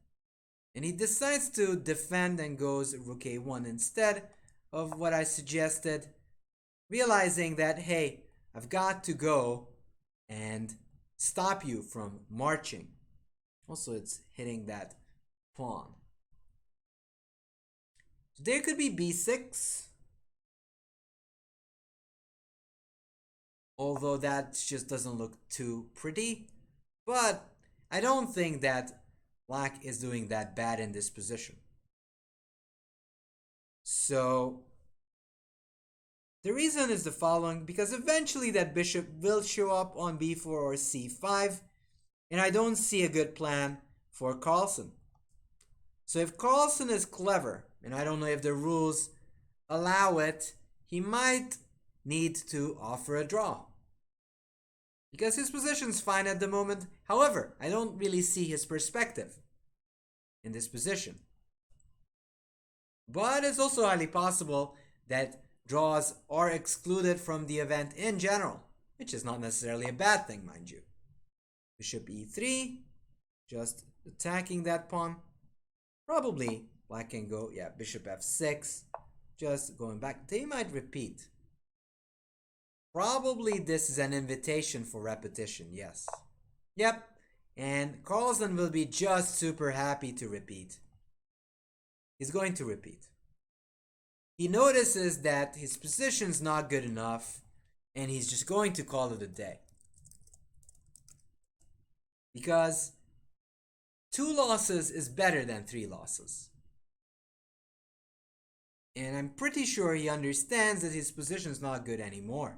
And he decides to defend and goes rook a1 instead of what I suggested, realizing that, hey, I've got to go and stop you from marching. Also, it's hitting that pawn. So there could be b6. Although that just doesn't look too pretty. But I don't think that Black is doing that bad in this position. So the reason is the following, because eventually that bishop will show up on b4 or c5, and I don't see a good plan for Carlsen. So if Carlsen is clever, and I don't know if the rules allow it, he might need to offer a draw. Because his position's fine at the moment. However, I don't really see his perspective in this position. But it's also highly possible that draws are excluded from the event in general, which is not necessarily a bad thing, mind you. Bishop e3, just attacking that pawn. Probably Black can go, yeah, bishop f6, just going back. They might repeat. Probably this is an invitation for repetition, yes. Yep, and Carlsen will be just super happy to repeat. He's going to repeat. He notices that his position's not good enough, and he's just going to call it a day. Because 2 losses is better than 3 losses. And I'm pretty sure he understands that his position's not good anymore.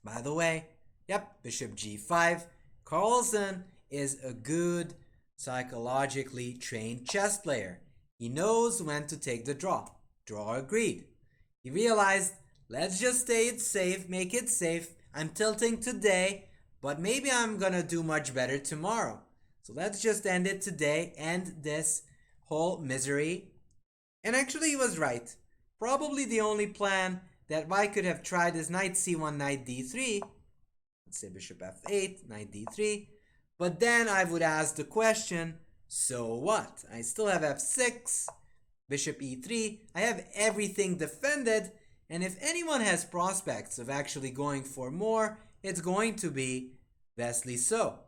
By the way, yep, bishop g5. Carlsen is a good, psychologically trained chess player. He knows when to take the draw. Draw agreed. He realized, let's just stay it safe, make it safe. I'm tilting today, but maybe I'm gonna do much better tomorrow. So let's just end it today, end this whole misery. And actually he was right. Probably the only plan that White could have tried is knight c1, knight d3. Let's say bishop f8, knight d3. But then I would ask the question, so what? I still have f6, bishop e3. I have everything defended. And if anyone has prospects of actually going for more, it's going to be Wesley So.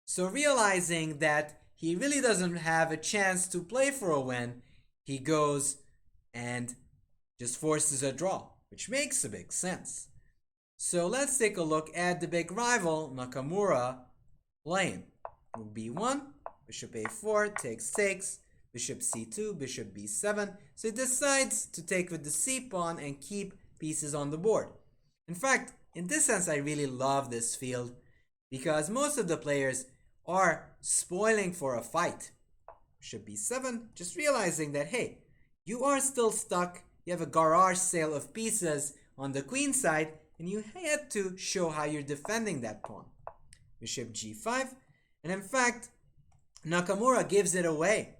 So realizing that he really doesn't have a chance to play for a win, he goes and just forces a draw, which makes a big sense. So let's take a look at the big rival, Nakamura, playing. b1, bishop a4, takes, bishop c2, bishop b7. So he decides to take with the c pawn and keep pieces on the board. In fact, in this sense, I really love this field because most of the players are spoiling for a fight. Bishop b7, just realizing that, hey, you are still stuck. You have a garage sale of pieces on the queen side, and you had to show how you're defending that pawn. Bishop g5, and in fact, Nakamura gives it away.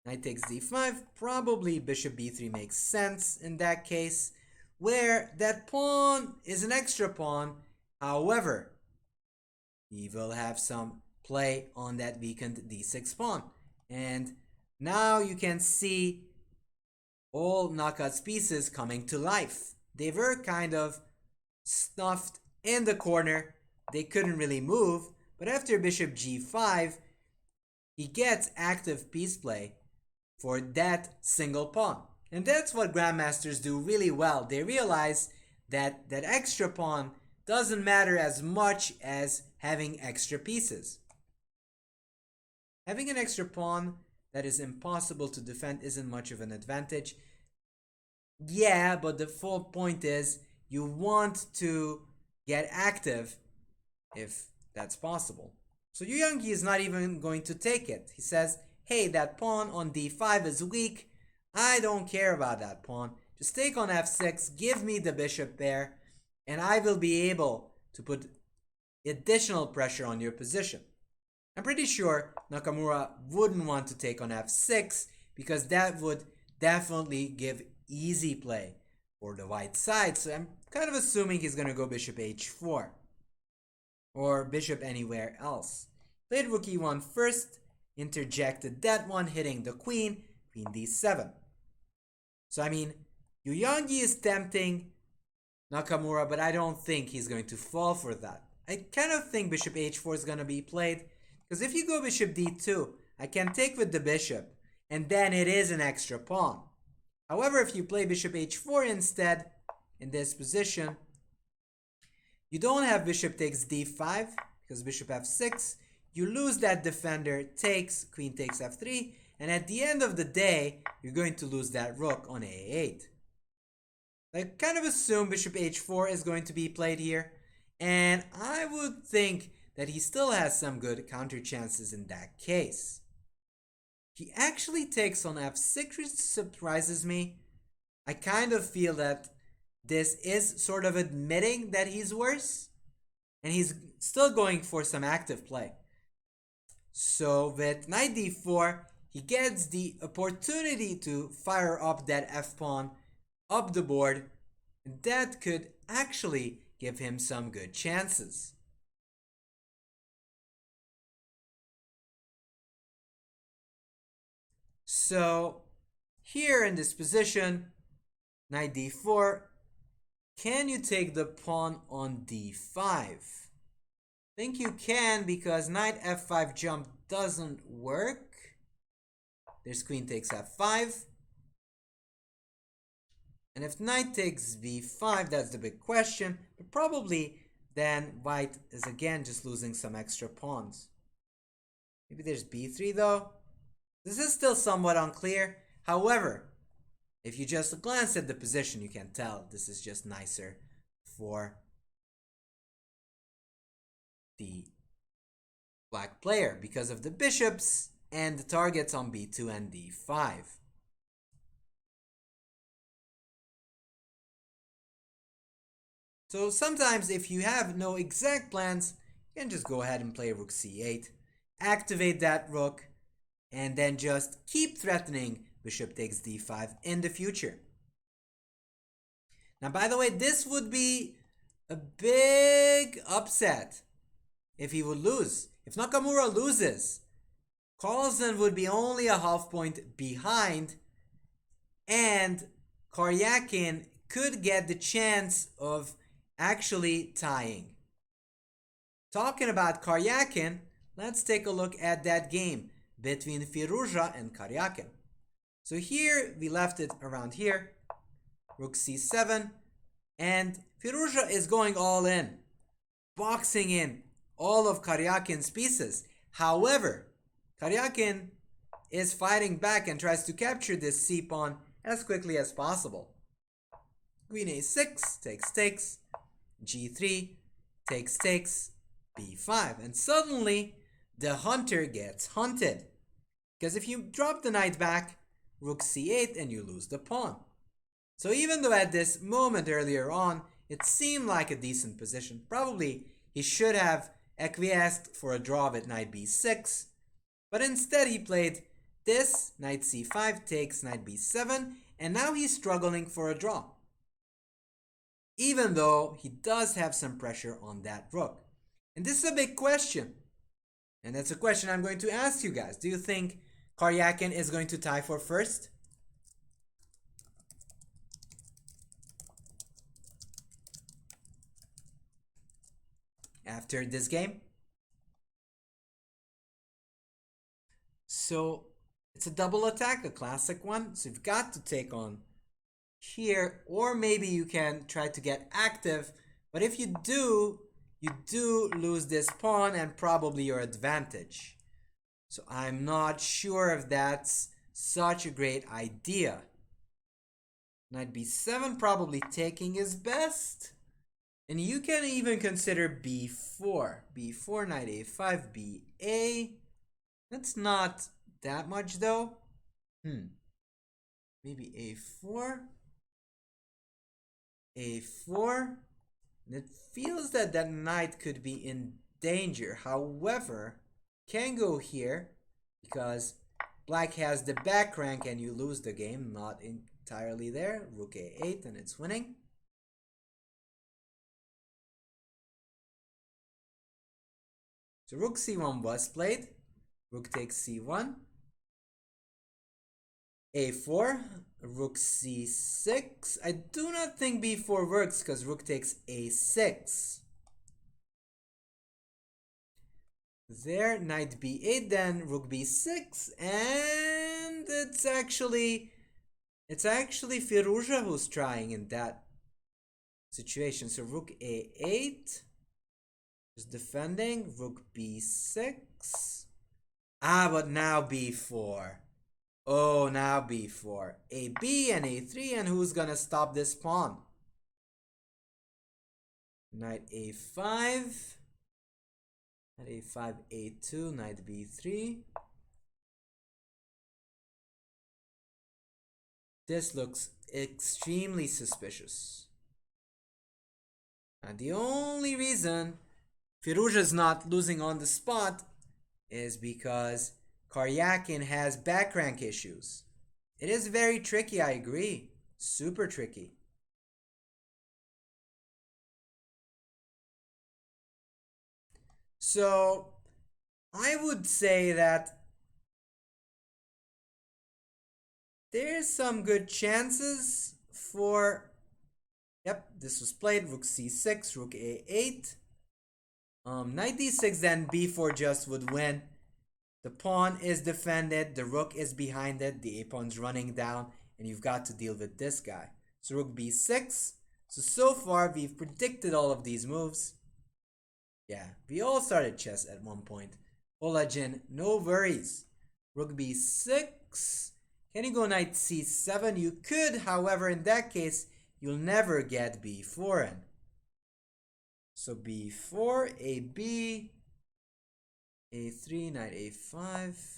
Knight takes d5, probably bishop b3 makes sense in that case, where that pawn is an extra pawn. However, he will have some play on that weakened d6 pawn. And now you can see all Naka's pieces coming to life. They were kind of stuffed in the corner. They couldn't really move. But after bishop g5, he gets active piece play for that single pawn. And that's what grandmasters do really well. They realize that that extra pawn doesn't matter as much as having extra pieces. Having an extra pawn that is impossible to defend isn't much of an advantage. Yeah, but the full point is you want to get active if that's possible. So Yu Yangyi is not even going to take it. He says, hey, that pawn on d5 is weak. I don't care about that pawn. Just take on f6, give me the bishop there, and I will be able to put additional pressure on your position. I'm pretty sure Nakamura wouldn't want to take on f6 because that would definitely give easy play for the white side. So I'm kind of assuming he's going to go bishop h4 or bishop anywhere else. Played rook e1 first, interjected that one, hitting the queen, queen d7. So I mean, Yu Yangyi is tempting Nakamura, but I don't think he's going to fall for that. I kind of think bishop h4 is going to be played, because if you go bishop d2, I can take with the bishop, and then it is an extra pawn. However, if you play bishop h4 instead, in this position, you don't have bishop takes d5, because bishop f6, you lose that defender, takes, queen takes f3, and at the end of the day, you're going to lose that rook on a8. I kind of assume bishop h4 is going to be played here, and I would think that he still has some good counter chances in that case. He actually takes on f6, which surprises me. I kind of feel that this is sort of admitting that he's worse, and he's still going for some active play. So with knight d4, he gets the opportunity to fire up that f-pawn up the board, and that could actually give him some good chances. So here in this position, knight d4, can you take the pawn on d5? I think you can, because knight f5 jump doesn't work. There's queen takes f5. And if knight takes b5, that's the big question. But probably then white is again just losing some extra pawns. Maybe there's b3 though. This is still somewhat unclear. However, if you just glance at the position, you can tell this is just nicer for the black player because of the bishops and the targets on b2 and d5. So sometimes if you have no exact plans, you can just go ahead and play rook c8, activate that rook, and then just keep threatening bishop takes d5 in the future. Now, by the way, this would be a big upset if he would lose. If Nakamura loses, Carlsen would be only a half point behind, and Karyakin could get the chance of actually tying. Talking about Karyakin, let's take a look at that game between Firouzja and Karyakin. So here we left it around here, rook c7, and Firouzja is going all in, boxing in all of Karyakin's pieces. However, Karyakin is fighting back and tries to capture this c-pawn as quickly as possible. Queen a6 takes, g3 takes, b5, and suddenly the hunter gets hunted. Because if you drop the knight back, rook c8 and you lose the pawn. So even though at this moment earlier on it seemed like a decent position, probably he should have acquiesced for a draw with knight b6, but instead he played this, knight c5 takes knight b7, and now he's struggling for a draw. Even though he does have some pressure on that rook. And this is a big question. And that's a question I'm going to ask you guys. Do you think Karyakin is going to tie for first? After this game? So it's a double attack, a classic one. So you've got to take on here, or maybe you can try to get active. But if you do lose this pawn and probably your advantage. So I'm not sure if that's such a great idea. Knight b7 probably taking is best. And you can even consider b4. b4, knight a5, ba. That's not that much though. Maybe a4. a4. And it feels that that knight could be in danger. However, can go here because black has the back rank and you lose the game. Not entirely there. Rook a8 and it's winning. So rook c1 was played. Rook takes c1. a4. Rook c6. I do not think b4 works because rook takes a6. There, knight b8, then rook b6, and it's actually Firouzja who's trying in that situation. So rook a8 is defending, rook b6. But now b4. Oh, now b4. ab and a3, and who's gonna stop this pawn? Knight a5. Knight a5, a2, knight b3. This looks extremely suspicious. And the only reason Firouzja is not losing on the spot is because Karyakin has back rank issues. It is very tricky, I agree. Super tricky. So I would say that there's some good chances for, yep, this was played, rook c6, rook a8, knight d6, then b4 just would win. The pawn is defended, the rook is behind it, the a-pawn's running down, and you've got to deal with this guy. So rook b6. So far we've predicted all of these moves. Yeah, we all started chess at one point. Olajin, no worries. Rook b6. Can you go knight c7? You could, however, in that case, you'll never get b4 in. So b4, ab, a3, knight a5.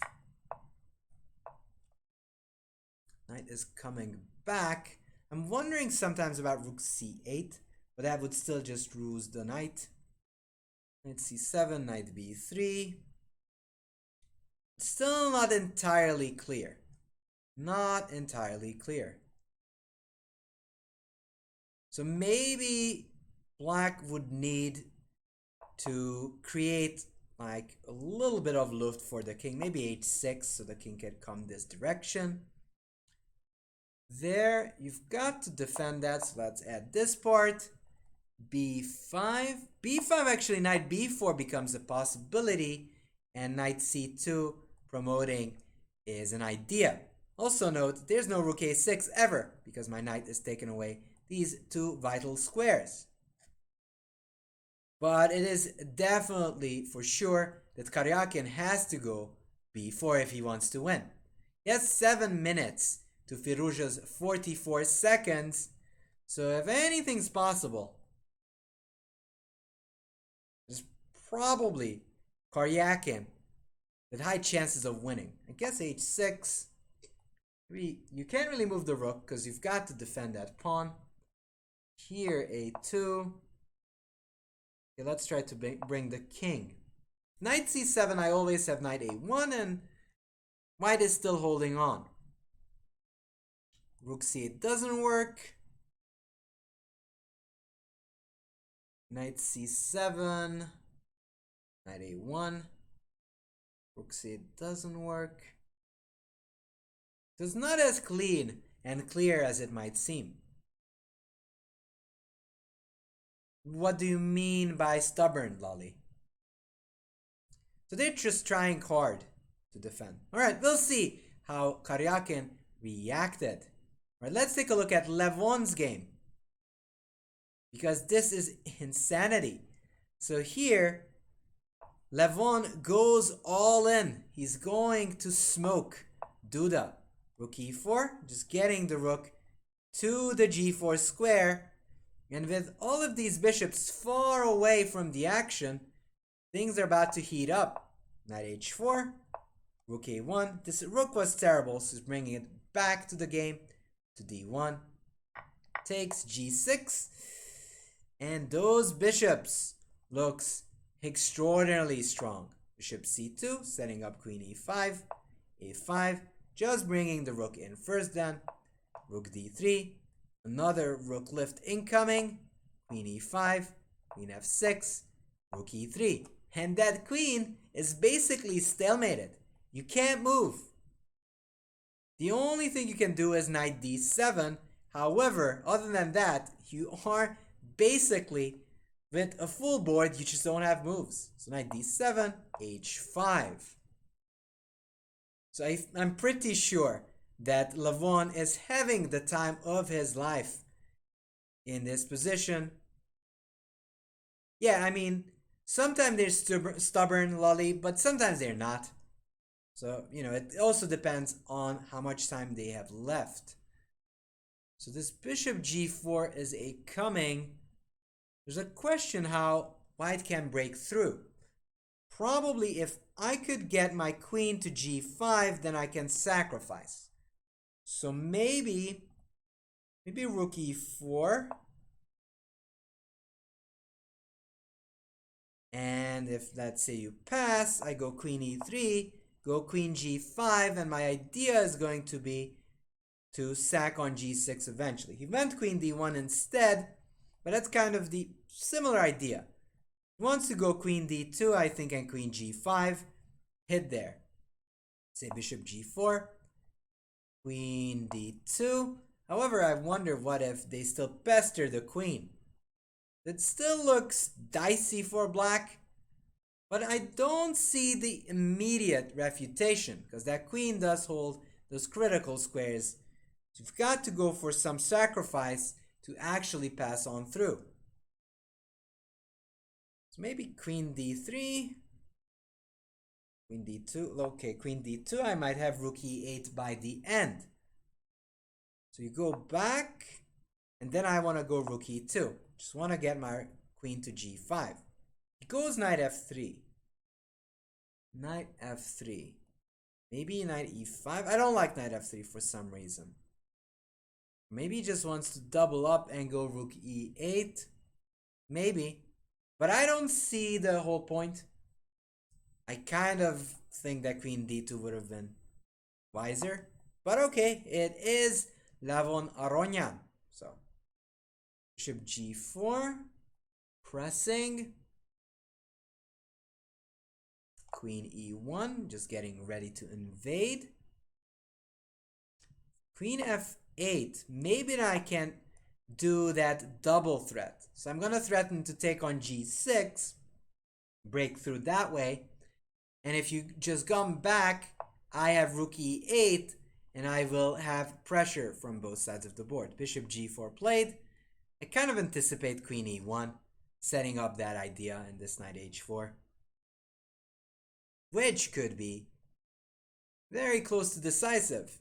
Knight is coming back. I'm wondering sometimes about rook c8, but that would still just lose the knight. Knight c7, knight b3. Still not entirely clear. Not entirely clear. So maybe black would need to create like a little bit of luft for the king. Maybe h6 so the king can come this direction. There, you've got to defend that, so let's add this part. b5. b5 actually, knight b4 becomes a possibility, and knight c2 promoting is an idea. Also note, there's no rook a6 ever, because my knight is taking away these two vital squares. But it is definitely for sure that Karyakin has to go b4 if he wants to win. He has 7 minutes to Firouzja's 44 seconds, so if anything's possible, there's probably Karyakin with high chances of winning. I guess h6. You can't really move the rook because you've got to defend that pawn. Here a2. Okay, let's try to bring the king. Knight c7, I always have knight a1, and white is still holding on. Rook c8 doesn't work. Knight c7, knight a1. Rook c8 doesn't work. So it's not as clean and clear as it might seem. What do you mean by stubborn, Lolly? So they're just trying hard to defend. Alright, we'll see how Karyakin reacted. Alright, let's take a look at Levon's game, because this is insanity. So here, Levon goes all in. He's going to smoke Duda. Rook e4, just getting the rook to the g4 square. And with all of these bishops far away from the action, things are about to heat up. Knight h4, rook a1. This rook was terrible, so he's bringing it back to the game, to d1. Takes g6. And those bishops looks extraordinarily strong. Bishop c2, setting up queen e5, a5, just bringing the rook in first then. Rook d3, another rook lift incoming, queen e5, queen f6, rook e3. And that queen is basically stalemated. You can't move. The only thing you can do is knight d7. However, other than that, you are basically with a full board, you just don't have moves. So knight d7, h5. So I'm pretty sure that Levon is having the time of his life in this position. Yeah, I mean, sometimes they're stubborn, Lolly, but sometimes they're not. So, you know, it also depends on how much time they have left. So this bishop g4 is a coming. There's a question how white can break through. Probably if I could get my queen to g5, then I can sacrifice. So maybe rook e4. And if, let's say, you pass, I go queen e3, go queen g5, and my idea is going to be to sack on g6 eventually. He went queen d1 instead, but that's kind of the similar idea. He wants to go queen d2, I think, and queen g5. Hit there. Say bishop g4, queen d2. However, I wonder what if they still pester the queen. It still looks dicey for black, but I don't see the immediate refutation, because that queen does hold those critical squares. So you've got to go for some sacrifice to actually pass on through. So maybe queen d3. Queen d2. Okay, queen d2. I might have rook e8 by the end. So you go back, and then I want to go rook e2. Just want to get my queen to g5. He goes knight f3. Knight f3. Maybe knight e5. I don't like knight f3 for some reason. Maybe he just wants to double up and go rook e8. Maybe. But I don't see the whole point. I kind of think that queen d2 would have been wiser. But okay, it is Lavon Aronyan. So, bishop g4. Pressing. Queen e1, just getting ready to invade. Queen f8. Maybe I can do that double threat. So I'm going to threaten to take on g6, break through that way. And if you just come back, I have rook e8, and I will have pressure from both sides of the board. Bishop g4 played. I kind of anticipate queen e1, setting up that idea in this knight h4. Which could be very close to decisive.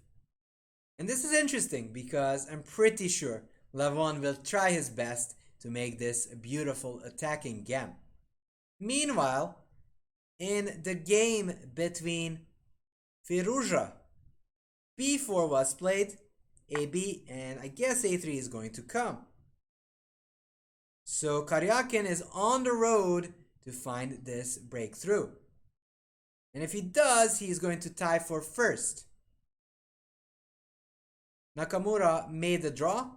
And this is interesting because I'm pretty sure Lavon will try his best to make this a beautiful attacking game. Meanwhile, in the game between Firuza, b4 was played, Abbey, and I guess a3 is going to come. So Karyakin is on the road to find this breakthrough. And if he does, he's going to tie for first. Nakamura made the draw.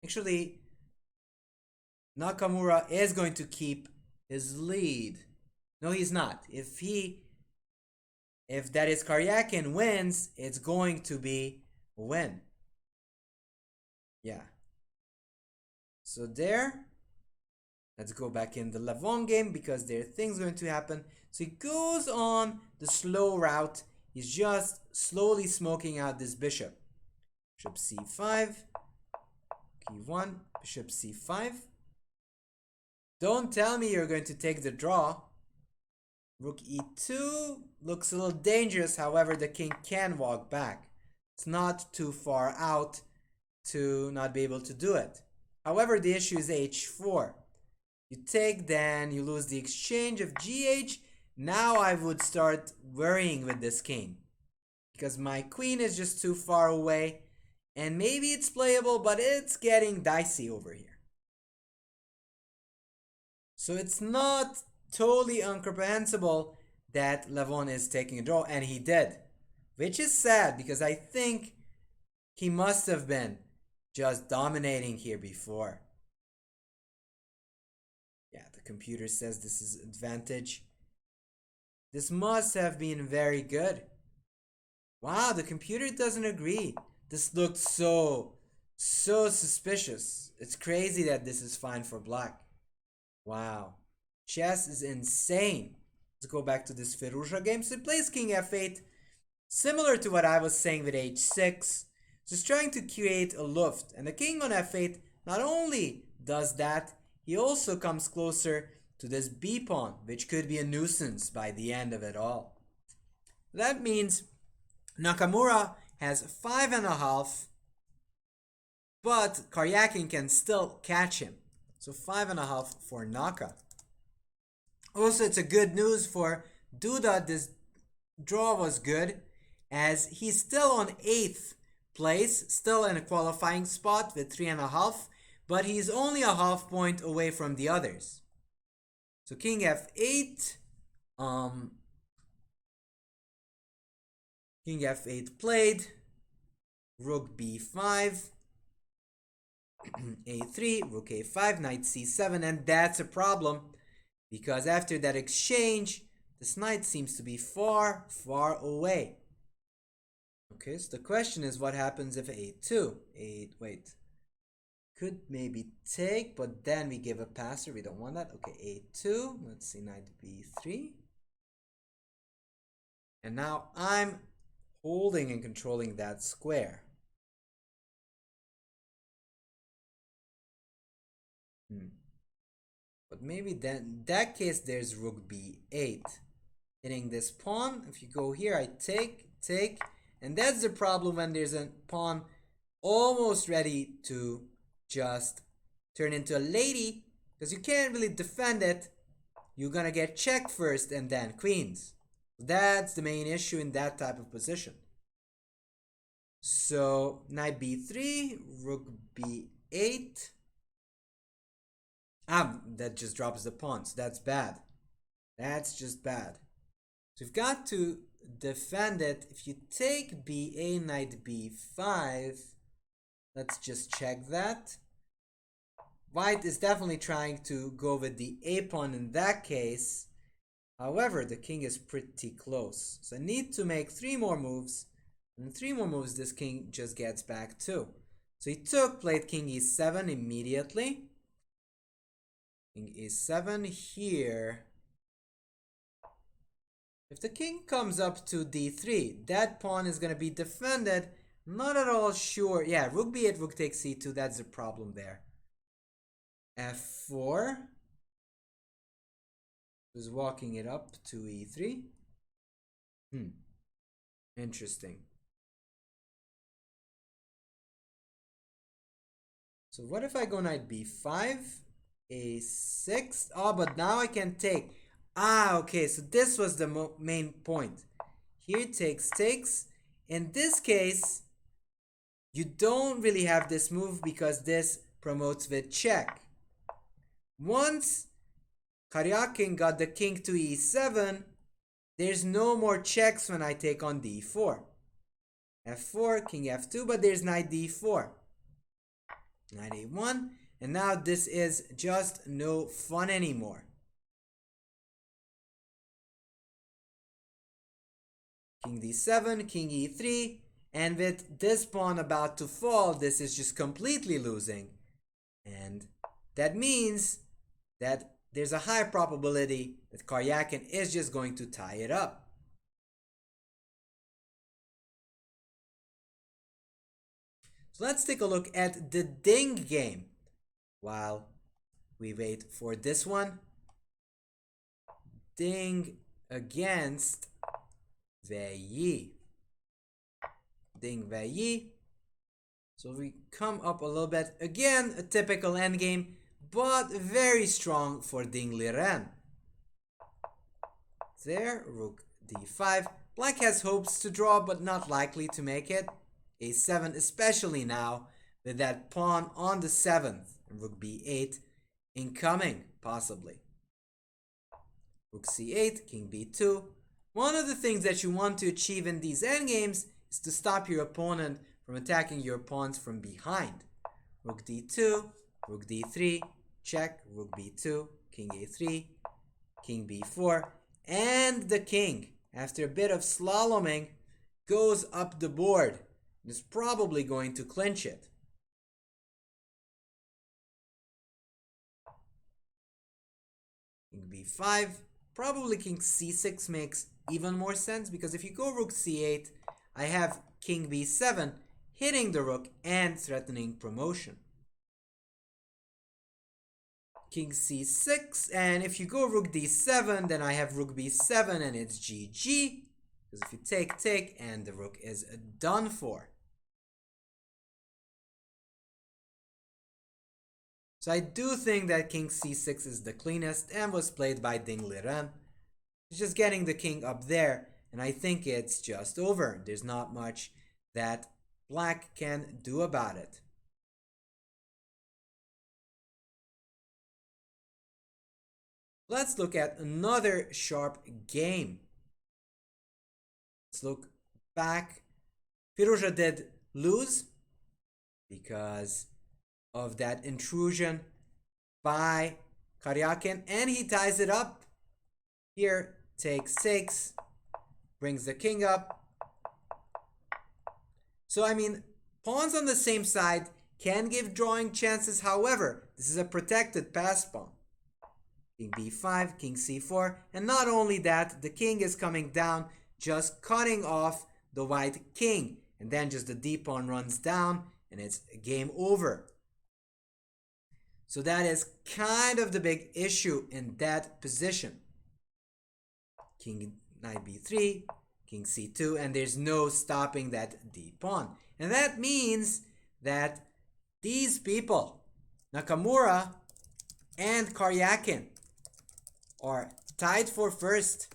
Actually, Nakamura is going to keep his lead. No, he's not. If that is Karyakin wins, it's going to be a win. Yeah. So there. Let's go back in the Lavon game because there are things going to happen. So he goes on the slow route. He's just slowly smoking out this bishop. Bishop c5. e1. Bishop c5. Don't tell me you're going to take the draw. Rook e2 looks a little dangerous. However, the king can walk back. It's not too far out to not be able to do it. However, the issue is h4. You take, then you lose the exchange of gh. Now I would start worrying with this king, because my queen is just too far away, and maybe it's playable, but it's getting dicey over here. So it's not totally incomprehensible that Lavon is taking a draw, and he did, which is sad because I think he must have been just dominating here before. Yeah, the computer says this is advantage. This must have been very good. Wow, the computer doesn't agree. This looks so suspicious. It's crazy that this is fine for black. Wow. Chess is insane. Let's go back to this Firuza game. So he plays king f8. Similar to what I was saying with h6. Just trying to create a luft. And the king on f8 not only does that, he also comes closer to this b pawn, which could be a nuisance by the end of it all. That means Nakamura has 5.5, but Karyakin can still catch him. So 5.5 for Naka. Also, it's a good news for Duda. This draw was good, as he's still on 8th place, still in a qualifying spot with 3.5, but he's only a half point away from the others. So king f8, king f8 played, rook b5, a3, rook a5, knight c7, and that's a problem because after that exchange, this knight seems to be far away. Okay, so the question is what happens if a2, wait, could maybe take, but then we give a passer. We don't want that. Okay, a2. Let's see, knight b3. And now I'm holding and controlling that square. But maybe then, in that case, there's rook b8. hitting this pawn. If you go here, I take, and that's the problem when there's a pawn almost ready to just turn into a lady, because you can't really defend it. You're gonna get checked first and then queens. That's the main issue in that type of position. So knight b3, rook b8. That just drops the pawn, so that's bad. That's just bad. So you've got to defend it. If you take ba, knight b5, let's just check that. White is definitely trying to go with the a pawn in that case. However, the king is pretty close. So I need to make 3 more moves. And in 3 more moves, this king just gets back too. So he played king e7 immediately. King e7 here. If the king comes up to d3, that pawn is going to be defended. Not at all sure. Yeah, rook b8, rook takes c2. That's the problem there. f4. Just walking it up to e3. Interesting. So what if I go knight b5, a6? Oh, but now I can take. Okay, so this was the main point. Here takes. In this case, you don't really have this move because this promotes with check. Once Karyakin got the king to e7, there's no more checks when I take on d4. f4, king f2, but there's knight d4. Knight a1, and now this is just no fun anymore. King d7, king e3, and with this pawn about to fall, this is just completely losing. And that means that there's a high probability that Karyakin is just going to tie it up. So let's take a look at the Ding game while we wait for this one. Ding against Wei. Ding Wei. So we come up a little bit. Again, a typical endgame, but very strong for Ding Liren. There, rook d5. Black has hopes to draw, but not likely to make it. a7, especially now with that pawn on the 7th. Rook b8 incoming, possibly. Rook c8, king b2. One of the things that you want to achieve in these endgames is to stop your opponent from attacking your pawns from behind. Rook d2, rook d3, check, rook b2, king a3, king b4, and the king, after a bit of slaloming, goes up the board. Is probably going to clinch it. King b5, probably king c6 makes even more sense, because if you go rook c8, I have king b7 hitting the rook and threatening promotion. King c6, and if you go rook d7, then I have rook b7 and it's GG, because if you take, and the rook is done for. So I do think that king c6 is the cleanest and was played by Ding Liren. He's just getting the king up there, and I think it's just over. There's not much that black can do about it. Let's look at another sharp game. Let's look back. Firouzja did lose because of that intrusion by Karyakin, and he ties it up. Here, takes, brings the king up. So, I mean, pawns on the same side can give drawing chances. However, this is a protected pass pawn. King b5, king c4, and not only that, the king is coming down, just cutting off the white king, and then just the d pawn runs down, and it's game over. So that is kind of the big issue in that position. King knight b3, king c2, and there's no stopping that d pawn. And that means that these people, Nakamura and Karyakin, are tied for first,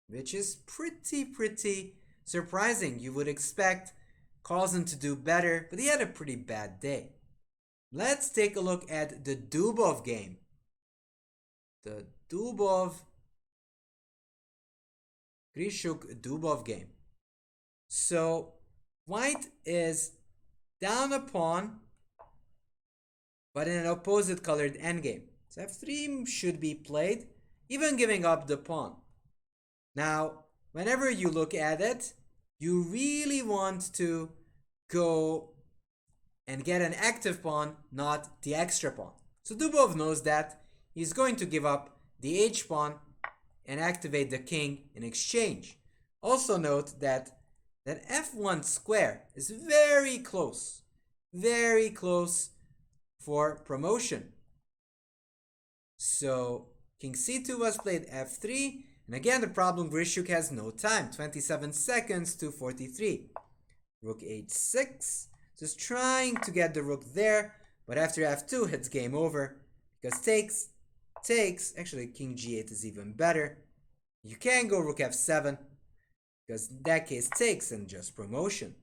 which is pretty surprising. You would expect Carlsen to do better, but he had a pretty bad day. Let's take a look at the Dubov game. The Grishuk-Dubov game. So white is down a pawn, but in an opposite colored endgame. So f3 should be played, even giving up the pawn. Now, whenever you look at it, you really want to go and get an active pawn, not the extra pawn. So Dubov knows that. He's going to give up the h pawn and activate the king in exchange. Also note that f1 square is very close for promotion. So king c2 was played, f3, and again the problem, Grishuk has no time, 27 seconds to 43. Rook h6, just trying to get the rook there, but after f2 it's game over, because takes, actually king g8 is even better. You can go rook f7, because in that case takes and just promotion.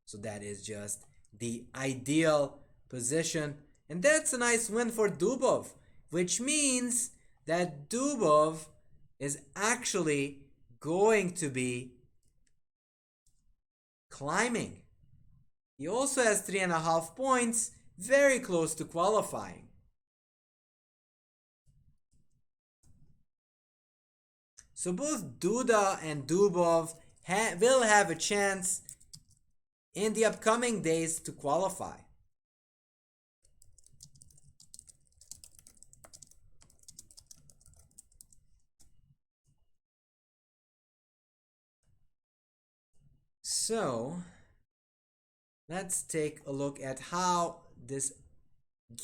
So that is just the ideal position, and that's a nice win for Dubov, which means that Dubov is actually going to be climbing. He also has 3.5 points, very close to qualifying. So both Duda and Dubov will have a chance in the upcoming days to qualify. So let's take a look at how this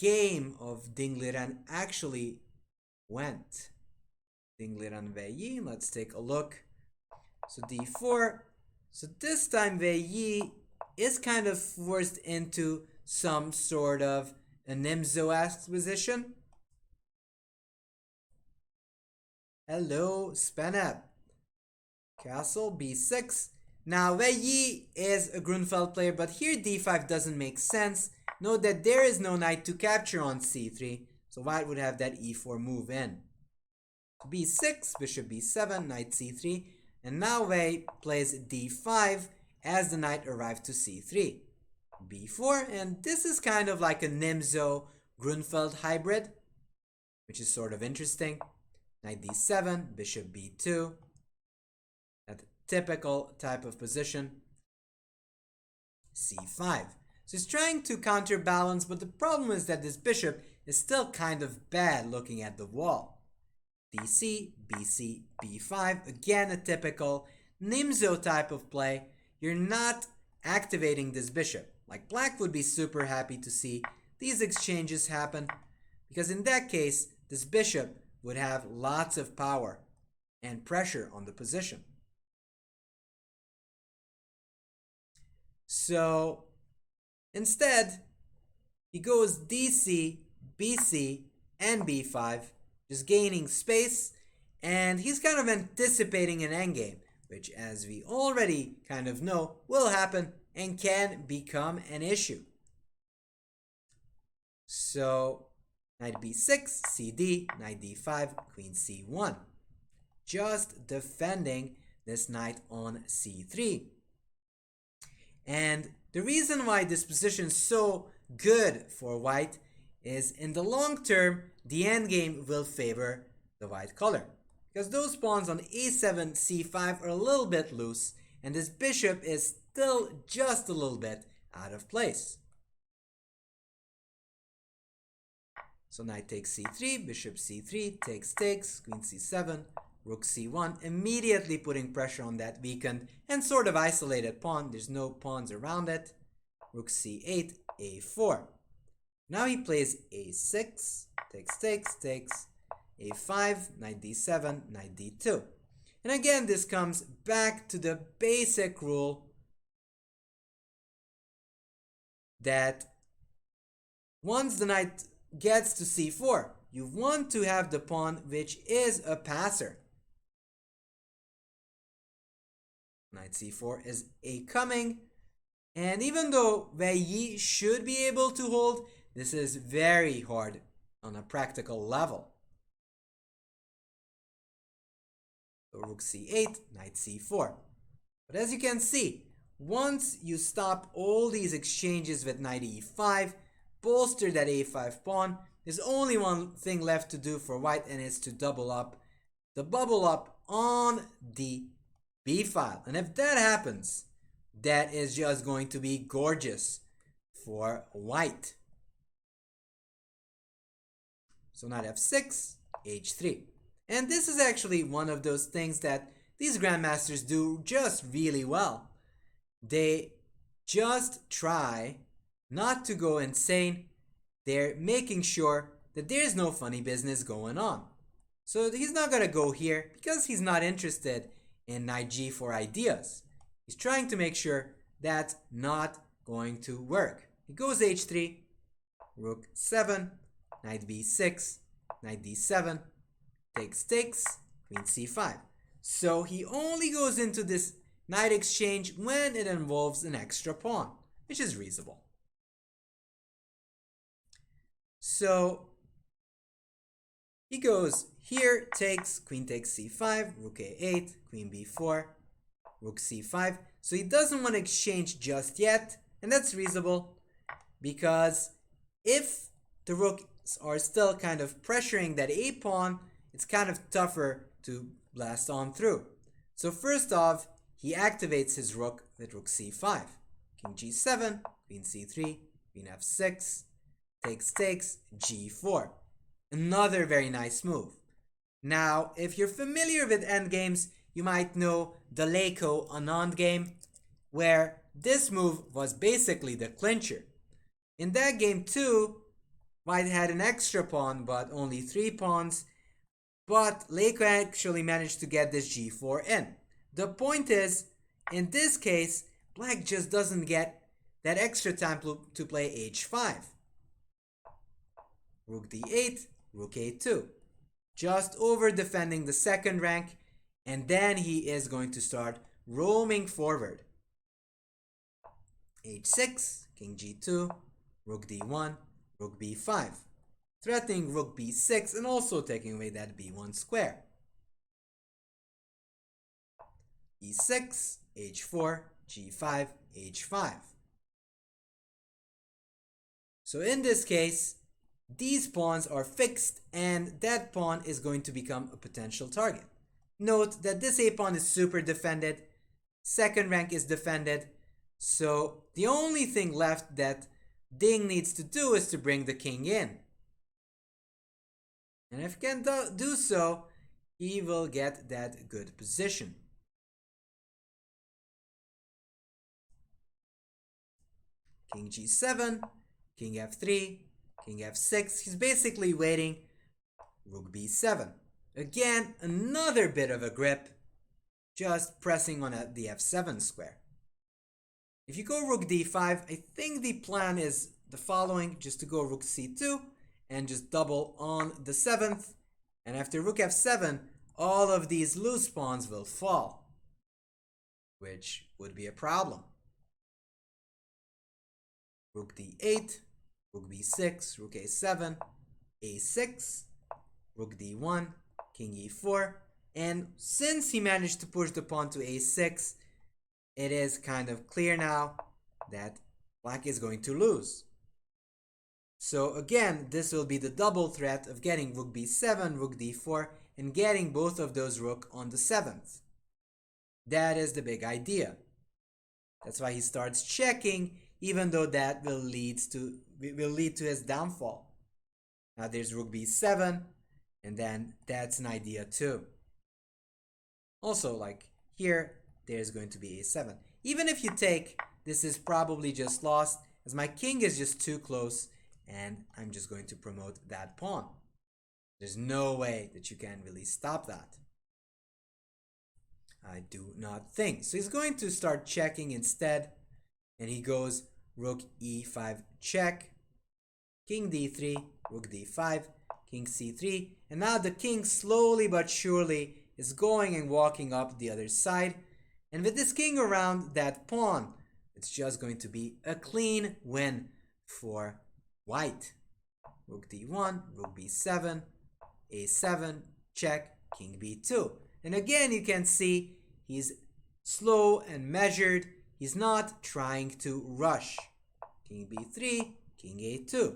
game of Dingliren actually went. Dingliren Veyi, let's take a look. So d4. So this time Veyi is kind of forced into some sort of a Nimzo-esque position. Hello, Spenab. Castle b6. Now Veyi is a Grunfeld player, but here d5 doesn't make sense. Note that there is no knight to capture on c3, so white would have that e4 move in. b6, bishop b7, knight c3, and now Wei plays d5 as the knight arrived to c3. b4, and this is kind of like a Nimzo-Grunfeld hybrid, which is sort of interesting. Knight d7, bishop b2, that typical type of position. c5. So he's trying to counterbalance, but the problem is that this bishop is still kind of bad looking at the wall. dc, bc, b5, again a typical Nimzo type of play. You're not activating this bishop. Like black would be super happy to see these exchanges happen, because in that case this bishop would have lots of power and pressure on the position. So instead he goes dc, bc, and b5, just gaining space, and he's kind of anticipating an endgame, which, as we already kind of know, will happen and can become an issue. So knight b6, cd, knight d5, queen c1, just defending this knight on c3. And the reason why this position is so good for white is, in the long term, the endgame will favor the white color, because those pawns on a7, c5 are a little bit loose, and this bishop is still just a little bit out of place. So knight takes c3, bishop c3, takes, queen c7, rook c1, immediately putting pressure on that weakened and sort of isolated pawn. There's no pawns around it. Rook c8, a4. Now he plays a6, takes, a5, knight d7, knight d2. And again, this comes back to the basic rule that once the knight gets to c4, you want to have the pawn which is a passer. Knight c4 is a coming, and even though Wei Yi should be able to hold, this is very hard on a practical level. So rook c8, knight c4. But as you can see, once you stop all these exchanges with knight e5, bolster that a5 pawn, there's only one thing left to do for white, and it's to double up the bubble up on the b file. And if that happens, that is just going to be gorgeous for white. So knight f6, h3. And this is actually one of those things that these grandmasters do just really well. They just try not to go insane. They're making sure that there's no funny business going on. So he's not going to go here because he's not interested in knight g4 ideas. He's trying to make sure that's not going to work. He goes h3, rook 7, knight b6, knight d7, takes, queen c5. So he only goes into this knight exchange when it involves an extra pawn, which is reasonable. So he goes here, takes, queen takes c5, rook a8, queen b4, rook c5. So he doesn't want to exchange just yet, and that's reasonable because if the rooks are still kind of pressuring that a pawn, it's kind of tougher to blast on through. So first off, he activates his rook with rook c5, king g7, queen c3, queen f6, takes, g4. Another very nice move. Now, if you're familiar with endgames, you might know the Leiko Anand game, where this move was basically the clincher. In that game too, white had an extra pawn, but only 3 pawns, but Leiko actually managed to get this g4 in. The point is, in this case, black just doesn't get that extra time to play h5. Rook d8, rook a2. Just over defending the second rank, and then he is going to start roaming forward. h6, king g2, rook d1, rook b5. Threatening rook b6 and also taking away that b1 square. e6, h4, g5, h5. So in this case, these pawns are fixed and that pawn is going to become a potential target. Note that this a pawn is super defended, second rank is defended, so the only thing left that Ding needs to do is to bring the king in. And if he can do so, he will get that good position. King g7, king f3, king f6. He's basically waiting. Rook b7. Again, another bit of a grip, just pressing on the f7 square. If you go rook d5, I think the plan is the following, just to go rook c2 and just double on the 7th. And after rook f7, all of these loose pawns will fall, which would be a problem. Rook d8, rook b6, rook a7, a6, rook d1, king e4, and since he managed to push the pawn to a6, it is kind of clear now that black is going to lose. So again, this will be the double threat of getting rook b7, rook d4, and getting both of those rook on the 7th. That is the big idea. That's why he starts checking, even though that will lead to his downfall. Now there's rook b7, and then that's an idea too. Also, like here, there's going to be a7. Even if you take, this is probably just lost, as my king is just too close, and I'm just going to promote that pawn. There's no way that you can really stop that. I do not think. So he's going to start checking instead. And he goes rook e5 check, king d3, rook d5, king c3. And now the king slowly but surely is going and walking up the other side. And with this king around that pawn, it's just going to be a clean win for white. Rook d1, rook b7, a7, check, king b2. And again, you can see he's slow and measured. He's not trying to rush. King b3, king a2.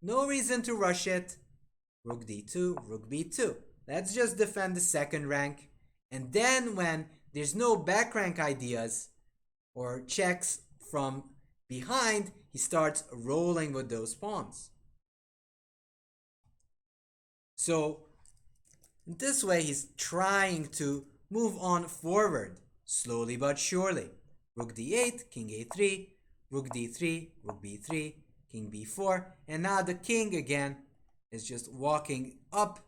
No reason to rush it. Rook d2, rook b2. Let's just defend the second rank. And then when there's no back rank ideas or checks from behind, he starts rolling with those pawns. So this way he's trying to move on forward, slowly but surely. Rook d8, king a3, rook d3, rook b3, king b4, and now the king again is just walking up.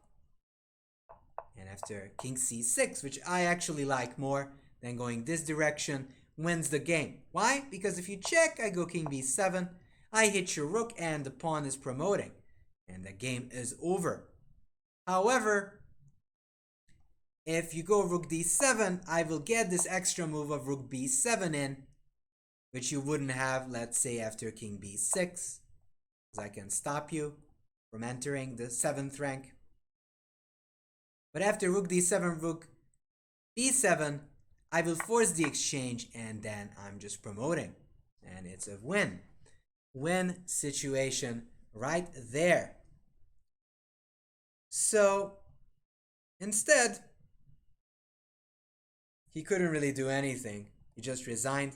And after king c6, which I actually like more than going this direction, wins the game. Why? Because if you check, I go king b7, I hit your rook and the pawn is promoting. And the game is over. However, if you go rook d7, I will get this extra move of rook b7 in, which you wouldn't have, let's say, after king b6, because I can stop you from entering the 7th rank. But after rook d7, rook b7, I will force the exchange and then I'm just promoting. And it's a win. Win situation right there. So instead, he couldn't really do anything. He just resigned,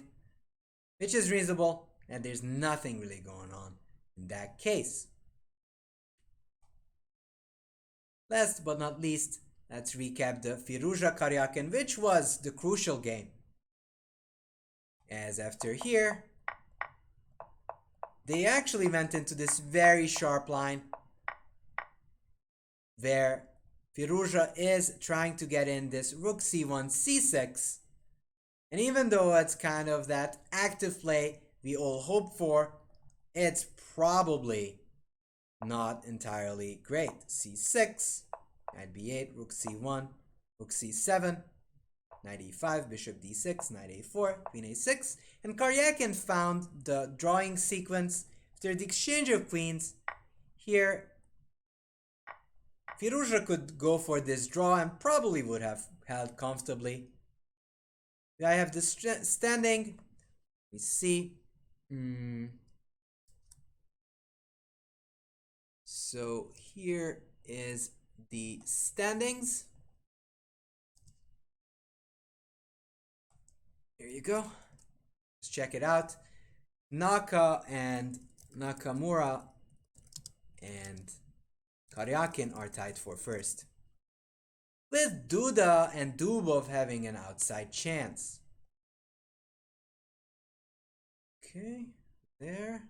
which is reasonable, and there's nothing really going on in that case. Last but not least, let's recap the Firouzja-Karyakin, which was the crucial game. As after here, they actually went into this very sharp line where Firouzja is trying to get in this rook c1, c6. And even though it's kind of that active play we all hope for, it's probably not entirely great. c6, knight b8, rook c1, rook c7, knight e5, bishop d6, knight a4, queen a6. And Karyakin found the drawing sequence after the exchange of queens. Here, Firouzja could go for this draw and probably would have held comfortably. I have the standing. We see. So here is the standings. Here you go. Let's check it out. Naka and Nakamura and Karyakin are tied for first, with Duda and Dubov having an outside chance. Okay, there.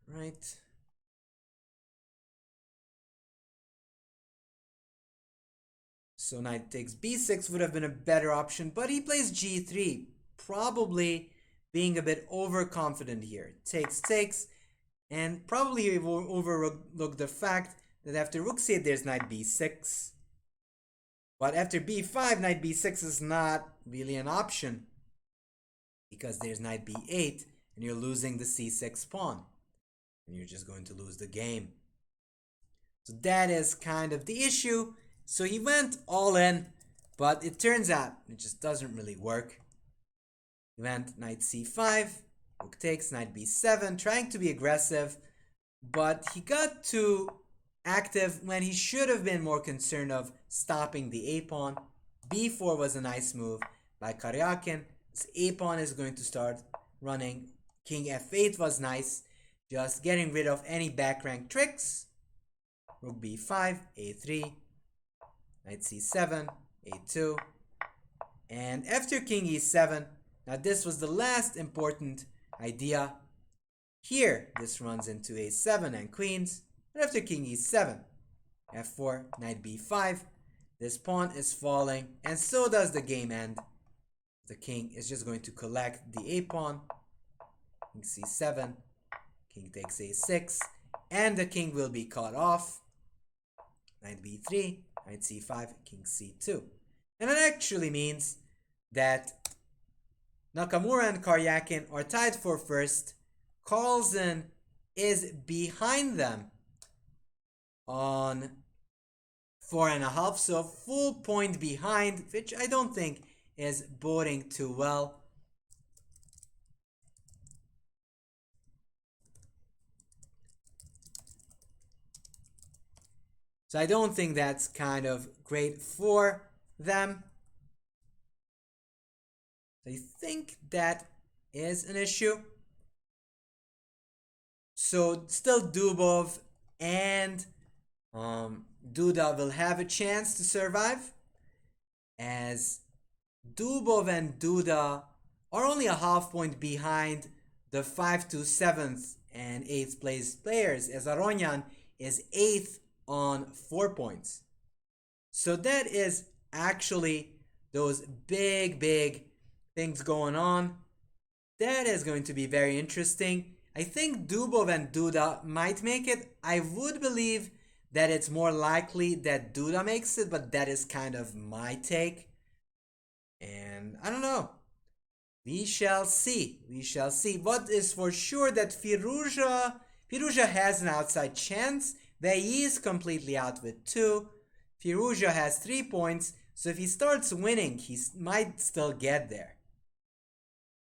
Right. So knight takes b6 would have been a better option, but he plays g3, probably being a bit overconfident here. Takes, and probably he will overlook the fact that after rook c8 there's knight b6. But after b5, knight b6 is not really an option, because there's knight b8 and you're losing the c6 pawn. And you're just going to lose the game. So that is kind of the issue. So he went all in, but it turns out it just doesn't really work. He went knight c5, rook takes, knight b7, trying to be aggressive, but he got too active when he should have been more concerned of stopping the a pawn. b4 was a nice move by Karyakin. This a pawn is going to start running. King f8 was nice, just getting rid of any back rank tricks. Rook b5, a3, knight c7, a2, and after king e7, now this was the last important idea. Here, this runs into a7 and queens, and after king e7, f4, knight b5. This pawn is falling, and so does the game end. The king is just going to collect the a pawn. King c7, king takes a6, and the king will be cut off. Knight b3, knight c5, king c2. And that actually means that Nakamura and Karyakin are tied for first. Carlsen is behind them on 4.5, so a full point behind, which I don't think is boding too well. So I don't think that's kind of great for them. I think that is an issue. So still Dubov and Duda will have a chance to survive, as Dubov and Duda are only a half point behind the 5th to 7th and 8th place players, as Aronyan is 8th on 4 points. So that is actually those big things going on. That is going to be very interesting. I think Dubov and Duda might make it. I would believe that it's more likely that Duda makes it, but that is kind of my take. And I don't know. We shall see. We shall see. What is for sure that Firouzja has an outside chance. Veyi is completely out with 2. Firouzja has 3 points. So if he starts winning, he might still get there.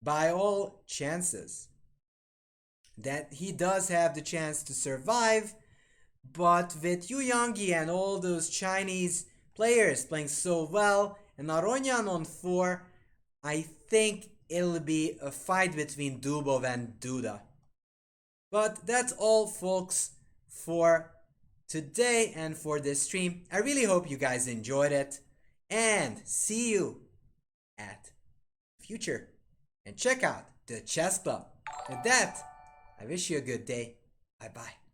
By all chances. That he does have the chance to survive. But with Yu Yangyi and all those Chinese players playing so well, and Aronyan on 4, I think it'll be a fight between Dubov and Duda. But that's all, folks, for today and for this stream. I really hope you guys enjoyed it, and see you at the future. And check out the chess club. With that, I wish you a good day. Bye bye.